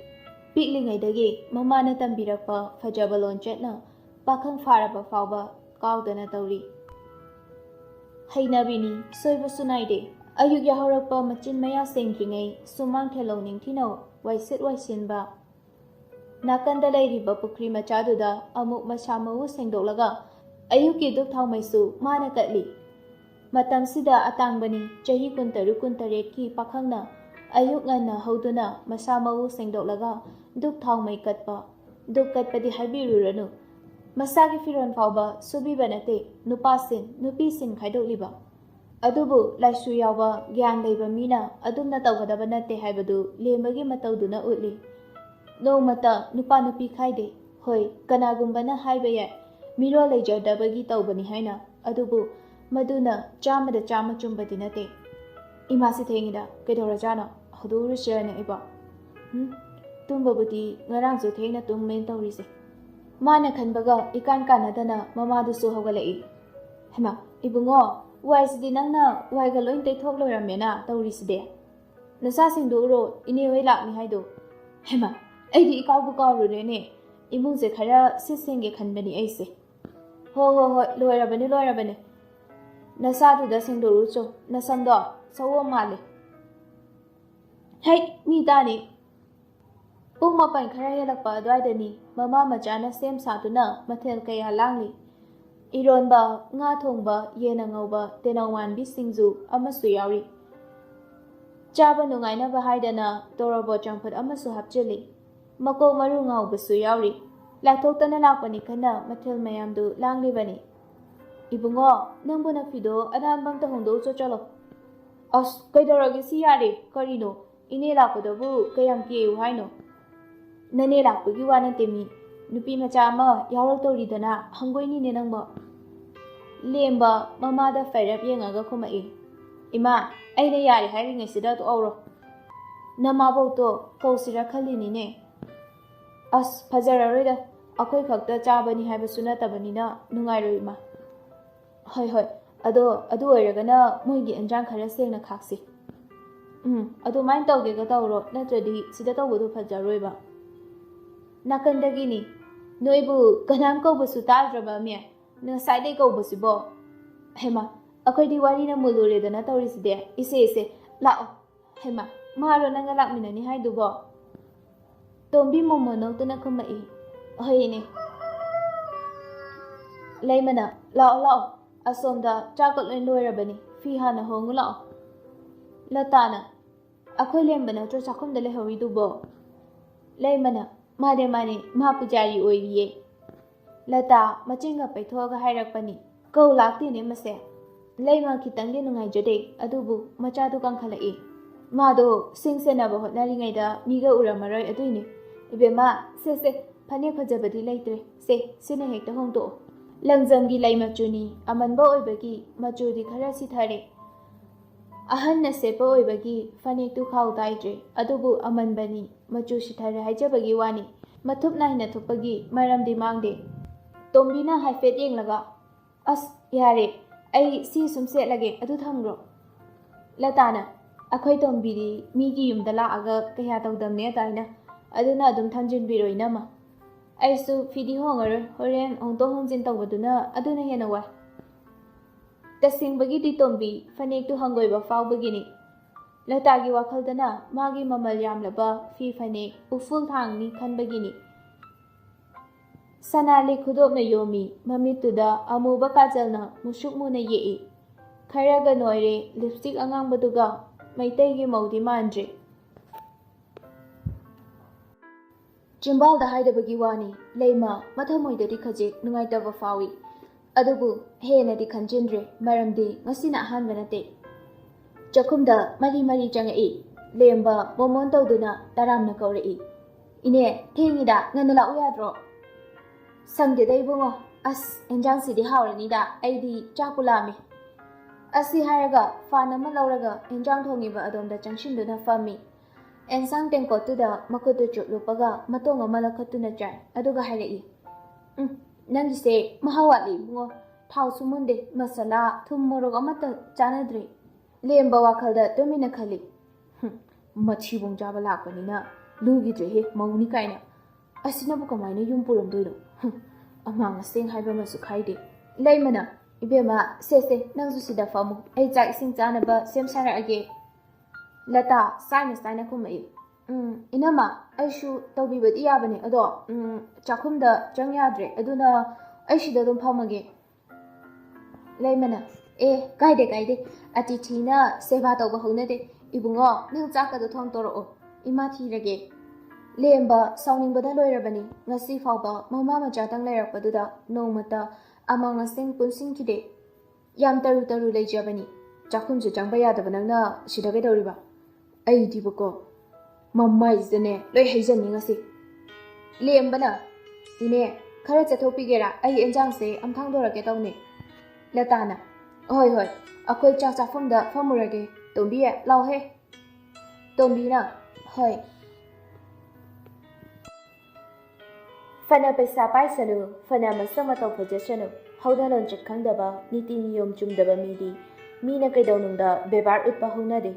ꯄꯤꯛꯂꯤꯉꯩꯗꯒꯤ ꯃꯃꯥꯅ ꯇꯝꯕꯤꯔꯛꯄ ꯐꯖꯕ ꯂꯣꯟꯆꯠꯅ ꯄꯥꯈꯪ ꯐꯥꯔꯕ ꯐꯥꯎꯕ ꯀꯥꯎꯗꯅ ꯇꯧꯔꯤ. ꯍꯩꯅꯕꯤꯅꯤ, ꯁꯣꯏꯕꯁꯨ ꯅꯥꯏꯗꯦ. ꯑꯌꯨꯛ ꯌꯥꯍꯧꯔꯛꯄ ꯃꯆꯤꯟ ꯃꯌꯥ ꯁꯦꯡꯗ꯭ꯔꯤꯉꯩ ꯁꯨꯃꯥꯡ ꯊꯦꯂꯧ ꯅꯤꯡꯊꯤꯅ ꯋꯥꯏꯁꯤꯠ ꯋꯥꯏꯁꯤꯟꯕ. ꯅꯥꯀꯟꯗ ꯂꯩꯔꯤꯕ ꯄꯨꯈ꯭ꯔꯤ ꯃꯆꯥꯗꯨꯗ ꯑꯃꯨꯛ ꯃꯁꯥ ꯃꯎ ꯁꯦꯡꯗꯣꯛꯂꯒ ꯑꯌꯨꯛꯀꯤ ꯙꯨꯞ ꯊꯥꯎꯃꯩꯁꯨ ꯃꯥꯅ ꯀꯠꯂꯤ. ꯃꯇꯝꯁꯤꯗ ꯑꯇꯥꯡꯕꯅꯤ ꯆꯍꯤ 26-28ꯀꯤ ꯄꯥꯈꯪꯅ ꯑꯌꯨꯛ ꯉꯟꯅ ꯍꯧꯗꯨꯅ ꯃꯁꯥ ꯃꯎ ꯁꯦꯡꯗꯣꯛꯂꯒ ꯗꯨꯛ ꯊꯥꯎ ꯃꯩ ꯀꯠꯄ ꯗꯨꯛ ꯀꯠꯄꯗꯤ ꯍꯥꯏꯕꯤꯔꯨꯔꯅꯨ ꯃꯁꯥꯒꯤ ꯐꯤꯔꯣꯜ ꯐꯥꯎꯕ ꯁꯨꯕꯤꯕ ꯅꯠꯇꯦ ꯅꯨꯄꯥꯁꯤꯟ ꯅꯨꯄꯤꯁꯤꯟ ꯈꯥꯏꯗꯣꯛꯂꯤꯕ ꯑꯗꯨꯕꯨ ꯂꯥꯏꯁꯨ ꯌꯥꯎꯕ ꯒ꯭ꯌꯥꯟ ꯂꯩꯕ ꯃꯤꯅ ꯑꯗꯨꯝꯅ ꯇꯧꯒꯗꯕ ꯅꯠꯇꯦ ꯍꯥꯏꯕꯗꯨ ꯂꯦꯝꯕꯒꯤ ꯃꯇꯧꯗꯨꯅ ꯎꯠꯂꯤ ꯅꯣꯡꯃꯇ ꯅꯨꯄꯥ ꯅꯨꯄꯤ ꯈꯥꯏꯗꯦ ꯍꯣꯏ ꯀꯅꯥꯒꯨꯝꯕꯅ ꯍꯥꯏꯕ ꯌꯥꯏ ꯃꯤꯔꯣꯜ ꯂꯩꯖꯗꯕꯒꯤ ꯇꯧꯕꯅꯤ ꯍꯥꯏꯅ ꯑꯗꯨꯕꯨ ꯃꯗꯨꯅ 100% ꯆꯨꯝꯕꯗꯤ ꯅꯠꯇꯦ ꯏꯃꯥꯁꯤ ꯊꯦꯡꯉꯤꯗ ꯀꯩꯗꯧꯔꯖꯥꯠꯅꯣ ꯍꯧꯗꯣꯛꯎꯔꯁꯤꯔꯅꯦ ꯑꯩꯕꯣ ꯇꯨꯝꯕꯕꯨꯗꯤ ꯉꯔꯥꯡꯁꯨ ꯊꯦꯡꯅ ꯇꯨꯝꯃꯦꯅ ꯇꯧꯔꯤꯁꯦ ꯃꯥꯅ ꯈꯟꯕꯒ ꯏꯀꯥꯟ ꯀꯥꯟꯅꯗꯅ ꯃꯃꯥꯗꯨꯁꯨ ꯍꯧꯒꯠꯂꯛꯏ ꯍꯩꯃꯥ ꯏꯕꯨꯡꯉꯣ ꯋꯥꯏꯁꯤꯗꯤ ꯅꯪꯅ ꯋꯥꯏꯒ ꯂꯣꯏ ꯇꯩꯊꯣꯛ ꯂꯣꯏꯔꯝꯃꯦꯅ ꯇꯧꯔꯤꯁꯤꯗꯤ ꯅꯆꯥ ꯁꯦꯡꯗꯣꯛꯎꯔꯣ ꯏꯅꯦ ꯍꯣꯏ ꯂꯥꯛꯅꯤ ꯍꯥꯏꯗꯣ ꯍꯩꯃꯥ ꯑꯩꯗꯤ ꯏꯀꯥꯎꯕꯨ ꯀꯥꯎꯔꯨꯔꯦꯅꯦ ꯏꯃꯨꯡꯁꯦ ꯈꯔ ꯁꯤꯠ ꯁꯦꯡꯒꯦ ꯈꯟꯕꯅꯤ ꯑꯩꯁꯦ ꯍꯣꯏ ꯂꯣꯏꯔꯕꯅꯤ ꯅꯆꯥꯗꯨꯗ ꯁꯦꯡꯗꯣꯛꯎꯆꯣ ꯅꯁꯝꯗꯣ ꯁꯑꯣꯝ ꯃꯥꯜꯂꯦ ꯍꯩ ꯃꯤ ꯇꯥꯅꯤ ꯄꯨꯡ 9 ꯈꯔ ꯍꯦꯜꯂꯛꯄ ꯑꯗꯨꯋꯥꯏꯗꯅꯤ ꯃꯃꯥ ꯃꯆꯥꯅ ꯁꯦꯝ ꯁꯥꯗꯨꯅ ꯃꯊꯦꯜ ꯀꯌꯥ ꯂꯥꯡꯂꯤ ꯏꯔꯣꯟꯕ ꯉꯥ ꯊꯣꯡꯕ ꯌꯦꯟ ꯑꯉꯧꯕ ꯇꯦꯅꯧ ꯃꯥꯟꯕꯤ ꯁꯤꯡꯖꯨ ꯑꯃꯁꯨ ꯌꯥꯎꯔꯤ ꯆꯥꯕ ꯅꯨꯡꯉꯥꯏꯅꯕ ꯍꯥꯏꯗꯅ ꯇꯣꯔꯣꯕꯣꯠ ꯆꯝꯐꯨꯠ ꯑꯃꯁꯨ ꯍꯥꯞꯆꯤꯜꯂꯤ ꯃꯀꯣꯛ ꯃꯔꯨ ꯉꯥꯎꯕꯁꯨ ꯌꯥꯎꯔꯤ ꯂꯥꯛꯊꯣꯛꯇꯅ ꯂꯥꯛꯄꯅꯤ ꯈꯟꯅ ꯃꯊꯦꯜ ꯃꯌꯥꯝꯗꯨ ꯂꯥꯡꯂꯤꯕꯅꯤ ꯏꯕꯨꯡꯉꯣ ꯅꯪꯕꯨ ꯅꯐꯤꯗꯣ ꯑꯅꯥꯟꯕ ꯑꯝꯇ ꯍꯣꯡꯗꯣꯛꯎꯆꯣ ꯆꯠꯂꯣ ꯑꯁ ꯀꯩꯗꯧꯔꯒꯦ ꯁꯤ ꯌꯥꯔꯦ ꯀꯔꯤꯅꯣ ꯏꯅꯦ ꯂꯥꯛꯄꯗꯕꯨ ꯀꯌꯥꯝ ꯀꯦꯌꯨ ꯍꯥꯏꯅꯣ ꯅꯅꯦ ꯂꯥꯛꯄꯒꯤ ꯋꯥ ꯅꯠꯇꯦ ꯃꯤ ꯅꯨꯄꯤ ꯃꯆꯥ ꯑꯃ ꯌꯥꯎꯔꯛꯇꯧꯔꯤꯗꯅ ꯍꯪꯒꯣꯏꯅꯤꯅꯦ ꯅꯪꯕꯣ ꯂꯦꯝꯕ ꯃꯃꯥꯗ ꯐꯩꯔꯞ ꯌꯦꯡꯉꯒ ꯈꯨꯝꯃꯛꯏ ꯏꯃꯥ ꯑꯩꯅ ꯌꯥꯔꯦ ꯍꯥꯏꯔꯤꯉꯩꯁꯤꯗ ꯇꯣꯛꯍꯧꯔꯣ ꯅꯃꯥꯕꯣꯛꯇꯣ ꯀꯧꯁꯤꯔ ꯈꯜꯂꯤꯅꯤꯅꯦ ꯑꯁ ꯐꯖꯔꯔꯣꯏꯗ ꯑꯩꯈꯣꯏ ꯈꯛꯇ ꯆꯥꯕꯅꯤ ꯍꯥꯏꯕꯁꯨ ꯅꯠꯇꯕꯅꯤꯅ ꯅꯨꯡꯉꯥꯏꯔꯣꯏ ꯏꯃꯥ ꯍꯣꯏ ꯑꯗꯣ ꯑꯗꯨ ꯑꯣꯏꯔꯒꯅ ꯃꯣꯏꯒꯤ ꯑꯦꯟꯖꯥꯡ ꯈꯔ ꯁꯦꯡꯅ ꯈꯥꯛꯁꯤ ꯑꯗꯨꯃꯥꯏꯅ ꯇꯧꯒꯦꯒ ꯇꯧꯔꯣ ꯅꯠꯇ꯭ꯔꯗꯤ ꯁꯤꯗ ꯇꯧꯕꯗꯣ ꯐꯖꯔꯣꯏꯕ ꯅꯥꯀꯟꯗꯒꯤꯅꯤ ꯅꯣꯏꯕꯨ ꯀꯅꯥꯝ ꯀꯧꯕꯁꯨ ꯇꯥꯗ꯭ꯔꯕ ꯃꯤ ꯉꯁꯥꯏꯗꯩ ꯀꯧꯕꯁꯤꯕꯣ ꯍꯩꯃꯥ ꯑꯩꯈꯣꯏꯗꯤ ꯋꯥꯔꯤꯅ ꯃꯨꯜꯂꯨꯔꯦꯗꯅ ꯇꯧꯔꯤꯁꯤꯗꯤ ꯏꯁꯦ ꯂꯥꯛꯑꯣ ꯍꯩꯃꯥ ꯃꯥꯔꯣ ꯅꯪꯒ ꯂꯥꯛꯃꯤꯟꯅꯅꯤ ꯍꯥꯏꯗꯨꯕꯣ ꯇꯣꯝꯕꯤ ꯃꯣꯃꯣ ꯅꯣꯛꯇꯨꯅ ꯈꯨꯝꯃꯛꯏ ꯍꯣꯏꯅꯦ ꯂꯩꯃꯅ ꯂꯥꯛꯑꯣ ꯑꯁꯣꯝꯗ ꯆꯥꯛꯀ ꯂꯣꯏ ꯂꯣꯏꯔꯕꯅꯤ ꯐꯤ ꯍꯥꯟꯅ ꯍꯣꯡꯉꯨ ꯂꯥꯛꯑꯣ ꯂꯇꯥꯅ ꯑꯩꯈꯣꯏ ꯂꯦꯝꯕ ꯅꯠꯇ꯭ꯔꯣ ꯆꯥꯛꯈꯨꯝꯗ ꯂꯩꯍꯧꯔꯤꯗꯨꯕꯣ ꯂꯩꯃꯅ ꯃꯥꯅꯦ ꯃꯥ ꯄꯨꯖꯥꯔꯤ ꯑꯣꯏꯔꯤꯌꯦ ꯂꯇꯥ ꯃꯆꯤꯟꯒ ꯄꯩꯊꯣꯛꯑꯒ ꯍꯥꯏꯔꯛꯄꯅꯤ ꯀꯧ ꯂꯥꯛꯇꯦꯅꯦ ꯃꯁꯦ ꯂꯩꯃ ꯈꯤꯇꯪꯗꯤ ꯅꯨꯡꯉꯥꯏꯖꯗꯦ ꯑꯗꯨꯕꯨ ꯃꯆꯥꯗꯨ ꯀꯪꯈꯠꯂꯛꯏ ꯃꯥꯗꯣ ꯁꯤꯡ ꯁꯦꯟꯅꯕ ꯍꯣꯠꯅꯔꯤꯉꯩꯗ ꯃꯤꯒ ꯎꯔꯝꯃꯔꯣꯏ ꯑꯗꯨꯏꯅꯤ ꯏꯕꯦꯝꯃ ꯁꯦ ꯐꯅꯦꯛ ꯐꯖꯕꯗꯤ ꯂꯩꯇ꯭ꯔꯦ ꯁꯤꯅ ꯍꯦꯛꯇ ꯍꯣꯡꯗꯣꯛꯑꯣ ꯂꯪꯖꯝꯒꯤ ꯂꯩ ꯃꯆꯨꯅꯤ ꯑꯃꯟꯕ ꯑꯣꯏꯕꯒꯤ ꯃꯆꯨꯗꯤ ꯈꯔ ꯁꯤꯊꯔꯦ ꯑꯍꯟꯅ ꯁꯦꯠꯄ ꯑꯣꯏꯕꯒꯤ ꯐꯅꯦꯛꯇꯨ ꯈꯥꯎ ꯇꯥꯏꯗ꯭ꯔꯦ ꯑꯗꯨꯕꯨ ꯑꯃꯟꯕꯅꯤ ꯃꯆꯨ ꯁꯤꯊꯔꯦ ꯍꯥꯏꯖꯕꯒꯤ ꯋꯥꯅꯤ ꯃꯊꯨꯞ ꯅꯥꯏꯅ ꯊꯨꯞꯄꯒꯤ ꯃꯔꯝꯗꯤ ꯃꯥꯡꯗꯦ ꯇꯣꯝꯕꯤꯅ ꯍꯥꯏꯐꯦꯠ ꯌꯦꯡꯂꯒ ꯑꯁ ꯌꯥꯔꯦ ꯑꯩ ꯁꯤ ꯁꯨꯝ ꯁꯦꯠꯂꯒꯦ ꯑꯗꯨ ꯊꯝꯈ꯭ꯔꯣ ꯂꯇꯥꯅ ꯑꯩꯈꯣꯏ ꯇꯣꯝꯕꯤꯗꯤ ꯃꯤꯒꯤ ꯌꯨꯝꯗ ꯂꯥꯛꯑꯒ ꯀꯌꯥ ꯇꯧꯗꯝꯅꯦ ꯑꯗꯥꯏꯅ ꯑꯗꯨꯅ ꯑꯗꯨꯝ ꯊꯝꯖꯤꯟꯕꯤꯔꯣ ꯏꯅꯝꯃ ꯑꯩꯁꯨ ꯐꯤꯗꯤ ꯍꯣꯡꯉꯔꯣꯏ ꯍꯣꯔꯦꯟ ꯍꯣꯡꯗꯣꯛ ꯍꯣꯡꯖꯤꯟ ꯇꯧꯕꯗꯨꯅ ꯑꯗꯨꯅ ꯍꯦꯟꯅ ꯋꯥꯏ ꯇꯁꯦꯡꯕꯒꯤꯗꯤ ꯇꯣꯝꯕꯤ ꯐꯅꯦꯛꯇꯨ ꯍꯪꯒꯣꯏꯕ ꯐꯥꯎꯕꯒꯤꯅꯤ ꯂꯇꯥꯒꯤ ꯋꯥꯈꯜꯗꯅ ꯃꯥꯒꯤ ꯃꯃꯜ ꯌꯥꯝꯂꯕ ꯐꯤ ꯐꯅꯦꯛ ꯎꯐꯨꯜ ꯊꯥꯡꯅꯤ ꯈꯟꯕꯒꯤꯅꯤ ꯁꯅꯥꯂꯤꯛ ꯈꯨꯗꯣꯞꯅ ꯌꯣꯝꯃꯤ ꯃꯃꯤꯠꯇꯨꯗ ꯑꯃꯨꯕ ꯀꯥꯖꯜꯅ ꯃꯨꯁꯨꯛ ꯃꯨꯅ ꯌꯦꯛꯏ ꯈꯔꯒ ꯅꯣꯏꯔꯦ ꯂꯤꯞꯁꯇꯤꯛ ꯑꯉꯥꯡꯕꯗꯨꯒ ꯃꯩꯇꯩꯒꯤ ꯃꯧꯗꯤ ꯃꯥꯟꯗ꯭ꯔꯦ ꯆꯤꯝꯕꯥꯜꯗ ꯍꯥꯏꯗꯕꯒꯤ ꯋꯥꯅꯤ ꯂꯩꯃ ꯃꯊꯃꯣꯏꯗꯗꯤ ꯈꯖꯤꯛ ꯅꯨꯡꯉꯥꯏꯇꯕ ꯐꯥꯎꯏ ꯑꯗꯨꯕꯨ ꯍꯦꯟꯅꯗꯤ ꯈꯟꯖꯤꯟꯗ꯭ꯔꯦ ꯃꯔꯝꯗꯤ ꯉꯁꯤꯅ ꯑꯍꯥꯟꯕ ꯅꯠꯇꯦ ꯆꯥꯛꯈꯨꯝꯗ ꯃꯔꯤ ꯆꯪꯉꯛꯏ ꯂꯦꯝꯕ ꯃꯣꯃꯣꯟ ꯇꯧꯗꯨꯅ ꯇꯔꯥꯝꯅ ꯀꯧꯔꯛꯏ ꯏꯅꯦ ꯊꯦꯡꯉꯤꯗ ꯉꯟꯅ ꯂꯥꯛꯎ ꯌꯥꯗ꯭ꯔꯣ ꯁꯪꯗꯦꯗ ꯏꯕꯨꯡꯉꯣ ꯑꯁ ꯑꯦꯟꯖꯥꯡꯁꯤꯗꯤ ꯍꯥꯎꯔꯅꯤꯗ ꯑꯩꯗꯤ ꯆꯥꯛꯄꯨ ꯂꯥꯝꯃꯤ ꯑꯁꯤ ꯍꯥꯏꯔꯒ ꯐꯥꯟ ꯑꯃ ꯂꯧꯔꯒ ꯑꯦꯟꯖꯥꯡ ꯊꯣꯡꯉꯤꯕ ꯑꯗꯣꯝꯗ ꯆꯪꯁꯤꯟꯗꯨꯅ ꯐꯝꯃꯤ ꯑꯦꯟꯁꯥꯡ ꯇꯦꯡꯀꯣꯠꯇꯨꯗ ꯃꯈꯨꯠꯇꯨ ꯆꯨꯞꯂꯨꯞꯄꯒ ꯃꯇꯣꯡ ꯑꯃ ꯂꯧꯈꯠꯇꯨꯅ ꯆꯥꯏ ꯑꯗꯨꯒ ꯍꯥꯏꯔꯛꯏ ꯅꯪꯒꯤꯁꯦ ꯃꯍꯥꯎ ꯋꯥꯠꯂꯤ ꯏꯕꯨꯡꯉꯣ ꯊꯥꯎꯁꯨ ꯃꯨꯟꯗꯦ ꯃꯁꯥꯂꯥ ꯊꯨꯝ ꯃꯣꯔꯣꯛ ꯑꯃꯠꯇ ꯆꯥꯟꯅꯗ꯭ꯔꯦ ꯂꯦꯝꯕ ꯋꯥꯈꯜꯗ ꯇꯨꯃꯤꯟꯅ ꯈꯜꯂꯤ ꯃꯊꯤꯕꯣꯡ ꯆꯥꯕ ꯂꯥꯛꯄꯅꯤꯅ ꯂꯨꯒꯤꯗ꯭ꯔꯦꯍꯦ ꯃꯧꯅꯤ ꯀꯥꯏꯅ ꯑꯁꯤꯅꯕꯨ ꯀꯃꯥꯏꯅ ꯌꯨꯝ ꯄꯨꯔꯝꯗꯣꯏꯅꯣ ꯑꯃꯥꯡ ꯑꯁꯦꯡ ꯍꯥꯏꯕ ꯑꯃꯁꯨ ꯈꯥꯏꯗꯦ ꯂꯩꯃꯅ ꯏꯕꯦꯝꯃ ꯁꯦ ꯅꯪꯁꯨ ꯁꯤꯗ ꯐꯝꯃꯨ ꯑꯩ ꯆꯥꯛ ꯏꯁꯤꯡ ꯆꯥꯅꯕ ꯁꯦꯝ ꯁꯥꯔꯛꯑꯒꯦ ꯂꯇꯥ ꯆꯥꯏꯅ ꯈꯨꯝꯃꯛꯏ ꯏꯅꯝꯃ ꯑꯩꯁꯨ ꯇꯧꯕꯤꯕꯗꯤ ꯌꯥꯕꯅꯦ ꯑꯗꯣ ꯆꯥꯛꯈꯨꯝꯗ ꯆꯪ ꯌꯥꯗ꯭ꯔꯦ ꯑꯗꯨꯅ ꯑꯩ ꯁꯤꯗ ꯑꯗꯨꯝ ꯐꯝꯃꯒꯦ ꯂꯩꯃꯅ ꯀꯥꯏꯗꯦ ꯀꯥꯏꯗꯦ ꯑꯇꯤꯊꯤꯅ ꯁꯦꯕꯥ ꯇꯧꯕ ꯍꯧꯅꯗꯦ ꯏꯕꯨꯡꯉꯣ ꯅꯪ ꯆꯥꯛꯀꯗꯣ ꯊꯣꯡꯇꯣꯔꯛꯑꯣ ꯏꯃꯥ ꯊꯤꯔꯒꯦ ꯂꯦꯝꯕ ꯁꯥꯎꯅꯤꯡꯕꯗ ꯂꯣꯏꯔꯕꯅꯤ ꯉꯁꯤ ꯐꯥꯎꯕ ꯃꯃꯥ ꯃꯆꯥꯇꯪ ꯂꯩꯔꯛꯄꯗꯨꯗ ꯅꯣꯡꯃꯇ ꯑꯃꯥꯡ ꯑꯁꯦꯡ ꯄꯨꯟꯁꯤꯟꯈꯤꯗꯦ ꯌꯥꯝ ꯇꯔꯨ ꯇꯔꯨ ꯂꯩꯖꯕꯅꯤ ꯆꯥꯛꯈꯨꯝꯁꯨ ꯆꯪꯕ ꯌꯥꯗꯕ ꯅꯪꯅ ꯁꯤꯗ ꯀꯩꯗꯧꯔꯤꯕ ꯑꯩꯗꯤꯕꯀꯣ ꯃꯃꯥꯏꯁꯤꯗꯅꯦ ꯂꯣꯏ ꯍꯩꯖꯟꯅꯤ ꯉꯁꯤ ꯂꯦꯝꯕꯅ ꯏꯅꯦ ꯈꯔ ꯆꯠꯊꯣꯛꯄꯤꯒꯦꯔꯥ ꯑꯩ ꯑꯦꯟꯖꯥꯡꯁꯦ ꯑꯝꯊꯥꯡꯗꯣꯔꯛꯀꯦ ꯇꯧꯅꯤ ꯂꯇꯥꯅ ꯍꯣꯏ ꯍꯣꯏ ꯑꯩꯈꯣꯏ ꯆꯥꯛ ꯆꯥꯐꯝꯗ ꯐꯝꯃꯨꯔꯒꯦ ꯇꯣꯝꯕꯤ ꯂꯥꯎꯍꯦ ꯇꯣꯝꯕꯤꯅ ꯍꯣꯏ ꯐꯅ ꯄꯩꯁꯥ ꯄꯥꯏꯁꯅꯨ ꯐꯅ ꯃꯁꯛ ꯃꯇꯧ ꯐꯖꯁꯅꯨ ꯍꯧꯅ ꯂꯣꯟꯆꯠ ꯈꯪꯗꯕ ꯅꯤꯇꯤ ꯅꯤꯌꯣꯝ ꯆꯨꯝꯗꯕ ꯃꯤꯗꯤ ꯃꯤꯅ ꯀꯩꯗꯧꯅꯨꯡꯗ ꯕꯦꯕꯥꯔ ꯎꯠꯄ ꯍꯧꯅꯗꯦ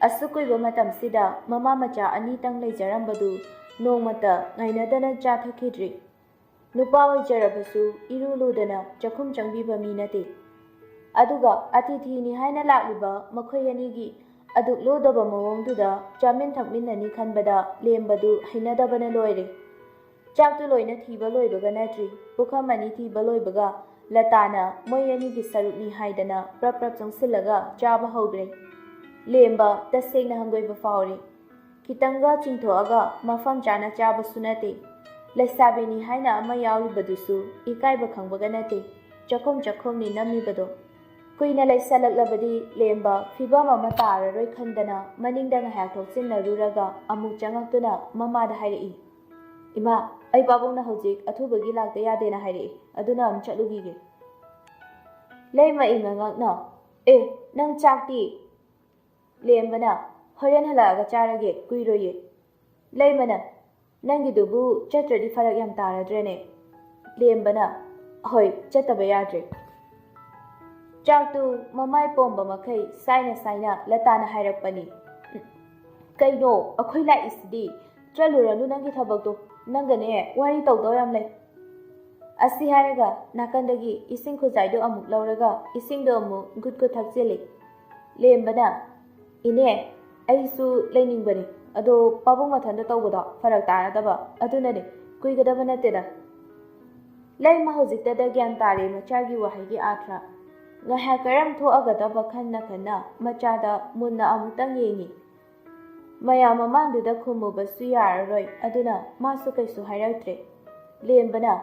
ꯑꯁꯨꯛ ꯀꯨꯏꯕ ꯃꯇꯝꯁꯤꯗ ꯃꯃꯥ ꯃꯆꯥ ꯑꯅꯤꯇꯪ ꯂꯩꯖꯔꯝꯕꯗꯨ ꯅꯣꯡꯃꯇ ꯉꯥꯏꯅꯗꯅ ꯆꯥ ꯊꯛꯈꯤꯗ꯭ꯔꯤ नुपा ओइजरबसु इरु लुदना चखुम चंगबीबा मी नते अदुगा अतिथि हाइना लाक्लिबा मखोय अनिगी अदुक लोदबा मवोंदुदा चामिन थकमिननी खनबदा लेमबदु हैनदबना लोइरे चाकतु लोइना थीबा लोइबगा नट्री पुखम अनी थीबा लोइबगा लताना मोय अनिगी सरुकनी हाइदना प्रप प्रप चंगसिलगा चाबा हौग्रे लेमबा तसेंगना हंगोइबा फावरे खितंगा चिंथोअगा मफम चाना चाबसु नते लेसाबिनी हाइना अमा याउरिबदुसु इकाइबा खंबगा नते चखोम चखोमनी नमीबदो कुइना लेसलकलबदी लेमबा फिबम अमा ताररोय खंदना मनिंगदा ngahak थोकसिनरुरगा अमुक चंगक्तुना ममादा हाइरई इमा अई बाबुना हौजिक अथुबगी लाक्ता यादेना हाइरई अदुना अम चलुगीगे लेमा इंगंगना ए नंग चाकती लेमबना होरेन हलागा चारगे कुइरोये लेमना नंगिदुबु चत्रदि फरक याम तारद्रेने लेमबना होय चतबा याद्रे चाकतु ममाय पोंबा मखै साइना साइना लताना हाइरकपनी कइनो अखोय लाइसिदि चलुरनु नंगी थबकतो नंगने वारी तौदो याम लै असि हारगा नाकंदगी इसिंग खुजाइदो अमुक लौरगा इसिंगदो अमुक गुदको थकचेले लेमबना इने अइसु लेनिंगबनी अदो पाबुंग मथंद तौबदो फरक तारदबा अदुनने कुइगदबा नतेदा लेमा हौजिकतदा ग्यान तारे मचागी वहाइगी आथ्रा ngahya karam thoagadaba khanna khanna machada munna amutang yengi maya mamangduda khumubasu yararoi aduna masu kaisu hairautre lembana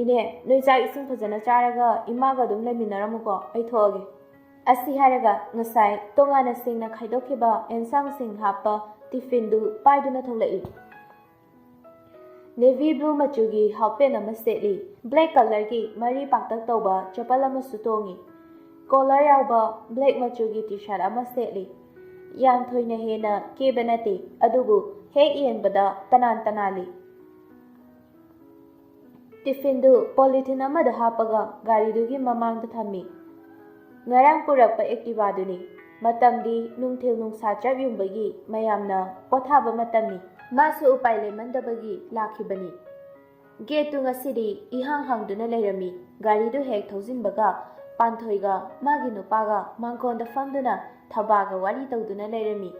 ine noi cha ising phajana charaga imaga dum leminaramuko ai thoage asi haraga ngasai tongana singna khaidokhiba ensang sing hapa tiffin du paiduna tholai navy blue machugi hawpen ama setli black color ki mari paktak tawba chapal ama sutongi collar yauba black machugi t-shirt ama setli yang thoina hena kebanate adugu hek yenbada tanan tanali tiffin du polythene ama da hapaga gari dugi mamang da thami ngarang purakpa activa duni matamdi nungthil nungsa chap yumbagi mayamna pothaba matamni masu upai lemandabagi lakhibani gate tu ngasidi ihang hangduna leirami gari du hek thojinbaga पांथोइगा मागी नुपागा मांगकोंदा फमदुना थबागा वारी तौदुना Laramie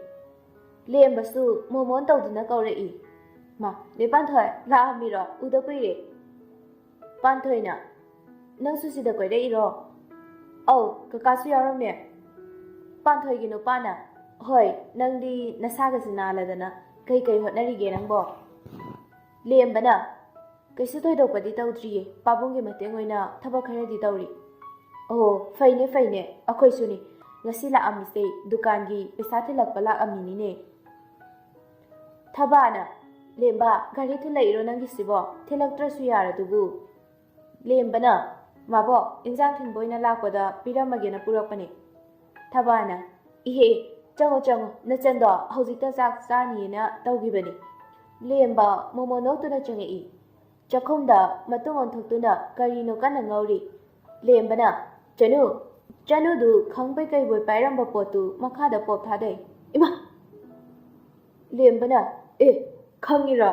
लेमबसु मोमोन तौदुना कौरई मा ले पांथोय लामिरो उदा कुइरे पांथोइना नंसु सिदा कोइरे इरो औ ककासु यारमे पांथोइगी नुपाना होय नंदी नसागा सिनालादना कई कई होटनरिगे नंबो लेमबना कैसु थोइदोपदि तौद्रिये पाबुंगे मतेंग ओइना थबक खरदि तौरी Oh, faine faine, akoy suni. Ngasi la amise dukan gi pesa thilak pala amini ne. Thabana, lemba gari thilai ro nangi sibo, thilak tra su yara dubu. Lembana, mabo injang thin boina lakpada piramage na purakpani. Thabana, ihe chango chango na chando hojikta jak chani na tawgibani. Lemba momono tu na change I. Chakhumda matung on thukuna karino kana ngauri. Lembana Chanu du khangbai kai boi pairam ba potu makhada pop thade ima lembana khangira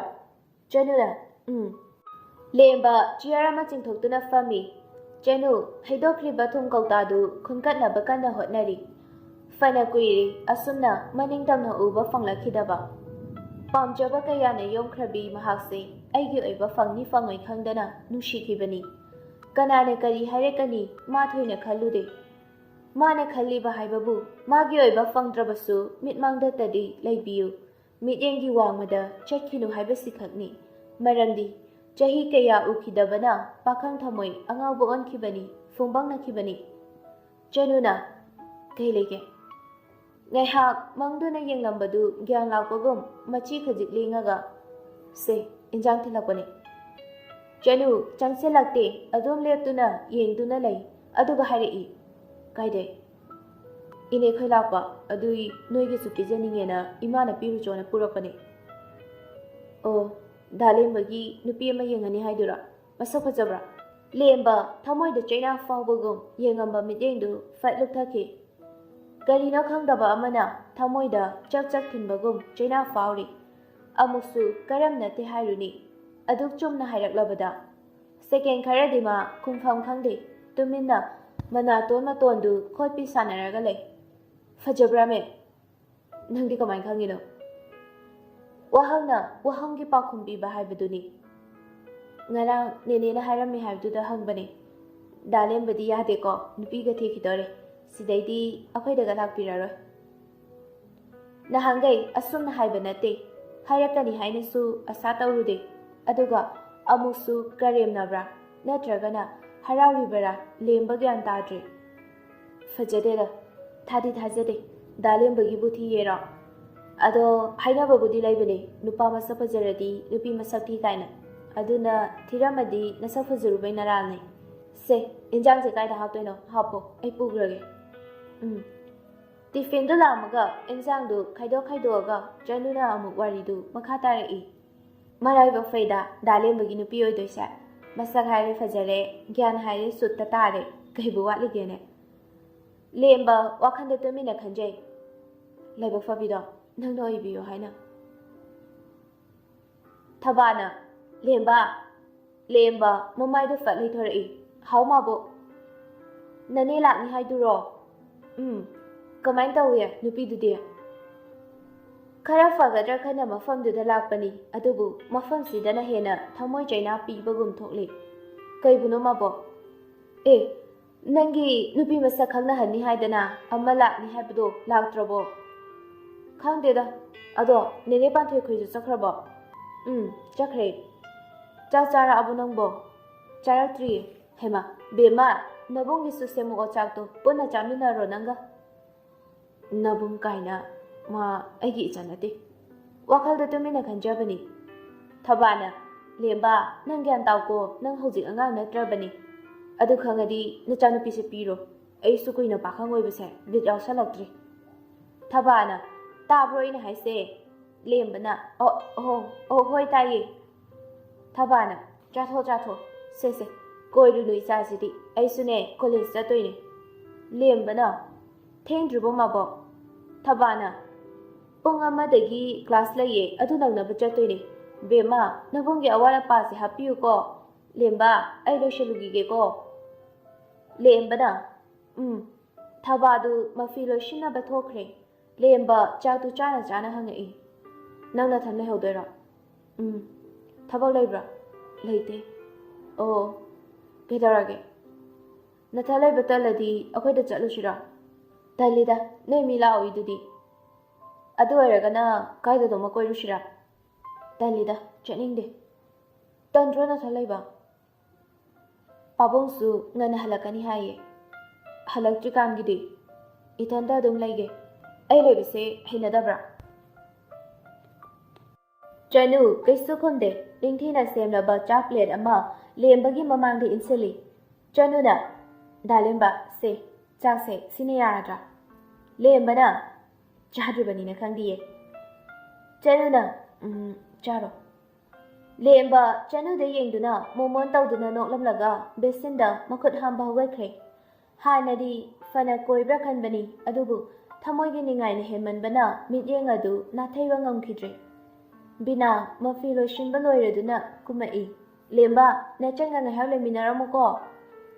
chanu la lemba chiara ma chingthoktuna fami chanu haidokri ba thum kauta du khunkatna ba kana hotnari fana kuiri asumna maning tamna uba fanglakhidaba pamjaba kaya ne yomkhrabi mahakse aigi oiba fangni fangoi khangdana nushi khibani kanane kari harekani ma thoina khalude ꯃꯥꯅ ꯈꯜꯂꯤꯕ ꯍꯥꯏꯕꯕꯨ ꯃꯥꯒꯤ ꯑꯣꯏꯕ ꯐꯪꯗ꯭ꯔꯕꯁꯨ ꯃꯤꯠꯃꯥꯡꯗꯇꯗꯤ ꯂꯩꯕꯤꯌꯨ, ꯃꯤꯠꯌꯦꯡꯒꯤ ꯋꯥꯡꯃꯗ ꯆꯠꯈꯤꯅꯨ ꯍꯥꯏꯕꯁꯤꯈꯛꯅꯤ꯫ ꯃꯔꯝꯗꯤ ꯆꯍꯤ ꯀꯌꯥ ꯎꯈꯤꯗꯕꯅ ꯄꯥꯈꯪ ꯊꯃꯣꯏ ꯑꯉꯥꯎꯕ ꯑꯣꯟꯈꯤꯕꯅꯤ, ꯐꯨꯡꯕꯪꯅꯈꯤꯕꯅꯤ꯫ ꯆꯅꯨꯅ "ꯀꯩ ꯂꯩꯒꯦ?" ꯉꯥꯏꯍꯥꯛ ꯃꯪꯗꯨꯅ ꯌꯦꯡꯂꯝꯕꯗꯨ ꯒ꯭ꯌꯥꯟ ꯂꯥꯛꯄꯒꯨꯝ ꯃꯆꯤ ꯈꯖꯤꯛ ꯂꯦꯡꯉꯒ "ꯁꯦ, ꯏꯟꯖꯥꯡ ꯊꯤꯜꯂꯛꯄꯅꯤ." ꯆꯅꯨ ꯆꯪꯁꯤꯜꯂꯛꯇꯦ, ꯑꯗꯨꯝ ꯂꯦꯞꯇꯨꯅ ꯌꯦꯡꯗꯨꯅ ꯂꯩ, ꯑꯗꯨꯒ ꯍꯥꯏꯔꯛꯏ, "ꯀꯥꯏꯗꯩ?" "ꯏꯅꯦꯈꯣꯏ ꯂꯥꯛꯄ, ꯑꯗꯨꯏ ꯅꯣꯏꯒꯤꯁꯨ ꯄꯤꯖꯅꯤꯡꯉꯦꯅ ꯏꯃꯥꯅ ꯄꯤꯔꯨꯆꯣꯅ ꯄꯨꯔꯛꯄꯅꯤ." "ꯑꯣ, ꯗꯥ ꯂꯦꯝꯕꯒꯤ ꯅꯨꯄꯤ ꯑꯃ ꯌꯦꯡꯉꯅꯤ ꯍꯥꯏꯗꯨꯔꯥ? ꯃꯁꯛ ꯐꯖꯕ꯭ꯔꯥ?" ꯂꯦꯝꯕ ꯊꯃꯣꯏꯗ ꯆꯩꯅꯥ ꯐꯥꯎꯕꯒꯨꯝ ꯌꯦꯡꯉꯝꯕ ꯃꯤꯠꯌꯦꯡꯗꯨ ꯐꯠ ꯂꯨꯞꯊꯈꯤ꯫ ꯀꯔꯤꯅꯣ ꯈꯪꯗꯕ ꯑꯃꯅ ꯊꯃꯣꯏꯗ ꯆꯛ ꯆꯛ ꯊꯤꯟꯕꯒꯨꯝ ꯆꯩꯅꯥ ꯐꯥꯎꯔꯤ꯫ ꯑꯃꯨꯛꯁꯨ ꯀꯔꯝ ꯅꯠꯇꯦ ꯍꯥꯏꯔꯨꯅꯤ, ꯑꯗꯨꯛ ꯆꯨꯝꯅ ꯍꯥꯏꯔꯛꯂꯕꯗ꯫ ꯁꯦꯀꯦꯟ ꯈꯔꯗꯤ ꯃꯥ ꯈꯨꯝꯐꯝ ꯈꯪꯗꯦ, ꯇꯨꯃꯤꯟꯅ ꯃꯅꯥꯇꯣꯟ ꯃꯇꯣꯟꯗꯨ ꯈꯣꯠꯄꯤ ꯁꯥꯟꯅꯔꯒ ꯂꯩ꯫ "ꯐꯖꯕ꯭ꯔꯥꯃꯦ? ꯅꯪꯗꯤ ꯀꯃꯥꯏꯅ ꯈꯪꯉꯤꯅꯣ?" ꯋꯥꯍꯪꯅ ꯋꯥꯍꯪꯒꯤ ꯄꯥꯎꯈꯨꯝ ꯄꯤꯕ ꯍꯥꯏꯕꯗꯨꯅꯤ꯫ "ꯉꯔꯥꯡ ꯅꯦꯅꯦꯅ ꯍꯥꯏꯔꯝꯃꯤ ꯍꯥꯏꯕꯗꯨꯗ ꯍꯪꯕꯅꯦ꯫ ꯗꯥ ꯂꯦꯝꯕꯗꯤ ꯌꯥꯗꯦꯀꯣ, ꯅꯨꯄꯤꯒ ꯊꯤꯈꯤꯗꯣꯔꯦ, ꯁꯤꯗꯩꯗꯤ ꯑꯩꯈꯣꯏꯗꯒ ꯂꯥꯛꯄꯤꯔꯔꯣꯏ." ꯅꯍꯥꯟꯒꯩ ꯑꯁꯨꯝꯅ ꯍꯥꯏꯕ ꯅꯠꯇꯦ, ꯍꯥꯏꯔꯛꯀꯅꯤ ꯍꯥꯏꯅꯁꯨ ꯑꯁꯥ ꯇꯧꯔꯨꯗꯦ꯫ ꯑꯗꯨꯒ ꯑꯃꯨꯛꯁꯨ ꯀꯔꯦꯝꯅꯕ꯭ꯔꯥ ꯅꯠꯇ꯭ꯔꯒꯅ ꯍꯔꯥꯎꯔꯤꯕꯔꯥ ꯂꯦꯝꯕ ꯒ꯭ꯌꯥꯟ ꯇꯥꯗ꯭ꯔꯦ꯫ "ꯐꯖꯗꯦꯗ, ꯊꯥꯗꯤ ꯊꯥꯖꯗꯦ, ꯗꯥ ꯂꯦꯝꯕꯒꯤꯕꯨ ꯊꯤꯌꯦꯔꯣ? ꯑꯗꯣ ꯍꯥꯏꯅꯕꯕꯨꯗꯤ ꯂꯩꯕꯅꯦ, ꯅꯨꯄꯥ ꯃꯁꯛ ꯐꯖꯔꯗꯤ ꯅꯨꯄꯤ ꯃꯁꯛ ꯊꯤ ꯀꯥꯏꯅ, ꯑꯗꯨꯅ ꯊꯤꯔꯝꯃꯗꯤ ꯅꯁꯛ ꯐꯖꯔꯨꯕꯩ ꯅꯔꯥꯜꯅꯦ꯫ ꯁꯦ, ꯏꯟꯖꯥꯡꯁꯦ ꯀꯥꯏꯗ ꯍꯥꯞꯇꯣꯏꯅꯣ? ꯍꯥꯞꯄꯣ, ꯑꯩ ꯄꯨꯈ꯭ꯔꯒꯦ." ꯇꯤꯐꯤꯟꯗꯨ ꯂꯥꯝꯃꯒ ꯏꯟꯖꯥꯡꯗꯨ ꯈꯥꯏꯗꯣꯛ ꯈꯥꯏꯗꯣꯛꯑꯒ ꯆꯅꯨꯅ ꯑꯃꯨꯛ ꯋꯥꯔꯤꯗꯨ ꯃꯈꯥ ꯇꯥꯔꯛꯏ꯫ "ꯃꯔꯥꯏꯕꯛ ꯐꯩꯗ ꯗꯥ ꯂꯦꯝꯕꯒꯤ ꯅꯨꯄꯤ ꯑꯣꯏꯗꯣꯏꯁꯦ꯫ ꯃꯁꯛ ꯍꯥꯏꯔꯦ ꯐꯖꯔꯦ, ꯒ꯭ꯌꯥꯟ ꯍꯥꯏꯔꯦ ꯁꯨꯠꯇ ꯇꯥꯔꯦ, ꯀꯩꯕꯨ ꯋꯥꯠꯂꯤꯒꯦꯅꯦ?" ꯂꯦꯝꯕ ꯋꯥꯈꯟꯗ ꯇꯨꯃꯤꯟꯅ ꯈꯟꯖꯩ꯫ ꯂꯥꯏꯕꯛ ꯐꯕꯤꯗꯣ ꯅꯪꯅ ꯑꯣꯏꯕꯤꯌꯨ ꯍꯥꯏꯅ꯫ ꯊꯕꯥꯅ "ꯂꯦꯝꯕ!" ꯂꯦꯝꯕ ꯃꯃꯥꯏꯗꯨ ꯐꯠ ꯂꯩꯊꯣꯔꯛꯏ꯫ "ꯍꯥꯎ ꯃꯥꯕꯣ." "ꯅꯅꯦ ꯂꯥꯛꯅꯤ ꯍꯥꯏꯗꯨꯔꯣ?" "ꯀꯃꯥꯏꯅ ꯇꯧꯏ ꯅꯨꯄꯤꯗꯨꯗꯤ?" "ꯈꯔ ꯐꯒꯗ꯭ꯔꯥ ꯈꯟꯅ ꯃꯐꯝꯗꯨꯗ ꯂꯥꯛꯄꯅꯤ, ꯑꯗꯨꯕꯨ ꯃꯐꯝꯁꯤꯗꯅ ꯍꯦꯟꯅ ꯊꯃꯣꯏ ꯆꯩꯅꯥ ꯄꯤꯕꯒꯨꯝ ꯊꯣꯛꯂꯤ." "ꯀꯩꯕꯨꯅꯣ ꯃꯥꯕꯣ?" "ꯑꯦ, ꯅꯪꯒꯤ ꯅꯨꯄꯤ ꯃꯁꯛ ꯈꯪꯅꯍꯟꯅꯤ ꯍꯥꯏꯗꯅ ꯑꯃ ꯂꯥꯛꯅꯤ ꯍꯥꯏꯕꯗꯣ ꯂꯥꯛꯇ꯭ꯔꯕꯣ?" "ꯈꯪꯗꯦꯗ, ꯑꯗꯣ ꯅꯦꯅꯦ ꯄꯥꯟꯊꯣꯏꯈꯣꯏꯁꯨ ꯆꯠꯈ꯭ꯔꯕꯣ?" "ꯆꯠꯈ꯭ꯔꯦ." "ꯆꯥꯛ ꯆꯥꯔꯛꯑꯕꯣ ꯅꯪꯕꯣ?" "ꯆꯥꯔꯛꯇ꯭ꯔꯤꯌꯦ." "ꯍꯩꯃꯥ, ꯕꯦꯝꯃ, ꯅꯕꯨꯡꯒꯤꯁꯨ ꯁꯦꯝꯃꯛꯑꯣ ꯆꯥꯛꯇꯣ, ꯄꯨꯟꯅ ꯆꯥꯃꯤꯟꯅꯔꯣ ꯅꯪꯒ." "ꯅꯕꯨꯡ ꯀꯥꯏꯅ, ꯃꯥ ꯑꯩꯒꯤ ꯏꯆꯥ ꯅꯠꯇꯦ." ꯋꯥꯈꯜꯗ ꯇꯨꯃꯤꯟꯅ ꯈꯟꯖꯕꯅꯤ꯫ ꯊꯕꯥꯅ "ꯂꯦꯝꯕ, ꯅꯪ ꯒ꯭ꯌꯥꯟ ꯇꯥꯎꯀꯣ, ꯅꯪ ꯍꯧꯖꯤꯛ ꯑꯉꯥꯡ ꯅꯠꯇ꯭ꯔꯕꯅꯤ. ꯑꯗꯨ ꯈꯪꯉꯗꯤ ꯅꯆꯥꯅꯨꯄꯤꯁꯦ ꯄꯤꯔꯣ. ꯑꯩꯁꯨ ꯀꯨꯏꯅ ꯄꯥꯈꯪ ꯑꯣꯏꯕꯁꯦ ꯕꯤꯠ ꯌꯥꯎꯁꯜꯂꯛꯇ꯭ꯔꯤ." ꯊꯕꯥꯅ "ꯇꯥꯕ꯭ꯔꯣ ꯑꯩꯅ ꯍꯥꯏꯁꯦ?" ꯂꯦꯝꯕꯅ "ꯑꯣ, ꯍꯣꯏ ꯇꯥꯏꯌꯦ." ꯊꯕꯥꯅ "ꯆꯥꯊꯣ ꯆꯥꯊꯣ, ꯁꯦ ꯀꯣꯏꯔꯨꯅꯨ ꯏꯆꯥꯁꯤꯗꯤ, ꯑꯩꯁꯨꯅꯦ ꯀꯣꯂꯦꯖ ꯆꯠꯇꯣꯏꯅꯦ." ꯂꯦꯝꯕꯅ "ꯊꯦꯡꯗ꯭ꯔꯤꯕꯣ ꯃꯥꯕꯣ?" ꯊꯕꯥꯅ "ꯄꯨꯡ 1ꯗꯒꯤ ꯀ꯭ꯂꯥꯁ ꯂꯩꯌꯦ, ꯑꯗꯨ ꯅꯪꯅꯕ ꯆꯠꯇꯣꯏꯅꯦ. ꯕꯦꯝꯃ, ꯅꯕꯨꯡꯒꯤ ꯑꯋꯥꯠ ꯑꯄꯥꯁꯦ ꯍꯥꯞꯄꯤꯌꯨꯀꯣ. ꯂꯦꯝꯕ, ꯑꯩ ꯂꯣꯏꯁꯤꯜꯂꯨꯈꯤꯒꯦꯀꯣ." ꯂꯦꯝꯕꯅ ꯊꯕꯥꯗꯨ ꯃꯐꯤ ꯂꯣꯏꯁꯤꯟꯅꯕ ꯊꯣꯛꯈ꯭ꯔꯦ꯫ ꯂꯦꯝꯕ ꯆꯥꯛꯇꯨ ꯆꯥꯅ ꯆꯥꯅ ꯍꯪꯉꯛꯏ꯫ "ꯅꯪ ꯅꯊꯟ ꯂꯩꯍꯧꯗꯣꯏꯔꯣ?" "ꯊꯕꯛ ꯂꯩꯕ꯭ꯔꯥ?" "ꯂꯩꯇꯦ." "ꯑꯣ, ꯀꯩꯗꯧꯔꯒꯦ? ꯅꯊꯟ ꯂꯩꯕ ꯇꯜꯂꯗꯤ ꯑꯩꯈꯣꯏꯗ ꯆꯠꯂꯨꯁꯤꯔꯣ?" "ꯇꯜꯂꯤꯗ, ꯅꯣꯏ ꯃꯤ ꯂꯥꯛꯑꯣꯏꯗꯨꯗꯤ." "ꯑꯗꯨ ꯑꯣꯏꯔꯒꯅ ꯀꯥꯏꯗꯅꯣꯃ ꯀꯣꯏꯔꯨꯁꯤꯔꯥ?" "ꯇꯜꯂꯤꯗ, ꯆꯠꯅꯤꯡꯗꯦ." "ꯇꯟꯗ꯭ꯔꯣ ꯅꯊꯟ ꯂꯩꯕ?" "ꯄꯥꯕꯨꯡꯁꯨ ꯉꯟꯅ ꯍꯜꯂꯛꯀꯅꯤ ꯍꯥꯏꯌꯦ." "ꯍꯜꯂꯛꯇ꯭ꯔꯤꯀꯥꯟꯒꯤꯗꯤ?" "ꯏꯊꯟꯇ ꯑꯗꯨꯝ ꯂꯩꯒꯦ." "ꯑꯩ ꯂꯩꯕꯁꯦ ꯍꯩꯅꯗꯕ꯭ꯔꯥ?" ꯆꯅꯨ ꯀꯩꯁꯨ ꯈꯨꯝꯗꯦ, ꯅꯤꯡꯊꯤꯅ ꯁꯦꯝꯂꯕ ꯆꯥꯛ ꯄ꯭ꯂꯦꯠ ꯑꯃ ꯂꯦꯝꯕꯒꯤ ꯃꯃꯥꯡꯗ ꯏꯟꯁꯤꯜꯂꯤ꯫ ꯆꯅꯨꯅ "ꯗꯥ ꯂꯦꯝꯕ, ꯁꯦ, ꯆꯥꯛꯁꯦ ꯁꯤꯅ ꯌꯥꯔꯗ꯭ꯔꯥ?" ꯂꯦꯝꯕꯅ "ꯆꯥꯗ꯭ꯔꯤꯕꯅꯤꯅ ꯈꯪꯗꯤꯌꯦ." ꯆꯅꯨꯅ "ꯆꯥꯔꯣ." ꯂꯦꯝꯕ ꯆꯅꯨꯗ ꯌꯦꯡꯗꯨꯅ ꯃꯣꯃꯣꯟ ꯇꯧꯗꯨꯅ ꯅꯣꯛꯂꯝꯂꯒ ꯕꯦꯁꯤꯟꯗ ꯃꯈꯨꯠ ꯍꯥꯝꯕ ꯍꯧꯒꯠꯈ꯭ꯔꯦ꯫ ꯍꯥꯟꯅꯗꯤ ꯐꯅ ꯀꯣꯏꯕ꯭ꯔꯥ ꯈꯟꯕꯅꯤ, ꯑꯗꯨꯕꯨ ꯊꯃꯣꯏꯒꯤ ꯅꯤꯡꯉꯥꯏꯅ ꯍꯦꯟꯃꯟꯕꯅ ꯃꯤꯠꯌꯦꯡ ꯑꯗꯨ ꯅꯥꯊꯩꯕ ꯉꯝꯈꯤꯗ꯭ꯔꯦ꯫ ꯕꯤꯅꯥ ꯃꯐꯤ ꯂꯣꯏꯁꯤꯟꯕ ꯂꯣꯏꯔꯗꯨꯅ ꯀꯨꯝꯃꯛꯏ꯫ "ꯂꯦꯝꯕ, ꯅꯆꯟꯒ ꯉꯥꯏꯍꯥꯛ ꯂꯩꯃꯤꯟꯅꯔꯝꯃꯨꯀꯣ."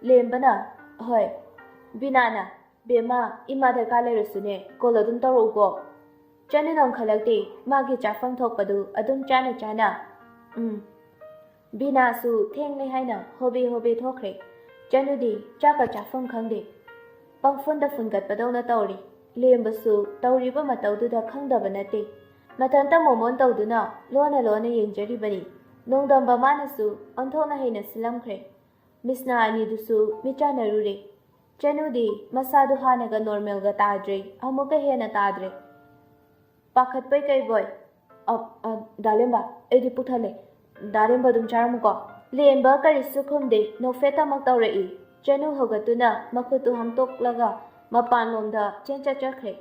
ꯂꯦꯝꯕꯅ "ꯍꯣꯏ." ꯕꯤꯅꯥꯅ "ꯕꯦꯝꯃ, ꯏꯃꯥ ꯗꯔꯀꯥꯔ ꯂꯩꯔꯁꯨꯅꯦ, ꯀꯣꯜ ꯑꯗꯨꯝ ꯇꯧꯔꯛꯎꯀꯣ." ꯆꯅꯨ ꯅꯣꯡꯈꯠꯂꯛꯇꯦ, ꯃꯥꯒꯤ ꯆꯥꯐꯝ ꯊꯣꯛꯄꯗꯨ ꯑꯗꯨꯝ ꯆꯥꯅ ꯆꯥꯅ ꯕꯤꯅꯥꯁꯨ ꯊꯦꯡꯂꯦ ꯍꯥꯏꯅ ꯍꯣꯕꯦ ꯍꯣꯕꯦ ꯊꯣꯛꯈ꯭ꯔꯦ꯫ ꯆꯅꯨꯗꯤ ꯆꯥꯛꯀ ꯆꯥꯐꯝ ꯈꯪꯗꯦ꯫ ꯄꯪꯐꯨꯟꯗ ꯐꯨꯟꯒꯠꯄꯗꯧꯅ ꯇꯧꯔꯤ꯫ ꯂꯦꯝꯕꯁꯨ ꯇꯧꯔꯤꯕ ꯃꯇꯧꯗꯨꯗ ꯈꯪꯗꯕ ꯅꯠꯇꯦ꯫ ꯃꯊꯟꯇ ꯃꯣꯃꯣꯟ ꯇꯧꯗꯨꯅ ꯂꯣꯟꯅ ꯂꯣꯟꯅ ꯌꯦꯡꯖꯔꯤꯕꯅꯤ꯫ ꯅꯣꯡꯗꯝꯕ ꯃꯥꯅꯁꯨ ꯑꯣꯟꯊꯣꯛꯅ ꯍꯩꯅ ꯁꯤꯜꯂꯝꯈ꯭ꯔꯦ꯫ ꯃꯤꯁꯅꯥ ꯑꯅꯤꯗꯨꯁꯨ ꯃꯤꯠꯆꯥꯟꯅꯔꯨꯔꯦ꯫ ꯆꯅꯨꯗꯤ ꯃꯁꯥꯗꯨ ꯍꯥꯟꯅꯒ ꯅꯣꯔꯃꯦꯜꯒ ꯇꯥꯗ꯭ꯔꯦ, ꯑꯃꯨꯛꯀ ꯍꯦꯟꯅ ꯇꯥꯗ꯭ꯔꯦ꯫ ꯄꯥꯈꯠꯄꯩ ꯀꯩꯕꯣꯏ, ꯗꯥꯂꯦꯝꯕ, ꯑꯩꯗꯤ ꯄꯨꯛ ꯊꯜꯂꯦ, ꯗꯥꯂꯦꯝꯕ ꯑꯗꯨꯝ ꯆꯥꯔꯝꯃꯨꯀꯣ꯫ ꯂꯦꯝꯕ ꯀꯔꯤꯁꯨ ꯈꯨꯝꯗꯦ, ꯅꯣꯛꯐꯦꯠꯇꯃꯛ ꯇꯧꯔꯛꯏ꯫ ꯆꯅꯨ ꯍꯧꯒꯠꯇꯨꯅ ꯃꯈꯨꯠꯇꯨ ꯍꯥꯝꯇꯣꯛꯂꯒ ꯃꯄꯥꯟꯂꯣꯝꯗ ꯆꯦꯟꯆꯠꯆꯈ꯭ꯔꯦ꯫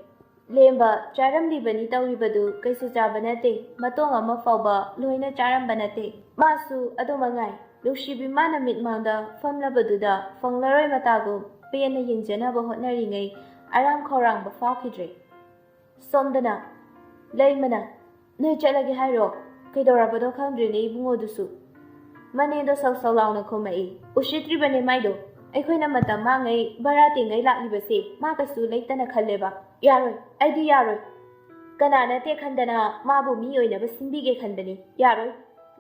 ꯂꯦꯝꯕ ꯆꯥꯔꯝꯂꯤꯕꯅꯤ ꯇꯧꯔꯤꯕꯗꯨ ꯀꯩꯁꯨ ꯆꯥꯕ ꯅꯠꯇꯦ, ꯃꯇꯣꯡ ꯑꯃ ꯐꯥꯎꯕ ꯂꯣꯏꯅ ꯆꯥꯔꯝꯕ ꯅꯠꯇꯦ꯫ ꯃꯥꯁꯨ ꯑꯗꯨꯃꯉꯥꯏ꯫ ꯅꯨꯡꯁꯤꯕꯤ ꯃꯥꯅ ꯃꯤꯠꯃꯥꯡꯗ ꯐꯝꯂꯕꯗꯨꯗ ꯐꯪꯂꯔꯣꯏ ꯃꯇꯥꯒꯨꯝ ꯄꯦꯟꯅ ꯌꯦꯡꯖꯅꯕ ꯍꯣꯠꯅꯔꯤꯉꯩ ꯑꯔꯥꯝ ꯈꯧꯔꯥꯡꯕ ꯐꯥꯎꯈꯤꯗ꯭ꯔꯦ꯫ ꯁꯣꯝꯗꯅ ꯂꯩꯃꯅ, ꯅꯣꯏ ꯆꯠꯂꯒꯦ ꯍꯥꯏꯔꯣ? ꯀꯩꯗꯧꯔꯕꯅꯣ ꯈꯪꯗ꯭ꯔꯦꯅꯦ ꯏꯕꯨꯡꯉꯣꯗꯨꯁꯨ꯫ ꯃꯅꯦꯗꯣ ꯁꯧ ꯁꯧ ꯂꯥꯎꯅ ꯈꯨꯝꯃꯛꯏ꯫ ꯎꯁꯤꯠꯇ꯭ꯔꯤꯕꯅꯦ ꯃꯥꯏꯗꯣ꯫ ꯑꯩꯈꯣꯏꯅ ꯃꯇꯝ ꯃꯥꯡꯉꯩ ꯚꯔꯥ ꯇꯤꯡꯉꯩ ꯂꯥꯛꯂꯤꯕꯁꯦ ꯃꯥ ꯀꯩꯁꯨ ꯂꯩꯇꯅ ꯈꯜꯂꯦꯕ꯫ ꯌꯥꯔꯣꯏ, ꯑꯩꯗꯤ ꯌꯥꯔꯣꯏ꯫ ꯀꯅꯥ ꯅꯠꯇꯦ ꯈꯟꯗꯅ ꯃꯥꯕꯨ ꯃꯤ ꯑꯣꯏꯅꯕ ꯁꯤꯟꯕꯤꯒꯦ ꯈꯟꯕꯅꯤ꯫ ꯌꯥꯔꯣꯏ꯫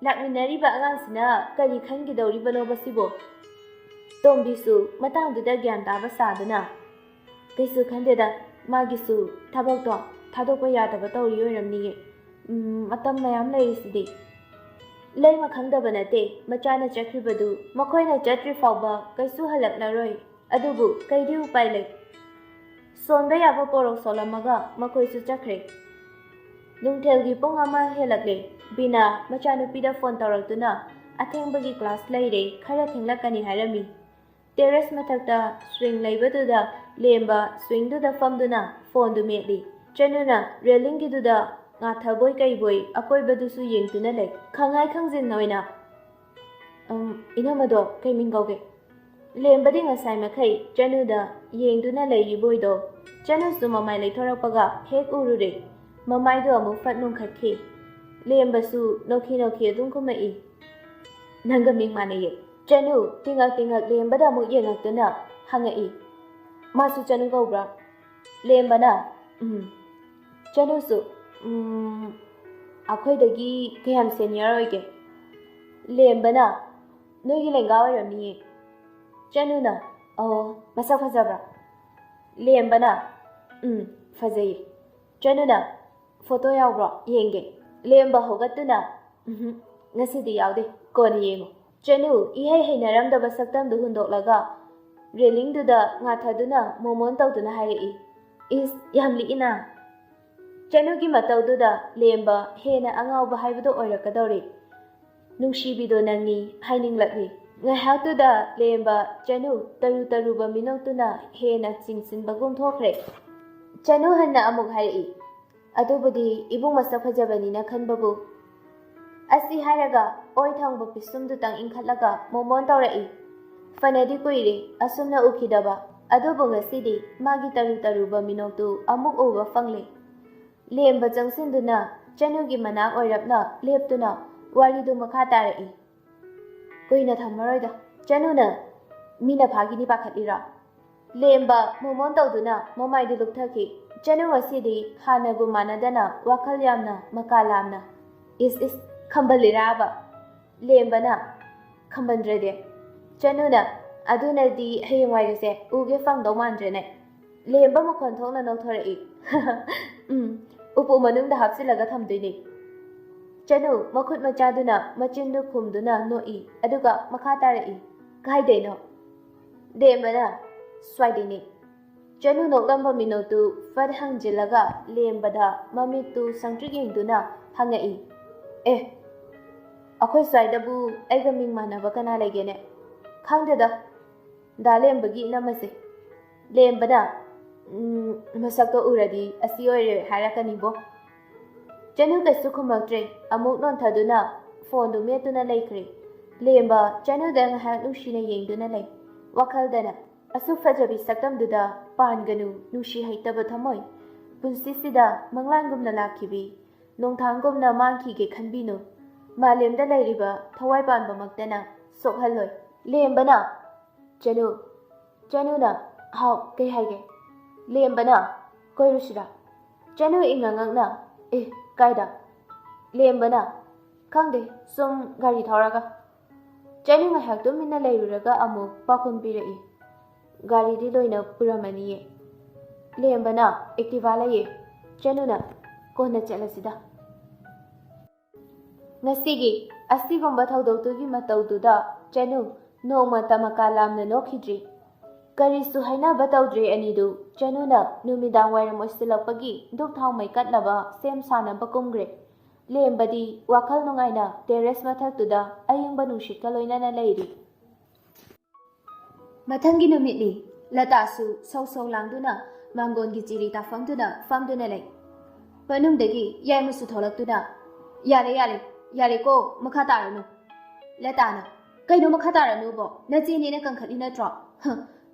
ꯂꯥꯛꯃꯤꯟꯅꯔꯤꯕ ꯑꯉꯥꯡꯁꯤꯅ ꯀꯔꯤ ꯈꯟꯒꯤꯗꯧꯔꯤꯕꯅꯣꯕ ꯁꯤꯕꯣ? ꯇꯣꯝꯕꯤꯁꯨ ꯃꯇꯥꯡꯗꯨꯗ ꯒ꯭ꯌꯥꯟ ꯇꯥꯕ ꯁꯥꯗꯨꯅ, ꯀꯩꯁꯨ ꯈꯟꯗꯦꯗ, ꯃꯥꯒꯤꯁꯨ ꯊꯕꯛꯇꯣ ꯊꯥꯗꯣꯛꯄ ꯌꯥꯗꯕ ꯇꯧꯔꯤ ꯑꯣꯏꯔꯝꯅꯤꯌꯦ꯫ ꯃꯇꯝ ꯃꯌꯥꯝ ꯂꯩꯔꯤꯁꯤꯗꯤ꯫ ꯂꯩꯃ ꯈꯪꯗꯕ ꯅꯠꯇꯦ, ꯃꯆꯥꯅ ꯆꯠꯈ꯭ꯔꯤꯕꯗꯨ ꯃꯈꯣꯏꯅ ꯆꯠꯇ꯭ꯔꯤ ꯐꯥꯎꯕ ꯀꯩꯁꯨ ꯍꯜꯂꯛꯂꯔꯣꯏ꯫ ꯑꯗꯨꯕꯨ ꯀꯩꯗꯤ ꯎꯄꯥꯏ ꯂꯩ꯫ ꯁꯣꯟꯕ ꯌꯥꯕ ꯄꯣꯔꯣꯛ ꯁꯣꯜꯂꯝꯃꯒ ꯃꯈꯣꯏꯁꯨ ꯆꯠꯈ꯭ꯔꯦ꯫ ꯅꯨꯡꯊꯤꯜꯒꯤ ꯄꯨꯡ 1 ꯍꯦꯜꯂꯛꯂꯦ꯫ ꯕꯤꯅꯥ ꯃꯆꯥꯅꯨꯄꯤꯗ ꯐꯣꯟ ꯇꯧꯔꯛꯇꯨꯅ ꯑꯊꯦꯡꯕꯒꯤ ꯀ꯭ꯂꯥꯁ ꯂꯩꯔꯦ, ꯈꯔ ꯊꯦꯡꯂꯛꯀꯅꯤ ꯍꯥꯏꯔꯝꯃꯤ꯫ ꯇꯦꯔꯦꯁ ꯃꯊꯛꯇ ꯁ꯭ꯋꯤꯡ ꯂꯩꯕꯗꯨꯗ ꯂꯦꯝꯕ ꯁ꯭ꯋꯤꯡꯗꯨꯗ ꯐꯝꯗꯨꯅ ꯐꯣꯟꯗꯨ ꯃꯦꯠꯂꯤ꯫ ꯆꯅꯨꯅ ꯔꯦꯂꯤꯡꯒꯤꯗꯨꯗ ꯉꯥꯊꯕꯣꯏ ꯀꯩꯕꯣꯏ ꯑꯀꯣꯏꯕꯗꯨꯁꯨ ꯌꯦꯡꯗꯨꯅ ꯂꯩ꯫ ꯈꯪꯉꯥꯏ ꯈꯪꯖꯤꯟ ꯑꯣꯏꯅ, ꯏꯅꯝꯃꯗꯣ ꯀꯩ ꯃꯤꯡ ꯀꯧꯒꯦ? ꯂꯦꯝꯕꯗꯤ ꯉꯁꯥꯏ ꯃꯈꯩ ꯆꯅꯨꯗ ꯌꯦꯡꯗꯨꯅ ꯂꯩꯔꯤꯕꯣꯏꯗꯣ ꯆꯅꯨꯁꯨ ꯃꯃꯥꯏ ꯂꯩꯊꯣꯔꯛꯄꯒ ꯍꯦꯛ ꯎꯔꯨꯔꯦ꯫ ꯃꯃꯥꯏꯗꯣ ꯑꯃꯨꯛ ꯐꯠ ꯅꯣꯡꯈꯠꯈꯤ꯫ ꯂꯦꯝꯕꯁꯨ ꯅꯣꯛꯈꯤ ꯅꯣꯛꯈꯤ ꯑꯗꯨꯝ ꯈꯨꯝꯃꯛꯏ꯫ ꯅꯪꯒ ꯃꯤꯡ ꯃꯥꯟꯅꯩꯌꯦ꯫ ꯆꯅꯨ ꯇꯤꯡꯉꯛ ꯇꯤꯡꯉꯛ ꯂꯦꯝꯕꯗ ꯑꯃꯨꯛ ꯌꯦꯡꯉꯛꯇꯨꯅ ꯍꯪꯉꯛꯏ꯫ ꯃꯥꯁꯨ ꯆꯅꯨ ꯀꯧꯕ꯭ꯔꯥ? ꯂꯦꯝꯕꯅ ꯆꯅꯨꯁꯨ ꯑꯩꯈꯣꯏꯗꯒꯤ ꯀꯌꯥꯝ ꯁꯦꯅꯤꯌꯔ ꯑꯣꯏꯒꯦ? ꯂꯦꯝꯕꯅ ꯅꯣꯏꯒꯤ ꯂꯦꯡꯒꯥ ꯑꯣꯏꯔꯝꯅꯤꯌꯦ꯫ ꯆꯅꯨꯅ ꯃꯁꯛ ꯐꯖꯕ꯭ꯔꯥ? ꯂꯦꯝꯕꯅ ꯐꯖꯩꯌꯦ꯫ ꯆꯅꯨꯅ ꯐꯣꯇꯣ ꯌꯥꯎꯕ꯭ꯔꯣ? ꯌꯦꯡꯒꯦ꯫ ꯂꯦꯝꯕ ꯍꯧꯒꯠꯇꯨꯅ ꯉꯁꯤꯗꯤ ꯌꯥꯎꯗꯦ, ꯀꯣꯟꯅ ꯌꯦꯡꯉꯨ꯫ ꯆꯅꯨ ꯏꯍꯩ ꯍꯩꯅꯔꯝꯗꯕ ꯁꯛꯇꯝꯗꯨ ꯍꯨꯟꯗꯣꯛꯂꯒ ꯔꯦꯂꯤꯡꯗꯨꯗ ꯉꯥꯊꯗꯨꯅ ꯃꯣꯃꯣꯟ ꯇꯧꯗꯨꯅ ꯍꯥꯏꯔꯛꯏ꯫ ꯏꯁ, ꯌꯥꯝ ꯂꯤꯛꯏꯅ꯫ ꯆꯅꯨꯒꯤ ꯃꯇꯧꯗꯨꯗ ꯂꯦꯝꯕ ꯍꯦꯟꯅ ꯑꯉꯥꯎꯕ ꯍꯥꯏꯕꯗꯣ ꯑꯣꯏꯔꯛꯀꯗꯧꯔꯦ꯫ ꯅꯨꯡꯁꯤꯕꯤꯗꯣ ꯅꯪꯅꯤ ꯍꯥꯏꯅꯤꯡꯂꯛꯂꯤ꯫ ꯉꯥꯏꯍꯥꯛꯇꯨꯗ ꯂꯦꯝꯕ ꯆꯅꯨ ꯇꯔꯨ ꯇꯔꯨꯕ ꯃꯤꯅꯣꯛꯇꯨꯅ ꯍꯦꯟꯅ ꯆꯤꯡꯁꯤꯟꯕꯒꯨꯝ ꯊꯣꯛꯈ꯭ꯔꯦ꯫ ꯆꯅꯨ ꯍꯟꯅ ꯑꯃꯨꯛ ꯍꯥꯏꯔꯛꯏ꯫ ꯑꯗꯨꯕꯨꯗꯤ ꯏꯕꯨꯡ ꯃꯁꯛ ꯐꯖꯕꯅꯤꯅ ꯈꯟꯕꯕꯨ꯫ ꯑꯁꯤ ꯍꯥꯏꯔꯒ ꯑꯣꯏ ꯊꯪꯕ ꯄꯤꯁꯨꯝꯗꯨꯇꯪ ꯏꯟꯈꯠꯂꯒ ꯃꯣꯃꯣꯟ ꯇꯧꯔꯛꯏ꯫ ꯐꯅꯗꯤ ꯀꯨꯏꯔꯦ ꯑꯁꯨꯝꯅ ꯎꯈꯤꯗꯕ, ꯑꯗꯨꯕꯨ ꯉꯁꯤꯗꯤ ꯃꯥꯒꯤ ꯇꯔꯨ ꯇꯔꯨꯕ ꯃꯤꯅꯣꯛꯇꯨ ꯑꯃꯨꯛ ꯎꯕ ꯐꯪꯂꯦ꯫ ꯂꯦꯝꯕ ꯆꯪꯁꯤꯟꯗꯨꯅ ꯆꯅꯨꯒꯤ ꯃꯅꯥꯛ ꯑꯣꯏꯔꯞꯅ ꯂꯦꯞꯇꯨꯅ ꯋꯥꯔꯤꯗꯨ ꯃꯈꯥ ꯇꯥꯔꯛꯏ꯫ ꯀꯨꯏꯅ ꯊꯝꯃꯔꯣꯏꯗ, ꯆꯅꯨꯅ ꯃꯤꯅ ꯐꯥꯈꯤꯅꯤ ꯄꯥꯈꯠꯂꯤꯔꯣ? ꯂꯦꯝꯕ ꯃꯣꯃꯣꯟ ꯇꯧꯗꯨꯅ ꯃꯃꯥꯏꯗꯨ ꯂꯨꯞꯊꯈꯤ꯫ ꯆꯅꯨ ꯉꯁꯤꯗꯤ ꯍꯥꯟꯅꯒꯨꯝ ꯃꯥꯟꯅꯗꯅ ꯋꯥꯈꯜ ꯌꯥꯝꯅ ꯃꯀꯥ ꯂꯥꯝꯅ, ꯏꯁ ꯈꯝꯕꯜꯂꯤꯔꯥꯕ? ꯂꯦꯝꯕꯅ ꯈꯝꯕꯟꯗ꯭ꯔꯗꯤ꯫ ꯆꯅꯨꯅ ꯑꯗꯨꯅꯗꯤ ꯍꯌꯦꯡꯋꯥꯏꯒꯁꯦ ꯎꯒꯦ ꯐꯪꯗꯧ ꯃꯥꯟꯗ꯭ꯔꯦꯅꯦ꯫ ꯂꯦꯝꯕ ꯃꯈꯣꯟ ꯊꯣꯛꯅ ꯅꯣꯛꯊꯣꯔꯛꯏ꯫ ꯎꯄꯨ ꯃꯅꯨꯡꯗ ꯍꯥꯞꯆꯤꯜꯂꯒ ꯊꯝꯗꯣꯏꯅꯤ꯫ ꯆꯅꯨ ꯃꯈꯨꯠ ꯃꯆꯥꯗꯨꯅ ꯃꯆꯤꯟꯗꯨ ꯈꯨꯝꯗꯨꯅ ꯅꯣꯛꯏ, ꯑꯗꯨꯒ ꯃꯈꯥ ꯇꯥꯔꯛꯏ꯫ ꯀꯥꯏꯗꯩꯅꯣ? ꯂꯦꯝꯕꯅ ꯁ꯭ꯋꯥꯏꯗꯩꯅꯤ꯫ ꯆꯅꯨ ꯅꯣꯛꯂꯝꯕ ꯃꯤꯅꯣꯛꯇꯨ ꯐꯠ ꯍꯪꯖꯤꯜꯂꯒ ꯂꯦꯝꯕꯗ ꯃꯃꯤꯠꯇꯨ ꯁꯪꯇ꯭ꯔꯤꯛ ꯌꯦꯡꯗꯨꯅ ꯍꯪꯉꯛꯏ꯫ ꯑꯩꯈꯣꯏ ꯁ꯭ꯋꯥꯏꯗꯕꯨ ꯑꯩꯒ ꯃꯤꯡ ꯃꯥꯟꯅꯕ ꯀꯅꯥ ꯂꯩꯒꯦꯅꯦ? ꯈꯪꯗꯦꯗ, ꯗꯥ ꯂꯦꯝꯕꯒꯤ ꯏꯅꯝꯃꯁꯦ꯫ ꯂꯦꯝꯕꯅ ꯃꯁꯛꯇꯣ ꯎꯔꯗꯤ ꯑꯁꯤ ꯑꯣꯏꯔꯦ ꯍꯥꯏꯔꯛꯀꯅꯤꯕꯣ꯫ ꯆꯅꯨ ꯀꯩꯁꯨ ꯈꯨꯝꯃꯛꯇ꯭ꯔꯦ, ꯑꯃꯨꯛ ꯅꯣꯟꯊꯗꯨꯅ ꯐꯣꯟꯗꯨ ꯃꯦꯠꯇꯨꯅ ꯂꯩꯈ꯭ꯔꯦ꯫ ꯂꯦꯝꯕ ꯆꯅꯨꯗ ꯉꯥꯏꯍꯥꯛ ꯅꯨꯡꯁꯤꯅ ꯌꯦꯡꯗꯨꯅ ꯂꯩ꯫ ꯋꯥꯈꯜꯗꯅ ꯑꯁꯨꯛ ꯐꯖꯕꯤ ꯁꯛꯇꯝꯗꯨꯗ ꯄꯥꯟꯒꯅꯨ ꯅꯨꯡꯁꯤ ꯍꯩꯇꯕ ꯊꯃꯣꯏ, ꯄꯨꯟꯁꯤꯁꯤꯗ ꯃꯪꯂꯥꯟꯒꯨꯝꯅ ꯂꯥꯛꯈꯤꯕꯤ, ꯅꯣꯡꯊꯥꯡꯒꯨꯝꯅ ꯃꯥꯡꯈꯤꯒꯦ ꯈꯟꯕꯤꯅꯨ, ꯃꯥꯂꯦꯝꯗ ꯂꯩꯔꯤꯕ ꯊꯋꯥꯏ ꯄꯥꯟꯕꯃꯛꯇꯅ ꯁꯣꯛꯍꯜꯂꯣꯏ꯫ ꯂꯦꯝꯕꯅ ꯆꯅꯨꯅ ꯍꯥꯎ, ꯀꯩ ꯍꯥꯏꯒꯦ? ꯂꯦꯝꯕꯅ ꯀꯣꯏꯔꯨꯁꯤꯔꯥ? ꯆꯅꯨ ꯏꯉꯛꯉꯛꯅ ꯀꯥꯏꯗ? ꯂꯦꯝꯕꯅ ꯈꯪꯗꯦ, ꯁꯨꯝ ꯒꯥꯔꯤ ꯊꯧꯔꯒ꯫ ꯆꯅꯨ ꯉꯥꯏꯍꯥꯛ ꯇꯨꯃꯤꯟꯅ ꯂꯩꯔꯨꯔꯒ ꯑꯃꯨꯛ ꯄꯥꯎꯈꯨꯝ ꯄꯤꯔꯛꯏ꯫ ꯒꯥꯔꯤꯗꯤ ꯂꯣꯏꯅ ꯄꯨꯔꯝꯃꯅꯤꯌꯦ ꯂꯦꯝꯕꯅ ꯑꯦꯛꯇꯤꯚꯥ ꯂꯩꯌꯦ ꯆꯅꯨꯅ ꯀꯣꯟꯅ ꯆꯠꯂꯁꯤꯗ ꯉꯁꯤꯒꯤ ꯑꯁꯤꯒꯨꯝꯕ ꯊꯧꯗꯣꯛꯇꯨꯒꯤ ꯃꯇꯧꯗꯨꯗ ꯆꯅꯨ ꯅꯣꯡꯃꯇ ꯃꯀꯥ ꯂꯥꯝꯅ ꯅꯣꯛꯈꯤꯗ꯭ꯔꯤ ꯀꯔꯤꯁꯨ ꯍꯥꯏꯅꯕ ꯇꯧꯗ꯭ꯔꯦ ꯑꯅꯤꯗꯨ ꯆꯅꯨꯅ ꯅꯨꯃꯤꯗꯥꯡ ꯋꯥꯏꯔꯝ ꯑꯣꯏꯁꯤꯜꯂꯛꯄꯒꯤ ꯙꯨꯞ ꯊꯥꯎ ꯃꯩ ꯀꯠꯅꯕ ꯁꯦꯝ ꯁꯥꯅꯕ ꯀꯨꯝꯈ꯭ꯔꯦ ꯂꯦꯝꯕꯗꯤ ꯋꯥꯈꯜ ꯅꯨꯡꯉꯥꯏꯅ ꯇꯦꯔꯦꯁ ꯃꯊꯛꯇꯨꯗ ꯑꯏꯪꯕ ꯅꯨꯡꯁꯤꯠꯀ ꯂꯣꯏꯅꯅ ꯂꯩꯔꯤ ꯃꯊꯪꯒꯤ ꯅꯨꯃꯤꯠꯅꯤ ꯂꯇꯥꯁꯨ ꯁꯧ ꯁꯧ ꯂꯥꯡꯗꯨꯅ ꯃꯥꯡꯒꯣꯟꯒꯤ ꯆꯤꯔꯤ ꯇꯥꯐꯝꯗꯨꯗ ꯐꯝꯗꯨꯅ ꯂꯩ ꯃꯅꯨꯡꯗꯒꯤ ꯌꯥꯏꯃꯁꯨ ꯊꯣꯛꯂꯛꯇꯨꯅ ꯌꯥꯔꯦꯀꯣ ꯃꯈꯥ ꯇꯥꯔꯅꯨ ꯂꯇꯥꯅ ꯀꯩꯅꯣ ꯃꯈꯥ ꯇꯥꯔꯅꯨꯕꯣ ꯅꯆꯦꯅꯦꯅ ꯀꯟꯈꯠꯂꯤ ꯅꯠꯇ꯭ꯔꯣ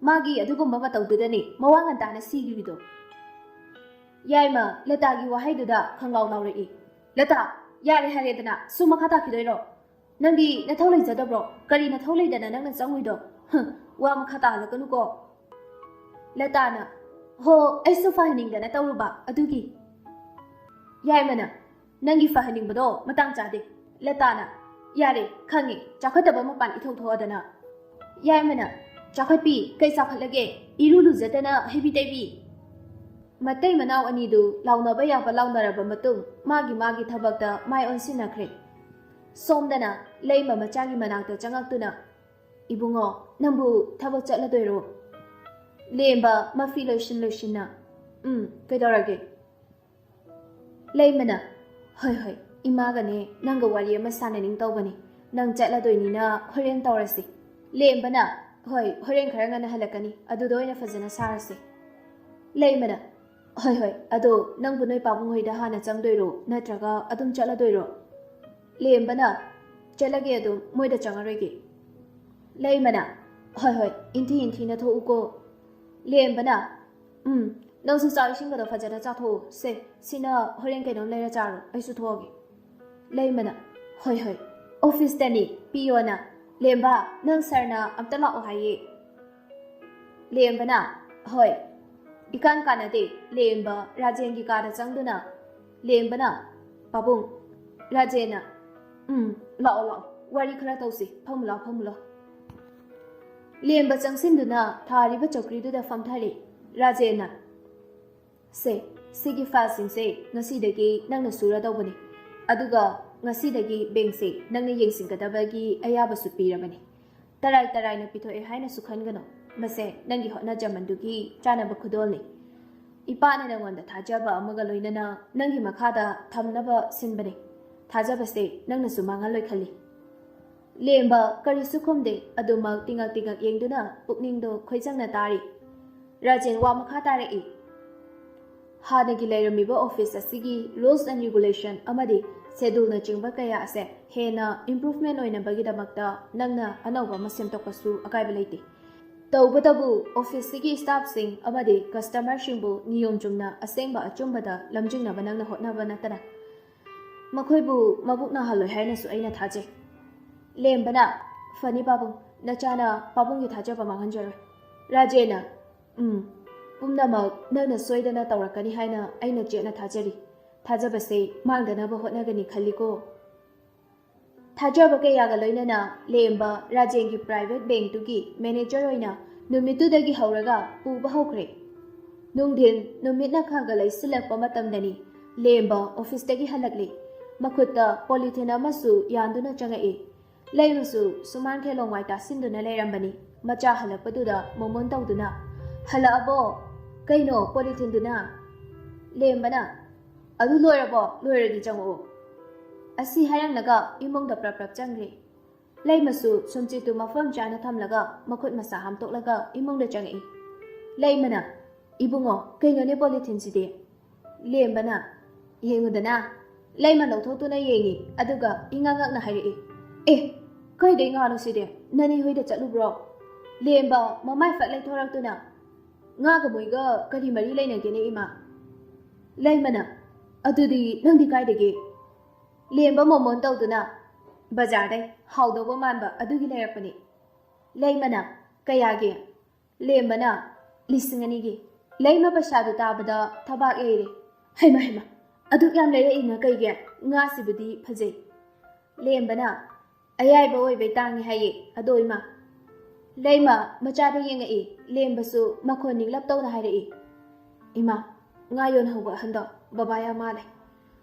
ꯃꯥꯒꯤ ꯑꯗꯨꯒꯨꯝꯕ ꯃꯇꯧꯗꯨꯗꯅꯤ ꯃꯋꯥ ꯉꯟꯇꯥꯅ ꯁꯤꯈꯤꯕꯗꯣ ꯌꯥꯏꯃ ꯂꯇꯥꯒꯤ ꯋꯥꯍꯩꯗꯨꯗ ꯈꯪꯒꯥꯎ ꯂꯥꯎꯔꯛꯏ ꯂꯇꯥ ꯌꯥꯔꯦ ꯍꯥꯏꯔꯦꯗꯅ ꯁꯨꯝ ꯃꯈꯥ ꯇꯥꯈꯤꯗꯣꯏꯔꯣ ꯅꯪꯗꯤ ꯅꯊꯧ ꯂꯩꯖꯗꯕ꯭ꯔꯣ ꯀꯔꯤ ꯅꯊꯧ ꯂꯩꯗꯅ ꯅꯪꯅ ꯆꯪꯉꯨꯏꯗꯣ ꯋꯥ ꯃꯈꯥ ꯇꯥꯍꯜꯂꯛꯀꯅꯨꯀꯣ ꯂꯇꯥꯅ ꯍꯣ ꯑꯩꯁꯨ ꯐꯍꯟꯅꯤꯡꯗꯅ ꯇꯧꯔꯨꯕ ꯑꯗꯨꯒꯤ ꯌꯥꯏꯃꯅ ꯅꯪꯒꯤ ꯐꯍꯟꯅꯤꯡꯕꯗꯣ ꯃꯇꯥꯡ ꯆꯥꯗꯦ ꯂꯇꯥꯅ ꯌꯥꯔꯦ ꯈꯪꯉꯦ ꯆꯥꯎꯈꯠꯇꯕ ꯃꯄꯥꯟ ꯏꯊꯣꯛ ꯊꯣꯛꯑꯗꯅ ꯌꯥꯏꯃꯅ ꯆꯥꯎꯈꯠꯄꯤ ꯀꯩ ꯆꯥꯎꯈꯠꯂꯒꯦ ꯏꯔꯨ ꯂꯨꯖꯗꯅ ꯍꯩꯕꯤ ꯇꯩꯕꯤ ꯃꯇꯩ ꯃꯅꯥꯎ ꯑꯅꯤꯗꯨ ꯂꯥꯎꯅꯕ ꯌꯥꯕ ꯂꯥꯎꯅꯔꯕ ꯃꯇꯨꯡ ꯃꯥꯒꯤ ꯊꯕꯛꯇ ꯃꯥꯏ ꯑꯣꯟꯁꯤꯟꯅꯈ꯭ꯔꯦ ꯁꯣꯝꯗꯅ ꯂꯩꯃ ꯃꯆꯥꯒꯤ ꯃꯅꯥꯛꯇ ꯆꯪꯉꯛꯇꯨꯅ ꯏꯕꯨꯡꯉꯣ ꯅꯪꯕꯨ ꯊꯕꯛ ꯆꯠꯂꯗꯣꯏꯔꯣ ꯂꯦꯝꯕ ꯃꯐꯤ ꯂꯣꯏꯁꯤꯟꯅ ꯀꯩꯗꯧꯔꯒꯦ ꯂꯩꯃꯅ ꯍꯣꯏ ꯏꯃꯥꯒꯅꯦ ꯅꯪꯒ ꯋꯥꯔꯤ ꯑꯃ ꯁꯥꯟꯅꯅꯤꯡ ꯇꯧꯕꯅꯤ ꯅꯪ ꯆꯠꯂꯗꯣꯏꯅꯤꯅ ꯍꯣꯔꯦꯟ ꯇꯧꯔꯁꯤ ꯂꯦꯝꯕꯅ ꯍꯣꯏ ꯍꯣꯔꯦꯟ ꯈꯔ ꯉꯟꯅ ꯍꯜꯂꯛꯀꯅꯤ ꯑꯗꯨꯗ ꯑꯣꯏꯅ ꯐꯖꯅ ꯁꯥꯔꯁꯤ ꯂꯩꯃꯅ ꯍꯣꯏ ꯑꯗꯣ ꯅꯪꯕꯨ ꯅꯣꯏ ꯄꯥꯕꯨꯡ ꯍꯣꯏꯗ ꯍꯥꯟꯅ ꯆꯪꯗꯣꯏꯔꯣ ꯅꯠꯇ꯭ꯔꯒ ꯑꯗꯨꯝ ꯆꯠꯂꯗꯣꯏꯔꯣ ꯂꯦꯝꯕꯅ ꯆꯠꯂꯒꯦ ꯑꯗꯨꯝ ꯃꯣꯏꯗ ꯆꯪꯉꯔꯣꯏꯒꯦ ꯂꯩꯃꯅ ꯍꯣꯏ ꯏꯟꯊꯤꯅ ꯊꯣꯛꯎꯀꯣ ꯂꯦꯝꯕꯅ ꯅꯪꯁꯨ ꯆꯥꯛ ꯏꯁꯤꯡꯒꯗꯣ ꯐꯖꯅ ꯆꯥꯊꯣꯛꯎ ꯁꯤꯅ ꯍꯣꯔꯦꯟ ꯀꯩꯅꯣꯝ ꯂꯩꯔ ꯆꯥꯔꯣ ꯑꯩꯁꯨ ꯊꯣꯛꯑꯒꯦ ꯂꯩꯃꯅ ꯍꯣꯏ ꯑꯣꯐꯤꯁꯇꯅꯤ ꯄꯤꯌꯣꯅ ꯂꯦꯝꯕ ꯅꯪ ꯁꯥꯔꯅ ꯑꯝꯇ ꯂꯥꯛꯑꯣ ꯍꯥꯏꯌꯦ ꯂꯦꯝꯕꯅ ꯍꯣꯏ ꯏꯀꯥꯟ ꯀꯥꯟꯅꯗꯦ ꯂꯦꯝꯕ ꯔꯥꯖꯦꯟꯒꯤ ꯀꯥꯗ ꯆꯪꯗꯨꯅ ꯂꯦꯝꯕꯅ ꯄꯥꯕꯨꯡ ꯔꯥꯖꯦꯟꯅ ꯂꯥꯛꯑꯣ ꯋꯥꯔꯤ ꯈꯔ ꯇꯧꯁꯤ ꯐꯝꯃꯨ ꯂꯥꯎ ꯂꯦꯝꯕ ꯆꯪꯁꯤꯟꯗꯨꯅ ꯊꯥꯔꯤꯕ ꯆꯧꯀ꯭ꯔꯤꯗꯨꯗ ꯐꯝꯊꯔꯦ ꯔꯥꯖꯦꯟꯅ ꯁꯤꯒꯤ ꯐꯥꯏꯜꯁꯤꯡꯁꯦ ꯉꯁꯤꯗꯒꯤ ꯅꯪꯅ ꯁꯨꯔꯗꯧꯕꯅꯤ ꯑꯗꯨꯒ ꯉꯁꯤꯗꯒꯤ ꯕꯦꯡꯛꯁꯦ ꯅꯪꯅ ꯌꯦꯡꯁꯤꯟꯒꯗꯕꯒꯤ ꯑꯌꯥꯕꯁꯨ ꯄꯤꯔꯕꯅꯤ ꯇꯔꯥꯏꯅ ꯄꯤꯊꯣꯛꯑꯦ ꯍꯥꯏꯅꯁꯨ ꯈꯟꯒꯅꯨ ꯃꯁꯦ ꯅꯪꯒꯤ ꯍꯣꯠꯅꯖꯃꯟꯗꯨꯒꯤ ꯆꯥꯅꯕ ꯈꯨꯗꯣꯜꯅꯤ ꯏꯄꯥꯅ ꯅꯪꯉꯣꯟꯗ ꯊꯥꯖꯕ ꯑꯃꯒ ꯂꯣꯏꯅꯅ ꯅꯪꯒꯤ ꯃꯈꯥꯗ ꯊꯝꯅꯕ ꯁꯤꯟꯕꯅꯤ ꯊꯥꯖꯕꯁꯦ ꯅꯪꯅꯁꯨ ꯃꯥꯡꯍꯜꯂꯣꯏ ꯈꯜꯂꯤ ꯂꯦꯝꯕ ꯀꯔꯤꯁꯨ ꯈꯨꯝꯗꯦ ꯑꯗꯨꯃꯛ ꯇꯤꯉꯛ ꯌꯦꯡꯗꯨꯅ ꯄꯨꯛꯅꯤꯡꯗꯣ ꯈꯣꯏꯆꯪꯅ ꯇꯥꯔꯤ ꯔꯥꯖꯦꯟ ꯋꯥ ꯃꯈꯥ ꯇꯥꯔꯛꯏ ꯍꯥꯟꯅꯒꯤ ꯂꯩꯔꯝꯃꯤꯕ ꯑꯣꯐꯤꯁ ꯑꯁꯤꯒꯤ ꯔꯨꯜꯁ ꯑꯦꯟ ꯔꯤꯒꯨꯂꯦꯁꯟ ꯑꯃꯗꯤ ꯁꯦꯗꯨꯜꯅꯆꯤꯡꯕ ꯀꯌꯥ ꯑꯁꯦ ꯍꯦꯟꯅ ꯏꯝꯄ꯭ꯔꯨꯚꯃꯦꯟ ꯑꯣꯏꯅꯕꯒꯤꯗꯃꯛꯇ ꯅꯪꯅ ꯑꯅꯧꯕ ꯑꯃ ꯁꯦꯝꯗꯣꯛꯄꯁꯨ ꯑꯀꯥꯏꯕ ꯂꯩꯇꯦ ꯇꯧꯕꯇꯕꯨ ꯑꯣꯐꯤꯁꯁꯤꯒꯤ ꯁ꯭ꯇꯥꯐꯁꯤꯡ ꯑꯃꯗꯤ ꯀꯁꯇꯃꯔꯁꯤꯡꯕꯨ ꯅꯤꯌꯣꯝ ꯆꯨꯝꯅ ꯑꯁꯦꯡꯕ ꯑꯆꯨꯝꯕꯗ ꯂꯝꯖꯤꯡꯅꯕ ꯅꯪꯅ ꯍꯣꯠꯅꯕ ꯅꯠꯇꯅ ꯃꯈꯣꯏꯕꯨ ꯃꯕꯨꯛ ꯅꯥꯍꯜꯂꯣꯏ ꯍꯥꯏꯅꯁꯨ ꯑꯩꯅ ꯊꯥꯖꯩ ꯂꯦꯝꯕꯅ ꯐꯅꯤ ꯄꯥꯕꯨꯡ ꯅꯆꯥꯅ ꯄꯥꯕꯨꯡꯒꯤ ꯊꯥꯖꯕ ꯃꯥꯡꯍꯟꯖꯔꯣꯏ ꯔꯥꯖꯦꯟꯅ ꯄꯨꯝꯅꯃꯛ ꯅꯪꯅ ꯁꯣꯏꯗꯅ ꯇꯧꯔꯛꯀꯅꯤ ꯍꯥꯏꯅ ꯑꯩꯅ ꯆꯦꯠꯅ ꯊꯥꯖꯔꯤ ꯊꯥꯖꯕꯁꯦ ꯃꯥꯡꯗꯅꯕ ꯍꯣꯠꯅꯒꯅꯤ ꯈꯜꯂꯤꯀꯣ ꯊꯥꯖꯕ ꯀꯌꯥꯒ ꯂꯣꯏꯅꯅ ꯂꯦꯝꯕ ꯔꯥꯖꯦꯟꯒꯤ ꯄ꯭ꯔꯥꯏꯚꯦꯠ ꯕꯦꯡꯛꯇꯨꯒꯤ ꯃꯦꯅꯦꯖꯔ ꯑꯣꯏꯅ ꯅꯨꯃꯤꯠꯇꯨꯗꯒꯤ ꯍꯧꯔꯒ ꯄꯨꯕ ꯍꯧꯈ꯭ꯔꯦ ꯅꯨꯡꯊꯤꯟ ꯅꯨꯃꯤꯠꯅ ꯈꯒ ꯂꯩꯁꯤꯜꯂꯛꯄ ꯃꯇꯝꯗꯅꯤ ꯂꯦꯝꯕ ꯑꯣꯐꯤꯁꯇꯒꯤ ꯍꯜꯂꯛꯂꯤ ꯃꯈꯨꯠꯇ ꯄꯣꯂꯤꯊꯤꯟ ꯑꯃꯁꯨ ꯌꯥꯟꯗꯨꯅ ꯆꯪꯉꯛꯏ ꯂꯩꯃꯁꯨ ꯁꯨꯃꯥꯡ ꯈꯦꯂꯣꯡ ꯋꯥꯏ ꯇꯥꯁꯤꯟꯗꯨꯅ ꯂꯩꯔꯝꯕꯅꯤ ꯃꯆꯥ ꯍꯜꯂꯛꯄꯗꯨꯗ ꯃꯣꯃꯣꯟ ꯇꯧꯗꯨꯅ ꯍꯜꯂꯛꯑꯕꯣ ꯀꯩꯅꯣ ꯄꯣꯂꯤꯊꯤꯟꯗꯨꯅ ꯂꯦꯝꯕꯅ ꯑꯗꯨ ꯂꯣꯏꯔꯗꯤ ꯆꯪꯉꯛꯑꯣ ꯑꯁꯤ ꯍꯥꯏꯔꯝꯂꯒ ꯏꯃꯨꯡꯗ ꯄ꯭ꯔꯞ ꯆꯪꯈ꯭ꯔꯦ ꯂꯩꯃꯁꯨ ꯁꯨꯝꯆꯤꯠꯇꯨ ꯃꯐꯝ ꯆꯥꯅ ꯊꯝꯂꯒ ꯃꯈꯨꯠ ꯃꯁꯥ ꯍꯥꯝꯇꯣꯛꯂꯒ ꯏꯃꯨꯡꯗ ꯆꯪꯉꯛꯏ ꯂꯩꯃꯅ ꯏꯕꯨꯡꯉꯣ ꯀꯩꯅꯣꯅꯦ ꯄꯣꯂꯤꯊꯤꯟꯁꯤꯗꯤ ꯂꯦꯝꯕꯅ ꯌꯦꯡꯉꯨꯗꯅ ꯂꯩꯃ ꯂꯧꯊꯣꯛꯇꯨꯅ ꯌꯦꯡꯉꯤ ꯑꯗꯨꯒ ꯏꯉꯛꯅ ꯍꯥꯏꯔꯛꯏ ꯀꯩꯗꯩ ꯉꯥꯅꯣ ꯁꯤꯗꯤ ꯅꯅꯦ ꯍꯣꯏꯗ ꯆꯠꯂꯨꯕ꯭ꯔꯣ ꯂꯦꯝꯕ ꯃꯃꯥꯏ ꯐꯠ ꯂꯩꯊꯣꯔꯛꯇꯨꯅ ꯉꯥꯒ ꯃꯣꯏꯒ ꯀꯔꯤ ꯃꯔꯤ ꯂꯩꯅꯒꯦꯅꯦ ꯏꯃꯥ ꯂꯩꯃꯅ ꯑꯗꯨꯗꯤ ꯅꯪꯗꯤ ꯀꯥꯏꯗꯒꯤ ꯂꯦꯝꯕ ꯃꯣꯃꯣꯟ ꯇꯧꯗꯨꯅ ꯕꯖꯥꯔꯗꯩ ꯍꯥꯎꯗꯧꯕ ꯃꯥꯟꯕ ꯑꯗꯨꯒꯤ ꯂꯩꯔꯛꯄꯅꯤ ꯂꯩꯃꯅ ꯀꯌꯥꯒꯤ ꯂꯦꯝꯕꯅ 2,000 ꯂꯩꯃ ꯄꯩꯁꯥꯗꯨ ꯇꯥꯕꯗ ꯊꯕꯥꯛ ꯌꯩꯔꯦ ꯍꯩꯃ ꯑꯗꯨꯛ ꯌꯥꯝ ꯂꯩꯔꯛꯏꯅ ꯀꯩꯒꯤ ꯉꯥꯁꯤꯕꯨꯗꯤ ꯐꯖꯩ ꯂꯦꯝꯕꯅ ꯑꯌꯥꯏꯕ ꯑꯣꯏꯕꯩ ꯇꯥꯡꯉꯤ ꯍꯥꯏꯌꯦ ꯑꯗꯣ ꯏꯃꯥ ꯂꯩꯃ ꯃꯆꯥꯗ ꯌꯦꯡꯉꯛꯏ ꯂꯦꯝꯕꯁꯨ ꯃꯈꯣꯟ ꯅꯤꯡꯂꯞ ꯇꯧꯅ ꯍꯥꯏꯔꯛꯏ ꯏꯃꯥ ꯉꯥ ꯌꯣꯟꯍꯧꯕ ꯑꯍꯟꯗꯣ ꯕꯕꯥ ꯌꯥꯝ ꯃꯥꯜꯂꯦ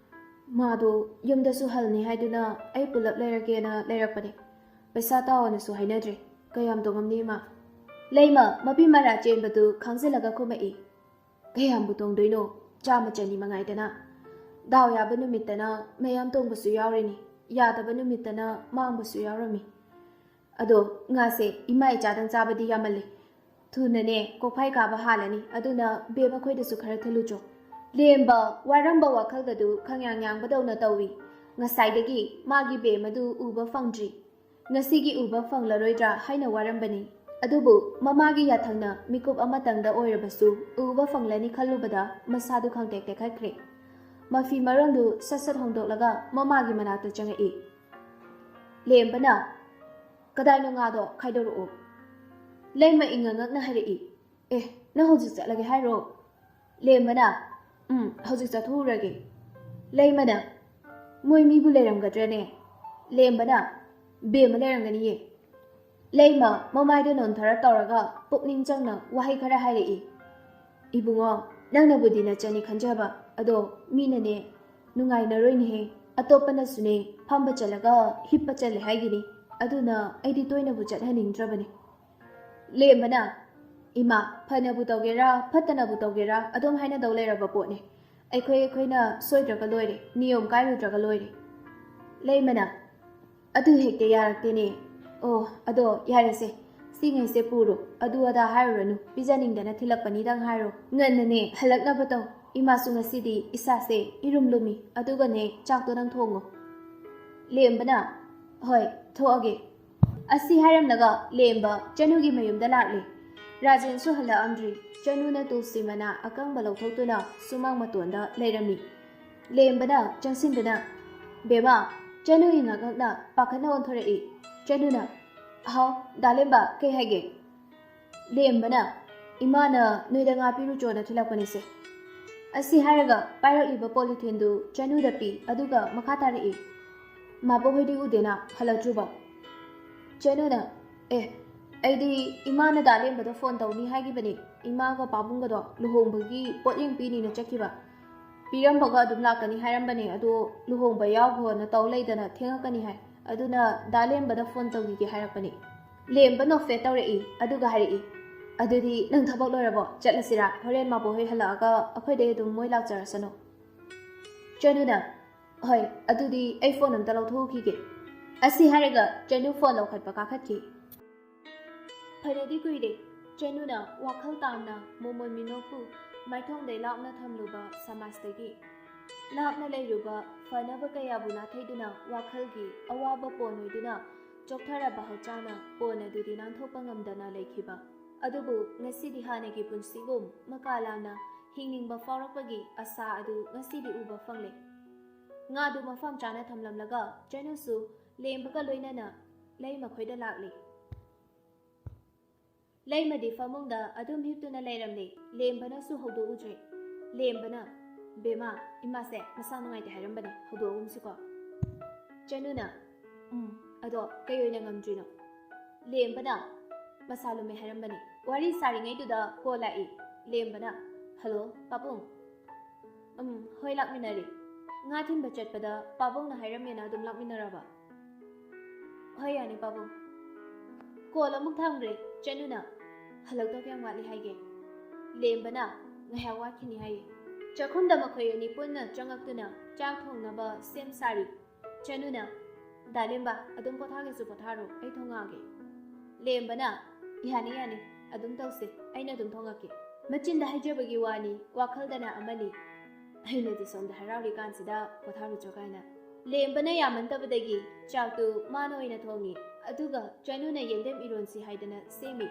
ꯃꯥꯗꯣ ꯌꯨꯝꯗꯁꯨ ꯍꯜꯅꯤ ꯍꯥꯏꯗꯨꯅ ꯑꯩ ꯄꯨꯂꯞ ꯂꯩꯔꯒꯦꯅ ꯂꯩꯔꯛꯄꯅꯦ ꯄꯩꯁꯥ ꯇꯥꯎꯑꯣꯅꯁꯨ ꯍꯥꯏꯅꯗ꯭ꯔꯦ ꯀꯌꯥꯝ ꯇꯣꯡꯉꯝꯅꯤ ꯏꯃꯥ ꯂꯩꯃ ꯃꯄꯤ ꯃꯔꯥ ꯆꯦꯟꯕꯗꯨ ꯈꯪꯖꯤꯜꯂꯒ ꯈꯨꯝꯃꯛꯏ ꯀꯌꯥꯝꯕꯨ ꯇꯣꯡꯗꯣꯏꯅꯣ ꯆꯥꯝꯃ ꯆꯅꯤ ꯃꯉꯥꯏꯗꯅ ꯗꯥꯎ ꯌꯥꯕ ꯅꯨꯃꯤꯠꯇꯅ ꯃꯌꯥꯝ ꯇꯣꯡꯕꯁꯨ ꯌꯥꯎꯔꯤꯅꯤ ꯌꯥꯗꯕ ꯅꯨꯃꯤꯠꯇꯅ ꯃꯥꯡꯕꯁꯨ ꯌꯥꯎꯔꯝꯃꯤ ꯑꯗꯣ ꯉꯥꯁꯦ ꯏꯃꯥ ꯏꯆꯥꯗꯪ ꯆꯥꯕꯗꯤ ꯌꯥꯝꯃꯜꯂꯤ ꯊꯨꯅꯅꯦ ꯀꯣꯛꯐꯥꯏ ꯀꯥꯕ ꯍꯥꯜꯂꯅꯤ ꯑꯗꯨꯅ ꯕꯦꯝ ꯑꯩꯈꯣꯏꯗꯁꯨ ꯈꯔ ꯊꯤꯜꯂꯨꯆꯣ ꯂꯦꯝꯕ ꯋꯥꯔꯝꯕ ꯋꯥꯈꯜꯒꯗꯨ ꯈꯪꯌꯥꯡ ꯌꯥꯡꯕꯗꯧꯅ ꯇꯧꯏ ꯉꯁꯥꯏꯗꯒꯤ ꯃꯥꯒꯤ ꯕꯦꯝ ꯑꯗꯨ ꯎꯕ ꯐꯪꯗ꯭ꯔꯤ ꯉꯁꯤꯒꯤ ꯎꯕ ꯐꯪꯂꯔꯣꯏꯗ꯭ꯔꯥ ꯍꯥꯏꯅ ꯋꯥꯔꯝꯕꯅꯤ ꯑꯗꯨꯕꯨ ꯃꯃꯥꯒꯤ ꯌꯥꯊꯪꯅ ꯃꯤꯀꯨꯞ ꯑꯃꯇꯪꯗ ꯑꯣꯏꯔꯕꯁꯨ ꯎꯕ ꯐꯪꯂꯅꯤ ꯈꯜꯂꯨꯕꯗ ꯃꯁꯥꯗꯨ ꯈꯪꯇꯦꯛ ꯇꯦꯛꯈꯠꯈ꯭ꯔꯦ ꯃꯐꯤ ꯃꯔꯣꯟꯗꯨ ꯁꯠ ꯁꯠ ꯍꯣꯡꯗꯣꯛꯂꯒ ꯃꯃꯥꯒꯤ ꯃꯅꯥꯛꯇ ꯆꯪꯉꯛꯏ ꯂꯦꯝꯕꯅ ꯀꯗꯥꯏꯅꯣ ꯉꯥꯗꯣ ꯈꯥꯏꯗꯣꯔꯛꯑꯣ ꯂꯩꯃ ꯏꯪꯉ ꯉꯛꯅ ꯍꯥꯏꯔꯛꯏ ꯑꯦ ꯅꯪ ꯍꯧꯖꯤꯛ ꯆꯠꯂꯒꯦ ꯍꯥꯏꯔꯣ ꯂꯦꯝꯕꯅ ꯍꯧꯖꯤꯛ ꯆꯠꯊꯣꯛꯎꯔꯒꯦ ꯂꯩꯃꯅ ꯃꯣꯏ ꯃꯤꯕꯨ ꯂꯩꯔꯝꯒꯗ꯭ꯔꯅꯦ ꯂꯦꯝꯕꯅ ꯕꯦꯝꯃ ꯂꯩꯔꯝꯒꯅꯤꯌꯦ ꯂꯩꯃ ꯃꯃꯥꯏꯗꯨ ꯅꯣꯟꯊꯔ ꯇꯧꯔꯒ ꯄꯨꯛꯅꯤꯡ ꯆꯪꯅ ꯋꯥꯍꯩ ꯈꯔ ꯍꯥꯏꯔꯛꯏ ꯏꯕꯨꯡꯉꯣ ꯅꯪꯅꯕꯨꯗꯤ ꯅꯆꯅꯤ ꯈꯟꯖꯕ ꯑꯗꯣ ꯃꯤꯅꯅꯦ ꯅꯨꯡꯉꯥꯏꯅꯔꯣꯏꯅꯦꯍꯦ ꯑꯇꯣꯞꯄꯅꯁꯨꯅꯦ ꯐꯝꯕ ꯆꯠꯂꯒ ꯍꯤꯞꯄ ꯆꯠꯂꯦ ꯍꯥꯏꯒꯤꯅꯤ ꯑꯗꯨꯅ ꯑꯩꯗꯤ ꯇꯣꯏꯅꯕꯨ ꯆꯠꯍꯟꯅꯤꯡꯗ꯭ꯔꯕꯅꯤ ꯂꯦꯝꯕꯅ ꯏꯃꯥ ꯐꯅꯕꯨ ꯇꯧꯒꯦꯔꯥ ꯐꯠꯇꯅꯕು ꯇꯧꯒꯦꯔꯥ ꯑꯗꯨꯝ ꯍꯥꯏꯅꯗꯧ ꯂꯩꯔꯕ ꯄꯣꯠꯅꯤ ꯑꯩꯈꯣꯏꯅ ꯁꯣꯏꯗ꯭ꯔꯒ ꯂꯣꯏꯔꯦ ꯅꯤꯌꯣꯝ ꯀꯥꯏꯔꯨꯗ꯭ꯔꯒ ꯂꯣꯏꯔꯦ ꯂꯩꯃꯅ ꯑꯗꯨ ꯍꯦꯛꯇ ꯌꯥꯔꯛꯇꯦꯅꯦ ꯑꯣ ꯑꯗꯣ ꯌꯥꯔꯦꯁꯦ ꯁꯤꯉꯩꯁꯦ ꯄꯨꯔꯣ ꯑꯗꯨ ꯑꯗꯥ ꯍꯥꯏꯔꯨꯔꯅꯨ ꯄꯤꯖꯅꯤꯡꯗꯅ ꯊꯤꯜꯂꯛꯄꯅꯤꯗꯪ ꯍꯥꯏꯔꯣ ꯉꯟꯅꯅꯦ ꯍꯜꯂꯛꯅꯕ ꯇꯧ ꯏꯃꯥꯁꯨ ꯉꯁꯤꯗꯤ ꯏꯁꯥꯁꯦ ꯏꯔꯨꯝ ꯂꯨꯝꯃꯤ ꯑꯗꯨꯒꯅꯦ ꯆꯥꯛꯇꯣ ꯅꯪ ꯊꯣꯡꯉꯣ ꯂꯦꯝꯕꯅ ꯍꯣꯏ ꯊꯣꯛꯑꯒꯦ ꯑꯁꯤ ꯍꯥꯏꯔꯝꯂꯒ ꯂꯦꯝꯕ ꯆꯅꯨꯒꯤ ꯃꯌꯨꯝꯗ ꯂꯥꯛꯂꯦ ꯔꯥꯖꯦꯟꯁꯨ ꯍꯜꯂꯛꯑꯝꯗ꯭ꯔꯤ ꯆꯅꯨꯅ ꯇꯨꯜꯁꯤ ꯃꯅꯥ ꯑꯀꯪꯕ ꯂꯧꯊꯣꯛꯇꯨꯅ ꯁꯨꯃꯥꯡ ꯃꯇꯣꯟꯗ ꯂꯩꯔꯝꯃꯤ ꯂꯦꯝꯕꯅ ꯆꯪꯁꯤꯟꯗꯨꯅ ꯕꯦꯃꯥ ꯆꯅꯨ ꯏꯉꯛꯉꯛꯅ ꯄꯥꯈꯠꯅ ꯑꯣꯟꯊꯣꯔꯛꯏ ꯆꯅꯨꯅ ꯍꯥꯎ ꯗꯥꯂꯦꯝꯕ ꯀꯩ ꯍꯥꯏꯒꯦ ꯂꯦꯝꯕꯅ ꯏꯃꯥꯅ ꯅꯣꯏꯗ ꯉꯥ ꯄꯤꯔꯨꯆꯣꯅ ꯊꯤꯜꯂꯛꯄꯅꯤꯁꯦ ꯑꯁꯤ ꯍꯥꯏꯔꯒ ꯄꯥꯏꯔꯛꯂꯤꯕ ꯄꯣꯂꯤꯊꯤꯟꯗꯨ ꯆꯅꯨꯗ ꯄꯤ ꯑꯗꯨꯒ ꯃꯈꯥ ꯇꯥꯔꯛꯏ ꯃꯥꯕꯣꯛꯍꯣꯏꯗꯤ ꯎꯗꯦꯅ ꯍꯜꯂꯛꯇ꯭ꯔꯤꯕꯣ ꯆꯅꯨꯅ ꯑꯩꯗꯤ ꯏꯃꯥꯅ ꯗꯥꯂꯦꯝꯕꯗ ꯐꯣꯟ ꯇꯧꯅꯤ ꯍꯥꯏꯈꯤꯕꯅꯤ ꯏꯃꯥꯒ ꯄꯥꯕꯨꯡꯒꯗꯣ ꯂꯨꯍꯣꯡꯕꯒꯤ ꯄꯣꯠꯌꯦꯡ ꯄꯤꯅꯤꯅ ꯆꯠꯈꯤꯕ ꯄꯤꯔꯝꯕꯒ ꯑꯗꯨꯝ ꯂꯥꯛꯀꯅꯤ ꯍꯥꯏꯔꯝꯕꯅꯦ ꯑꯗꯣ ꯂꯨꯍꯣꯡꯕ ꯌꯥꯎꯈꯣꯅ ꯇꯧ ꯂꯩꯗꯅ ꯊꯦꯡꯉꯛꯀꯅꯤ ꯍꯥꯏ ꯑꯗꯨꯅ ꯗꯥꯂꯦꯝꯕꯗ ꯐꯣꯟ ꯇꯧꯈꯤꯒꯦ ꯍꯥꯏꯔꯛꯄꯅꯤ ꯂꯦꯝꯕ ꯅꯣꯛꯐꯦꯠ ꯇꯧꯔꯛꯏ ꯑꯗꯨꯒ ꯍꯥꯏꯔꯛꯏ ꯑꯗꯨꯗꯤ ꯅꯪ ꯊꯕꯛ ꯂꯣꯏꯔꯕꯣ ꯆꯠꯂꯁꯤꯔꯥ ꯍꯣꯔꯦꯟ ꯃꯥꯕꯣꯛꯍꯣꯏ ꯍꯜꯂꯛꯑꯒ ꯑꯩꯈꯣꯏꯗꯩ ꯑꯗꯨꯝ ꯃꯣꯏ ꯂꯥꯛꯆꯔꯁꯅꯨ ꯆꯅꯨꯅ ꯍꯣꯏ ꯑꯗꯨꯗꯤ ꯑꯩ ꯐꯣꯟ ꯑꯝꯇ ꯂꯧꯊꯣꯛꯎꯈꯤꯒꯦ ꯑꯁꯤ ꯍꯥꯏꯔꯒ ꯆꯅꯨ ꯐꯣꯟ ꯂꯧꯈꯠꯄ ꯀꯥꯈꯠꯈꯤ ꯐꯅꯗꯤ ꯀꯨꯏꯔꯦ ꯆꯅꯨꯅ ꯋꯥꯈꯜ ꯇꯥꯝꯅ ꯃꯣꯃꯣꯟ ꯃꯤꯅꯣꯛꯄꯨ ꯃꯥꯏꯊꯣꯡꯗꯩ ꯂꯥꯞꯅ ꯊꯝꯂꯨꯕ ꯁꯃꯥꯖꯇꯒꯤ ꯂꯥꯞꯅ ꯂꯩꯔꯨꯕ ꯐꯅꯕ ꯀꯌꯥꯕꯨ ꯅꯥꯊꯩꯗꯨꯅ ꯋꯥꯈꯜꯒꯤ ꯑꯋꯥꯕ ꯄꯣꯟ ꯑꯣꯏꯗꯨꯅ ꯆꯣꯛꯊꯔꯕ ꯍꯛꯆꯥꯡꯅ ꯄꯣꯟ ꯑꯗꯨꯗꯤ ꯅꯥꯟꯊꯣꯛꯄ ꯉꯝꯗꯅ ꯂꯩꯈꯤꯕ ꯑꯗꯨꯕꯨ ꯉꯁꯤꯗꯤ ꯍꯥꯟꯅꯒꯤ ꯄꯨꯟꯁꯤꯒꯨꯝ ꯃꯀꯥ ꯂꯥꯝꯅ ꯍꯤꯡꯅꯤꯡꯕ ꯐꯥꯎꯔꯛꯄꯒꯤ ꯑꯁꯥ ꯑꯗꯨ ꯉꯁꯤꯗꯤ ꯎꯕ ꯐꯪꯂꯦ ꯉꯥꯗꯨ ꯃꯐꯝ ꯆꯥꯅ ꯊꯝꯂꯝꯂꯒ ꯆꯅꯨꯁꯨ ꯂꯦꯝꯕꯒ ꯂꯣꯏꯅꯅ ꯂꯩꯃꯈꯣꯏꯗ ꯂꯥꯛꯂꯤ ꯂꯩꯃꯗꯤ ꯐꯃꯨꯡꯗ ꯑꯗꯨꯝ ꯍꯤꯞꯇꯨꯅ ꯂꯩꯔꯝꯂꯦ ꯂꯦꯝꯕꯅꯁꯨ ꯍꯧꯗꯣꯛꯎꯗ꯭ꯔꯦ ꯂꯦꯝꯕꯅ ꯕꯦꯃꯥ ꯏꯃꯥꯁꯦ ꯃꯁꯥ ꯅꯨꯡꯉꯥꯏꯇꯦ ꯍꯥꯏꯔꯝꯕꯅꯦ ꯍꯧꯗꯣꯛꯑꯒꯨꯝꯁꯤꯀꯣ ꯆꯅꯨꯅ ꯑꯗꯣ ꯀꯩ ꯑꯣꯏꯅ ꯉꯝꯗ꯭ꯔꯤꯅꯣ ꯂꯦꯝꯕꯅ ꯃꯁꯥ ꯂꯨꯝꯃꯦ ꯍꯥꯏꯔꯝꯕꯅꯤ ꯋꯥꯔꯤ ꯁꯥꯔꯤꯉꯩꯗꯨꯗ ꯀꯣꯜ ꯂꯥꯛꯏ ꯂꯦꯝꯕꯅ ꯍꯜꯂꯣ ꯄꯥꯕꯨꯡ ꯍꯣꯏ ꯂꯥꯛꯃꯤꯟꯅꯔꯤ ꯉꯥ ꯊꯤꯟꯕ ꯆꯠꯄꯗ ꯄꯥꯕꯨꯡꯅ ꯍꯥꯏꯔꯝꯃꯦꯅ ꯑꯗꯨꯝ ꯂꯥꯛꯃꯤꯟꯅꯔꯕ ꯍꯣꯏ ꯌꯥꯅꯤ ꯄꯥꯕꯨꯡ ꯀꯣꯜ ꯑꯃꯨꯛ ꯊꯝꯈ꯭ꯔꯦ ꯆꯅꯨꯅ ꯍꯜꯂꯛꯇꯧ ꯀꯌꯥꯝ ꯋꯥꯠꯂꯤ ꯍꯥꯏꯒꯦ ꯂꯦꯝꯕꯅ ꯉꯥꯏꯍꯥꯛ ꯋꯥꯠꯈꯤꯅꯤ ꯍꯥꯏꯌꯦ ꯆꯥꯛꯈꯨꯝꯗ ꯃꯈꯣꯏ ꯑꯅꯤ ꯄꯨꯟꯅ ꯆꯪꯉꯛꯇꯨꯅ ꯆꯥꯛ ꯊꯣꯡꯅꯕ ꯁꯦꯝ ꯁꯥꯔꯤ ꯆꯅꯨꯅ ꯗꯥꯂꯦꯝꯕ ꯑꯗꯨꯝ ꯄꯣꯊꯥꯒꯦꯁꯨ ꯄꯣꯊꯥꯔꯣ ꯑꯩ ꯊꯣꯡꯉꯛꯑꯒꯦ ꯂꯦꯝꯕꯅ ꯌꯥꯅꯤ ꯑꯗꯨꯝ ꯇꯧꯁꯦ ꯑꯩꯅ ꯑꯗꯨꯝ ꯊꯣꯡꯉꯛꯀꯦ ꯃꯆꯤꯟꯗ ꯍꯥꯏꯖꯕꯒꯤ ꯋꯥꯅꯤ ꯋꯥꯈꯜꯗꯅ ꯑꯃꯅꯤ ꯑꯩꯅꯗꯤ ꯁꯣꯝꯗ ꯍꯔꯥꯎꯔꯤꯀꯥꯟꯁꯤꯗ ꯄꯣꯊꯥꯔꯨꯆꯣ ꯀꯥꯏꯅ ꯂꯦꯝꯕꯅ ꯌꯥꯝꯃꯟꯗꯕꯗꯒꯤ ꯆꯥꯛꯇꯨ ꯃꯥꯅ ꯑꯣꯏꯅ ꯊꯣꯡꯉꯤ ꯑꯗꯨꯒ ꯆꯅꯨꯅ ꯌꯦꯟꯗꯦꯝ ꯏꯔꯣꯟꯁꯤ ꯍꯥꯏꯗꯅ ꯁꯦꯝꯃꯤ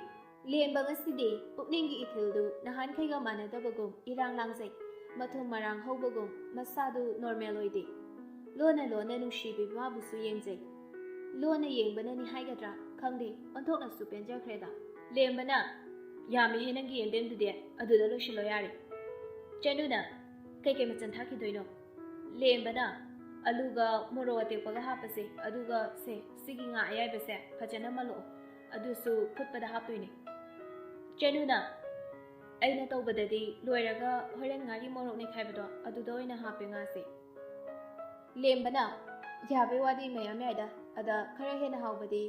ꯂꯦꯝꯕ ꯉꯁꯤꯗꯤ ꯄꯨꯛꯅꯤꯡꯒꯤ ꯏꯊꯤꯜꯗꯨ ꯅꯍꯥꯟꯈꯩꯒ ꯃꯥꯟꯅꯗꯕꯒꯨꯝ ꯏꯔꯥꯡ ꯂꯥꯡꯖꯩ ꯃꯊꯨꯝ ꯃꯔꯥꯡ ꯍꯧꯕꯒꯨꯝ ꯃꯁꯥꯗꯨ ꯅꯣꯔꯃꯦꯜ ꯑꯣꯏꯗꯦ ꯂꯣꯟꯅ ꯅꯨꯡꯁꯤꯕꯤ ꯃꯥꯕꯨꯁꯨ ꯌꯦꯡꯖꯩ ꯂꯣꯟꯅ ꯌꯦꯡꯕꯅꯅꯤ ꯍꯥꯏꯒꯗ꯭ꯔꯥ ꯈꯪꯗꯦ ꯑꯣꯟꯊꯣꯛꯅꯁꯨ ꯄꯦꯟꯖꯈ꯭ꯔꯦꯗ ꯂꯦꯝꯕꯅ ꯌꯥꯝꯃꯤꯍꯦ ꯅꯪꯒꯤ ꯌꯦꯟꯗꯦꯝꯗꯨꯗꯤ ꯑꯗꯨꯗ ꯂꯣꯏꯁꯤꯜꯂꯣ ꯌꯥꯔꯦ ꯆꯅꯨꯅ ꯀꯩꯀꯩ ꯃꯆꯜ ꯊꯥꯛꯈꯤꯗꯣꯏꯅꯣ ꯂꯦꯝꯕꯅ ꯑꯂꯨꯒ ꯃꯣꯔꯣꯛ ꯑꯇꯦꯛꯄꯒ ꯍꯥꯞꯄꯁꯦ ꯑꯗꯨꯒ ꯁꯤꯒꯤ ꯉꯥ ꯑꯌꯥꯏꯕꯁꯦ ꯐꯖꯅ ꯃꯜꯂꯛꯑꯣ ꯑꯗꯨꯁꯨ ꯐꯨꯠꯄꯗ ꯍꯥꯞꯇꯣꯏꯅꯦ ꯆꯦꯅꯨꯅ ꯑꯩꯅ ꯇꯧꯕꯗꯗꯤ ꯂꯣꯏꯔꯒ ꯍꯣꯔꯦꯟ ꯉꯥꯔꯤ ꯃꯣꯔꯣꯛ ꯅꯩꯈꯥꯏꯕꯗꯣ ꯑꯗꯨꯗ ꯑꯣꯏꯅ ꯍꯥꯞꯄꯦ ꯉꯥꯁꯦ ꯂꯦꯝꯕꯅ ꯌꯥꯕꯩ ꯋꯥꯗꯤ ꯃꯌꯥꯝ ꯌꯥꯏꯗ ꯑꯗ ꯈꯔ ꯍꯦꯟꯅ ꯍꯥꯎꯕꯗꯤ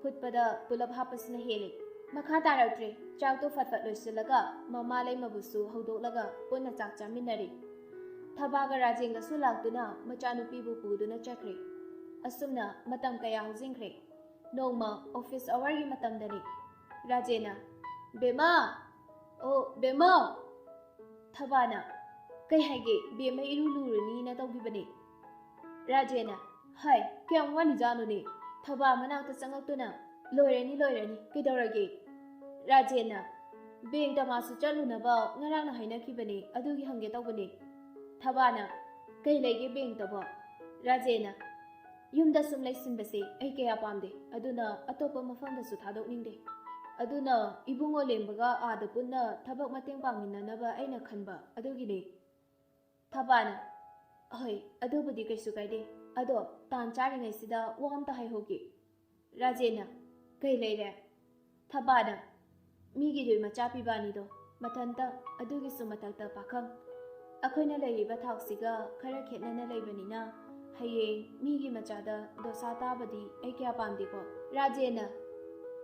ꯐꯨꯠꯄꯗ ꯄꯨꯂꯞ ꯍꯥꯞꯄꯁꯤꯅ ꯍꯦꯜꯂꯤ ꯃꯈꯥ ꯇꯥꯔꯛꯇ꯭ꯔꯦ ꯆꯥꯛꯇꯣ ꯐꯠ ꯂꯣꯏꯁꯤꯜꯂꯒ ꯃꯃꯥ ꯂꯩꯃꯕꯨꯁꯨ ꯍꯧꯗꯣꯛꯂꯒ ꯄꯨꯟꯅ ꯆꯥꯛ ꯆꯥꯃꯤꯟꯅꯔꯤ ꯊꯕꯥꯒ ꯔꯥꯖꯦꯟꯒꯁꯨ ꯂꯥꯛꯇꯨꯅ ꯃꯆꯥꯅꯨꯄꯤꯕꯨ ꯄꯨꯗꯨꯅ ꯆꯠꯈ꯭ꯔꯦ ꯑꯁꯨꯝꯅ ꯃꯇꯝ ꯀꯌꯥ ꯍꯧꯖꯤꯟꯈ꯭ꯔꯦ ꯅꯣꯡꯃ ꯑꯣꯐꯤꯁ ꯑꯋꯥꯔꯒꯤ ꯃꯇꯝꯗꯅꯤ ꯔꯥꯖꯦꯟꯅ ꯕꯦꯃꯥ ꯑꯣ ꯕꯦꯃꯥ ꯊꯕꯥꯅ ꯀꯩ ꯍꯥꯏꯒꯦ ꯕꯦꯃ ꯏꯔꯨ ꯂꯨꯔꯅꯤꯅ ꯇꯧꯈꯤꯕꯅꯤ ꯔꯥꯖꯦꯟꯅ ꯍꯥꯏ ꯀꯌꯥꯝ ꯋꯥꯠꯂꯤꯖꯥꯠꯅꯣꯅꯦ ꯊꯕꯥ ꯃꯅꯥꯛꯇ ꯆꯪꯉꯛꯇꯨꯅ ꯂꯣꯏꯔꯅꯤ ꯀꯩꯗꯧꯔꯒꯦ ꯔꯥꯖꯦꯟꯅ ꯕꯦꯡꯛꯇ ꯃꯥꯁꯨ ꯆꯠꯂꯨꯅꯕ ꯉꯔꯥꯡꯅ ꯍꯥꯏꯅꯈꯤꯕꯅꯤ ꯑꯗꯨꯒꯤ ꯍꯪꯒꯦ ꯇꯧꯕꯅꯤ ꯊꯕꯥꯅ ꯀꯩ ꯂꯩꯒꯦ ꯕꯦꯡꯛꯇꯕꯣ ꯔꯥꯖꯦꯟꯅ ꯌꯨꯝꯗ ꯁꯨꯝ ꯂꯩꯁꯤꯟꯕꯁꯦ ꯑꯩ ꯀꯌꯥ ꯄꯥꯝꯗꯦ ꯑꯗꯨꯅ ꯑꯇꯣꯞꯄ ꯃꯐꯝꯗꯁꯨ ꯊꯥꯗꯣꯛꯅꯤꯡꯗꯦ ꯑꯗꯨꯅ ꯏꯕꯨꯡꯉꯣ ꯂꯦꯝꯕꯒ ꯑꯥꯗ ꯄꯨꯟꯅ ꯊꯕꯛ ꯃꯇꯦꯡ ꯄꯥꯡꯃꯤꯟꯅꯅꯕ ꯑꯩꯅ ꯈꯟꯕ ꯑꯗꯨꯒꯤꯅꯤ ꯊꯕꯥꯅ ꯍꯣꯏ ꯑꯗꯨꯕꯨꯗꯤ ꯀꯩꯁꯨ ꯀꯥꯏꯗꯦ ꯑꯗꯣ ꯇꯥꯟ ꯆꯥꯔꯤꯉꯩꯁꯤꯗ ꯋꯥ ꯑꯝꯇ ꯍꯥꯏꯍꯧꯒꯦ ꯔꯥꯖꯦꯟꯅ ꯀꯩ ꯂꯩꯔꯦ ꯊꯕꯥꯅ ꯃꯤꯒꯤꯗꯨ ꯃꯆꯥ ꯄꯤꯕꯥꯅꯤꯗꯣ ꯃꯊꯟꯇ ꯑꯗꯨꯒꯤꯁꯨ ꯃꯊꯛꯇ ꯄꯥꯈꯪ ꯑꯩꯈꯣꯏꯅ ꯂꯩꯔꯤꯕ ꯊꯥꯛꯁꯤꯒ ꯈꯔ ꯈꯦꯠꯅꯅ ꯂꯩꯕꯅꯤꯅ ꯍꯌꯦꯡ ꯃꯤꯒꯤ ꯃꯆꯥꯗ ꯗꯣꯁꯥ ꯇꯥꯕꯗꯤ ꯑꯩ ꯀꯌꯥ ꯄꯥꯝꯗꯦꯀꯣ ꯔꯥꯖꯦꯟꯅ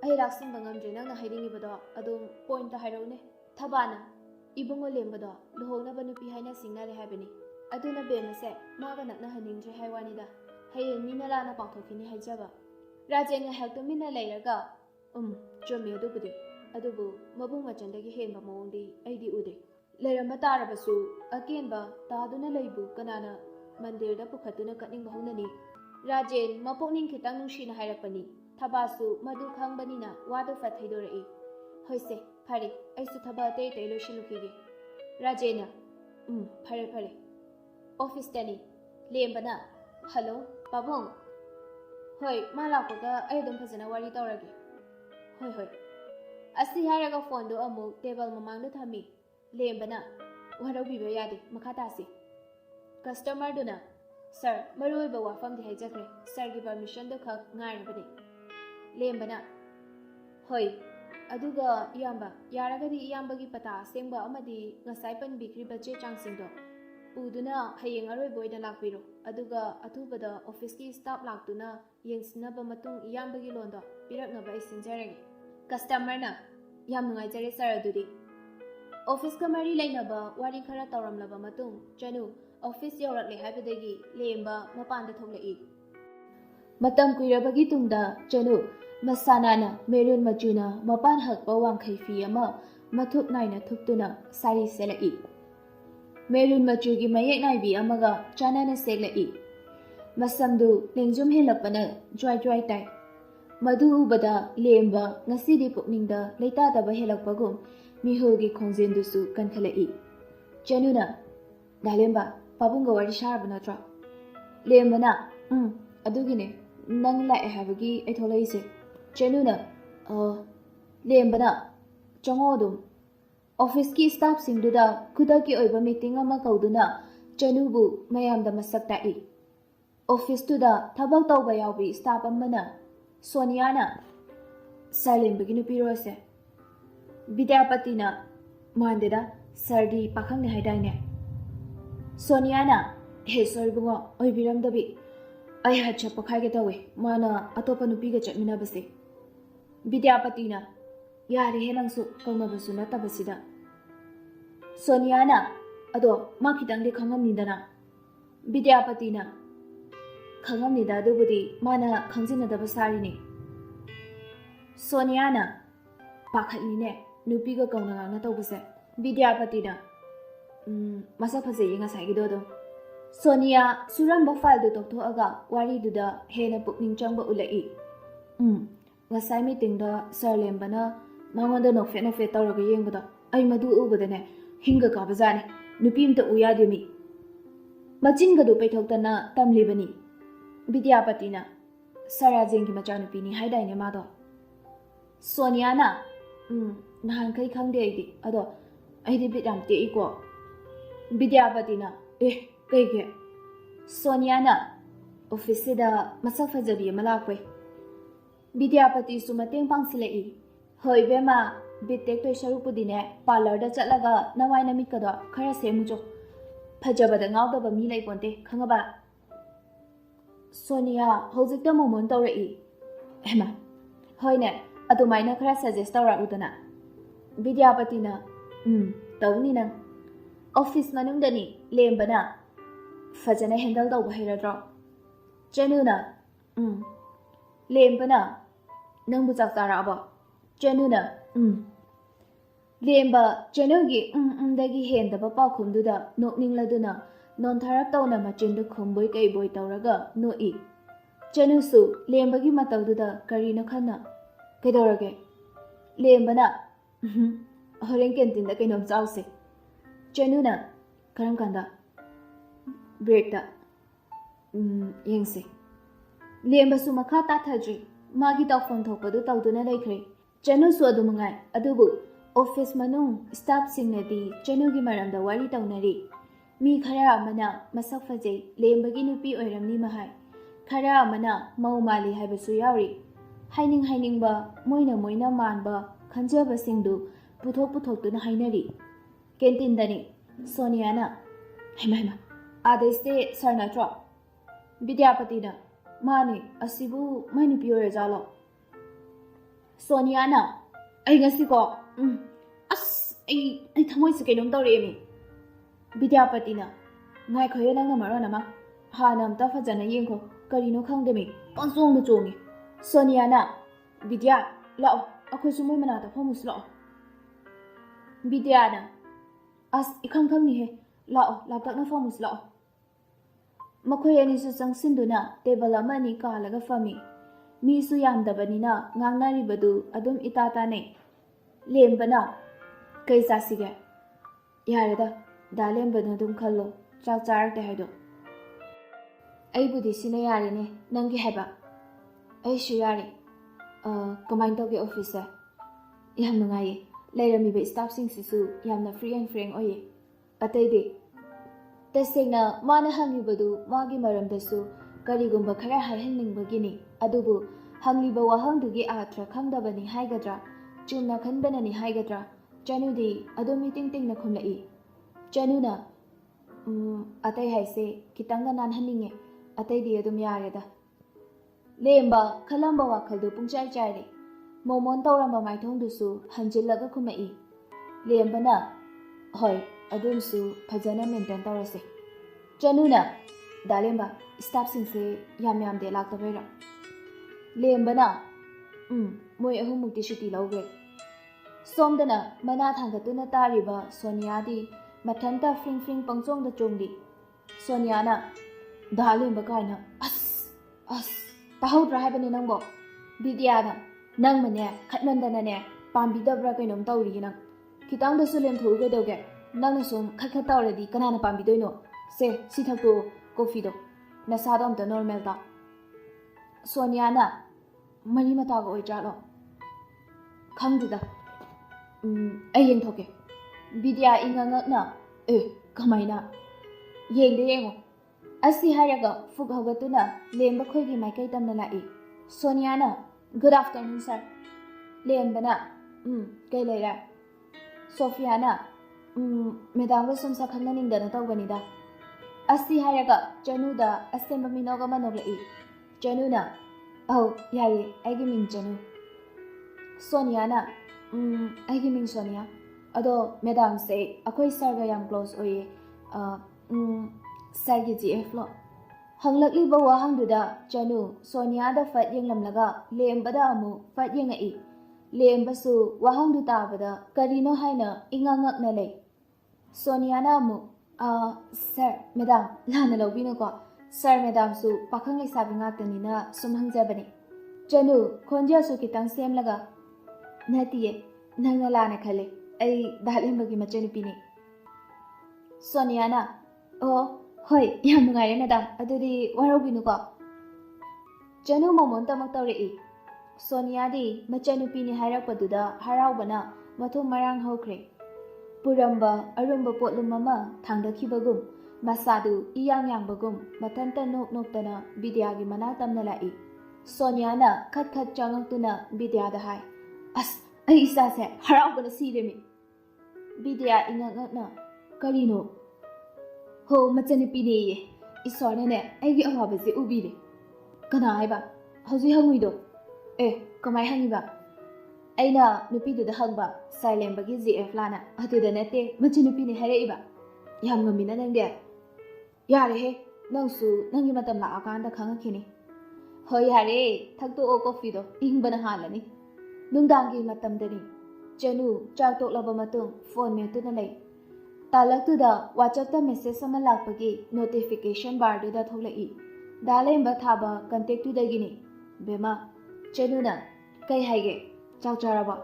ꯑꯩ ꯂꯥꯛꯁꯤꯟꯕ ꯉꯝꯗ꯭ꯔꯦ ꯅꯪꯅ ꯍꯥꯏꯅꯤꯡꯉꯤꯕꯗꯣ ꯑꯗꯨꯝ ꯄꯣꯏꯟꯇ ꯍꯥꯏꯔꯛꯎꯅꯦ ꯊꯕꯥꯅ ꯏꯕꯨꯡꯉꯣ ꯂꯦꯝꯕꯗꯣ ꯂꯨꯍꯣꯡꯅꯕ ꯅꯨꯄꯤ ꯍꯥꯏꯅ ꯁꯤꯡꯅꯔꯦ ꯍꯥꯏꯕꯅꯤ ꯑꯗꯨꯅ ꯕꯦꯝꯃꯁꯦ ꯃꯥꯒ ꯅꯛꯅꯍꯟꯅꯤꯡꯗ꯭ꯔꯦ ꯍꯥꯏ ꯋꯥꯅꯤꯗ ꯍꯌꯦꯡ ꯃꯤꯅ ꯂꯥꯟꯅ ꯄꯥꯡꯊꯣꯛꯈꯤꯅꯤ ꯍꯥꯏꯖꯕ ꯔꯥꯖꯦꯟ ꯉꯥꯏꯍꯥꯛ ꯇꯨꯃꯤꯟꯅ ꯂꯩꯔꯒ ꯆꯨꯝꯃꯤ ꯑꯗꯨꯕꯨꯗꯤ ꯑꯗꯨꯕꯨ ꯃꯕꯨꯡ ꯃꯆꯟꯗꯒꯤ ꯍꯦꯟꯕ ꯃꯑꯣꯡꯗꯤ ꯑꯩꯗꯤ ꯎꯗꯦ ꯂꯩꯔꯝꯕ ꯇꯥꯔꯕꯁꯨ ꯑꯀꯦꯟꯕ ꯇꯥꯗꯨꯅ ꯂꯩꯕꯨ ꯀꯅꯥꯅ ꯃꯟꯗꯤꯔꯗ ꯄꯨꯈꯠꯇꯨꯅ ꯀꯠꯅꯤꯡꯕ ꯍꯧꯅꯅꯤ ꯔꯥꯖꯦꯟ ꯃꯄꯨꯛꯅꯤꯡ ꯈꯤꯇꯪ ꯅꯨꯡꯁꯤꯅ ꯍꯥꯏꯔꯛꯄꯅꯤ ꯊꯕꯥꯁꯨ ꯃꯗꯨ ꯈꯪꯕꯅꯤꯅ ꯋꯥꯗꯨ ꯐꯠ ꯊꯩꯗꯣꯔꯛꯏ ꯍꯣꯏꯁꯦ ꯐꯔꯦ ꯑꯩꯁꯨ ꯊꯕꯛ ꯑꯇꯩ ꯂꯣꯏꯁꯤꯜꯂꯨꯈꯤꯒꯦ ꯔꯥꯖꯦꯟꯅ ꯐꯔꯦ ꯑꯣꯐꯤꯁꯇꯅꯤ ꯂꯦꯝꯕꯅ ꯍꯜꯂꯣ ꯄꯥꯕꯨꯡ ꯍꯣꯏ ꯃꯥ ꯂꯥꯛꯄꯒ ꯑꯩ ꯑꯗꯨꯝ ꯐꯖꯅ ꯋꯥꯔꯤ ꯇꯧꯔꯒꯦ ꯍꯣꯏ ꯑꯁꯤ ꯍꯥꯏꯔꯒ ꯐꯣꯟꯗꯣ ꯑꯃꯨꯛ ꯇꯦꯕꯜ ꯃꯃꯥꯡꯗ ꯊꯝꯃꯤ ꯂꯦꯝꯕꯅ ꯋꯥꯔꯧꯕꯤꯕ ꯌꯥꯗꯦ ꯃꯈꯥ ꯇꯥꯁꯤ ꯀꯁꯇꯃꯔꯗꯨꯅ ꯁꯥꯔ ꯃꯔꯨꯑꯣꯏꯕ ꯋꯥꯐꯝꯗꯤ ꯍꯥꯏꯖꯈ꯭ꯔꯦ ꯁꯥꯔꯒꯤ ꯄꯔꯃꯤꯁꯟꯗꯨ ꯈꯛ ꯉꯥꯏꯔꯕꯅꯤ ꯂꯦꯝꯕꯅ ꯍꯣꯏ ꯑꯗꯨꯒ ꯏꯌꯥꯝꯕ ꯌꯥꯔꯒꯗꯤ ꯏꯌꯥꯝꯕꯒꯤ ꯄꯇꯥ ꯑꯁꯦꯡꯕ ꯑꯃꯗꯤ ꯉꯁꯥꯏ ꯄꯟꯕꯤꯈ꯭ꯔꯤꯕ ꯆꯦ ꯆꯥꯡꯁꯤꯡꯗꯣ ꯄꯨꯗꯨꯅ ꯍꯌꯦꯡ ꯑꯔꯣꯏꯕ ꯑꯣꯏꯅ ꯂꯥꯛꯄꯤꯔꯣ ꯑꯗꯨꯒ ꯑꯊꯨꯕꯗ ꯑꯣꯐꯤꯁꯀꯤ ꯁ꯭ꯇꯥꯐ ꯂꯥꯛꯇꯨꯅ ꯌꯦꯡꯁꯤꯟꯅꯕ ꯃꯇꯨꯡ ꯏꯌꯥꯝꯕꯒꯤ ꯂꯣꯟꯗꯣ ꯄꯤꯔꯛꯅꯕ ꯑꯩ ꯁꯤꯟꯖꯔꯒꯦ ꯀꯁꯇꯃꯔꯅ ꯌꯥꯝ ꯅꯨꯡꯉꯥꯏꯖꯔꯦ ꯁꯥꯔ ꯑꯗꯨꯗꯤ ꯑꯣꯐꯤꯁꯀ ꯃꯔꯤ ꯂꯩꯅꯕ ꯋꯥꯔꯤ ꯈꯔ ꯇꯧꯔꯝꯂꯕ ꯃꯇꯨꯡ ꯆꯅꯨ ꯑꯣꯐꯤꯁ ꯌꯧꯔꯛꯂꯦ ꯍꯥꯏꯕꯗꯒꯤ ꯂꯦꯝꯕ ꯃꯄꯥꯟꯗ ꯊꯣꯛꯂꯛꯏ ꯃꯇꯝ ꯀꯨꯏꯔꯕꯒꯤ ꯇꯨꯡꯗ ꯆꯅꯨ ꯃꯁꯥ ꯅꯥꯟꯅ ꯃꯦꯔꯨꯟ ꯃꯆꯨꯅ ꯃꯄꯥꯟ ꯍꯛꯄ ꯋꯥꯡꯈꯩ ꯐꯤ ꯑꯃ ꯃꯊꯨꯞ ꯅꯥꯏꯅ ꯊꯨꯞꯇꯨꯅ ꯁꯥꯔꯤ ꯁꯦꯠꯂꯛꯏ ꯃꯦꯔꯨꯟ ꯃꯆꯨꯒꯤ ꯃꯌꯦꯛ ꯅꯥꯏꯕꯤ ꯑꯃꯒ ꯆꯥꯟꯅꯅ ꯁꯦꯠꯂꯛꯏ ꯃꯁꯝꯗꯨ ꯂꯦꯡꯖꯨꯝ ꯍꯦꯜꯂꯛꯄꯅ ꯖ꯭ꯋꯥꯏ ꯇꯥꯏ ꯃꯗꯨ ꯎꯕꯗ ꯂꯦꯝꯕ ꯉꯁꯤꯗꯤ ꯄꯨꯛꯅꯤꯡꯗ ꯂꯩꯇꯥꯗꯕ ꯍꯦꯜꯂꯛꯄꯒꯨꯝ ꯃꯤꯍꯨꯜꯒꯤ ꯈꯣꯡꯖꯦꯜꯗꯨꯁꯨ ꯀꯟꯈꯠꯂꯛꯏ ꯆꯅꯨꯅ ꯗꯥꯂꯦꯝꯕ ꯄꯥꯕꯨꯡꯒ ꯋꯥꯔꯤ ꯁꯥꯔꯕ ꯅꯠꯇ꯭ꯔꯣ ꯂꯦꯝꯕꯅ ꯑꯗꯨꯒꯤꯅꯦ ꯅꯪ ꯂꯥꯛꯑꯦ ꯍꯥꯏꯕꯒꯤ ꯑꯩ ꯊꯣꯛꯂꯛꯏꯁꯦ ꯆꯅꯨꯅ ꯂꯦꯝꯕꯅ ꯆꯪꯉꯣ ꯑꯗꯨꯝ ꯑꯣꯐꯤꯁꯀꯤ ꯁ꯭ꯇꯥꯐꯁꯤꯡꯗꯨꯗ ꯈꯨꯗꯛꯀꯤ ꯑꯣꯏꯕ ꯃꯤꯇꯤꯡ ꯑꯃ ꯀꯧꯗꯨꯅ ꯆꯅꯨꯕꯨ ꯃꯌꯥꯝꯗ ꯃꯁꯛ ꯇꯥꯛꯏ ꯑꯣꯐꯤꯁꯇꯨꯗ ꯊꯕꯛ ꯇꯧꯕ ꯌꯥꯎꯕꯤ ꯁ꯭ꯇꯥꯐ ꯑꯃꯅ ꯁꯣꯅꯤꯌꯥꯅ ꯁꯥꯔ ꯂꯦꯝꯕꯒꯤ ꯅꯨꯄꯤꯔꯣ ꯑꯁꯦ ꯕꯤꯗ꯭ꯌꯥꯄꯇꯤꯅ ꯃꯥꯟꯗꯦꯗ ꯁꯥꯔꯗꯤ ꯄꯥꯈꯪꯅꯦ ꯍꯥꯏꯗꯥꯏꯅꯦ ꯁꯣꯅꯤꯌꯥꯅ ꯍꯦ ꯁꯣꯔꯤꯕꯨꯡꯉꯣ ꯑꯣꯏꯕꯤꯔꯝꯗꯕꯤ ꯑꯩ ꯍꯠ ꯄꯣꯛꯈꯥꯏꯒꯦ ꯇꯧꯋꯦ ꯃꯥꯅ ꯑꯇꯣꯞꯄ ꯅꯨꯄꯤꯒ ꯆꯠꯃꯤꯟꯅꯕꯁꯦ ꯕꯤꯗ꯭ꯌꯥꯄꯇꯤꯅ ꯌꯥꯔꯦꯍꯦ ꯅꯪꯁꯨ ꯀꯧꯅꯕꯁꯨ ꯅꯠꯇꯕꯁꯤꯗ ꯁꯣꯅꯤꯌꯥꯅ ꯑꯗꯣ ꯃꯥ ꯈꯤꯇꯪꯗꯤ ꯈꯪꯉꯝꯅꯤꯗꯅ ꯕꯤꯗ꯭ꯌꯥꯄꯇꯤꯅ ꯈꯪꯉꯝꯅꯤꯗ ꯑꯗꯨꯕꯨꯗꯤ ꯃꯥꯅ ꯈꯪꯖꯤꯟꯅꯗꯕ ꯁꯥꯔꯤꯅꯤ ꯁꯣꯅꯤꯌꯥꯅ ꯄꯥꯈꯠꯂꯤꯅꯦ ꯅꯨꯄꯤꯒ ꯀꯧꯅ ꯉꯥꯡꯅ ꯇꯧꯕꯁꯦ ꯕꯤꯗ꯭ꯌꯥꯄꯇꯤꯅ ꯃꯁꯛ ꯐꯖꯩꯌꯦ ꯉꯁꯥꯏꯒꯤꯗꯣ ꯑꯗꯨꯝ ꯁꯣꯅꯤꯌꯥ ꯁꯨꯔꯝꯕ ꯐꯥꯏꯜꯗꯨ ꯇꯣꯛꯊꯣꯛꯑꯒ ꯋꯥꯔꯤꯗꯨꯗ ꯍꯦꯟꯅ ꯄꯨꯛꯅꯤꯡ ꯆꯪꯕ ꯎꯠꯂꯛꯏ ꯉꯁꯥꯏ ꯃꯤꯇꯤꯡꯗ ꯁꯥꯔ ꯂꯦꯝꯕꯅ ꯃꯉꯣꯟꯗ ꯅꯣꯛꯐꯦꯠ ꯇꯧꯔꯒ ꯌꯦꯡꯕꯗꯣ ꯑꯩ ꯃꯗꯨ ꯎꯕꯗꯅꯦ ꯍꯤꯡꯒ ꯀꯥꯕꯖꯥꯠꯅꯤ ꯅꯨꯄꯤ ꯑꯃꯇ ꯎ ꯌꯥꯗꯦ ꯃꯤ ꯃꯆꯤꯟꯒꯗꯨ ꯄꯩꯊꯣꯛꯇꯅ ꯇꯝꯂꯤꯕꯅꯤ ꯕꯤꯗ꯭ꯌꯥꯄꯇꯤꯅ ꯁꯥꯔ ꯔꯥꯖꯦꯟꯒꯤ ꯃꯆꯥꯅꯨꯄꯤꯅꯤ ꯍꯥꯏꯗꯥꯏꯅꯦ ꯃꯥꯗꯣ ꯁꯣꯅꯤꯌꯥꯅ ꯅꯍꯥꯟꯈꯩ ꯈꯪꯗꯦ ꯑꯩꯗꯤ ꯑꯗꯣ ꯑꯩꯗꯤ ꯕꯤꯠ ꯌꯥꯝ ꯇꯦꯛꯏꯀꯣ ꯕꯤꯗ꯭ꯌꯥꯄꯇꯤꯅ ꯀꯩꯒꯤ ꯁꯣꯅꯤꯌꯥꯅ ꯑꯣꯐꯤꯁꯁꯤꯗ ꯃꯁꯛ ꯐꯖꯕꯤ ꯑꯃ ꯂꯥꯛꯄꯩ Vidyapatisu mateng pangsilai. Hoi bema bitek toy sarupudine parlor da chatlaga nawai namit kada khara semujo. Phajabada ngawdaba mi lai ponte khangaba. Sonia hojikta momon tawrai. Ema. Hoine adumaina khara suggest tawra udana. Vidyapatina tawni nang. Office manungdani lembana fajana handle tawba hairadro. Januna lembana nangbu chak taraba. Januna lemba janugi dagi hendaba pakhumduda nokningladuna nontharak tawna machindu khumboi kaiboi tawraga noi. Janusu lembagi matawduda karina khanna kaidorage. Lembana horen canteen da kainom chawse. Januna karam kanda break da yengse. Lembasu makha tathajri magi tawfon thokpadu tawduna laikhre. Janusu adumangai adubu office manung staff singnadi Janugi maramda wari tawnari. Mi khara amana masak fajai lembagi nupi oiramni mahai. Khara amana mau mali haibasu yauri. Haining ba moina manba khanjaba singdu puthok tuna hainari. Canteen dani Sonia na haima adeste sarnatra. Vidyapati na mani asibu maini piore jalo. Sonia na ai ngasi ko ai thamoi se kainom tawre mi. Vidyapati na ngai khoye nang namaro nama hanam ta fajana yengko karino khangde mi pansong du chongi. Sonia na Vidya lao akhoi sumoi manata phomus lao. Vidya na ikhang ni he lao laptak na phomus lao. Makhoi ani su sangsinduna table amani kalaga fami. Mi su yamdabanina ngangnari badu adum itata ne. Lembana kai sasige. Yareda da lembana dum khallo chak charak te haido. Ai budi sina yari ne nangi haiba. Ai shu yari. Kamain toge officer. Yam nungai leirami be staff sing sisu yamna free and frank oye. Atai de tasengna mana hangi badu magi maramdasu karigumba khara haihanningbagini adubu hangliba wahangdugi atra khangdabani haigadra chumna khanbanani haigadra Janudi adu meeting na khumlai. Januna atai haise kitanga nan haninge atai di adum yareda. Lemba khalamba wakhaldu pungchai chaire. Momon tawramba maithongdusu hanjillaga khumai. Lembana hoi adumsu phajana maintain tawrase. Januna dalemba staff singse yam de laktabera. Lembana moi ahumukti shuti lawge. Somdana mana thangatuna tariba Sonia di mathanta fring pangchong da chongdi. Sonia na dalemba kaina as tahodra haibani nangbo. Vidya na nang mane khatmandana ne pambidabra kainom tawri nang. Kitang da sulem thuge doge nang sum khat tawradi kanana pambidoino. Se sithakto coffee do nasadom da normal da. Sonia na mari mata go oijalo. Khangdida ai yeng thoke. Vidya ingangakna kamaina yengde yengo. Asi haraga fuk hogatuna lemba khoigi maikai tamna lai. Sonia na good afternoon sir. Lemba na kai leira. Sophia na madam ga sum sakhangna ningdana tawbanida. Asi haraga Janu da asemba minoga manoglai. Janu na yaye aigi ming Janu. Sonia na aigi ming Sonia. Ado madam say akhoi sir ga yam close oye. Sir gi GF lo. Hanglakli ba wahangduda Janu Sonia da fat yenglamlaga lemba da amu fat yengai. Lemba su wahangdu tabada karino haina ingangak na lay. Sonia na amu sir madam lana lawbino ko. Sir madam su pakhang isabi ngaktanina sumhangjabani. Janu khonja su kitang semlaga natiye nangna lana khale ai dalembagi machanupini. Sonia na hoi yam nungai madam adudi warobinu ko. Janu momon tamak tawrei. Sonia di machanupini hairakpaduda haraubana mathum marang hokre. Puramba arumba potlum ama thangdakhibagum masadu iyang yangbagum mathanta noktana Vidya gi mana tamna lai. Soniana khat khat changakuna Bidya hai. As ai isa se haraugana siremi. Bidya ingangna karino. Ho machani pine ye. Isona ne aigi awabase ubire. Kana haiba. Hauji hanguido. Kamai hangiba. Aina nupiduda hangba silent bagi ZF lana. Atuda nete machi nupine haraiba. Yam ngamina nangde. Yare he. Nangsu nangi matam la akanda khangakini. Hoi yare thakto o coffee do ingbana halani. Nungdangi matamdani. Janu chak tok laba matung phone me tu na lay. Talak tu da WhatsApp ta message sama lakpagi notification bar du da tholai. Dalem ba thaba contact tu da gini. Bema Janu na kai haige chak jaraba.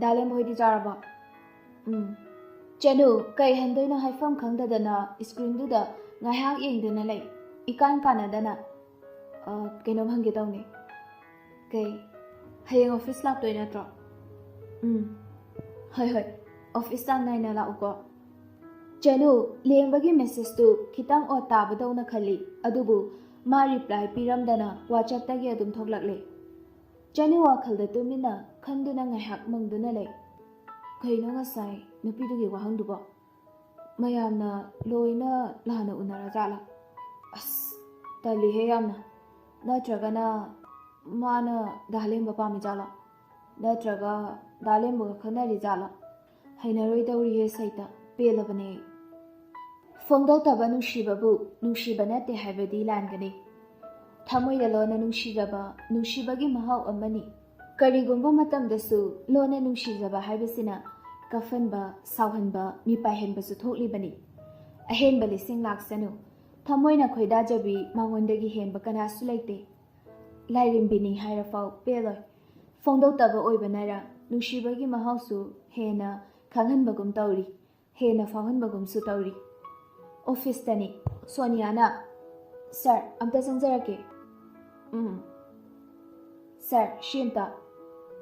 Dalem hoi di jaraba. Janu kai handoi na haifam khangdadana screen du da ngahak yengduna lay. Ikan kanadana kainom hangge tawni. Kai hayang office laptoi natro. Hoi office tang nai na lauko. Janu lengbagi message tu khitang o tabadawna khali adubu ma reply piramdana WhatsApp tagi adum thoklakle. Janu wakhalda tumina khanduna ngahak mangduna lay. Kaino ngasai nupidugi wahangduba. Mayamna loina lana unara jala. As tali he yamna. Natragana mana dalemba pami jala. Natraga dalemba khanari jala. Hainaroi dauri he saita pelabane. Fongdaw taba nungsibabu nungsiba nate haibadi langani. Thamoida lona nungsijaba nungsibagi mahau amani. Karigumba matamdasu lona nungsijaba haibasina kafanba sauhanba mipaihenba su thoklibani. Ahenba lising laksanu. Thamoina khoida jabi mangondagi henba kanasu laite. Lairimbini hairafau peloi. Fongdaw taba oibanara nungsibagi mahausu hena khanghanbagum tauri. Hena fauhanbagum su tauri. Office tani Soniana. Sir, amta sangjarake. Sir, shimta.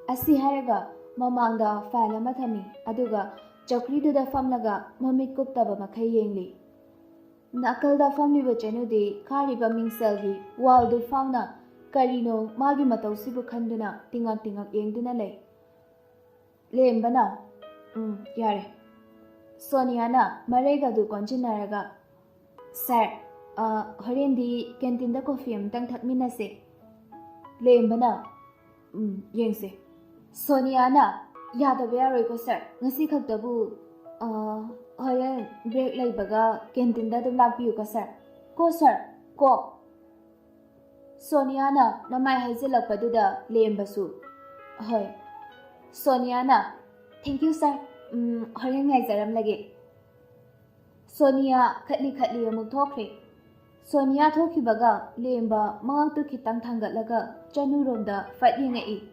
Asi haraga mamangda file ama thami aduga chokriduda famlaga mamit kuptaba makhai yengli. Nakalda famliba chanudi khariba mingselgi waldu fauna karino magi matausibu khanduna tingak yengduna lay. Lembana. Yare. Soniana marega du konchinaraga. Sir, horendi canteen coffee amtang thakminase. Lembana. Yengse. Soniana yadaba yaroi ko sir. Ngasi khaktabu horen break laibaga canteen da dum lakpiyu ka sir. Ko sir. Ko. Soniana namai haizilakpaduda lembasu. Hoi. Soniana. Thank you sir. Horen ngaijaram lage. Sonia khatli amuk thokre. Sonia thokibaga lemba mangaktu khitang thangatlaga Janu romda fight yengai.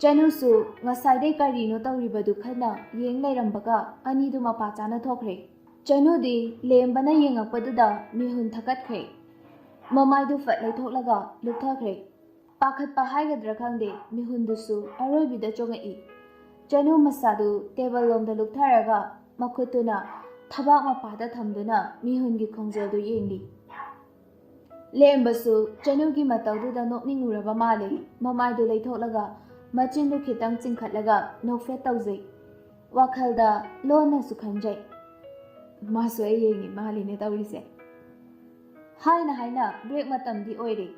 Janu su ngasaide karino tawribadu khana yeng lairambaga anidu mapa chana thokre. Janu di lembana yengakpaduda mihun thakatkre. Mamaidu fight lai thoklaga lukthakre. Pakhat pahaigadra khangde mihundusu aroibida chongai. Janu masadu table lomda luktharaga makhutuna thabak mapada thamduna mihungi khongjadu yengli. Lembasu Janugi mataududa nokninguraba male mamaidu leitholaga machindu khitang chingkhatlaga nofet tawjai. Wakhalda lona su khanjai. Masu yengi mali ne tawrise. Haina break matamdi oire.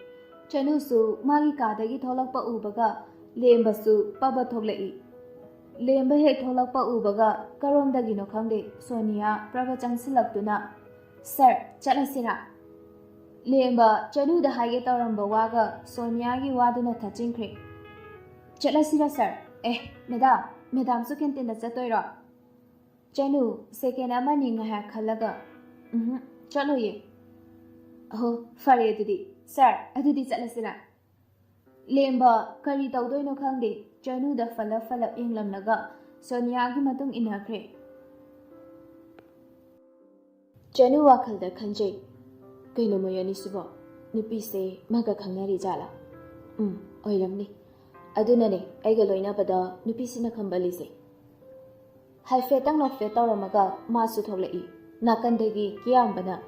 Janusu magi kadagi tholakpa ubaga lembasu paba thoklai. Lemba hek tholakpa ubaga karomdagi no khangde Sonia praba changsilaktuna. Sir, chalasira. Lemba Janu da haige tawramba waga Sonia gi waduna thachingkre. Chalasira sir. Madam su canteen da chatoira. Janu second amani ngaha khalaga. Chaloye. Fare adudi. Sir, adudi chalasira. Lemba kari tawdoino khangde Janu da falap inglamlaga Sonia gi matung inakre. Janu wakhalda khanjai. Kaino moyani subo nupi se maga khangnari jala. Oiramni. Adunane aiga loina bada nupi sina khambalise. Haifetang no fetawramaga masu thoklai. Nakandagi kiyambana.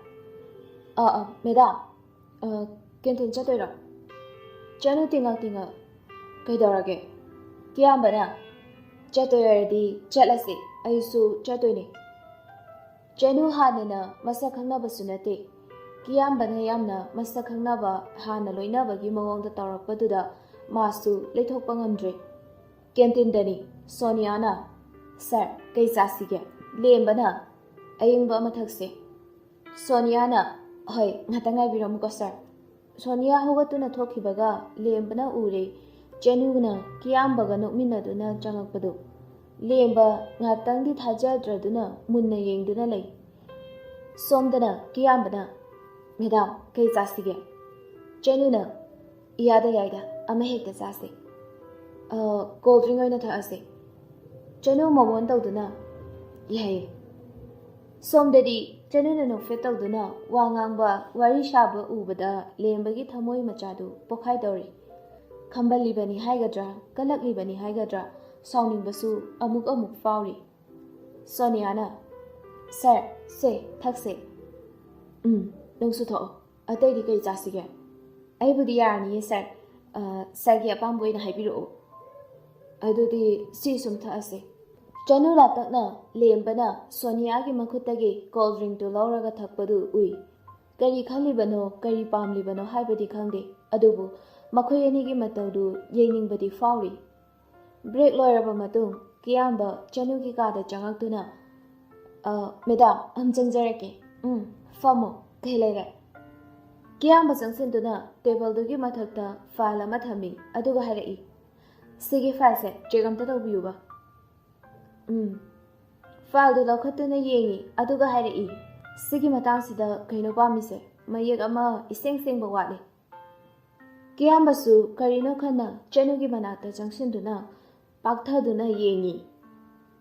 Madam. Canteen chatoira. ꯆꯅꯨ ꯇꯤꯡꯉꯛ ꯀꯩꯗꯧꯔꯒꯦ? ꯀꯤꯌꯥꯝꯕꯅ ꯆꯠꯇꯣꯏ ꯑꯣꯏꯔꯗꯤ ꯆꯠꯂꯁꯤ, ꯑꯩꯁꯨ ꯆꯠꯇꯣꯏꯅꯤ. ꯆꯅꯨ ꯍꯥꯟꯅꯅ ꯃꯁꯛ ꯈꯪꯅꯕꯁꯨ ꯅꯠꯇꯦ. ꯀꯤꯌꯥꯝꯕꯅ ꯌꯥꯝꯅ ꯃꯁꯛ ꯈꯪꯅꯕ ꯍꯥꯟꯅ ꯂꯣꯏꯅꯕꯒꯤ ꯃꯑꯣꯡꯗ ꯇꯧꯔꯛꯄꯗꯨꯗ ꯃꯥꯁꯨ ꯂꯩꯊꯣꯛꯄ ꯉꯝꯗ꯭ꯔꯦ. ꯀꯦꯟꯇꯤꯟꯗꯅꯤ. ꯁꯣꯅꯤꯌꯥꯅ ꯁꯥꯔ ꯀꯩ ꯆꯥꯁꯤꯒꯦ? ꯂꯦꯝꯕꯅ ꯑꯌꯤꯡꯕ ꯑꯃ ꯊꯛꯁꯦ. ꯁꯣꯅꯤꯌꯥꯅ ꯍꯣꯏ ꯉꯥꯛꯇꯪ ꯉꯥꯏꯕꯤꯔꯝꯃꯨꯀꯣ ꯁꯥꯔ. ꯁꯣꯅꯤꯌꯥ ꯍꯧꯒꯠꯇꯨꯅ ꯊꯣꯛꯈꯤꯕꯒ ꯂꯦꯝꯕꯅ ꯎꯔꯦ ꯆꯅꯨꯅ ꯀꯤꯌꯥꯝꯕꯒ ꯅꯣꯛꯃꯤꯟꯅꯗꯨꯅ ꯆꯪꯉꯛꯄꯗꯨ. ꯂꯦꯝꯕ ꯉꯥꯛꯇꯪꯗꯤ ꯊꯥꯖꯗ꯭ꯔꯗꯨꯅ ꯃꯨꯟꯅ ꯌꯦꯡꯗꯨꯅ ꯂꯩ. ꯁꯣꯝꯗꯅ ꯀꯤꯌꯥꯝꯕꯅ ꯃꯦꯗꯥꯝ ꯀꯩ ꯆꯥꯁꯤꯒꯦ? ꯆꯅꯨꯅ ꯏꯌꯥꯗ ꯌꯥꯏꯗ ꯑꯃ ꯍꯦꯛꯇ ꯆꯥꯁꯦ. ꯀꯣꯜ ꯗ꯭ꯔꯤꯡ ꯑꯣꯏꯅ ꯊꯛꯑꯁꯦ. ꯆꯅꯨ ꯃꯣꯃꯣꯟ ꯇꯧꯗꯨꯅ ꯌꯥꯏꯌꯦ. ꯁꯣꯝꯗꯗꯤ ꯆꯅꯨꯅ ꯅꯣꯛꯐꯦꯠ ꯇꯧꯗꯨꯅ ꯋꯥ ꯉꯥꯡꯕ ꯋꯥꯔꯤ ꯁꯥꯕ ꯎꯕꯗ ꯂꯦꯝꯕꯒꯤ ꯊꯃꯣꯏ ꯃꯆꯥꯗꯨ ꯄꯣꯈꯥꯏꯗꯧꯔꯤ. ꯈꯝꯕꯜꯂꯤꯕꯅꯤ ꯍꯥꯏꯒꯗ꯭ꯔꯥ ꯀꯜꯂꯛꯂꯤꯕꯅꯤ ꯍꯥꯏꯒꯗ꯭ꯔꯥ ꯁꯥꯎꯅꯤꯡꯕꯁꯨ ꯑꯃꯨꯛ ꯐꯥꯎꯔꯤ. ꯁꯣꯅꯤꯌꯥꯅ ꯁꯥꯔ ꯁꯦ ꯊꯛꯁꯦ. ꯅꯪꯁꯨ ꯊꯛꯑꯣ. ꯑꯇꯩꯗꯤ ꯀꯩ ꯆꯥꯁꯤꯒꯦ? ꯑꯩꯕꯨꯗꯤ ꯌꯥꯔꯅꯤꯌꯦ ꯁꯥꯔ. ꯁꯥꯔꯒꯤ ꯑꯄꯥꯝꯕ ꯑꯣꯏꯅ ꯍꯥꯏꯕꯤꯔꯛꯑꯣ. ꯑꯗꯨꯗꯤ ꯁꯤ ꯁꯨꯝ ꯊꯛꯑꯁꯦ. ꯆꯅꯨ ꯂꯥꯞꯇꯛꯅ ꯂꯦꯝꯕꯅ ꯁꯣꯅꯤꯌꯥꯒꯤ ꯃꯈꯨꯠꯇꯒꯤ ꯀꯣꯜ ꯗ꯭ꯔꯤꯡꯛꯇꯨ ꯂꯧꯔꯒ ꯊꯛꯄꯗꯨ ꯎꯏ. ꯀꯔꯤ ꯈꯜꯂꯤꯕꯅꯣ ꯀꯔꯤ ꯄꯥꯝꯂꯤꯕꯅꯣ ꯍꯥꯏꯕꯗꯤ ꯈꯪꯗꯦ. ꯑꯗꯨꯕꯨ ꯃꯈꯣꯏ ꯑꯅꯤꯒꯤ ꯃꯇꯧꯗꯨ ꯌꯦꯡꯅꯤꯡꯕꯗꯤ ꯐꯥꯎꯔꯤ. ꯕ꯭ꯔꯦꯛ ꯂꯣꯏꯔꯕ ꯃꯇꯨꯡ ꯀꯤꯌꯥꯝꯕ ꯆꯅꯨꯒꯤ ꯀꯥꯗ ꯆꯪꯉꯛꯇꯨꯅ ꯃꯦꯗꯥꯝ ꯆꯪꯖꯔꯛꯀꯦ. ꯐꯝꯃꯣ. ꯀꯩ ꯂꯩꯔꯦ? ꯀꯤꯌꯥꯝꯕ ꯆꯪꯁꯤꯟꯗꯨꯅ ꯇꯦꯕꯜꯗꯨꯒꯤ ꯃꯊꯛꯇ ꯐꯥꯏꯜ ꯑꯃ ꯊꯝꯃꯤ. ꯑꯗꯨꯒ ꯍꯥꯏꯔꯛꯏ. ꯁꯤꯒꯤ ꯐꯥꯏꯜꯁꯦ ꯆꯦꯛ ꯑꯝꯇ ꯇꯧꯕꯤꯌꯨꯕ. ꯐꯥꯏꯜꯗꯨ ꯂꯧꯈꯠꯇꯨꯅ ꯌꯦꯡꯉꯤ. ꯑꯗꯨꯒ ꯍꯥꯏꯔꯛꯏ. ꯁꯤꯒꯤ ꯃꯇꯥꯡꯁꯤꯗ ꯀꯩꯅꯣ ꯄꯥꯝꯃꯤꯁꯦ? ꯃꯌꯦꯛ ꯑꯃ ꯏꯁꯦꯡ ꯁꯦꯡꯕ ꯋꯥꯠꯂꯤ. ꯀꯤꯌꯥꯝꯕꯁꯨ ꯀꯔꯤꯅꯣ ꯈꯟꯅ ꯆꯅꯨꯒꯤ ꯃꯅꯥꯛꯇ ꯆꯪꯁꯤꯟꯗꯨꯅ ꯄꯥꯛꯊꯗꯨꯅ ꯌꯦꯡꯉꯤ.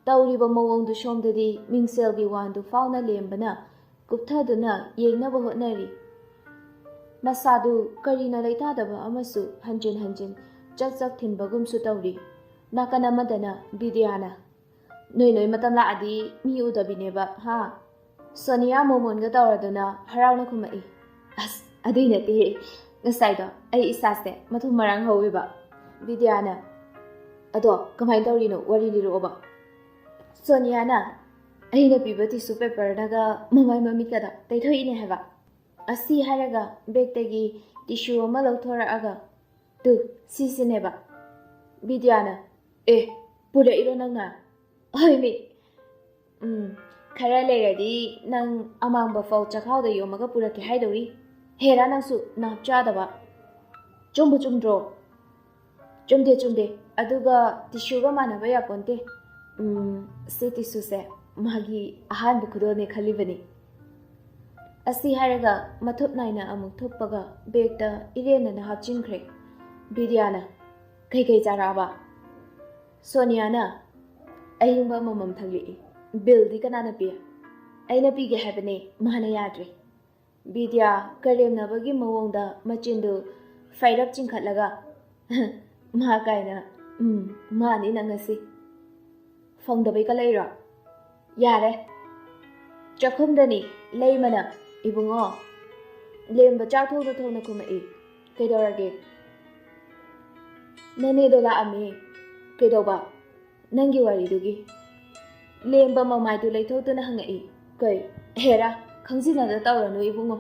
ꯇꯧꯔꯤꯕ ꯃꯑꯣꯡꯗꯨ ꯁꯣꯝꯗꯗꯤ ꯃꯤꯡꯁꯦꯜꯒꯤ ꯋꯥꯟꯗꯨ ꯐꯥꯎꯅ ꯂꯦꯝꯕꯅ ꯀꯨꯞꯊꯗꯨꯅ ꯌꯦꯡꯅꯕ ꯍꯣꯠꯅꯔꯤ. ꯃꯁꯥꯗꯨ ꯀꯔꯤꯅ ꯂꯩꯇꯥꯗꯕ ꯑꯃꯁꯨ ꯍꯟꯖꯤꯟ ꯍꯟꯖꯤꯟ ꯆꯛ ꯊꯤꯟꯕꯒꯨꯝꯁꯨ ꯇꯧꯔꯤ. ꯅꯥꯀꯟ ꯑꯃꯗꯅ ꯕꯤꯗ꯭ꯌꯥꯅ ꯅꯣꯏ ꯃꯇꯝ ꯂꯥꯛꯑꯗꯤ ꯃꯤ ꯎꯗꯕꯤꯅꯦꯕ ꯍꯥ? ꯁꯣꯅꯤꯌꯥ ꯃꯣꯃꯣꯟꯒ ꯇꯧꯔꯗꯨꯅ ꯍꯔꯥꯎꯅ ꯈꯨꯝꯃꯛꯏ. ꯑꯁ ꯑꯗꯨꯏ ꯅꯠꯇꯦ. ꯉꯁꯥꯏꯗꯣ ꯑꯩ ꯏꯁꯥꯁꯦ ꯃꯊꯨꯝ ꯃꯔꯥꯡ ꯍꯧꯋꯦꯕ. ꯕꯤꯗ꯭ꯌꯥꯅ ꯑꯗꯣ ꯀꯃꯥꯏꯅ ꯇꯧꯔꯤꯅꯣ? ꯋꯥꯔꯤ ꯂꯤꯔꯛꯑꯣꯕ. ꯁꯣꯅꯤꯌꯥꯅ ꯑꯩꯅ ꯄꯤꯕ ꯇꯤꯁꯨ ꯄꯦꯄꯔꯅꯒ ꯃꯃꯥꯏ ꯃꯃꯤꯠꯀꯗ ꯇꯩꯊꯣꯛꯏꯅꯦ ꯍꯥꯏꯕ. ꯑꯁꯤ ꯍꯥꯏꯔꯒ ꯕꯦꯛꯇꯒꯤ ꯇꯤꯁꯨ ꯑꯃ ꯂꯧꯊꯣꯔꯛꯑꯒ ꯇꯨ ꯁꯤꯁꯤꯅꯦꯕ. ꯕꯤꯗ꯭ꯌꯥꯅ ꯄꯨꯔꯛꯏꯔꯣ ꯅꯪꯅ? ꯍꯣꯏꯃꯤ. ꯈꯔ ꯂꯩꯔꯗꯤ ꯅꯪ ꯑꯃꯥꯡꯕ ꯐꯧ ꯆꯈꯥꯎꯗ ꯌꯣꯝꯃꯒ ꯄꯨꯔꯛꯀꯦ ꯍꯥꯏꯗꯧꯔꯤ. ꯍꯦꯔꯥ ꯅꯪꯁꯨ ꯅꯥꯞ ꯆꯥꯗꯕ. ꯆꯨꯝꯕꯨ ꯆꯨꯝꯗ꯭ꯔꯣ? ꯆꯨꯝꯗꯦ. ꯑꯗꯨꯒ ꯇꯤꯁꯨꯒ ꯃꯥꯟꯅꯕ ꯌꯥꯄꯣꯟꯇꯦ. ꯁꯤ ꯇꯤꯁꯨꯁꯦ ꯃꯥꯒꯤ ꯑꯍꯥꯟꯕ ꯈꯨꯗꯣꯜꯅꯦ ꯈꯜꯂꯤꯕꯅꯤ. ꯑꯁꯤ ꯍꯥꯏꯔꯒ ꯃꯊꯨꯞ ꯅꯥꯏꯅ ꯑꯃꯨꯛ ꯊꯨꯞꯄꯒ ꯕꯦꯛꯇ ꯏꯔꯦꯟꯅꯅ ꯍꯥꯞꯆꯤꯟꯈ꯭ꯔꯦ. ꯕꯤꯗ꯭ꯌꯥꯅ ꯀꯩ ꯆꯥꯔꯛꯑꯕ? ꯁꯣꯅꯤꯌꯥꯅ ꯑꯌꯤꯡꯕ ꯑꯃꯃꯝ ꯊꯛꯂꯛꯏ. ꯕꯤꯜꯗꯤ ꯀꯅꯥꯅ ꯄꯤ? ꯑꯩꯅ ꯄꯤꯒꯦ ꯍꯥꯏꯕꯅꯦ, ꯃꯥꯅ ꯌꯥꯗ꯭ꯔꯦ. ꯕꯤꯗ꯭ꯌꯥ ꯀꯔꯦꯝꯅꯕꯒꯤ ꯃꯑꯣꯡꯗ ꯃꯆꯤꯟꯗꯨ ꯐꯩꯔꯞ ꯆꯤꯡꯈꯠꯂꯒ ꯃꯥ ꯀꯥꯏꯅ ꯃꯥꯅꯤ ꯅꯪ ꯉꯁꯤ ꯐꯪꯗꯕꯩ ꯀꯜꯂꯛꯏꯔꯣ? ꯌꯥꯔꯦ. ꯆꯥꯛꯈꯨꯝꯗꯅꯤ. ꯂꯩꯃꯅ ꯏꯕꯨꯡꯉꯣ. ꯂꯦꯝꯕ ꯆꯥꯛ ꯊꯣꯡꯅ ꯈꯨꯝꯃꯛꯏ. ꯀꯩꯗꯧꯔꯒꯦ? ꯅꯅꯦꯗꯣ ꯂꯥꯛꯑꯝꯃꯦ. ꯀꯩꯗꯧꯕ? ꯅꯪꯒꯤ ꯋꯥꯔꯤꯗꯨꯒꯤ. ꯂꯦꯝꯕ ꯃꯃꯥꯏꯗꯨ ꯂꯩꯊꯣꯛꯇꯨꯅ ꯍꯪꯉꯛꯏ. ꯀꯩ? ꯍꯦꯔꯥ ꯈꯪꯖꯤꯟꯅꯗ ꯇꯧꯔꯅꯨ ꯏꯕꯨꯡꯉꯣ.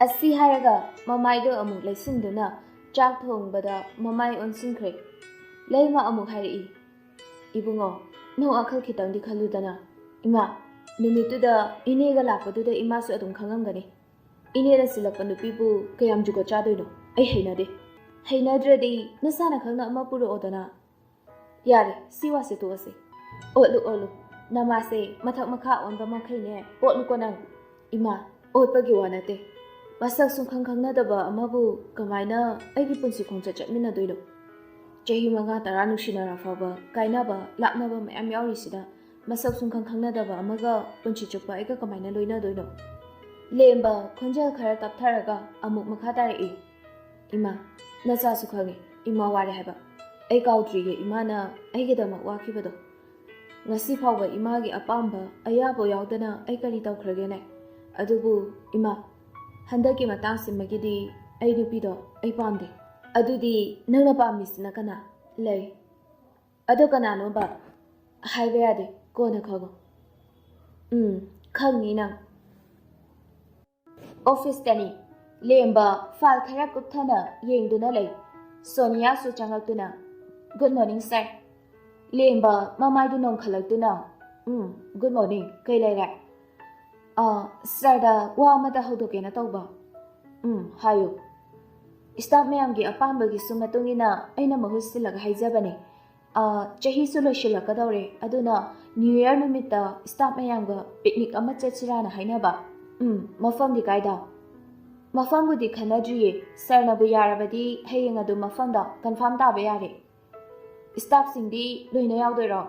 ꯑꯁꯤ ꯍꯥꯏꯔꯒ ꯃꯃꯥꯏꯗꯨ ꯑꯃꯨꯛ ꯂꯩꯁꯤꯟꯗꯨꯅ ꯆꯥꯛ ꯊꯣꯡꯕꯗ ꯃꯃꯥꯏ ꯑꯣꯟꯁꯤꯟꯈ꯭ꯔꯦ. ꯂꯩꯃ ꯑꯃꯨꯛ ꯍꯥꯏꯔꯛꯏ. ꯏꯕꯨꯡꯉꯣ ꯅꯪ ꯋꯥꯈꯜ ꯈꯤꯇꯪꯗꯤ ꯈꯜꯂꯨꯗꯅ. ꯏꯃꯥ ꯅꯨꯃꯤꯠꯇꯨꯗ ꯏꯅꯦꯒ ꯂꯥꯛꯄꯗꯨꯗ ꯏꯃꯥꯁꯨ ꯑꯗꯨꯝ ꯈꯪꯉꯝꯒꯅꯤ. ꯏꯅꯦꯅ ꯁꯤꯜꯂꯛꯄ ꯅꯨꯄꯤꯕꯨ ꯀꯌꯥꯝ ꯖꯨꯒꯣꯠ ꯆꯥꯗꯣꯏꯅꯣ? ꯑꯩ ꯍꯩꯅꯗꯦ. ꯍꯩꯅꯗ꯭ꯔꯗꯤ ꯅꯁꯥꯅ ꯈꯪꯅ ꯑꯃ ꯄꯨꯔꯛꯑꯣꯗꯅ. ꯌꯥꯔꯦ ꯁꯤ ꯋꯥꯁꯦ ꯇꯣꯛꯑꯁꯤ. ꯑꯣꯠꯂꯨ. ꯅꯃꯥꯁꯦ ꯃꯊꯛ ꯃꯈꯥ ꯑꯣꯟꯕ ꯃꯈꯩꯅꯦ ꯑꯣꯠꯂꯨꯀꯣ ꯅꯪ. ꯏꯃꯥ ꯑꯣꯠꯄꯒꯤ ꯋꯥ ꯅꯠꯇꯦ. ꯃꯁꯛ ꯁꯨꯡꯈꯪ ꯈꯪꯅꯗꯕ ꯑꯃꯕꯨ ꯀꯃꯥꯏꯅ ꯑꯩꯒꯤ ꯄꯨꯟꯁꯤ ꯈꯣꯡꯆꯠ ꯆꯠꯃꯤꯟꯅꯗꯣꯏꯅꯣ? ꯆꯍꯤ 5-10 ꯅꯨꯡꯁꯤꯅꯔ ꯐꯥꯎꯕ ꯀꯥꯏꯅꯕ ꯂꯥꯛꯅꯕ ꯃꯌꯥꯝ ꯌꯥꯎꯔꯤꯁꯤꯗ ꯃꯁꯛ ꯁꯨꯡꯈꯪ ꯈꯪꯅꯗꯕ ꯑꯃꯒ ꯄꯨꯟꯁꯤ ꯆꯨꯞꯄ ꯑꯩꯒ ꯀꯃꯥꯏꯅ ꯂꯣꯏꯅꯗꯣꯏꯅꯣ? ꯂꯦꯝꯕ ꯈꯣꯟꯖꯦꯜ ꯈꯔ ꯇꯞꯊꯔꯒ ꯑꯃꯨꯛ ꯃꯈꯥ ꯇꯥꯔꯛꯏ. ꯏꯃꯥ ꯅꯆꯥꯁꯨ ꯈꯪꯉꯦ ꯏꯃꯥ ꯋꯥꯔꯦ ꯍꯥꯏꯕ. ꯑꯩ ꯀꯥꯎꯗ꯭ꯔꯤꯌꯦ ꯏꯃꯥꯅ ꯑꯩꯒꯤꯗꯃꯛ ꯋꯥꯈꯤꯕꯗꯣ. ꯉꯁꯤ ꯐꯥꯎꯕ ꯏꯃꯥꯒꯤ ꯑꯄꯥꯝꯕ ꯑꯌꯥꯕ ꯌꯥꯎꯗꯅ ꯑꯩ ꯀꯔꯤ ꯇꯧꯈ꯭ꯔꯒꯦꯅꯦ? ꯑꯗꯨꯕꯨ ꯏꯃꯥ ꯍꯟꯗꯛꯀꯤ ꯃꯇꯥꯡꯁꯤꯃꯒꯤꯗꯤ ꯑꯩ ꯅꯨꯄꯤꯗꯣ ꯑꯩ ꯄꯥꯝꯗꯦ. ꯑꯗꯨꯗꯤ ꯅꯪꯅ ꯄꯥꯝꯃꯤꯁꯤꯅ ꯀꯅꯥ ꯂꯩ ꯑꯗꯣ ꯀꯅꯥꯅꯣꯕ ꯍꯥꯏꯕ ꯌꯥꯗꯦ ꯀꯣꯟꯅ ꯈꯪꯉꯣ ꯈꯪꯅꯤ ꯅꯪ ꯑꯣꯐꯤꯁꯇꯅꯤ ꯂꯦꯝꯕ ꯐꯥꯏꯜ ꯈꯔ ꯀꯨꯞꯊꯅ ꯌꯦꯡꯗꯨꯅ ꯂꯩ ꯁꯣꯅꯤꯌꯥꯁꯨ ꯆꯪꯂꯛꯇꯨꯅ ꯒꯨꯗ ꯃꯣꯔꯅꯤꯡ ꯁꯥꯔ ꯂꯦꯝꯕ ꯃꯃꯥꯏꯗꯨ ꯅꯣꯡꯈꯠꯂꯛꯇꯨꯅ ꯒꯨꯗ ꯃꯣꯔꯅꯤꯡ ꯀꯩ ꯂꯩꯔꯦ ꯁꯥꯔꯗ ꯋꯥ ꯑꯃꯇ ꯍꯧꯗꯣꯛꯀꯦꯅ ꯇꯧꯕ ꯍꯥꯏꯌꯨ ꯁ꯭ꯇꯥꯐ ꯃꯌꯥꯝꯒꯤ ꯑꯄꯥꯝꯕꯒꯤꯁꯨ ꯃꯇꯨꯡ ꯏꯟꯅ ꯑꯩꯅ ꯃꯍꯨꯠ ꯁꯤꯜꯂꯒ ꯍꯥꯏꯖꯕꯅꯦ ꯆꯍꯤꯁꯨ ꯂꯣꯏꯁꯤꯜꯂꯛꯀꯗꯧꯔꯦ ꯑꯗꯨꯅ ꯅ꯭ꯌꯨ ꯏꯌꯔ ꯅꯨꯃꯤꯠꯇ ꯁ꯭ꯇꯥꯐ ꯃꯌꯥꯝꯒ ꯄꯤꯛꯅꯤꯛ ꯑꯃ ꯆꯠꯁꯤꯔꯥꯅ ꯍꯥꯏꯅꯕ ꯃꯐꯝꯗꯤ ꯀꯥꯏꯗ ꯃꯐꯝꯕꯨꯗꯤ ꯈꯟꯅꯗ꯭ꯔꯤꯌꯦ ꯁꯥꯔꯅꯕꯨ ꯌꯥꯔꯕꯗꯤ ꯍꯌꯦꯡ ꯑꯗꯨꯝ ꯃꯐꯝꯗ ꯀꯟꯐꯥꯔꯝ ꯇꯥꯕ ꯌꯥꯔꯦ ꯁ꯭ꯇꯥꯐꯁꯤꯡꯗꯤ ꯂꯣꯏꯅ ꯌꯥꯎꯗꯣꯏꯔꯣ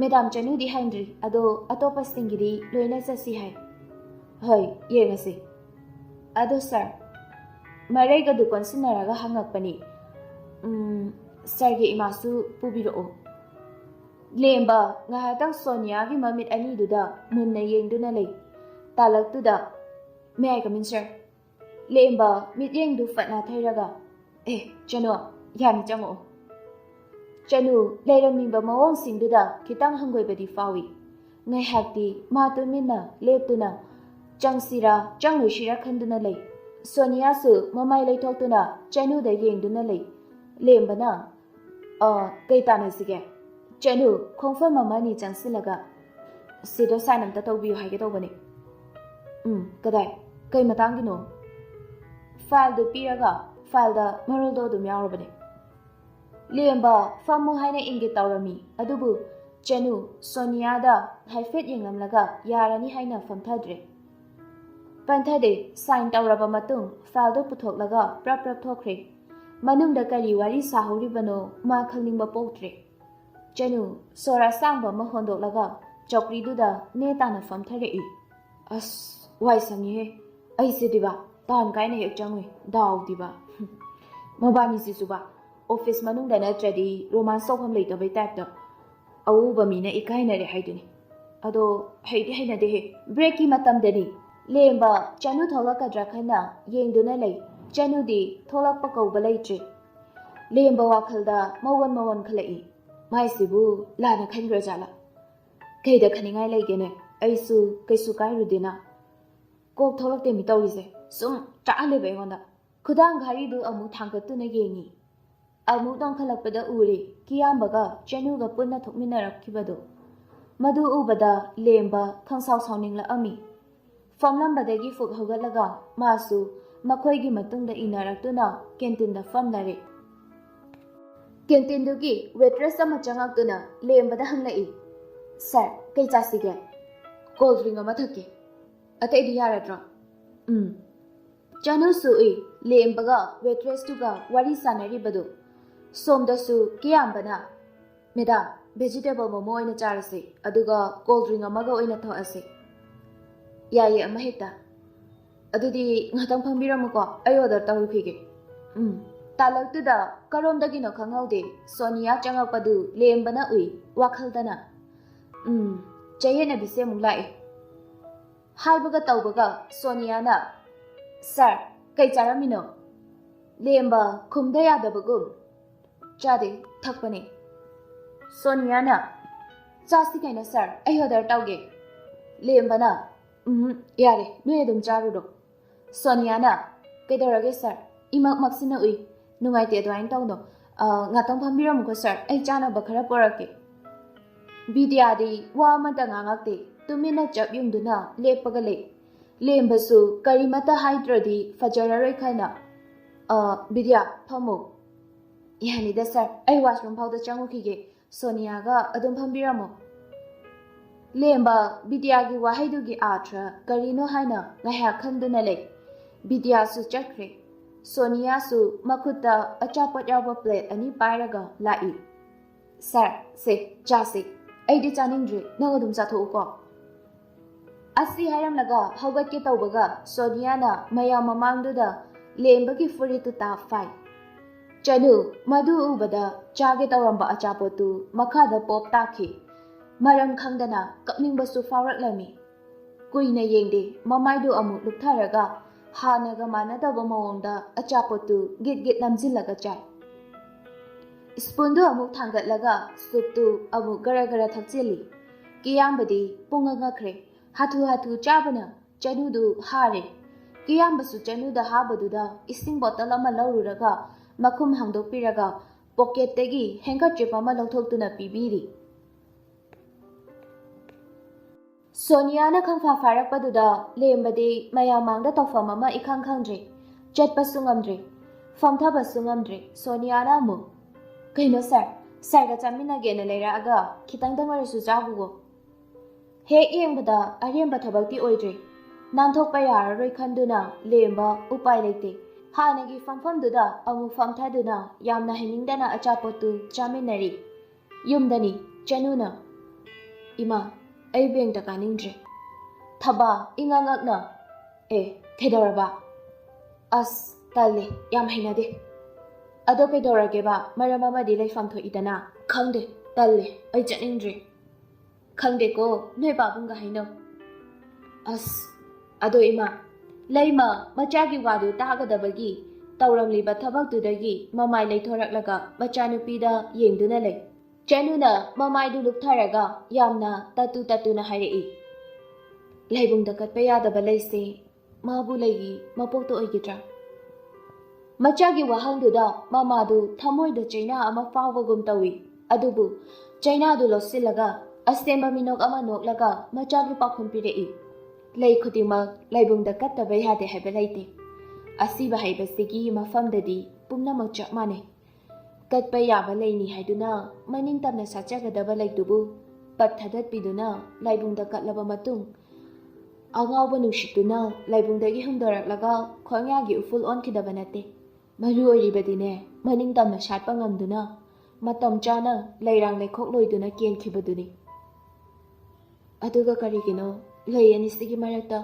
ꯃꯦꯗꯥꯝ ꯆꯅꯨꯗꯤ ꯍꯪꯗ꯭ꯔꯤ ꯑꯗꯣ ꯑꯇꯣꯞꯄꯁꯤꯡꯒꯤꯗꯤ ꯂꯣꯏꯅ ꯆꯠꯁꯤ ꯍꯥꯏ ꯍꯣꯏ ꯌꯦꯡꯉꯁꯤ ꯑꯗꯣ ꯁꯥꯔ ꯃꯔꯩꯒꯗꯨ ꯀꯣꯟꯁꯤꯟꯅꯔꯒ ꯍꯪꯉꯛꯄꯅꯤ ꯁꯥꯔꯒꯤ ꯏꯃꯥꯁꯨ ꯄꯨꯕꯤꯔꯛꯑꯣ ꯂꯦꯝꯕ ꯉꯥꯏꯍꯥꯛꯇꯪ ꯁꯣꯅꯤꯌꯥꯒꯤ ꯃꯃꯤꯠ ꯑꯅꯤꯗꯨꯗ ꯃꯨꯟꯅ ꯌꯦꯡꯗꯨꯅ ꯂꯩ ꯇꯥꯂꯛꯇꯨꯗ ꯃꯦ ꯑꯥꯏ ꯀꯃꯤꯟ ꯁꯥꯔ ꯂꯦꯝꯕ ꯃꯤꯠꯌꯦꯡꯗꯨ ꯐꯠ ꯅꯥꯊꯩꯔꯒ ꯆꯅꯨ ꯌꯥꯅꯤ ꯆꯪꯉꯛꯑꯣ ꯆꯅꯨ ꯂꯩꯔꯝꯃꯤꯕ ꯃꯑꯣꯡꯁꯤꯡꯗꯨꯗ ꯈꯤꯇꯪ ꯍꯪꯒꯣꯏꯕꯗꯤ ꯐꯥꯎꯏ ꯉꯥꯏꯍꯥꯛꯇꯤ ꯃꯥ ꯇꯨꯃꯤꯟꯅ ꯂꯦꯞꯇꯨꯅ ꯆꯪꯁꯤꯔꯥ ꯆꯪꯂꯣꯏꯁꯤꯔꯥ ꯈꯟꯗꯨꯅ ꯂꯩ ꯁꯣꯅꯤꯌꯥꯁꯨ ꯃꯃꯥꯏ ꯂꯩꯊꯣꯛꯇꯨꯅ ꯆꯅꯨꯗ ꯌꯦꯡꯗꯨꯅ ꯂꯩ ꯂꯦꯝꯕꯅ ꯀꯩ ꯇꯥꯟꯅꯁꯤꯒꯦ ꯆꯅꯨ ꯈꯣꯡꯐꯝ ꯑꯃꯅꯤ ꯆꯪꯁꯤꯜꯂꯒ ꯁꯤꯗ ꯁꯥꯏꯟ ꯑꯝꯇ ꯇꯧꯕꯤꯌꯨ ꯍꯥꯏꯒꯦ ꯇꯧꯕꯅꯤ ꯀꯗꯥꯏ ꯀꯩ ꯃꯇꯥꯡꯒꯤꯅꯣ ꯐꯥꯏꯜꯗꯨ ꯄꯤꯔꯒ ꯐꯥꯏꯜꯗ ꯃꯔꯣꯜꯗꯣ ꯑꯗꯨꯝ ꯌꯥꯎꯔꯕꯅꯦ ꯂꯦꯝꯕ ꯐꯝꯃꯨ ꯍꯥꯏꯅ ꯏꯪꯒꯤꯠ ꯇꯧꯔꯝꯃꯤ ꯑꯗꯨꯕꯨ ꯆꯅꯨ ꯁꯣꯅꯤꯌꯥꯗ ꯍꯥꯏꯐꯦꯠ ꯌꯦꯡꯂꯝꯂꯒ ꯌꯥꯔꯅꯤ ꯍꯥꯏꯅ ꯐꯝꯊꯗ꯭ꯔꯦ ꯄꯟꯊꯗꯦ ꯁꯥꯏꯟ ꯇꯧꯔꯕ ꯃꯇꯨꯡ ꯐꯥꯏꯜꯗꯨ ꯄꯨꯊꯣꯛꯂꯒ ꯄ꯭ꯔꯞ ꯊꯣꯛꯈ꯭ꯔꯦ ꯃꯅꯨꯡꯗ ꯀꯔꯤ ꯋꯥꯔꯤ ꯁꯥꯍꯧꯔꯤꯕꯅꯣ ꯃꯥ ꯈꯪꯅꯤꯡꯕ ꯄꯣꯛꯇ꯭ꯔꯦ ꯆꯅꯨ ꯁꯣꯔ ꯑꯁꯥꯡꯕ ꯑꯃ ꯍꯣꯟꯗꯣꯛꯂꯒ ꯆꯧꯀ꯭ꯔꯤꯗꯨꯗ ꯅꯦ ꯇꯥꯅ ꯐꯝꯊꯔꯛꯏ ꯑꯁ ꯋꯥꯏ ꯁꯪꯉꯤꯍꯦ ꯑꯩꯁꯤꯗꯤꯕ ꯇꯥꯟ ꯀꯥꯏꯅ ꯍꯦꯛ ꯆꯪꯉꯨꯏ ꯗꯥꯎꯗꯤꯕ ꯃꯕꯥꯅꯤꯁꯤꯁꯨꯕ ꯑꯣꯐꯤꯁ ꯃꯅꯨꯡꯗ ꯅꯠꯇ꯭ꯔꯗꯤ ꯔꯣꯃꯥꯟꯁ ꯇꯧꯐꯝ ꯂꯩꯇꯕꯩ ꯇꯥꯏꯞꯇ ꯑꯎꯕ ꯃꯤꯅ ꯏꯀꯥꯏꯅꯔꯦ ꯍꯥꯏꯗꯨꯅꯤ ꯑꯗꯣ ꯍꯩꯗꯤ ꯍꯩꯅꯗꯦꯍꯦ ꯕ꯭ꯔꯦꯛꯀꯤ ꯃꯇꯝꯗꯅꯤ ꯂꯦꯝꯕ ꯆꯅꯨ ꯊꯣꯛꯂꯛꯀꯗ꯭ꯔꯥ ꯈꯟꯅ ꯌꯦꯡꯗꯨꯅ ꯂꯩ ꯆꯅꯨꯗꯤ ꯊꯣꯛꯂꯛꯄ ꯀꯧꯕ ꯂꯩꯇ꯭ꯔꯤ ꯂꯦꯝꯕ ꯋꯥꯈꯜꯗ ꯃꯋꯟ ꯈꯜꯂꯛꯏ ꯃꯥꯏꯁꯤꯕꯨ ꯂꯥꯟꯅ ꯈꯟꯈ꯭ꯔꯖꯥꯠꯂꯥ ꯀꯩꯗ ꯈꯟꯅꯤꯡꯉꯥꯏ ꯂꯩꯒꯦꯅꯦ ꯑꯩꯁꯨ ꯀꯩꯁꯨ ꯀꯥꯏꯔꯨꯗꯦꯅ ꯀꯣꯛ ꯊꯣꯛꯂꯛꯇꯦ ꯃꯤ ꯇꯧꯔꯤꯁꯦ ꯁꯨꯝ ꯆꯥꯛꯍꯜꯂꯦꯕ ꯑꯩꯉꯣꯟꯗ ꯈꯨꯗꯥꯡ ꯘꯥꯔꯤꯗꯨ ꯑꯃꯨꯛ ꯊꯥꯡꯒꯠꯇꯨꯅ ꯌꯦꯡꯉꯤ ꯑꯃꯨꯛ ꯅꯣꯡꯈꯠꯂꯛꯄꯗ ꯎꯔꯦ ꯀꯤꯌꯥꯝꯕꯒ ꯆꯅꯨꯒ ꯄꯨꯟꯅ ꯊꯣꯛꯃꯤꯟꯅꯔꯛꯈꯤꯕꯗꯣ ꯃꯗꯨ ꯎꯕꯗ ꯂꯦꯝꯕ ꯈꯪꯁꯥꯎ ꯁꯥꯎꯅꯤꯡꯂꯛꯑꯝꯃꯤ ꯐꯝꯂꯝꯕꯗꯒꯤ ꯐꯨꯛ ꯍꯧꯒꯠꯂꯒ ꯃꯥꯁꯨ ꯃꯈꯣꯏꯒꯤ ꯃꯇꯨꯡꯗ ꯏꯟꯅꯔꯛꯇꯨꯅ ꯀꯦꯟꯇꯤꯟꯗ ꯐꯝꯅꯔꯦ ꯀꯦꯟꯇꯤꯟꯗꯨꯒꯤ ꯋꯦꯇ꯭ꯔꯦꯁ ꯑꯃ ꯆꯪꯉꯛꯇꯨꯅ ꯂꯦꯝꯕꯗ ꯍꯪꯂꯛꯏ ꯁꯥꯔ ꯀꯩ ꯆꯥꯁꯤꯒꯦ ꯀꯣꯜ ꯗ꯭ꯔꯤꯡ ꯑꯃ ꯊꯛꯀꯦ ꯑꯇꯩꯗꯤ ꯌꯥꯔꯗ꯭ꯔꯣ ꯆꯅꯨꯁꯨ ꯎꯏ ꯂꯦꯝꯕꯒ ꯋꯦꯇ꯭ꯔꯦꯁꯇꯨꯒ ꯋꯥꯔꯤ ꯁꯥꯟꯅꯔꯤꯕꯗꯨ ꯁꯣꯝꯗꯁꯨ ꯀꯤꯌꯥꯝꯕꯅ ꯃꯦꯗꯥꯝ ꯚꯦꯖꯤꯇꯦꯕꯜ ꯃꯣꯃꯣ ꯑꯣꯏꯅ ꯆꯥꯔꯁꯤ ꯑꯗꯨꯒ ꯀꯣꯜ ꯗ꯭ꯔꯤꯡ ꯑꯃꯒ ꯑꯣꯏꯅ ꯊꯛꯑꯁꯤ ꯌꯥꯏꯌꯦ ꯑꯃ ꯍꯦꯛꯇ ꯑꯗꯨꯗꯤ ꯉꯥꯛꯇꯪ ꯐꯝꯕꯤꯔꯝꯃꯨꯀꯣ ꯑꯩ ꯑꯣꯔꯗꯔ ꯇꯧꯔꯨꯈꯤꯒꯦ ꯇꯥꯂꯛꯇꯨꯗ ꯀꯔꯣꯝꯗꯒꯤꯅꯣ ꯈꯪꯍꯧꯗꯦ ꯁꯣꯅꯤꯌꯥ ꯆꯪꯉꯛꯄꯗꯨ ꯂꯦꯝꯕꯅ ꯎꯏ ꯋꯥꯈꯜꯗꯅ ꯆꯌꯦꯠꯅꯕꯤꯁꯦ ꯑꯃꯨꯛ ꯂꯥꯛꯏ ꯍꯥꯏꯕꯒ ꯇꯧꯕꯒ ꯁꯣꯅꯤꯌꯥꯅ ꯁꯥꯔ ꯀꯩ ꯆꯥꯔꯝꯃꯤꯅꯣ ꯂꯦꯝꯕ ꯈꯨꯝꯗ ꯌꯥꯗꯕꯒꯨꯝ ꯆꯥꯗꯦ ꯊꯛꯄꯅꯦ ꯁꯣꯅꯤꯌꯥꯅ ꯆꯥꯁꯤ ꯀꯩꯅꯣ ꯁꯥꯔ ꯑꯩ ꯑꯣꯔꯗꯔ ꯇꯧꯒꯦ ꯂꯦꯝꯕꯅ ꯌꯥꯔꯦ ꯅꯣꯏ ꯑꯗꯨꯝ ꯆꯥꯔꯨꯔꯣ ꯁꯣꯅꯤꯌꯥꯅ ꯀꯩꯗꯧꯔꯒꯦ ꯁꯥꯔ ꯏꯃꯛꯃꯛꯁꯤꯅ ꯎꯏ ꯅꯨꯡꯉꯥꯏꯇꯦ ꯑꯗꯨꯃꯥꯏꯅ ꯇꯧꯅꯣ ꯉꯥꯛꯇꯪ ꯐꯝꯕꯤꯔꯝꯃꯨꯀꯣ ꯁꯥꯔ ꯑꯩ ꯆꯥꯅꯕ ꯈꯔ ꯄꯣꯔꯛꯀꯦ ꯕꯤꯗ꯭ꯌꯥꯗꯤ ꯋꯥ ꯑꯃꯇ ꯉꯥꯡꯉꯛꯇꯦ ꯇꯨꯃꯤꯟꯅ ꯆꯞ ꯌꯨꯡꯗꯨꯅ ꯂꯦꯞꯄꯒ ꯂꯩ ꯂꯦꯝꯕꯁꯨ ꯀꯔꯤꯃꯠꯇ ꯍꯥꯏꯗ꯭ꯔꯗꯤ ꯐꯖꯔꯔꯣꯏ ꯈꯟꯅ ꯕꯤꯗ꯭ꯌꯥ ꯐꯝꯃꯨ ꯌꯥꯅꯤꯗ ꯁꯥꯔ ꯑꯩ ꯋꯥꯁꯔꯨꯝ ꯐꯥꯎꯗ ꯆꯪꯉꯨꯈꯤꯒꯦ ꯁꯣꯅꯤꯌꯥꯒ ꯑꯗꯨꯝ ꯐꯝꯕꯤꯔꯝꯃꯣ ꯂꯦꯝꯕ ꯕꯤꯗ꯭ꯌꯥꯒꯤ ꯋꯥꯍꯩꯗꯨꯒꯤ ꯑꯥꯔꯊ ꯀꯔꯤꯅꯣ ꯍꯥꯏꯅ ꯉꯥꯏꯍꯥꯛ ꯈꯟꯗꯨꯅ ꯂꯩ ꯕꯤꯗ꯭ꯌꯥꯁꯨ ꯆꯠꯈ꯭ꯔꯦ ꯁꯣꯅꯤꯌꯥꯁꯨ ꯃꯈꯨꯠꯇ ꯑꯆꯥꯄꯣꯠ ꯌꯥꯎꯕ ꯄ꯭ꯂꯦꯠ 2 ꯄꯥꯏꯔꯒ ꯂꯥꯛꯏ ꯁꯥꯔ ꯁꯦ ꯆꯥꯁꯤ ꯑꯩꯗꯤ ꯆꯥꯅꯤꯡꯗ꯭ꯔꯤ ꯅꯪ ꯑꯗꯨꯝ ꯆꯥꯊꯣꯛꯎꯀꯣ ꯑꯁꯤ ꯍꯥꯏꯔꯝꯂꯒ ꯍꯧꯒꯠꯀꯦ ꯇꯧꯕꯒ ꯁꯣꯅꯤꯌꯥꯅ ꯃꯌꯥꯝ ꯃꯃꯥꯡꯗꯨꯗ ꯂꯦꯝꯕꯒꯤ ꯐꯨꯔꯤꯠꯇꯨ ꯐꯥꯏ ꯆꯅꯨ ꯃꯗꯨ ꯎꯕꯗ ꯆꯥꯒꯦ ꯇꯧꯔꯝꯕ ꯑꯆꯥꯄꯣꯠꯇꯨ ꯃꯈꯥꯗ ꯄꯣꯞ ꯇꯥꯈꯤ ꯃꯔꯝ ꯈꯪꯗꯅ ꯀꯞꯅꯤꯡꯕꯁꯨ ꯐꯥꯎꯔꯛꯂꯝꯃꯤ ꯀꯨꯏꯅ ꯌꯦꯡꯗꯦ ꯃꯃꯥꯏꯗꯨ ꯑꯃꯨꯛ ꯂꯨꯞꯊꯔꯒ ꯍꯥꯟꯅꯒ ꯃꯥꯟꯅꯗꯕ ꯃꯑꯣꯡꯗ ꯑꯆꯥꯄꯣꯠꯇꯨ ꯒꯤꯠ ꯒꯤꯠ ꯅꯝꯖꯤꯜꯂꯒ ꯆꯥꯏ꯫ ꯁ꯭ꯄꯨꯟꯗꯨ ꯑꯃꯨꯛ ꯊꯥꯡꯒꯠꯂꯒ ꯁꯨꯞꯇꯨ ꯑꯃꯨꯛ ꯒꯔ ꯒꯔ ꯊꯛꯆꯤꯜꯂꯤ꯫ ꯀꯤꯌꯥꯝꯕꯗꯤ ꯄꯨꯡꯉꯛ ꯉꯛꯈ꯭ꯔꯦ꯫ ꯍꯥꯊꯨ ꯍꯥꯊꯨ ꯆꯥꯕꯅ ꯆꯅꯨꯗꯨ ꯍꯥꯔꯦ꯫ ꯀꯤꯌꯥꯝꯕꯁꯨ ꯆꯅꯨꯗ ꯍꯥꯕꯗꯨꯗ ꯏꯁꯤꯡ ꯕꯣꯇꯜ ꯑꯃ ꯂꯧꯔꯨꯔꯒ ꯃꯈꯨꯝ ꯍꯥꯡꯗꯣꯛꯄꯤꯔꯒ ꯄꯣꯀꯦꯠꯇꯒꯤ ꯍꯦꯡꯀꯔꯆꯤꯞ ꯑꯃ ꯂꯧꯊꯣꯛꯇꯨꯅ ꯄꯤꯕꯤꯔꯤ꯫ ꯁꯣꯅꯤꯌꯥꯅ ꯈꯪꯐꯥ ꯐꯥꯔꯛꯄꯗꯨꯗ ꯂꯦꯝꯕꯗꯤ ꯃꯌꯥꯝ ꯃꯥꯡꯗ ꯇꯧꯐꯝ ꯑꯃ ꯏꯈꯪ ꯈꯪꯗ꯭ꯔꯦ꯫ ꯆꯠꯄꯁꯨ ꯉꯝꯗ꯭ꯔꯦ, ꯐꯝꯊꯕꯁꯨ ꯉꯝꯗ꯭ꯔꯦ꯫ ꯁꯣꯅꯤꯌꯥꯅ ꯑꯃꯨꯛ, "ꯀꯩꯅꯣ ꯁꯥꯔ, ꯁꯥꯔꯒ ꯆꯥꯃꯤꯟꯅꯒꯦꯅ ꯂꯩꯔꯛꯑꯒ ꯈꯤꯇꯪꯗꯪ ꯑꯣꯏꯔꯁꯨ ꯆꯥꯈꯨꯋꯣ." ꯍꯦꯛ ꯌꯦꯡꯕꯗ ꯑꯔꯦꯝꯕ ꯊꯕꯛꯇꯤ ꯑꯣꯏꯗ꯭ꯔꯦ꯫ ꯅꯥꯟꯊꯣꯛꯄ ꯌꯥꯔꯔꯣꯏ ꯈꯟꯗꯨꯅ ꯂꯦꯝꯕ ꯎꯄꯥꯏ ꯂꯩꯇꯦ꯫ ꯍꯥꯟꯅꯒꯤ ꯐꯝꯐꯝꯗꯨꯗ ꯑꯃꯨꯛ ꯐꯝꯊꯗꯨꯅ ꯌꯥꯝꯅ ꯍꯩꯅꯤꯡꯗꯅ ꯑꯆꯥꯄꯣꯠꯇꯨ ꯆꯥꯃꯤꯟꯅꯔꯤ꯫ ꯌꯨꯝꯗꯅꯤ ꯆꯅꯨꯅ, "ꯏꯃꯥ, ꯑꯩ ꯕꯦꯡꯛꯇ ꯀꯥꯅꯤꯡꯗ꯭ꯔꯦ." ꯊꯕꯥ ꯏꯉꯛ ꯉꯛꯅ, ꯀꯩꯗꯧꯔꯕ? "ꯑꯁ, ꯇꯜꯂꯦ, ꯌꯥꯝ ꯍꯩꯅꯗꯦ." "ꯑꯗꯣ ꯀꯩꯗꯧꯔꯒꯦꯕ? ꯃꯔꯝ ꯑꯃꯗꯤ ꯂꯩꯐꯝ ꯊꯣꯛꯏꯗꯅ." "ꯈꯪꯗꯦ, ꯇꯜꯂꯦ, ꯑꯩ ꯆꯠꯅꯤꯡꯗ꯭ꯔꯦ." "ꯈꯪꯗꯦꯀꯣ, ꯅꯣꯏ ꯄꯥꯕꯨꯡꯒ ꯍꯥꯏꯅꯧ." "ꯑꯁ, ꯑꯗꯣ ꯏꯃꯥ." ꯂꯩꯃ ꯃꯆꯥꯒꯤ ꯋꯥꯗꯨ ꯇꯥꯒꯗꯕꯒꯤ ꯇꯧꯔꯝꯂꯤꯕ ꯊꯕꯛꯇꯨꯗꯒꯤ ꯃꯃꯥꯏ ꯂꯩꯊꯣꯔꯛꯂꯒ ꯃꯆꯥꯅꯨꯄꯤꯗ ꯌꯦꯡꯗꯨꯅ ꯂꯩ꯫ ꯆꯅꯨꯅ ꯃꯃꯥꯏꯗꯨ ꯂꯨꯞꯊꯔꯒ ꯌꯥꯝꯅ ꯇꯠꯇꯨ ꯇꯠꯇꯨꯅ ꯍꯥꯏꯔꯛꯏ, "ꯂꯥꯏꯕꯨꯡꯗ ꯀꯠꯄ ꯌꯥꯗꯕ ꯂꯩꯁꯦ ꯃꯥꯕꯨ ꯂꯩꯒꯤ ꯃꯄꯣꯛꯇ ꯑꯣꯏꯒꯗ꯭ꯔꯥ?" ꯃꯆꯥꯒꯤ ꯋꯥꯍꯪꯗꯨꯗ ꯃꯃꯥꯗꯨ ꯊꯃꯣꯏꯗ ꯆꯩꯅꯥ ꯑꯃ ꯐꯥꯎꯕꯒꯨꯝ ꯇꯧꯏ꯫ ꯑꯗꯨꯕꯨ ꯆꯩꯅꯥꯗꯨ ꯂꯣꯠꯁꯤꯜꯂꯒ ꯑꯁꯦꯡꯕ ꯃꯤꯅꯣꯛ ꯑꯃ ꯅꯣꯛꯂꯒ ꯃꯆꯥꯒꯤ ꯄꯥꯎꯈꯨꯝ ꯄꯤꯔꯛꯏ, "ꯂꯩ ꯈꯨꯗꯤꯡꯃꯛ ꯂꯥꯏꯕꯨꯡꯗ ꯀꯠꯇꯕ ꯌꯥꯗꯦ ꯍꯥꯏꯕ ꯂꯩꯇꯦ꯫ ꯑꯁꯤꯕ ꯍꯩꯕꯁꯤꯒꯤ ꯃꯐꯝꯗꯗꯤ ꯄꯨꯝꯅꯃꯛ ꯆꯞ ꯃꯥꯟꯅꯩ꯫ ꯀꯠꯄ ꯌꯥꯕ ꯂꯩꯅꯤ ꯍꯥꯏꯗꯨꯅ ꯃꯅꯤꯡꯇꯝꯅ ꯁꯥꯠꯆꯒꯗꯕ ꯂꯩꯗꯨꯕꯨ ꯄꯠ ꯊꯥꯗꯠꯄꯤꯗꯨꯅ ꯂꯥꯏꯕꯨꯡꯗ ꯀꯠꯂꯕ ꯃꯇꯨꯡ ꯑꯉꯥꯎꯕ ꯅꯨꯡꯁꯤꯠꯇꯨꯅ ꯂꯥꯏꯕꯨꯡꯗꯒꯤ ꯍꯨꯝꯗꯣꯔꯛꯂꯒ ꯈꯣꯡꯌꯥꯒꯤ ꯎꯐꯨꯜ ꯑꯣꯟꯈꯤꯗꯕ ꯅꯠꯇꯦ꯫ ꯃꯔꯨ ꯑꯣꯏꯔꯤꯕꯗꯤꯅꯦ, ꯃꯅꯤꯡꯇꯝꯅ ꯁꯥꯠꯄ ꯉꯝꯗꯨꯅ ꯃꯇꯝ ꯆꯥꯅ ꯂꯩꯔꯥꯡ ꯂꯩꯈꯣꯛ ꯂꯣꯏꯗꯨꯅ ꯀꯦꯟꯈꯤꯕꯗꯨꯅꯤ꯫ ꯑꯗꯨꯒ ꯀꯔꯤꯒꯤꯅꯣ ꯂꯩ ꯑꯅꯤꯁꯤꯒꯤ ꯃꯔꯛꯇ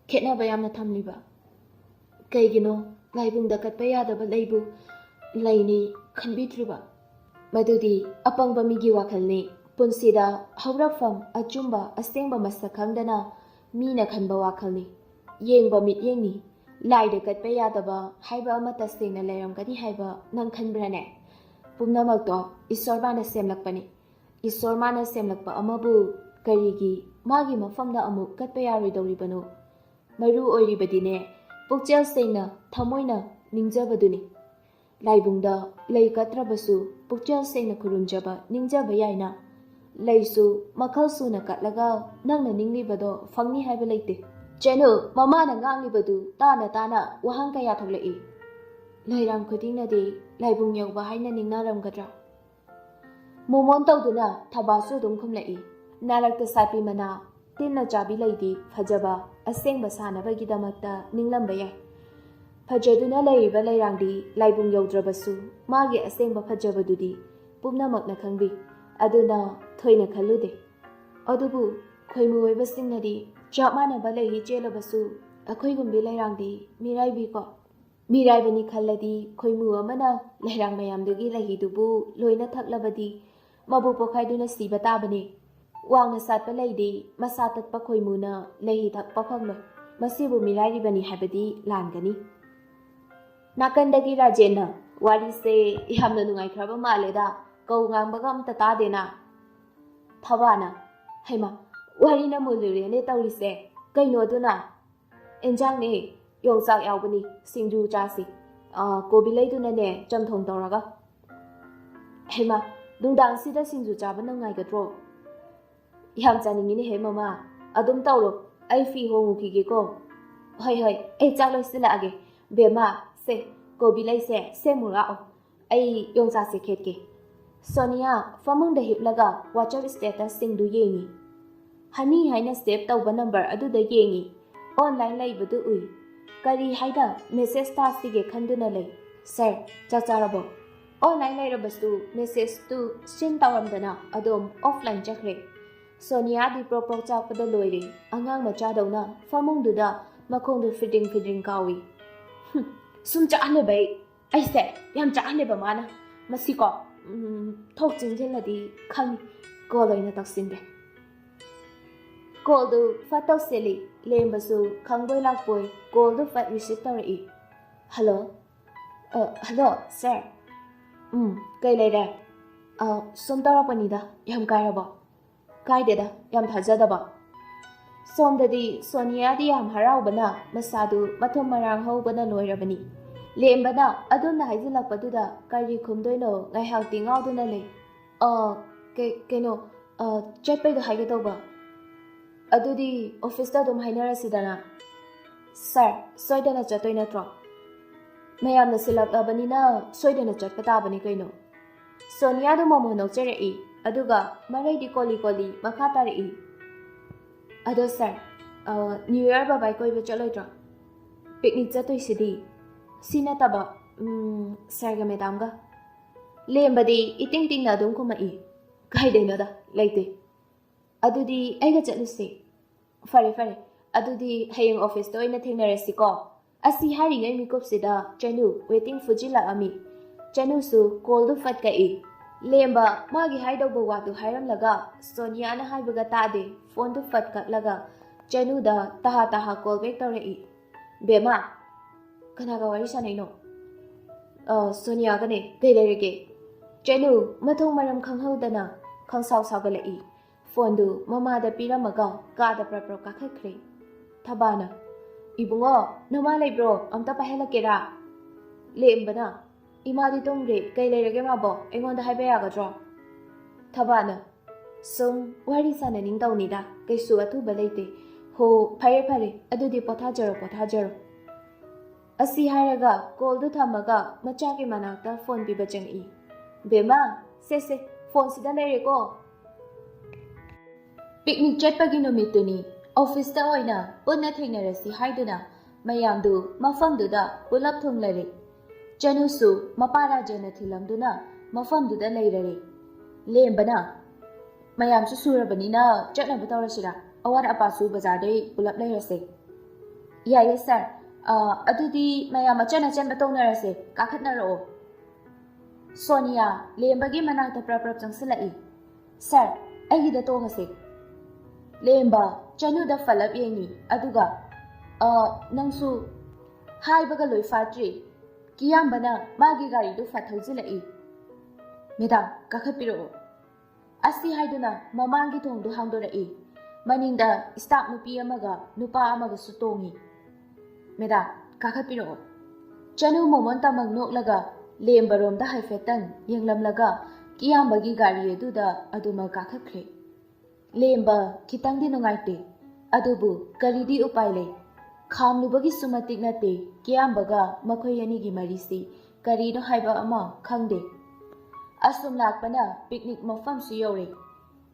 ꯈꯦꯠꯅꯕ ꯌꯥꯝꯅ ꯊꯝꯂꯤꯕ? ꯀꯩꯒꯤꯅꯣ ꯂꯥꯏꯕꯨꯡꯗ ꯀꯠꯄ ꯌꯥꯗꯕ ꯂꯩꯕꯨ ꯂꯩꯅꯤ ꯈꯟꯕꯤꯗ꯭ꯔꯤꯕ? ꯃꯗꯨꯗꯤ ꯑꯄꯪꯕ ꯃꯤꯒꯤ ꯋꯥꯈꯜꯅꯤ꯫ ꯄꯨꯟꯁꯤꯗ ꯍꯧꯔꯛꯐꯝ ꯑꯆꯨꯝꯕ ꯑꯁꯦꯡꯕ ꯃꯁꯛ ꯈꯪꯗꯅ ꯃꯤꯅ ꯈꯟꯕ ꯋꯥꯈꯜꯅꯤ, ꯌꯦꯡꯕ ꯃꯤꯠꯌꯦꯡꯅꯤ꯫ ꯂꯥꯏꯗ ꯀꯠꯄ ꯌꯥꯗꯕ ꯍꯥꯏꯕ ꯑꯃ ꯇꯁꯦꯡꯅ ꯂꯩꯔꯝꯒꯅꯤ ꯍꯥꯏꯕ ꯅꯪ ꯈꯟꯕ꯭ꯔꯅꯦ? ꯄꯨꯝꯅꯃꯛꯇꯣ ꯏꯁꯣꯔ ꯃꯥꯅ ꯁꯦꯝꯂꯛꯄꯅꯤ꯫ ꯏꯁꯣꯔ ꯃꯥꯅ ꯁꯦꯝꯂꯛꯄ ꯑꯃꯕꯨ ꯀꯔꯤꯒꯤ ꯃꯥꯒꯤ ꯃꯐꯝꯗ ꯑꯃꯨꯛ ꯀꯠꯄ ꯌꯥꯔꯣꯏꯗꯧꯔꯤꯕꯅꯣ? ꯃꯔꯨ ꯑꯣꯏꯔꯤꯕꯗꯤꯅꯦ, ꯄꯨꯛꯆꯦꯜ ꯁꯦꯡꯅ ꯊꯃꯣꯏꯅ ꯅꯤꯡꯖꯕꯗꯨꯅꯤ꯫ ꯂꯥꯏꯕꯨꯡꯗ ꯂꯩ ꯀꯠꯇ꯭ꯔꯕꯁꯨ ꯄꯨꯛꯆꯦꯜ ꯁꯦꯡꯅ ꯈꯨꯔꯨꯝꯖꯕ ꯅꯤꯡꯖꯕ ꯌꯥꯏꯅ꯫ ꯂꯩꯁꯨ ꯃꯈꯜ ꯁꯨꯅ ꯀꯠꯂꯒ ꯅꯪꯅ ꯅꯤꯡꯂꯤꯕꯗꯣ ꯐꯪꯅꯤ ꯍꯥꯏꯕ ꯂꯩꯇꯦ꯫ ꯆꯅꯨ ꯃꯃꯥꯅ ꯉꯥꯡꯂꯤꯕꯗꯨ ꯇꯥꯅ ꯇꯥꯅ ꯋꯥꯍꯪ ꯀꯌꯥ ꯊꯣꯛꯂꯛꯏ꯫ ꯂꯩꯔꯥꯡ ꯈꯨꯗꯤꯡꯅꯗꯤ ꯂꯥꯏꯕꯨꯡ ꯌꯧꯕ ꯍꯥꯏꯅ ꯅꯤꯡꯅꯔꯝꯒꯗ꯭ꯔꯥ? ꯃꯣꯃꯣꯟ ꯇꯧꯗꯨꯅ ꯊꯕꯥꯁꯨ ꯑꯗꯨꯝ ꯈꯨꯝꯂꯛꯏ꯫ ꯅꯥꯔꯛꯇ ꯁꯥꯠꯄꯤ ꯃꯅꯥ, ꯇꯤꯟꯅ ꯆꯥꯕꯤ ꯂꯩꯗꯤ ꯐꯖꯕ ꯑꯁꯦꯡꯕ ꯁꯥꯅꯕꯒꯤꯗꯃꯛꯇ ꯅꯤꯡꯂꯝꯕ ꯌꯥꯏ꯫ ꯐꯖꯗꯨꯅ ꯂꯩꯔꯤꯕ ꯂꯩꯔꯥꯡꯗꯤ ꯂꯥꯏꯕꯨꯡ ꯌꯧꯗ꯭ꯔꯕꯁꯨ ꯃꯥꯒꯤ ꯑꯁꯦꯡꯕ ꯐꯖꯕꯗꯨꯗꯤ ꯄꯨꯝꯅꯃꯛꯅ ꯈꯪꯕꯤ꯫ ꯑꯗꯨꯅ ꯊꯣꯏꯅ ꯈꯜꯂꯨꯗꯦ꯫ ꯑꯗꯨꯕꯨ ꯈꯣꯏꯃꯨ ꯑꯣꯏꯕꯁꯤꯡꯅꯗꯤ ꯆꯞ ꯃꯥꯟꯅꯕ ꯂꯩꯍꯤ ꯆꯦꯜꯂꯕꯁꯨ ꯑꯩꯈꯣꯏꯒꯨꯝꯕꯤ ꯂꯩꯔꯥꯡꯗꯤ ꯃꯤꯔꯥꯏꯕꯤꯀꯣ꯫ ꯃꯤꯔꯥꯏꯕꯅꯤ ꯈꯜꯂꯗꯤ ꯈꯣꯏꯃꯨ ꯑꯃꯅ ꯂꯩꯔꯥꯡ ꯃꯌꯥꯝꯗꯨꯒꯤ ꯂꯩꯍꯤꯗꯨꯕꯨ ꯂꯣꯏꯅ ꯊꯛꯂꯕꯗꯤ ꯃꯕꯨꯛ ꯄꯣꯛꯈꯥꯏꯗꯨꯅ ꯁꯤꯕ ꯇꯥꯕꯅꯤ꯫ ꯋꯥꯡꯅ ꯁꯥꯠꯄ ꯂꯩꯗꯤ ꯃꯁꯥ ꯇꯠꯄ ꯈꯣꯏꯃꯨꯅ ꯂꯩꯍꯤ ꯊꯛꯄ ꯐꯪꯂꯣꯏ꯫ ꯃꯁꯤꯕꯨ ꯃꯤꯔꯥꯏꯔꯤꯕꯅꯤ ꯍꯥꯏꯕꯗꯤ ꯂꯥꯟꯒꯅꯤ꯫ ꯅꯥꯀꯟꯗꯒꯤ ꯔꯥꯖꯦꯟꯅ, "ꯋꯥꯔꯤꯁꯦ ꯌꯥꯝꯅ ꯅꯨꯡꯉꯥꯏꯈ꯭ꯔꯕ ꯃꯥꯜꯂꯦꯗ, ꯀꯧ ꯉꯥꯡꯕꯒ ꯑꯝꯇ ꯇꯥꯗꯦꯅ." ꯊꯕꯥꯅ, "ꯍꯩꯃꯥ, ꯋꯥꯔꯤꯅ ꯃꯨꯜꯂꯨꯔꯦꯅꯦ ꯇꯧꯔꯤꯁꯦ꯫ ꯀꯩꯅꯣ ꯑꯗꯨꯅ?" "ꯑꯦꯟꯖꯥꯡꯅꯦ, ꯌꯣꯡꯆꯥꯛ ꯌꯥꯎꯕꯅꯤ, ꯁꯤꯡꯖꯨ ꯆꯥꯁꯤ꯫ ꯀꯣꯕꯤ ꯂꯩꯗꯨꯅꯅꯦ ꯆꯝꯊꯣꯡ ꯇꯧꯔꯒ." "ꯍꯩꯃꯥ, ꯅꯨꯡꯗꯥꯡꯁꯤꯗ ꯁꯤꯡꯖꯨ ꯆꯥꯕ ꯅꯨꯡꯉꯥꯏꯒꯗ꯭ꯔꯣ?" "ꯌꯥꯝ ꯆꯥꯅꯤꯡꯉꯤꯅꯦꯍꯦ ꯃꯃꯥ, ꯑꯗꯨꯝ ꯇꯧꯔꯣ, ꯑꯩ ꯐꯤ ꯍꯣꯡꯉꯨꯈꯤꯒꯦꯀꯣ." "ꯍꯣꯏ ꯍꯣꯏ, ꯑꯩ ꯆꯥꯛ ꯂꯣꯏꯁꯤꯜꯂꯛꯑꯒꯦ꯫ ꯕꯦꯝꯃ, ꯁꯦ ꯀꯣꯕꯤ ꯂꯩꯁꯦ ꯁꯦꯝꯃꯨ ꯂꯥꯛꯑꯣ, ꯑꯩ ꯌꯣꯡꯆꯥꯛꯁꯦ ꯈꯦꯠꯀꯦ." ꯁꯣꯅꯤꯌꯥ ꯐꯃꯨꯡꯗ ꯍꯤꯞꯂꯒ ꯋꯥꯆꯞ ꯁ꯭ꯇꯦꯇꯁꯁꯤꯡꯗꯨ ꯌꯦꯡꯉꯤ꯫ ꯍꯅꯤ ꯍꯥꯏꯅ ꯁꯦꯞ ꯇꯧꯕ ꯅꯝꯕꯔ ꯑꯗꯨꯗ ꯌꯦꯡꯉꯤ꯫ ꯑꯣꯟꯂꯥꯏꯟ ꯂꯩꯕꯗꯨ ꯎꯏ꯫ ꯀꯔꯤ ꯍꯥꯏꯅ ꯃꯦꯁꯦꯖ ꯊꯥꯁꯤꯒꯦ ꯈꯟꯗꯨꯅ ꯂꯩ꯫ "ꯁꯥꯔ, ꯆꯥꯛ ꯆꯥꯔꯕꯣ?" ꯑꯣꯟꯂꯥꯏꯟ ꯂꯩꯔꯕꯁꯨ ꯃꯦꯁꯦꯖꯇꯨ ꯁꯤꯟ ꯇꯧꯔꯝꯗꯅ ꯑꯗꯨꯝ ꯑꯣꯐꯂꯥꯏꯟ ꯆꯠꯈ꯭ꯔꯦ꯫ ꯁꯣꯅꯤꯌꯥꯗꯤ ꯄ꯭ꯔꯣꯛ ꯄ꯭ꯔꯣꯛ ꯆꯥꯛꯄꯗ ꯂꯣꯏꯔꯦ꯫ ꯑꯉꯥꯡ ꯃꯆꯥꯗꯧꯅ ꯐꯃꯨꯡꯗꯨꯗ ꯃꯈꯣꯡꯗꯨ ꯐꯤꯗ꯭ꯔꯤꯡ ꯐꯤꯗ꯭ꯔꯤꯡ ꯀꯥꯎꯏ꯫ ꯁꯨꯝ ꯆꯥꯍꯜꯂꯦꯕꯩ, ꯑꯩꯁꯦ ꯌꯥꯝ ꯆꯥꯍꯜꯂꯦꯕ ꯃꯥꯅ꯫ ꯃꯁꯤꯀꯣ ꯊꯣꯛ ꯆꯤꯟꯁꯤꯜꯂꯗꯤ ꯈꯪꯉꯤ, ꯀꯣꯜ ꯑꯣꯏꯅ ꯇꯧꯁꯤꯟꯒꯦ꯫ ꯀꯣꯜꯗꯨ ꯐꯠ ꯇꯧꯁꯤꯜꯂꯤ ꯂꯦꯝꯕꯁꯨ ꯈꯪꯕꯣꯏ ꯂꯥꯛꯄꯣꯏ ꯀꯣꯜꯗꯨ ꯐꯠ ꯔꯤꯁꯤꯞ ꯇꯧꯔꯛꯏ ꯍꯜꯂꯣ ꯍꯜꯂꯣ ꯁꯥꯔ ꯀꯩ ꯂꯩꯔꯦ ꯁꯨꯝ ꯇꯧꯔꯛꯄꯅꯤꯗ ꯌꯥꯝ ꯀꯥꯏꯔꯕꯣ ꯀꯥꯏꯗꯦꯗ ꯌꯥꯝ ꯊꯥꯖꯗꯕ ꯁꯣꯝꯗꯗꯤ ꯁꯣꯅꯤꯌꯥꯗꯤ ꯌꯥꯝ ꯍꯔꯥꯎꯕꯅ ꯃꯁꯥꯗꯨ ꯃꯊꯨꯝ ꯃꯔꯥꯡ ꯍꯧꯕꯅ ꯂꯣꯏꯔꯕꯅꯤ ꯂꯦꯝꯕꯅ ꯑꯗꯨꯝꯅ ꯍꯥꯏꯖꯤꯜꯂꯛꯄꯗꯨꯗ ꯀꯔꯤ ꯈꯨꯝꯗꯣꯏꯅꯣ ꯉꯥꯏꯍꯥꯛꯇꯤ ꯉꯥꯎꯗꯨꯅ ꯂꯩ ꯀꯩꯅꯣ ꯆꯠꯄꯩꯗꯣ ꯍꯥꯏꯒꯦ ꯇꯧꯕ ꯑꯗꯨꯗꯤ ꯑꯣꯐꯤꯁꯇ ꯑꯗꯨꯝ ꯍꯥꯏꯅꯔꯁꯤꯗꯅ ꯁꯥꯔ ꯁꯣꯏꯗꯅ ꯆꯠꯇꯣꯏ ꯅꯠꯇ꯭ꯔꯣ ꯃꯌꯥꯝꯅ ꯁꯤꯜꯂꯛꯂꯕꯅꯤꯅ ꯁꯣꯏꯗꯅ ꯆꯠꯄ ꯇꯥꯕꯅꯤ ꯀꯩꯅꯣ ꯁꯣꯅꯤꯌꯥꯗꯨ ꯃꯣꯃꯣ ꯅꯣꯛꯆꯔꯛꯏ ꯑꯗꯨꯒ ꯃꯔꯩꯗꯤ ꯀꯣꯂꯤ ꯀꯣꯂꯤ ꯃꯈꯥ ꯇꯥꯔꯛꯏ ꯑꯗꯣ ꯁꯥꯔ ꯅ꯭ꯌꯨ ꯏꯌꯔ ꯕꯕꯥꯏ ꯀꯣꯏꯕ ꯆꯠꯂꯣꯏꯗ꯭ꯔꯣ ꯄꯤꯛꯅꯤꯛ ꯆꯠꯇꯣꯏꯁꯤꯗꯤ ꯁꯤ ꯅꯠꯇꯕ ꯁꯥꯔꯒ ꯃꯦꯗꯥꯝꯒ ꯂꯦꯝꯕꯗꯤ ꯏꯇꯤꯡ ꯇꯤꯡꯅ ꯑꯗꯨꯝ ꯈꯨꯝꯃꯛꯏ ꯀꯥꯏꯗꯩꯅꯣꯗ ꯂꯩꯇꯦ ꯑꯗꯨꯗꯤ ꯑꯩꯒ ꯆꯠꯂꯨꯁꯤ ꯐꯔꯦ ꯐꯔꯦ ꯑꯗꯨꯗꯤ ꯍꯌꯦꯡ ꯑꯣꯐꯤꯁꯇ ꯑꯣꯏꯅ ꯊꯦꯡꯅꯔꯁꯤꯀꯣ ꯑꯁꯤ ꯍꯥꯏꯔꯤꯉꯩ ꯃꯤꯀꯨꯞꯁꯤꯗ ꯆꯅꯨ ꯋꯦꯇꯤꯡ ꯐꯨꯖꯤꯜꯂꯛꯑꯝꯃꯤ ꯆꯅꯨꯁꯨ ꯀꯣꯜꯗꯨ ꯐꯠꯀꯛꯏ ꯂꯦꯝꯕ ꯃꯥꯒꯤ ꯍꯥꯏꯗꯧꯕ ꯋꯥꯗꯨ ꯍꯥꯏꯔꯝꯂꯒ ꯁꯣꯅꯤꯌꯥꯅ ꯍꯥꯏꯕꯒ ꯇꯥꯗꯦ ꯐꯣꯟꯗꯨ ꯐꯠ ꯀꯛꯂꯒ ꯆꯅꯨꯗ ꯇꯍꯥ ꯇꯍꯥ ꯀꯣꯜ ꯕꯦꯛ ꯇꯧꯔꯛꯏ ꯕꯦꯃꯥ ꯀꯅꯥꯒ ꯋꯥꯔꯤ ꯁꯥꯟꯅꯩꯅꯣ ꯁꯣꯅꯤꯌꯥꯒꯅꯦ ꯀꯩ ꯂꯩꯔꯒꯦ ꯆꯅꯨ ꯃꯊꯣꯡ ꯃꯔꯝ ꯈꯪꯍꯧꯗꯅ ꯈꯪꯁꯥꯎ ꯁꯥꯎꯒꯠꯂꯛꯏ ꯐꯣꯟꯗꯨ ꯃꯃꯥꯗ ꯄꯤꯔꯝꯃꯒ ꯀꯥꯗ ꯄ꯭ꯔꯞ ꯀꯥꯈꯠꯈ꯭ꯔꯦ ꯊꯕꯥꯅ ꯏꯕꯨꯡꯉꯣ ꯅꯃꯥ ꯂꯩꯕ꯭ꯔꯣ ꯑꯝꯇ ꯄꯥꯏꯍꯜꯂꯛꯀꯦꯔꯥ ꯂꯦꯝꯕꯅ ꯏꯃꯥꯗꯤ ꯇꯨꯝꯈ꯭ꯔꯦ ꯀꯩ ꯂꯩꯔꯒꯦ ꯃꯥꯕꯣ ꯑꯩꯉꯣꯟꯗ ꯍꯥꯏꯕ ꯌꯥꯒꯗ꯭ꯔꯣ ꯊꯕꯥꯅ ꯁꯨꯝ ꯋꯥꯔꯤ ꯁꯥꯟꯅꯅꯤꯡ ꯇꯧꯅꯤꯗ ꯀꯩꯁꯨ ꯑꯊꯨꯕ ꯂꯩꯇꯦ ꯍꯣ ꯐꯔꯦ ꯐꯔꯦ ꯑꯗꯨꯗꯤ ꯄꯣꯊꯥꯖꯔꯣ ꯑꯁꯤ ꯍꯥꯏꯔꯒ ꯀꯣꯜꯗꯨ ꯊꯝꯃꯒ ꯃꯆꯥꯒꯤ ꯃꯅꯥꯛꯇ ꯐꯣꯟ ꯄꯤꯕ ꯆꯪꯏ ꯕꯦꯃꯥ ꯁꯦ ꯐꯣꯟꯁꯤꯗ ꯂꯩꯔꯦꯀꯣ ꯄꯤꯛꯅꯤꯛ ꯆꯠꯄꯒꯤ ꯅꯨꯃꯤꯠꯇꯨꯅꯤ ꯑꯣꯐꯤꯁꯇ ꯑꯣꯏꯅ ꯄꯨꯟꯅ ꯊꯦꯡꯅꯔꯁꯤ ꯍꯥꯏꯗꯨꯅ ꯃꯌꯥꯝꯗꯨ ꯃꯐꯝꯗꯨꯗ ꯄꯨꯂꯞ ꯊꯨꯡꯂꯔꯦ ꯆꯅꯨꯁꯨ ꯃꯄꯥ ꯔꯥꯖꯦꯅ ꯊꯤꯜꯂꯝꯗꯨꯅ ꯃꯐꯝꯗꯨꯗ ꯂꯩꯔꯔꯦ ꯂꯦꯝꯕꯅ ꯃꯌꯥꯝꯁꯨ ꯁꯨꯔꯕꯅꯤꯅ ꯆꯠꯅꯕ ꯇꯧꯔꯁꯤꯔꯥ ꯑꯋꯥꯠ ꯑꯄꯥꯁꯨ ꯕꯖꯥꯔꯗꯩ ꯄꯨꯂꯞ ꯂꯩꯔꯁꯦ ꯌꯥꯏꯌꯦ ꯁꯥꯔ ꯑꯗꯨꯗꯤ ꯃꯌꯥꯝ ꯑꯆꯟꯕ ꯇꯧꯅꯔꯁꯦ ꯀꯥꯈꯠꯅꯔꯛꯑꯣ ꯁꯣꯅꯤꯌꯥ ꯂꯦꯝꯕꯒꯤ ꯃꯅꯥꯛꯇ ꯄ꯭ꯔꯞ ꯆꯪꯁꯤꯜꯂꯛꯏ ꯁꯥꯔ ꯑꯩꯒꯤꯗ ꯇꯣꯡꯉꯁꯦ ꯂꯦꯝꯕ ꯆꯅꯨꯗ ꯐꯂꯞ ꯌꯦꯡꯉꯤ ꯑꯗꯨꯒ ꯅꯪꯁꯨ ꯍꯥꯏꯕꯒ ꯂꯣꯏ ꯐꯥꯠꯇ꯭ꯔꯤ ꯀꯤꯌꯥꯝꯕꯅ ꯃꯥꯒꯤ ꯒꯥꯔꯤꯗꯨ ꯐꯠ ꯊꯧꯖꯤꯜꯂꯛꯏ ꯃꯦꯗꯥꯝ ꯀꯥꯈꯠꯄꯤꯔꯛꯑꯣ ꯑꯁꯤ ꯍꯥꯏꯗꯨꯅ ꯃꯃꯥꯡꯒꯤ ꯊꯣꯡꯗꯨ ꯍꯥꯡꯗꯣꯔꯛꯏ ꯃꯅꯤꯡꯗ ꯏꯁꯇꯥꯐ ꯅꯨꯄꯤ ꯑꯃꯒ ꯅꯨꯄꯥ ꯑꯃꯒꯁꯨ ꯇꯣꯡꯉꯤ ꯃꯦꯗꯥꯝ ꯀꯥꯈꯠꯄꯤꯔꯛꯑꯣ ꯆꯅꯨ ꯃꯣꯃꯣꯟ ꯇꯃꯛ ꯅꯣꯛꯂꯒ ꯂꯦꯝꯕꯔꯣꯝꯗ ꯍꯥꯏꯐꯦꯠꯇꯪ ꯌꯦꯡꯂꯝꯂꯒ ꯀꯤꯌꯥꯝꯕꯒꯤ ꯒꯥꯔꯤ ꯑꯗꯨꯗ ꯑꯗꯨꯃꯛ ꯀꯥꯈꯠꯈ꯭ꯔꯦ ꯂꯦꯝꯕ ꯈꯤꯇꯪꯗꯤ ꯅꯨꯡꯉꯥꯏꯇꯦ ꯑꯗꯨꯕꯨ ꯀꯔꯤꯗꯤ ꯎꯄꯥꯏ ꯂꯩ ꯈꯥꯝꯂꯨꯕꯒꯤꯁꯨ ꯃꯇꯤꯛ ꯅꯠꯇꯦ ꯀꯤꯌꯥꯝꯕꯒ ꯃꯈꯣꯏ ꯑꯅꯤꯒꯤ ꯃꯔꯤꯁꯤ ꯀꯔꯤꯅꯣ ꯍꯥꯏꯕ ꯑꯃ ꯈꯪꯗꯦ ꯑꯁꯨꯝ ꯂꯥꯛꯄꯅ ꯄꯤꯛꯅꯤꯛ ꯃꯐꯝꯁꯨ ꯌꯧꯔꯦ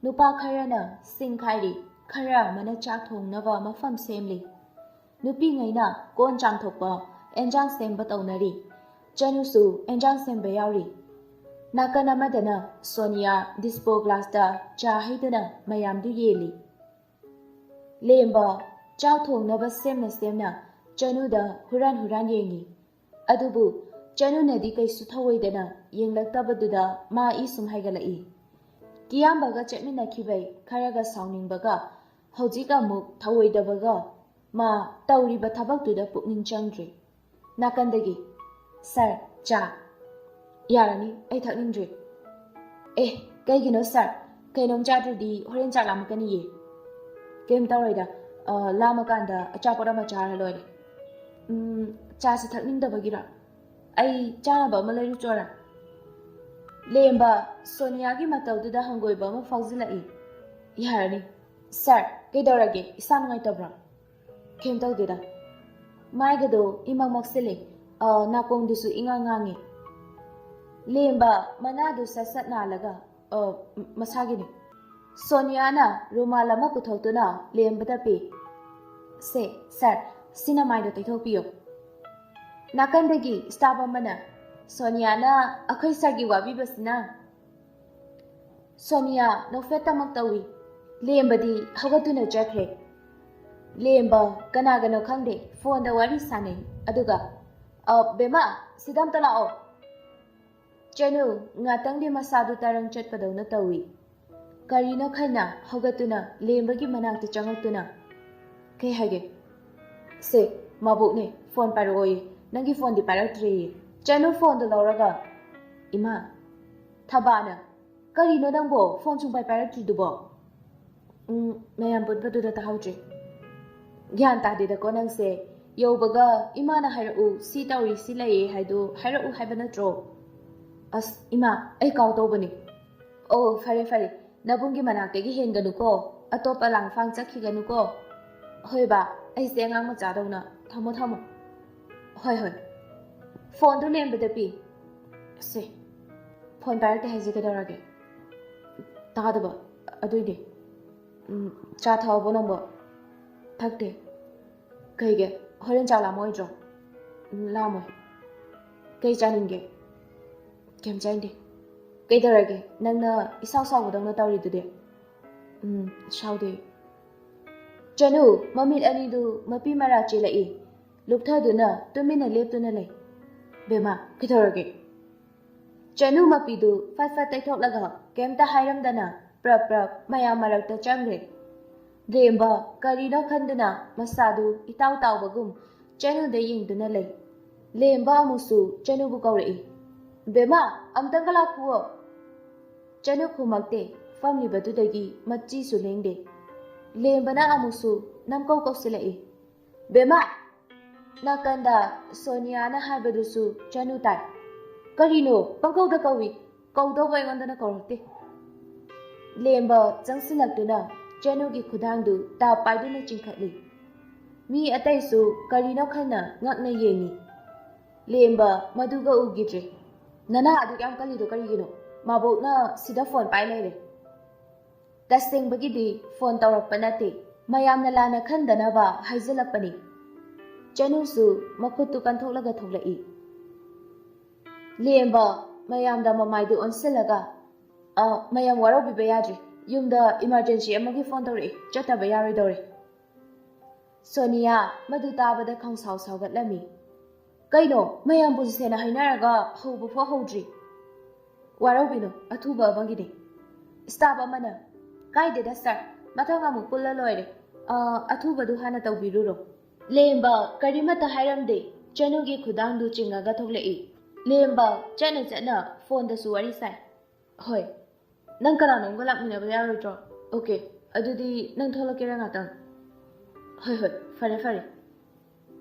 ꯅꯨꯄꯥ ꯈꯔꯅ ꯁꯤꯡ ꯈꯥꯏꯔꯤ ꯈꯔ ꯑꯃꯅ ꯆꯥꯛ ꯊꯣꯡꯅꯕ ꯃꯐꯝ ꯁꯦꯝꯂꯤ ꯅꯨꯄꯤꯉꯩꯅ ꯀꯣꯟ ꯆꯥꯝꯊꯣꯛꯄ ꯑꯦꯟꯖꯥꯡ ꯁꯦꯝꯕ ꯇꯧꯅꯔꯤ ꯆꯅꯨꯁꯨ ꯑꯦꯟꯖꯥꯡ ꯁꯦꯝꯕ ꯌꯥꯎꯔꯤ ꯅꯥꯀꯟ ꯑꯃꯗꯅ ꯁꯣꯅꯤꯌꯥ ꯗꯤꯁꯄꯣ ꯒ꯭ꯂꯥꯁꯇ ꯆꯥ ꯍꯩꯗꯨꯅ ꯃꯌꯥꯝꯗꯨ ꯌꯦꯜꯂꯤ ꯂꯦꯝꯕ ꯆꯥꯛ ꯊꯣꯡꯅꯕ ꯁꯦꯝꯅ ꯆꯅꯨꯗ ꯍꯨꯔꯥꯟ ꯌꯦꯡꯉꯤ ꯑꯗꯨꯕꯨ ꯆꯅꯨꯅꯗꯤ ꯀꯩꯁꯨ ꯊꯧꯑꯣꯏꯗꯅ ꯌꯦꯡꯂꯛꯇꯕꯗꯨꯗ ꯃꯥ ꯏ ꯁꯨꯝ ꯍꯥꯏꯒꯠꯂꯛꯏ ꯀꯤꯌꯥꯝꯕꯒ ꯆꯠꯃꯤꯟꯅꯈꯤꯕꯩ ꯈꯔꯒ ꯁꯥꯎꯅꯤꯡꯕꯒ ꯍꯧꯖꯤꯛ ꯑꯃꯨꯛ ꯊꯧꯑꯣꯏꯗꯕꯒ ꯃꯥ ꯇꯧꯔꯤꯕ ꯊꯕꯛꯇꯨꯗ ꯄꯨꯛꯅꯤꯡ ꯆꯪꯗ꯭ꯔꯤ ꯅꯥꯀꯟꯗꯒꯤ ꯁꯥꯔ ꯆꯥ ꯌꯥꯔꯅꯤ ꯑꯩ ꯊꯛꯅꯤꯡꯗ꯭ꯔꯤ ꯀꯩꯒꯤꯅꯣ ꯁꯥꯔ ꯀꯩꯅꯣꯝ ꯆꯥꯗ꯭ꯔꯗꯤ ꯍꯣꯔꯦꯟ ꯆꯥꯛ ꯂꯥꯝꯃꯛꯀꯅꯤꯌꯦ ꯀꯩꯝ ꯇꯧꯔꯣꯏꯗ ꯂꯥꯝꯃꯀꯥꯟꯗ ꯑꯆꯥꯄꯣꯠ ꯑꯃ ꯆꯥꯔ ꯂꯣꯏꯔꯦ ꯆꯥꯁꯤ ꯊꯛꯅꯤꯡꯗꯕꯒꯤꯔ ꯑꯩ ꯆꯥꯅꯕ ꯑꯃ ꯂꯩꯔꯨꯆꯣꯔꯥ ꯂꯦꯝꯕ ꯁꯣꯅꯤꯌꯥꯒꯤ ꯃꯇꯧꯗꯨꯗ ꯍꯪꯒꯣꯏꯕ ꯑꯃ ꯐꯥꯎꯖꯤꯜꯂꯛꯏ ꯌꯥꯔꯅꯤ ꯁꯥꯔ ꯀꯩꯗꯧꯔꯒꯦ ꯏꯁꯥ ꯅꯨꯡꯉꯥꯏꯇꯕ꯭ꯔꯣ ꯀꯩꯝ ꯇꯧꯗꯦꯗ ꯃꯥꯏꯒꯗꯣ ꯏꯃꯛꯁꯤꯜꯂꯦ ꯅꯥꯀꯣꯡꯗꯨꯁꯨ ꯏꯉꯥꯡ ꯉꯥꯡꯉꯤ ꯂꯦꯝꯕ ꯃꯅꯥꯗꯨ ꯁꯠ ꯅꯥꯜꯂꯒ ꯃꯁꯥꯒꯤꯅꯤ ꯁꯣꯅꯤꯌꯥꯅ ꯔꯨꯃꯥꯜ ꯑꯃ ꯄꯨꯊꯣꯛꯇꯨꯅ ꯂꯦꯝꯕꯗ ꯄꯤ ꯁꯦ ꯁꯥꯔ ꯁꯤꯅ ꯃꯥꯏꯗꯣ ꯇꯩꯊꯣꯛꯄꯤꯌꯣ ꯅꯥꯀꯟꯗꯒꯤ ꯏꯁꯇꯥꯐ ꯑꯃꯅ ꯁꯣꯅꯤꯌꯥꯅ ꯑꯩꯈꯣꯏ ꯁꯥꯔꯒꯤ ꯋꯥꯕꯤꯕꯁꯤꯅ ꯁꯣꯅꯤꯌꯥ ꯅꯣꯛꯐꯦꯠꯇꯃꯛ ꯇꯧꯏ ꯂꯦꯝꯕꯗꯤ ꯍꯧꯒꯠꯇꯨꯅ ꯆꯠꯈ꯭ꯔꯦ ꯂꯦꯝꯕ ꯀꯅꯥꯒꯅꯣ ꯈꯪꯗꯦ ꯐꯣꯟꯗ ꯋꯥꯔꯤ ꯁꯥꯟꯅꯩ ꯑꯗꯨꯒ ꯕꯦꯃꯥ ꯁꯤꯗ ꯑꯝꯇ ꯂꯥꯛꯑꯣ ꯆꯅꯨ ꯉꯥꯇꯪꯗꯤ ꯃꯁꯥꯗꯨ ꯇꯔꯪ ꯆꯠꯄꯗꯧꯅ ꯇꯧꯏ ꯀꯔꯤꯅꯣ ꯈꯟꯅ ꯍꯧꯒꯠꯇꯨꯅ ꯂꯦꯝꯕꯒꯤ ꯃꯅꯥꯛꯇ ꯆꯪꯉꯛꯇꯨꯅ ꯀꯩ ꯍꯥꯏꯒꯦ? ꯁꯦ ꯃꯕꯣꯛꯅꯦ ꯐꯣꯟ ꯄꯥꯏꯔꯛꯑꯣꯌꯦ, ꯅꯪꯒꯤ ꯐꯣꯟꯗꯤ ꯄꯥꯏꯔꯛꯇ꯭ꯔꯦꯌꯦ꯫ ꯆꯅꯨ ꯐꯣꯟꯗꯣ ꯂꯧꯔꯒ ꯏꯃꯥ ꯊꯕꯥꯅ ꯀꯔꯤꯅꯣ ꯅꯪꯕꯣ ꯐꯣꯟ ꯁꯨꯡꯄꯥꯏ ꯄꯥꯏꯔꯛꯇ꯭ꯔꯤꯗꯨꯕꯣ? ꯃꯌꯥꯝ ꯄꯨꯟꯕꯗꯨꯗ ꯇꯥꯍꯧꯗ꯭ꯔꯦ꯫ ꯒ꯭ꯌꯥꯟ ꯇꯥꯗꯦꯗꯀꯣ ꯅꯪꯁꯦ, ꯌꯧꯕꯒ ꯏꯃꯥꯅ ꯍꯥꯏꯔꯛꯎ ꯁꯤ ꯇꯧꯔꯤ ꯁꯤ ꯂꯩꯌꯦ ꯍꯥꯏꯗꯣ ꯍꯥꯏꯔꯛꯎ ꯍꯥꯏꯕ ꯅꯠꯇ꯭ꯔో? ꯑꯁ ꯏꯃꯥ ꯑꯩ ꯀꯥꯎꯇꯧꯕꯅꯤ꯫ ꯑꯣ ꯐꯔꯦ ꯐꯔꯦ, ꯅꯕꯨꯡꯒꯤ ꯃꯅꯥꯛꯇꯒꯤ ꯍꯦꯟꯒꯅꯨꯀꯣ, ꯑꯇꯣꯞꯄ ꯂꯥꯡꯐꯥꯡ ꯆꯠꯈꯤꯒꯅꯨꯀꯣ꯫ ꯍꯣꯏ ꯕꯥ, ꯑꯩꯁꯦ ꯑꯉꯥꯡ ꯃꯆꯥꯗꯧꯅ ꯊꯝꯃꯣ ꯊꯝꯃꯣ꯫ ꯍꯣꯏ ꯍꯣꯏ꯫ ꯐꯣꯟꯗꯨ ꯂꯦꯝꯕꯗ ꯄꯤ꯫ ꯁꯦ ꯐꯣꯟ ꯄꯥꯏꯔꯛꯇꯦ ꯍꯥꯏꯁꯦ ꯀꯩꯗꯧꯔꯒꯦ? ꯇꯥꯗꯕ ꯑꯗꯨꯏꯗꯤ꯫ ꯆꯥ ꯊꯛꯑꯕꯣ ꯅꯪꯕꯣ? ꯊꯛꯇꯦ꯫ ꯀꯩꯒꯤ? ꯍꯣꯔꯦꯟ ꯆꯥꯛ ꯂꯥꯝꯃꯣꯏꯗ꯭ꯔꯣ? ꯂꯥꯝꯃꯣꯏ꯫ ꯀꯩ ꯆꯥꯅꯤꯡꯒꯦ? ꯀꯩꯝ ꯆꯥꯅꯤꯡꯗꯦ꯫ ꯀꯩꯗꯧꯔꯒꯦ ꯅꯪꯅ ꯏꯁꯥꯎ ꯁꯥꯎꯕꯗꯧꯅ ꯇꯧꯔꯤꯗꯨꯗꯤ? ꯁꯥꯎꯗꯦ꯫ ꯆꯅꯨ ꯃꯃꯤꯠ ꯑꯅꯤꯗꯨ ꯃꯄꯤ ꯃꯔꯥ ꯆꯦꯜꯂꯛꯏ, ꯂꯨꯞꯊꯗꯨꯅ ꯇꯨꯃꯤꯟꯅ ꯂꯦꯞꯇꯨꯅ ꯂꯩ꯫ ꯕꯦꯝꯃ ꯀꯩꯗꯧꯔꯒꯦ? ꯆꯅꯨ ꯃꯄꯤꯗꯨ ꯐꯠ ꯐꯠ ꯇꯩꯊꯣꯛꯂꯒ ꯀꯩꯝꯇ ꯍꯥꯏꯔꯝꯗꯅ ꯄ꯭ꯔꯞ ꯄ꯭ꯔꯞ ꯃꯌꯥꯝ ꯃꯔꯛꯇ ꯆꯪꯈ꯭ꯔꯦ꯫ ꯂꯦꯝꯕ ꯀꯔꯤꯅꯣ ꯈꯟꯗꯨꯅ ꯃꯁꯥꯗꯨ ꯏꯇꯥꯎ ꯇꯥꯎꯕꯒꯨꯝ ꯆꯅꯨꯗ ꯌꯦꯡꯗꯨꯅ ꯂꯩ꯫ ꯂꯦꯝꯕ ꯑꯃꯨꯛꯁꯨ ꯆꯅꯨꯕꯨ ꯀꯧꯔꯛꯏ꯫ ꯕꯦꯝꯃ ꯑꯝꯇꯪꯒ ꯂꯥꯛꯈꯨꯑꯣ꯫ ꯆꯅꯨ ꯈꯨꯝꯃꯛꯇꯦ, ꯐꯝꯂꯤꯕꯗꯨꯗꯒꯤ ꯃꯆꯤꯁꯨ ꯂꯦꯡꯗꯦ꯫ ꯂꯦꯝꯕꯅ ꯑꯃꯨꯛꯁꯨ ꯅꯝꯀꯧ ꯀꯧꯁꯤꯜꯂꯛꯏ꯫ ꯕꯦꯝꯃ! ꯅꯥꯀꯟꯗ ꯁꯣꯅꯤꯌꯥꯅ ꯍꯥꯏꯕꯗꯨꯁꯨ ꯆꯅꯨ ꯇꯥꯏ꯫ ꯀꯔꯤꯅꯣ ꯄꯪꯀꯧꯗ ꯀꯧꯏ, ꯀꯧꯗꯧꯕ ꯑꯩꯉꯣꯟꯗꯅ ꯀꯧꯔꯛꯇꯦ꯫ ꯂꯦꯝꯕ ꯆꯪꯁꯤꯜꯂꯛꯇꯨꯅ ꯆꯅꯨꯒꯤ ꯈꯨꯗꯥꯡꯗꯨ ꯇꯥꯞ ꯄꯥꯏꯗꯨꯅ ꯆꯤꯡꯈꯠꯂꯤ꯫ ꯃꯤ ꯑꯇꯩꯁꯨ ꯀꯔꯤꯅꯣ ꯈꯟꯅ ꯉꯛꯅ ꯌꯦꯡꯉꯤ꯫ ꯂꯦꯝꯕ ꯃꯗꯨꯒ ꯎꯈꯤꯗ꯭ꯔꯦ꯫ ꯅꯅꯥ ꯑꯗꯨꯛ ꯌꯥꯝ ꯀꯜꯂꯤꯗꯣ ꯀꯔꯤꯒꯤꯅꯣ? ꯃꯕꯣꯛꯅ ꯁꯤꯗ ꯐꯣꯟ ꯄꯥꯏ ꯂꯩꯔꯦ꯫ ꯇꯁꯦꯡꯕꯒꯤꯗꯤ ꯐꯣꯟ ꯇꯧꯔꯛꯄ ꯅꯠꯇꯦ, ꯃꯌꯥꯝꯅ ꯂꯥꯟꯅ ꯈꯟꯗꯅꯕ ꯍꯥꯏꯖꯤꯜꯂꯛꯄꯅꯤ꯫ ꯆꯅꯨꯁꯨ ꯃꯈꯨꯠꯇꯨ ꯀꯟꯊꯣꯛꯂꯒ ꯊꯣꯛꯂꯛꯏ꯫ ꯂꯦꯝꯕ ꯃꯌꯥꯝꯗ ꯃꯃꯥꯏꯗꯨ ꯑꯣꯟꯁꯤꯜꯂꯒ ꯃꯌꯥꯝ ꯋꯥꯔꯧꯕꯤꯕ ꯌꯥꯗ꯭ꯔꯦ, ꯌꯨꯝꯗ ꯏꯃꯥꯔꯖꯦꯟꯁꯤ ꯑꯃꯒꯤ ꯐꯣꯟ ꯇꯧꯔꯛꯏ, ꯆꯠꯇꯕ ꯌꯥꯔꯣꯏꯗꯧꯔꯦ꯫ ꯁꯣꯅꯤꯌꯥ ꯃꯗꯨ ꯇꯥꯕꯗ ꯈꯪꯁꯥꯎ ꯁꯥꯎꯒꯠꯂꯝꯃꯤ꯫ ꯀꯩꯅꯣ ꯃꯌꯥꯝ ꯄꯨꯟꯁꯦꯅ ꯍꯥꯏꯅꯔꯒ ꯍꯧꯕꯐꯥꯎ ꯍꯧꯗ꯭ꯔꯤ꯫ ꯋꯥꯔꯧꯕꯤꯅꯨ, ꯑꯊꯨꯕ ꯑꯃꯒꯤꯅꯤ꯫ ꯁ꯭ꯇꯥꯐ ꯑꯃꯅ ꯀꯥꯏꯗꯦꯗ ꯁꯥꯔ, ꯃꯊꯪ ꯑꯃꯨꯛ ꯄꯨꯜꯂ ꯂꯣꯏꯔꯦ, ꯑꯊꯨꯕꯗꯨ ꯍꯥꯟꯅ ꯇꯧꯕꯤꯔꯨꯔꯣ꯫ ꯂꯦꯝꯕ ꯀꯔꯤꯃꯠꯇ ꯍꯥꯏꯔꯝꯗꯦ, ꯆꯅꯨꯒꯤ ꯈꯨꯗꯥꯡꯗꯨ ꯆꯤꯡꯉꯒ ꯊꯣꯛꯂꯛꯏ꯫ ꯂꯦꯝꯕ ꯆꯠꯅ ꯆꯠꯅ ꯐꯣꯟꯗꯁꯨ ꯋꯥꯔꯤ ꯁꯥꯏ꯫ ꯍꯣꯏ, ꯅꯪ ꯀꯅꯥꯅꯣꯝꯒ ꯂꯥꯛꯃꯤꯟꯅꯕ ꯌꯥꯔꯣꯏꯗ꯭ꯔꯣ? ꯑꯣꯀꯦ, ꯑꯗꯨꯗꯤ ꯅꯪ ꯊꯣꯛꯂꯛꯀꯦꯔꯥ ꯉꯥꯛꯇꯪ? ꯍꯣꯏ ꯍꯣꯏ, ꯐꯔꯦ ꯐꯔꯦ꯫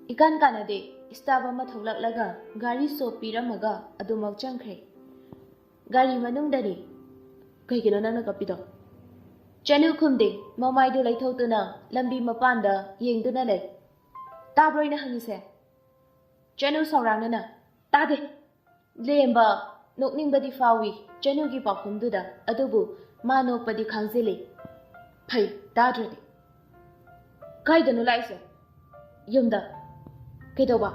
ꯏꯀꯥꯟ ꯀꯥꯟꯅꯗꯦ, ꯁ꯭ꯇꯥꯐ ꯑꯃ ꯊꯣꯛꯂꯛꯂꯒ ꯒꯥꯔꯤ ꯁꯣꯞ ꯄꯤꯔꯝꯃꯒ ꯑꯗꯨꯃꯛ ꯆꯪꯈ꯭ꯔꯦ꯫ ꯒꯥꯔꯤ ꯃꯅꯨꯡꯗꯅꯤ꯫ ꯀꯩꯒꯤꯅꯣ ꯅꯪꯅ ꯀꯞꯄꯤꯗꯣ? ꯆꯅꯨ ꯈꯨꯝꯗꯦ, ꯃꯃꯥꯏꯗꯨ ꯂꯩꯊꯣꯛꯇꯨꯅ ꯂꯝꯕꯤ ꯃꯄꯥꯟꯗ ꯌꯦꯡꯗꯨꯅ ꯂꯩ꯫ ꯇꯥꯕ꯭ꯔꯣ ꯑꯩꯅ ꯍꯪꯉꯤꯁꯦ? ꯆꯅꯨ ꯁꯥꯎꯔꯥꯡꯅꯅ ꯇꯥꯗꯦ꯫ ꯂꯦꯝꯕ ꯅꯣꯛꯅꯤꯡꯕꯗꯤ ꯐꯥꯎꯏ ꯆꯅꯨꯒꯤ ꯄꯥꯎꯈꯨꯝꯗꯨꯗ, ꯑꯗꯨꯕꯨ ꯃꯥ ꯅꯣꯛꯄꯗꯤ ꯈꯥꯡꯖꯤꯜꯂꯤ꯫ ꯐꯩ, ꯇꯥꯗ꯭ꯔꯗꯤ꯫ ꯀꯥꯏꯗꯅꯣ ꯂꯥꯛꯏꯁꯦ? ꯌꯨꯝꯗ꯫ ꯀꯩꯗꯧꯕ?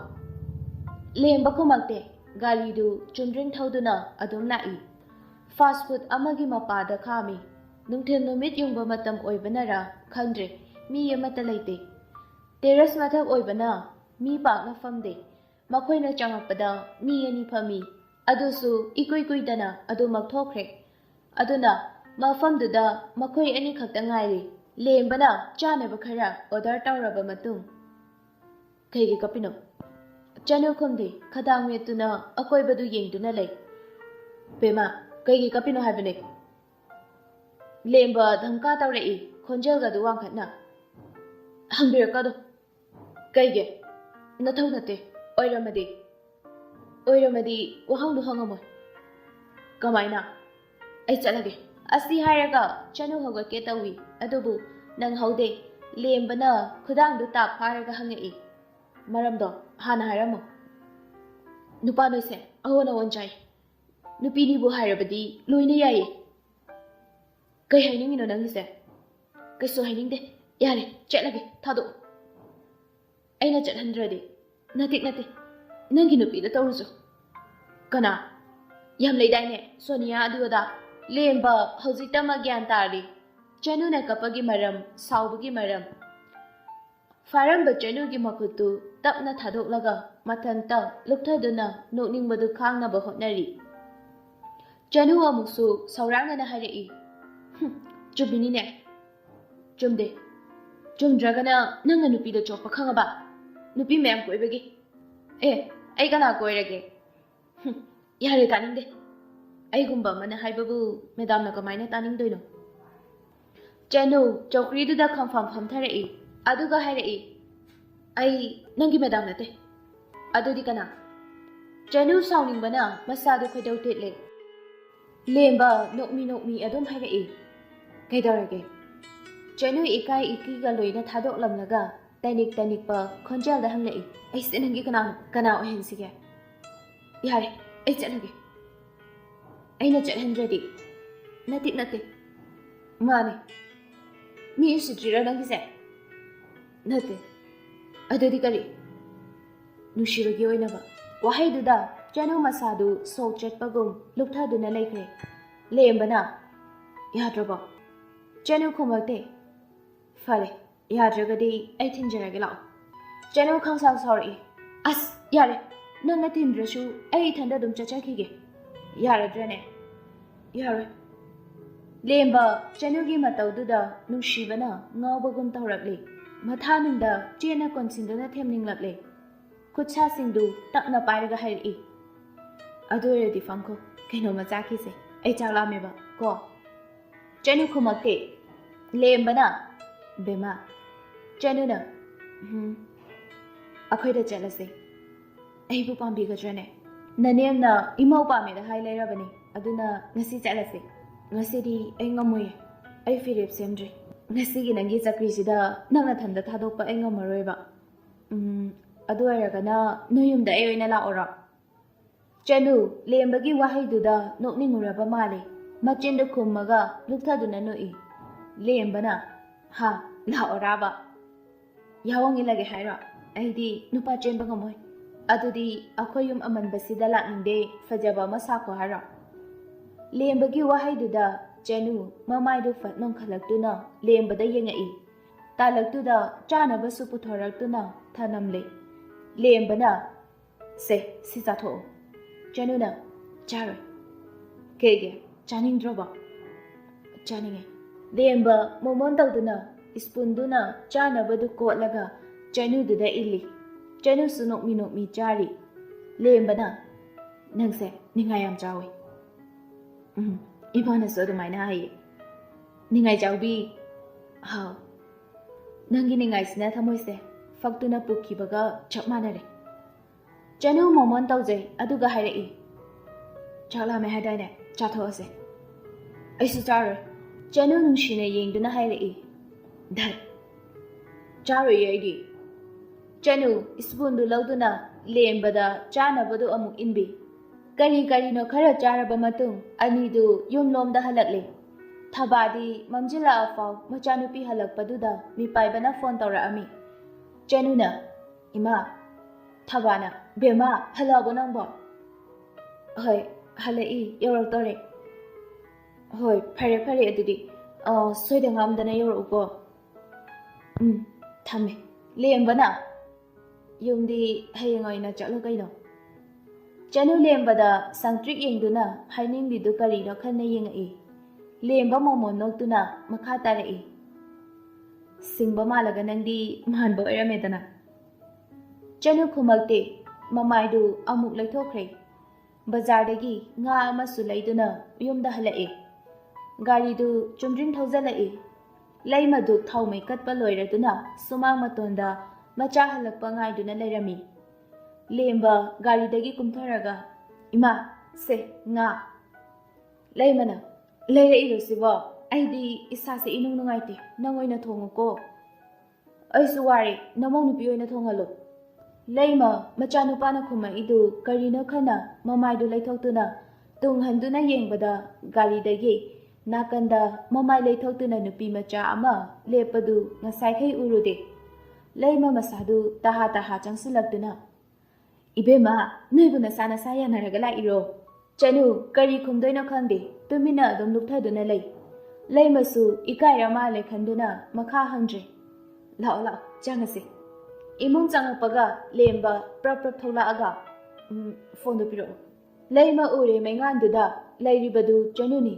ꯂꯦꯝꯕ ꯈꯨꯝꯃꯛꯇꯦ, ꯒꯥꯔꯤꯗꯨ ꯆꯨꯝꯗ꯭ꯔꯤꯡ ꯊꯧꯗꯨꯅ ꯑꯗꯨꯝ ꯂꯥꯛꯏ꯫ ꯐꯥꯁꯠ ꯐꯨꯗ ꯑꯃꯒꯤ ꯃꯄꯥꯗ ꯈꯥꯝꯃꯤ꯫ ꯅꯨꯡꯊꯤꯜ ꯅꯨꯃꯤꯠ ꯌꯨꯡꯕ ꯃꯇꯝ ꯑꯣꯏꯕꯅꯔꯥ ꯈꯪꯗ꯭ꯔꯦ, ꯃꯤ ꯑꯃꯠꯇ ꯂꯩꯇꯦ꯫ ꯇꯦꯔꯦꯁ ꯃꯊꯛ ꯑꯣꯏꯕꯅ ꯃꯤ ꯄꯥꯛꯅ ꯐꯝꯗꯦ꯫ ꯃꯈꯣꯏꯅ ꯆꯪꯉꯛꯄꯗ ꯃꯤ ꯑꯅꯤ ꯐꯝꯃꯤ, ꯑꯗꯨꯁꯨ ꯏꯀꯨꯏ ꯀꯨꯏꯗꯅ ꯑꯗꯨꯃꯛ ꯊꯣꯛꯈ꯭ꯔꯦ꯫ ꯑꯗꯨꯅ ꯃꯐꯝꯗꯨꯗ ꯃꯈꯣꯏ ꯑꯅꯤ ꯈꯛꯇ ꯉꯥꯏꯔꯤ꯫ ꯂꯦꯝꯕꯅ ꯆꯥꯅꯕ ꯈꯔ ꯑꯣꯔꯗꯔ ꯇꯧꯔꯕ ꯃꯇꯨꯡ ꯀꯩꯒꯤ ꯀꯞꯄꯤꯅꯣ? ꯆꯅꯨ ꯈꯨꯝꯗꯦ, ꯈꯗꯥꯡ ꯃꯦꯠꯇꯨꯅ ꯑꯀꯣꯏꯕꯗꯨ ꯌꯦꯡꯗꯨꯅ ꯂꯩ꯫ ꯕꯦꯝꯃ ꯀꯩꯒꯤ ꯀꯞꯄꯤꯅꯣ ꯍꯥꯏꯕꯅꯦ? ꯂꯦꯝꯕ ꯙꯝꯀꯥ ꯇꯧꯔꯛꯏ, ꯈꯣꯟꯖꯦꯜꯒꯗꯨ ꯋꯥꯡꯈꯠꯅ꯫ ꯍꯪꯕꯤꯔꯛꯀꯗꯣ꯫ ꯀꯩꯒꯤ? ꯅꯊꯧ ꯅꯠꯇꯦ꯫ ꯑꯣꯏꯔꯝꯃꯗꯤ ꯋꯥꯍꯪꯗꯨ ꯍꯪꯉꯝꯃꯣꯏ꯫ ꯀꯃꯥꯏꯅ? ꯑꯩ ꯆꯠꯂꯒꯦ꯫ ꯑꯁꯤ ꯍꯥꯏꯔꯒ ꯆꯅꯨ ꯍꯧꯒꯠꯀꯦ ꯇꯧꯏ, ꯑꯗꯨꯕꯨ ꯅꯪꯍꯧꯗꯦ꯫ ꯂꯦꯝꯕꯅ ꯈꯨꯗꯥꯡꯗꯨ ꯇꯥꯞ ꯐꯥꯔꯒ ꯍꯪꯉꯛꯏ꯫ ꯃꯔꯝꯗꯣ ꯍꯥꯟꯅ ꯍꯥꯏꯔꯝꯃꯣ꯫ ꯅꯨꯄꯥ ꯅꯣꯏꯁꯦ ꯑꯑꯣꯟ ꯑꯑꯣꯟ ꯆꯥꯏ꯫ ꯅꯨꯄꯤꯅꯤꯕꯨ ꯍꯥꯏꯔꯕꯗꯤ ꯂꯣꯏꯅ ꯌꯥꯏꯌꯦ꯫ ꯀꯩ ꯍꯥꯏꯅꯤꯡꯉꯤꯅꯣ ꯅꯪꯒꯤꯁꯦ? ꯀꯩꯁꯨ ꯍꯥꯏꯅꯤꯡꯗꯦ, ꯌꯥꯔꯦ ꯆꯠꯂꯒꯦ, ꯊꯥꯗꯣꯛꯑꯣ꯫ ꯑꯩꯅ ꯆꯠꯍꯟꯗ꯭ꯔꯗꯤ? ꯅꯠꯇꯦ, ꯅꯪꯒꯤ ꯅꯨꯄꯤꯗ ꯇꯧꯔꯨꯆꯣ꯫ ꯀꯅꯥ? ꯌꯥꯝ ꯂꯩꯗꯥꯏꯅꯦ, ꯁꯣꯅꯤꯌꯥ ꯑꯗꯨ ꯑꯗꯥ꯫ ꯂꯦꯝꯕ ꯍꯧꯖꯤꯛꯇꯃꯛ ꯒ꯭ꯌꯥꯟ ꯇꯥꯔꯤ ꯆꯅꯨꯅ ꯀꯞꯄꯒꯤ ꯃꯔꯝ, ꯁꯥꯎꯕꯒꯤ ꯃꯔꯝ꯫ ꯐꯥꯔꯝꯕ ꯆꯅꯨꯒꯤ ꯃꯈꯨꯠꯇꯨ ꯇꯞꯅ ꯊꯥꯗꯣꯛꯂꯒ ꯃꯊꯟꯇ ꯂꯨꯞꯊꯗꯨꯅ ꯅꯣꯛꯅꯤꯡꯕꯗꯨ ꯈꯥꯡꯅꯕ ꯍꯣꯠꯅꯔꯤ꯫ ꯆꯅꯨ ꯑꯃꯨꯛꯁꯨ ꯁꯥꯎꯔꯥꯡꯅꯅ ꯍꯥꯏꯔꯛꯏ꯫ ꯆꯨꯝꯃꯤꯅꯤꯅꯦ ꯆꯨꯝꯗꯦ ꯆꯨꯝꯗ꯭ꯔꯒꯅ ꯅꯪꯅ ꯅꯨꯄꯤꯗꯣ ꯆꯣꯞꯄ ꯈꯪꯉꯕ ꯅꯨꯄꯤ ꯃꯌꯥꯝ ꯀꯣꯏꯕꯒꯤ ꯑꯩ ꯀꯅꯥ ꯀꯣꯏꯔꯒꯦ ꯌꯥꯔꯦ ꯇꯥꯅꯤꯡꯗꯦ ꯑꯩꯒꯨꯝꯕ ꯑꯃꯅ ꯍꯥꯏꯕꯕꯨ ꯃꯦꯗꯥꯝꯅ ꯀꯃꯥꯏꯅ ꯇꯥꯅꯤꯡꯗꯣꯏꯅꯣ ꯆꯅꯨ ꯆꯧꯀ꯭ꯔꯤꯗꯨꯗ ꯈꯪꯐꯝ ꯐꯝꯊꯔꯛꯏ ꯑꯗꯨꯒ ꯍꯥꯏꯔꯛꯏ ꯑꯩ ꯅꯪꯒꯤ ꯃꯦꯗꯥꯝ ꯅꯠꯇꯦ ꯑꯗꯨꯗꯤ ꯀꯅꯥ ꯆꯅꯨ ꯁꯥꯎꯅꯤꯡꯕꯅ ꯃꯁꯥꯗꯨ ꯈꯣꯏꯗꯧ ꯊꯦꯠꯂꯦ ꯂꯦꯝꯕ ꯅꯣꯛꯃꯤ ꯑꯗꯨꯝ ꯍꯥꯏꯔꯛꯏ ꯀꯩꯗꯧꯔꯒꯦ ꯆꯅꯨ ꯏꯀꯥꯏ ꯏꯀꯤꯒ ꯂꯣꯏꯅ ꯊꯥꯗꯣꯛꯂꯝꯂꯒ ꯇꯅꯤꯛꯄ ꯈꯣꯟꯖꯦꯜꯗ ꯍꯪꯂꯛꯏ ꯑꯩꯁꯦ ꯅꯪꯒꯤ ꯀꯅꯥ ꯑꯣꯏꯍꯟꯁꯤꯒꯦ ꯌꯥꯔꯦ ꯑꯩ ꯆꯠꯂꯒꯦ ꯑꯩꯅ ꯆꯠꯍꯟꯗ꯭ꯔꯗꯤ ꯅꯠꯇꯦ ꯃꯥꯅꯦ ꯃꯤ ꯎꯁꯤꯠꯇ꯭ꯔꯤꯔꯣ ꯅꯪꯒꯤꯁꯦ ꯅꯠꯇꯦ ꯑꯗꯨꯗꯤ ꯀꯔꯤ ꯅꯨꯡꯁꯤꯕꯒꯤ ꯑꯣꯏꯅꯕ ꯋꯥꯍꯩꯗꯨꯗ ꯆꯅꯨ ꯃꯁꯥꯗꯨ ꯁꯣꯛ ꯆꯠꯄꯒꯨꯝ ꯂꯨꯞꯊꯗꯨꯅ ꯂꯩꯈ꯭ꯔꯦ ꯂꯦꯝꯕꯅ ꯌꯥꯗ꯭ꯔꯕꯣ ꯆꯅꯨ ꯈꯨꯝꯃꯛꯇꯦ ꯐꯔꯦ ꯌꯥꯗ꯭ꯔꯒꯗꯤ ꯑꯩ ꯊꯤꯟꯖꯔꯒꯦ ꯂꯥꯛꯑꯣ ꯆꯅꯨ ꯈꯪꯁꯥꯎ ꯁꯥꯎꯔꯛꯏ ꯑꯁ ꯌꯥꯔꯦ ꯅꯪꯅ ꯊꯤꯟꯗ꯭ꯔꯁꯨ ꯑꯩ ꯏꯊꯟꯗ ꯑꯗꯨꯝ ꯆꯠꯆꯈꯤꯒꯦ ꯌꯥꯔꯗ꯭ꯔꯅꯦ ꯌꯥꯔꯣꯏ ꯂꯦꯝꯕ ꯆꯅꯨꯒꯤ ꯃꯇꯧꯗꯨꯗ ꯅꯨꯡꯁꯤꯕꯅ ꯉꯥꯎꯕꯒꯨꯝ ꯇꯧꯔꯛꯂꯤ ꯃꯊꯥꯅꯨꯡꯗ ꯆꯦꯠꯅ ꯀꯣꯟꯁꯤꯟꯗꯨꯅ ꯊꯦꯝꯅꯤꯡꯂꯛꯂꯦ ꯈꯨꯠꯁꯥꯁꯤꯡꯗꯨ ꯇꯞꯅ ꯄꯥꯏꯔꯒ ꯍꯥꯏꯔꯛꯏ ꯑꯗꯨ ꯑꯣꯏꯔꯗꯤ ꯐꯝꯈꯣ ꯀꯩꯅꯣꯝꯃ ꯆꯥꯈꯤꯁꯦ ꯑꯩ ꯆꯥꯛ ꯂꯥꯝꯃꯦꯕ ꯀꯣ ꯆꯅꯨ ꯈꯨꯝꯃꯛꯇꯦ ꯂꯦꯝꯕꯅ ꯕꯦꯃꯥ ꯆꯅꯨꯅ ꯑꯩꯈꯣꯏꯗ ꯆꯠꯂꯁꯦ ꯑꯩꯕꯨ ꯄꯥꯝꯕꯤꯒꯗ꯭ꯔꯅꯦ ꯅꯅꯦꯝꯅ ꯏꯃꯧ ꯄꯥꯝꯃꯦꯗ ꯍꯥꯏ ꯂꯩꯔꯕꯅꯤ ꯑꯗꯨꯅ ꯉꯁꯤ ꯆꯠꯂꯁꯦ ꯉꯁꯤꯗꯤ ꯑꯩ ꯉꯝꯃꯣꯏꯌꯦ ꯑꯩ ꯐꯤꯔꯦꯞ ꯁꯦꯝꯗ꯭ꯔꯤ ꯉꯁꯤꯒꯤ ꯅꯪꯒꯤ ꯆꯀ꯭ꯔꯤꯁꯤꯗ ꯅꯪꯅ ꯊꯟꯗ ꯊꯥꯗꯣꯛꯄ ꯑꯩ ꯉꯝꯃꯔꯣꯏꯕ ꯑꯗꯨ ꯑꯣꯏꯔꯒꯅ ꯅꯣꯏ ꯌꯨꯝꯗ ꯑꯩ ꯑꯣꯏꯅ ꯂꯥꯛꯑꯣꯔꯣ ꯆꯅꯨ ꯂꯦꯝꯕꯒꯤ ꯋꯥꯍꯩꯗꯨꯗ ꯅꯣꯛꯅꯤꯡꯉꯨꯔꯕ ꯃꯥꯜꯂꯤ ꯃꯆꯤꯟꯗꯨ ꯈꯨꯝꯃꯒ ꯂꯨꯞꯊꯗꯨꯅ ꯅꯣꯛꯏ ꯂꯦꯝꯕꯅ ꯍꯥ ꯂꯥꯛꯑꯣꯔꯥꯕ ꯌꯥꯋꯣꯡ ꯏꯜꯂꯒꯦ ꯍꯥꯏꯔꯣ ꯑꯩꯗꯤ ꯅꯨꯄꯥ ꯆꯦꯟꯕ ꯉꯝꯃꯣꯏ ꯑꯗꯨꯗꯤ ꯑꯩꯈꯣꯏ ꯌꯨꯝ ꯑꯃꯟꯕꯁꯤꯗ ꯂꯥꯛꯅꯤꯡꯗꯦ ꯐꯖꯕ ꯑꯃ ꯁꯥꯈꯣ ꯍꯥꯏꯔꯣ ꯂꯦꯝꯕꯒꯤ ꯋꯥꯍꯩꯗꯨꯗ ꯆꯅꯨ ꯃꯃꯥꯏꯗꯨ ꯐꯠ ꯅꯣꯡꯈꯠꯂꯛꯇꯨꯅ ꯂꯦꯝꯕꯗ ꯌꯦꯡꯉꯛꯏ ꯇꯥꯂꯛꯇꯨꯗ ꯆꯥꯅꯕꯁꯨ ꯄꯨꯊꯣꯔꯛꯇꯨꯅ ꯊꯅꯝꯂꯦ ꯂꯦꯝꯕꯅ ꯁꯤ ꯆꯥꯊꯣꯛꯑꯣ ꯆꯅꯨꯅ ꯆꯥꯔꯣꯏ ꯀꯩꯒꯤ ꯆꯥꯅꯤꯡꯗ꯭ꯔꯕꯣ ꯆꯥꯅꯤꯡꯉꯦ ꯂꯦꯝꯕ ꯃꯣꯃꯣꯟ ꯇꯧꯗꯨꯅ ꯁ꯭ꯄꯨꯟꯗꯨꯅ ꯆꯥꯅꯕꯗꯨ ꯀꯣꯠꯂꯒ ꯆꯅꯨꯗꯨꯗ ꯏꯜꯂꯤ ꯆꯅꯨꯁꯨ ꯅꯣꯛꯃꯤ ꯆꯥꯔꯤ ꯂꯦꯝꯕꯅ ꯅꯪꯁꯦ ꯅꯤꯡꯉꯥꯏ ꯌꯥꯝ ꯆꯥꯎꯏ ꯏꯃꯥꯅꯁꯨ ꯑꯗꯨꯃꯥꯏꯅ ꯍꯥꯏꯌꯦ ꯅꯤꯡꯉꯥꯏ ꯆꯥꯎꯕꯤ ꯍꯥꯎ ꯅꯪꯒꯤ ꯅꯤꯡꯉꯥꯏꯁꯤꯅ ꯊꯃꯣꯏꯁꯦ ꯐꯛꯇꯨꯅ ꯄꯨꯈꯤꯕꯒ ꯆꯞ ꯃꯥꯟꯅꯔꯦ ꯆꯅꯨ ꯃꯣꯃꯣꯟ ꯇꯧꯖꯩ ꯑꯗꯨꯒ ꯍꯥꯏꯔꯛꯏ ꯆꯥꯛ ꯂꯥꯝꯃꯦ ꯍꯥꯏꯗꯥꯏꯅꯦ ꯆꯥꯊꯣꯛꯑꯁꯦ ꯑꯩꯁꯨ ꯆꯥꯔꯣꯏ ꯆꯅꯨ ꯅꯨꯡꯁꯤꯅ ꯌꯦꯡꯗꯨꯅ ꯍꯥꯏꯔꯛꯏ ꯙꯠ ꯆꯥꯔꯣꯏꯌꯦ ꯑꯩꯗꯤ ꯆꯅꯨ ꯁ꯭ꯄꯨꯟꯗꯨ ꯂꯧꯗꯨꯅ ꯂꯦꯝꯕꯗ ꯆꯥꯅꯕꯗꯨ ꯑꯃꯨꯛ ꯏꯟꯕꯤ ꯀꯔꯤꯅꯣ ꯈꯔ ꯆꯥꯔꯕ ꯃꯇꯨꯡ ꯑꯅꯤꯗꯨ ꯌꯨꯝꯂꯣꯝꯗ ꯍꯜꯂꯛꯂꯦ ꯊꯕꯥꯗꯤ ꯃꯝꯖꯤꯜꯂꯛꯑꯐꯥꯎ ꯃꯆꯥꯅꯨꯄꯤ ꯍꯜꯂꯛꯄꯗꯨꯗ ꯃꯤꯄꯥꯏꯕꯅ ꯐꯣꯟ ꯇꯧꯔꯛꯑꯝꯃꯤ ꯆꯅꯨꯅ ꯏꯃꯥ ꯊꯕꯥꯅ ꯕꯦꯃꯥ ꯍꯜꯂꯛꯑꯕꯣ ꯅꯪꯕꯣ ꯍꯣꯏ ꯍꯜꯂꯛꯏ ꯌꯧꯔꯛꯇꯣꯔꯦ ꯍꯣꯏ ꯐꯔꯦ ꯑꯗꯨꯗꯤ ꯁꯣꯏꯗ ꯉꯥꯝꯗꯅ ꯌꯧꯔꯛꯎꯀꯣ ꯊꯝꯃꯦ ꯂꯦꯝꯕꯅ ꯌꯨꯝꯗꯤ ꯍꯌꯦꯡ ꯑꯣꯏꯅ ꯆꯠꯂꯨ ꯀꯩꯅꯣ ꯆꯅꯨ ꯂꯦꯝꯕꯗ ꯁꯪꯇ꯭ꯔꯤꯛ ꯌꯦꯡꯗꯨꯅ ꯍꯥꯏꯅꯤꯡꯂꯤꯗꯨ ꯀꯔꯤꯅꯣ ꯈꯟꯅ ꯌꯦꯡꯉꯛꯏ ꯂꯦꯝꯕ ꯃꯣꯃꯣꯟ ꯅꯣꯛꯇꯨꯅ ꯃꯈꯥ ꯇꯥꯔꯛꯏ ꯁꯤꯡꯕ ꯃꯥꯜꯂꯒ ꯅꯪꯗꯤ ꯃꯥꯟꯕ ꯑꯣꯏꯔꯝꯃꯦꯗꯅ ꯆꯅꯨ ꯈꯨꯝꯃꯛꯇꯦ ꯃꯃꯥꯏꯗꯨ ꯑꯃꯨꯛ ꯂꯩꯊꯣꯛꯈ꯭ꯔꯦ ꯕꯖꯥꯔꯗꯒꯤ ꯉꯥ ꯑꯃꯁꯨ ꯂꯩꯗꯨꯅ ꯌꯨꯝꯗ ꯍꯜꯂꯛꯏ ꯒꯥꯔꯤꯗꯨ ꯆꯨꯝꯗ꯭ꯔꯤꯡ ꯊꯧꯖꯜꯂꯛꯏ ꯂꯩꯃꯗꯨ ꯊꯥꯎꯃꯩ ꯀꯠꯄ ꯂꯣꯏꯔꯗꯨꯅ ꯁꯨꯃꯥꯡ ꯃꯇꯣꯟꯗ ꯃꯆꯥ ꯍꯜꯂꯛꯄ ꯉꯥꯏꯗꯨꯅ ꯂꯩꯔꯝꯃꯤ ꯂꯦꯝꯕ ꯒꯥꯔꯤꯗꯒꯤ ꯀꯨꯝꯊꯔꯒ ꯏꯃꯥ ꯁꯦ ꯉꯥ ꯂꯩꯃꯅ ꯂꯩꯔꯛꯏꯔꯣ ꯁꯤꯕꯣ ꯑꯩꯗꯤ ꯏꯁꯥꯁꯦ ꯏꯅꯨꯡ ꯅꯨꯡꯉꯥꯏꯇꯦ ꯅꯪ ꯑꯣꯏꯅ ꯊꯣꯡꯉꯨꯀꯣ ꯑꯩꯁꯨ ꯋꯥꯔꯦ ꯅꯃꯧ ꯅꯨꯄꯤ ꯑꯣꯏꯅ ꯊꯣꯡꯍꯜꯂꯨ ꯂꯩꯃ ꯃꯆꯥꯅꯨꯄꯥꯅ ꯈꯨꯝꯃꯛꯏꯗꯨ ꯀꯔꯤꯅꯣ ꯈꯟꯅ ꯃꯃꯥꯏꯗꯨ ꯂꯩꯊꯣꯛꯇꯨꯅ ꯇꯨꯡꯍꯟꯗꯨꯅ ꯌꯦꯡꯕꯗ ꯒꯥꯔꯤꯗꯒꯤ ꯅꯥꯀꯟꯗ ꯃꯃꯥꯏ ꯂꯩꯊꯣꯛꯇꯨꯅ ꯅꯨꯄꯤ ꯃꯆꯥ ꯑꯃ ꯂꯦꯞꯄꯗꯨ ꯉꯁꯥꯏꯈꯩ ꯎꯔꯨꯗꯦ ꯂꯩꯃ ꯃꯁꯥꯗꯨ ꯇꯍꯥ ꯆꯪꯁꯤꯜꯂꯛꯇꯨꯅ ꯏꯕꯦꯝꯃ ꯅꯣꯏꯕꯨ ꯅꯁꯥ ꯌꯥꯅꯔꯒ ꯂꯥꯛꯏꯔꯣ ꯆꯅꯨ ꯀꯔꯤ ꯈꯨꯝꯗꯣꯏꯅꯣ ꯈꯪꯗꯦ ꯇꯨꯃꯤꯟꯅ ꯑꯗꯨꯝ ꯂꯨꯞꯊꯗꯨꯅ ꯂꯩ ꯂꯩꯃꯁꯨ ꯏꯀꯥꯏꯔ ꯃꯥꯜꯂꯦ ꯈꯟꯗꯨꯅ ꯃꯈꯥ ꯍꯪꯗ꯭ꯔꯦ ꯂꯥꯛꯑꯣ ꯆꯪꯉꯁꯤ ꯏꯃꯨꯡ ꯆꯪꯉꯛꯄꯒ ꯂꯦꯝꯕ ꯄ꯭ꯔꯞ ꯊꯣꯛꯂꯛꯑꯒ ꯐꯣꯟꯗꯨ ꯄꯤꯔꯛꯑꯣ ꯂꯩꯃ ꯎꯔꯦ ꯃꯩꯉꯥꯟꯗꯨꯗ ꯂꯩꯔꯤꯕꯗꯨ ꯆꯅꯨꯅꯤ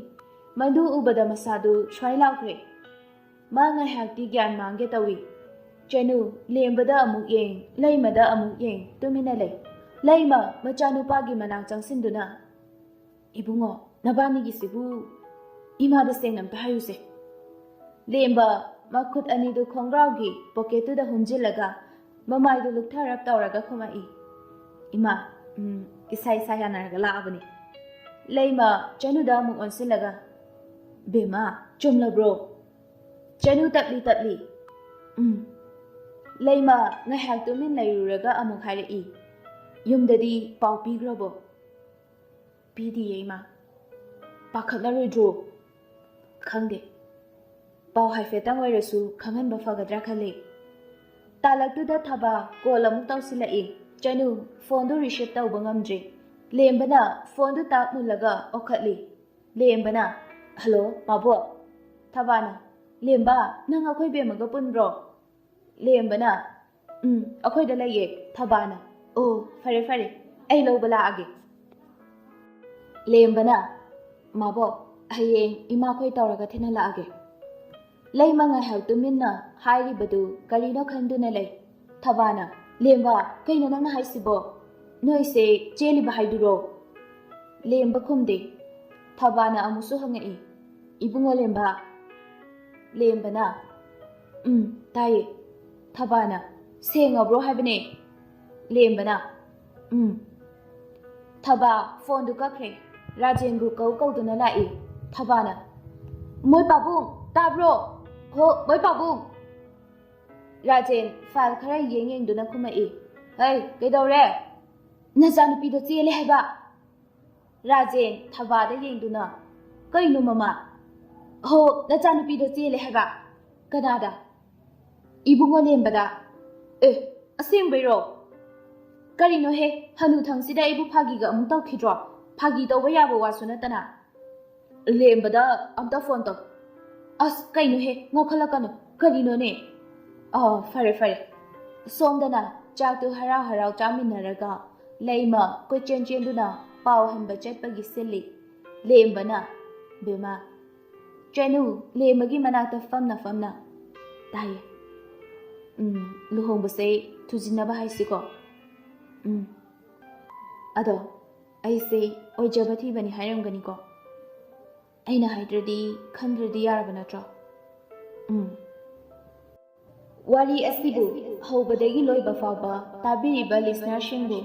ꯃꯗꯨ ꯎꯕꯗ ꯃꯁꯥꯗꯨ ꯁ꯭ꯋꯥꯏ ꯂꯥꯎꯈ꯭ꯔꯦ꯫ ꯃꯥ ꯉꯥꯏꯍꯥꯛꯇꯤ ꯒ꯭ꯌꯥꯟ ꯃꯥꯡꯒꯦ ꯇꯧꯏ꯫ ꯆꯅꯨ ꯂꯦꯝꯕꯗ ꯑꯃꯨꯛ ꯌꯦꯡ, ꯂꯩꯃꯗ ꯑꯃꯨꯛ ꯌꯦꯡ, ꯇꯨꯃꯤꯟꯅ ꯂꯩ꯫ ꯂꯩꯃ ꯃꯆꯥꯅꯨꯄꯥꯒꯤ ꯃꯅꯥꯛ ꯆꯪꯁꯤꯟꯗꯨꯅ, "ꯏꯕꯨꯡꯉꯣ, ꯅꯕꯥꯅꯤꯒꯤꯁꯤꯕꯨ ꯏꯃꯥꯗ ꯁꯦꯡꯅ ꯑꯝꯇ ꯍꯥꯏꯌꯨꯁꯦ." ꯂꯦꯝꯕ ꯃꯈꯨꯠ ꯑꯅꯤꯗꯨ ꯈꯣꯡꯒ꯭ꯔꯥꯎꯒꯤ ꯄꯣꯀꯦꯠꯇꯨꯗ ꯍꯨꯝꯖꯤꯜꯂꯒ ꯃꯃꯥꯏꯗꯨ ꯂꯨꯛꯊꯔꯞ ꯇꯧꯔꯒ ꯈꯨꯝꯃꯛꯏ, "ꯏꯃꯥ, ꯏꯁꯥ ꯌꯥꯅꯔꯒ ꯂꯥꯛꯑꯕꯅꯤ." ꯂꯩꯃ ꯆꯅꯨꯗ ꯑꯃꯨꯛ ꯑꯣꯟꯁꯤꯜꯂꯒ, "ꯕꯦꯝꯃ, ꯆꯨꯝꯂꯕ꯭ꯔꯣ?" ꯆꯅꯨ ꯇꯞꯂꯤ ꯇꯞꯂꯤ, ꯂꯩꯃ ꯉꯥꯏꯍꯥꯛ ꯇꯨꯃꯤꯟ ꯂꯩꯔꯨꯔꯒ ꯑꯃꯨꯛ ꯍꯥꯏꯔꯛꯏ, "ꯌꯨꯝꯗꯗꯤ ꯄꯥꯎ ꯄꯤꯈ꯭ꯔꯕꯣ?" "ꯄꯤꯗꯤꯌꯦ ꯏꯃꯥ." "ꯄꯥꯈꯠꯂꯔꯣꯏꯗ꯭ꯔꯣ?" "ꯈꯪꯗꯦ. ꯄꯥꯎ ꯍꯥꯏꯐꯦꯠꯇꯪ ꯑꯣꯏꯔꯁꯨ ꯈꯪꯍꯟꯕ ꯐꯒꯗ꯭ꯔꯥ ꯈꯜꯂꯤ." ꯇꯥꯂꯛꯇꯨꯗ ꯊꯕꯥ ꯀꯣꯜ ꯑꯃꯨꯛ ꯇꯧꯁꯤꯜꯂꯛꯏ꯫ ꯆꯅꯨ ꯐꯣꯟꯗꯨ ꯔꯤꯁꯤꯞ ꯇꯧꯕ ꯉꯝꯗ꯭ꯔꯤ꯫ ꯂꯦꯝꯕꯅ ꯐꯣꯟꯗꯨ ꯇꯥꯛ ꯃꯨꯜꯂꯒ ꯑꯣꯈꯠꯂꯤ꯫ ꯂꯦꯝꯕꯅ, "ꯍꯜꯂꯣ, ꯃꯥꯕꯣꯛ." ꯊꯕꯥꯅ, "ꯂꯦꯝꯕ, ꯅꯪ ꯑꯩꯈꯣꯏ ꯕꯦꯝꯃꯒ ꯄꯨꯟꯕ꯭ꯔꯣ?" ꯂꯦꯝꯕꯅ, ꯑꯩꯈꯣꯏꯗ ꯂꯩꯌꯦ." ꯊꯕꯥꯅ, "ꯑꯣ, ꯐꯔꯦ ꯐꯔꯦ, ꯑꯩ ꯂꯧꯕ ꯂꯥꯛꯑꯒꯦ." ꯂꯦꯝꯕꯅ, "ꯃꯥꯕꯣꯛ, ꯍꯌꯦꯡ ꯏꯃꯥꯈꯣꯏ ꯇꯧꯔꯒ ꯊꯤꯟꯍꯜꯂꯛꯑꯒꯦ." ꯂꯩꯃ ꯉꯥꯏꯍꯥꯛ ꯇꯨꯃꯤꯟꯅ ꯍꯥꯏꯔꯤꯕꯗꯨ ꯀꯔꯤꯅꯣ ꯈꯟꯗꯨꯅ ꯂꯩ꯫ ꯊꯕꯥꯅ, "ꯂꯦꯝꯕ, ꯀꯩꯅꯣ ꯅꯪꯅ ꯍꯥꯏꯁꯤꯕꯣ? ꯅꯣꯏꯁꯦ ꯆꯦꯜꯂꯤꯕ ꯍꯥꯏꯗꯨꯔꯣ?" ꯂꯦꯝꯕ ꯈꯨꯝꯗꯦ꯫ ꯊꯕꯥꯅ ꯑꯃꯨꯛꯁꯨ ꯍꯪꯉꯛꯏ, "ꯏꯕꯨꯡꯉꯣ ꯂꯦꯝꯕ." ꯂꯦꯝꯕꯅ, ꯇꯥꯏꯌꯦ." ꯊꯕꯥꯅ, "ꯁꯦꯡꯉꯕ꯭ꯔꯣ ꯍꯥꯏꯕꯅꯦ?" ꯂꯦꯝꯕꯅ, ꯊꯕꯥ ꯐꯣꯟꯗꯨ ꯀꯛꯈ꯭ꯔꯦ꯫ ꯔꯥꯖꯦꯟꯕꯨ ꯀꯧꯗꯨꯅ ꯂꯥꯛꯏ꯫ ꯊꯕꯥꯅ, "ꯃꯣꯏ ꯄꯥꯕꯨꯡ, ꯇꯥꯕ꯭ꯔꯣ? ꯍꯣ, ꯃꯣꯏ ꯄꯥꯕꯨꯡ." ꯔꯥꯖꯦꯟ ꯐꯥꯏꯜ ꯈꯔ ꯌꯦꯡꯗꯨꯅ ꯈꯨꯝꯃꯛꯏ, "ꯍꯩ, ꯀꯩꯗꯧꯔꯦ?" "ꯅꯆꯥꯅꯨꯄꯤꯗꯣ ꯆꯦꯜꯂꯦ ꯍꯥꯏꯕ." ꯔꯥꯖꯦꯟ ꯊꯕꯥꯗ ꯌꯦꯡꯗꯨꯅ, "ꯀꯩꯅꯣ ꯃꯃꯥ?" "ꯍꯣ, ꯅꯆꯥꯅꯨꯄꯤꯗꯣ ꯆꯦꯜꯂꯦ ꯍꯥꯏꯕ." "ꯀꯅꯥꯗ?" "ꯏꯕꯨꯡꯉꯣ ꯂꯦꯝꯕꯗ." "ꯑꯦ, ꯑꯁꯦꯡꯕꯩꯔꯣ?" "ꯀꯔꯤꯅꯣꯍꯦ, ꯍꯅꯨꯊꯪꯁꯤꯗ ꯑꯩꯕꯨ ꯐꯥꯒꯤꯒ ꯑꯃꯨꯛ ꯇꯧꯈꯤꯗ꯭ꯔꯣ? ꯐꯥꯒꯤ ꯇꯧꯕ ꯌꯥꯕ ꯋꯥꯁꯨ ꯅꯠꯇꯅ." "ꯂꯦꯝꯕꯗ ꯑꯝꯇ ꯐꯣꯟ ꯇꯧ." "ꯑꯁ, ꯀꯩꯅꯣꯍꯦ, ꯉꯥꯎꯈꯠꯂꯛꯀꯅꯨ, ꯀꯔꯤꯅꯣꯅꯦ?" ꯐꯔꯦ ꯐꯔꯦ." ꯁꯣꯝꯗꯅ ꯆꯥꯛꯇꯨ ꯍꯔꯥꯎ ꯍꯔꯥꯎ ꯆꯥꯃꯤꯟꯅꯔꯒ ꯂꯩꯃ ꯀꯣꯏꯆꯦꯟ ꯆꯦꯟꯗꯨꯅ ꯄꯥꯎ ꯍꯟꯕ ꯆꯠꯄꯒꯤ ꯁꯤꯜꯂꯤ꯫ ꯂꯦꯝꯕꯅ, "ꯕꯦꯝꯃ." ꯆꯅꯨ ꯂꯦꯝꯕꯒꯤ ꯃꯅꯥꯛꯇ ꯐꯝꯅ, "ꯇꯥꯏꯌꯦ. ꯂꯨꯍꯣꯡꯕꯁꯦ ꯊꯨꯖꯤꯟꯅꯕ ꯍꯥꯏꯁꯤꯀꯣ." "ꯑꯗꯣ ꯑꯩꯁꯦ ꯑꯣꯏꯖꯕ ꯊꯤꯕꯅꯤ ꯍꯥꯏꯔꯝꯒꯅꯤꯀꯣ? ꯑꯩꯅ ꯍꯥꯏꯗ꯭ꯔꯗꯤ ꯈꯟꯗ꯭ꯔꯗꯤ ꯌꯥꯔꯕ ꯅꯠꯇ꯭ꯔꯣ?" ꯋꯥꯔꯤ ꯑꯁꯤꯕꯨ ꯍꯧꯕꯗꯒꯤ ꯂꯣꯏꯕ ꯐꯥꯎꯕ ꯇꯥꯕꯤꯔꯤꯕ ꯂꯤꯁꯅꯔꯁꯤꯡꯕꯨ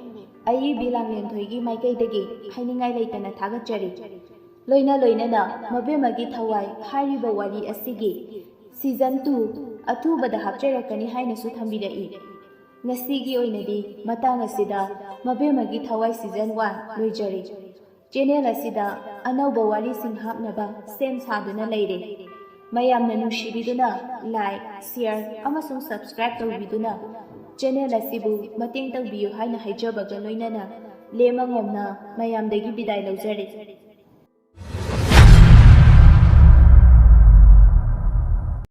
ꯑꯏꯕꯤ ꯂꯥꯡꯂꯦꯟꯊꯣꯏꯒꯤ ꯃꯥꯏꯀꯩꯗꯒꯤ ꯍꯥꯏꯅꯤꯡꯉꯥꯏ ꯂꯩꯇꯅ ꯊꯥꯒꯠꯆꯔꯤ꯫ ꯂꯣꯏꯅꯅ ꯃꯕꯦꯝꯃꯒꯤ ꯊꯋꯥꯏ ꯍꯥꯏꯔꯤꯕ ꯋꯥꯔꯤ ꯑꯁꯤꯒꯤ ꯁꯤꯖꯟ 2 ꯑꯊꯨꯕꯗ ꯍꯥꯞꯆꯔꯛꯀꯅꯤ ꯍꯥꯏꯅꯁꯨ ꯊꯝꯕꯤꯔꯛꯏ꯫ ꯉꯁꯤꯒꯤ ꯑꯣꯏꯅꯗꯤ ꯃꯇꯥꯡ ꯑꯁꯤꯗ ꯃꯕꯦꯝꯃꯒꯤ ꯊꯋꯥꯏ ꯁꯤꯖꯟ 1 ꯂꯣꯏꯖꯔꯤ꯫ ꯆꯦꯅꯦꯜ ꯑꯁꯤꯗ ꯑꯅꯧꯕ ꯋꯥꯔꯤꯁꯤꯡ ꯍꯥꯞꯅꯕ ꯁꯦꯝ ꯁꯥꯗꯨꯅ ꯂꯩꯔꯦ꯫ ꯃꯌꯥꯝꯅ ꯅꯨꯡꯁꯤꯕꯤꯗꯨꯅ ꯂꯥꯏꯛ, ꯁꯤꯌꯔ ꯑꯃꯁꯨꯡ ꯁꯕꯁꯀ꯭ꯔꯥꯏꯕ ꯇꯧꯕꯤꯗꯨꯅ ꯆꯦꯅꯦꯜ ꯑꯁꯤꯕꯨ ꯃꯇꯦꯡ ꯇꯧꯕꯤꯌꯨ ꯍꯥꯏꯅ ꯍꯥꯏꯖꯕꯒ ꯂꯣꯏꯅꯅ ꯂꯦꯝꯃꯉꯣꯝꯅ ꯃꯌꯥꯝꯗꯒꯤ ꯕꯤꯗꯥꯏ ꯂꯧꯖꯔꯤ꯫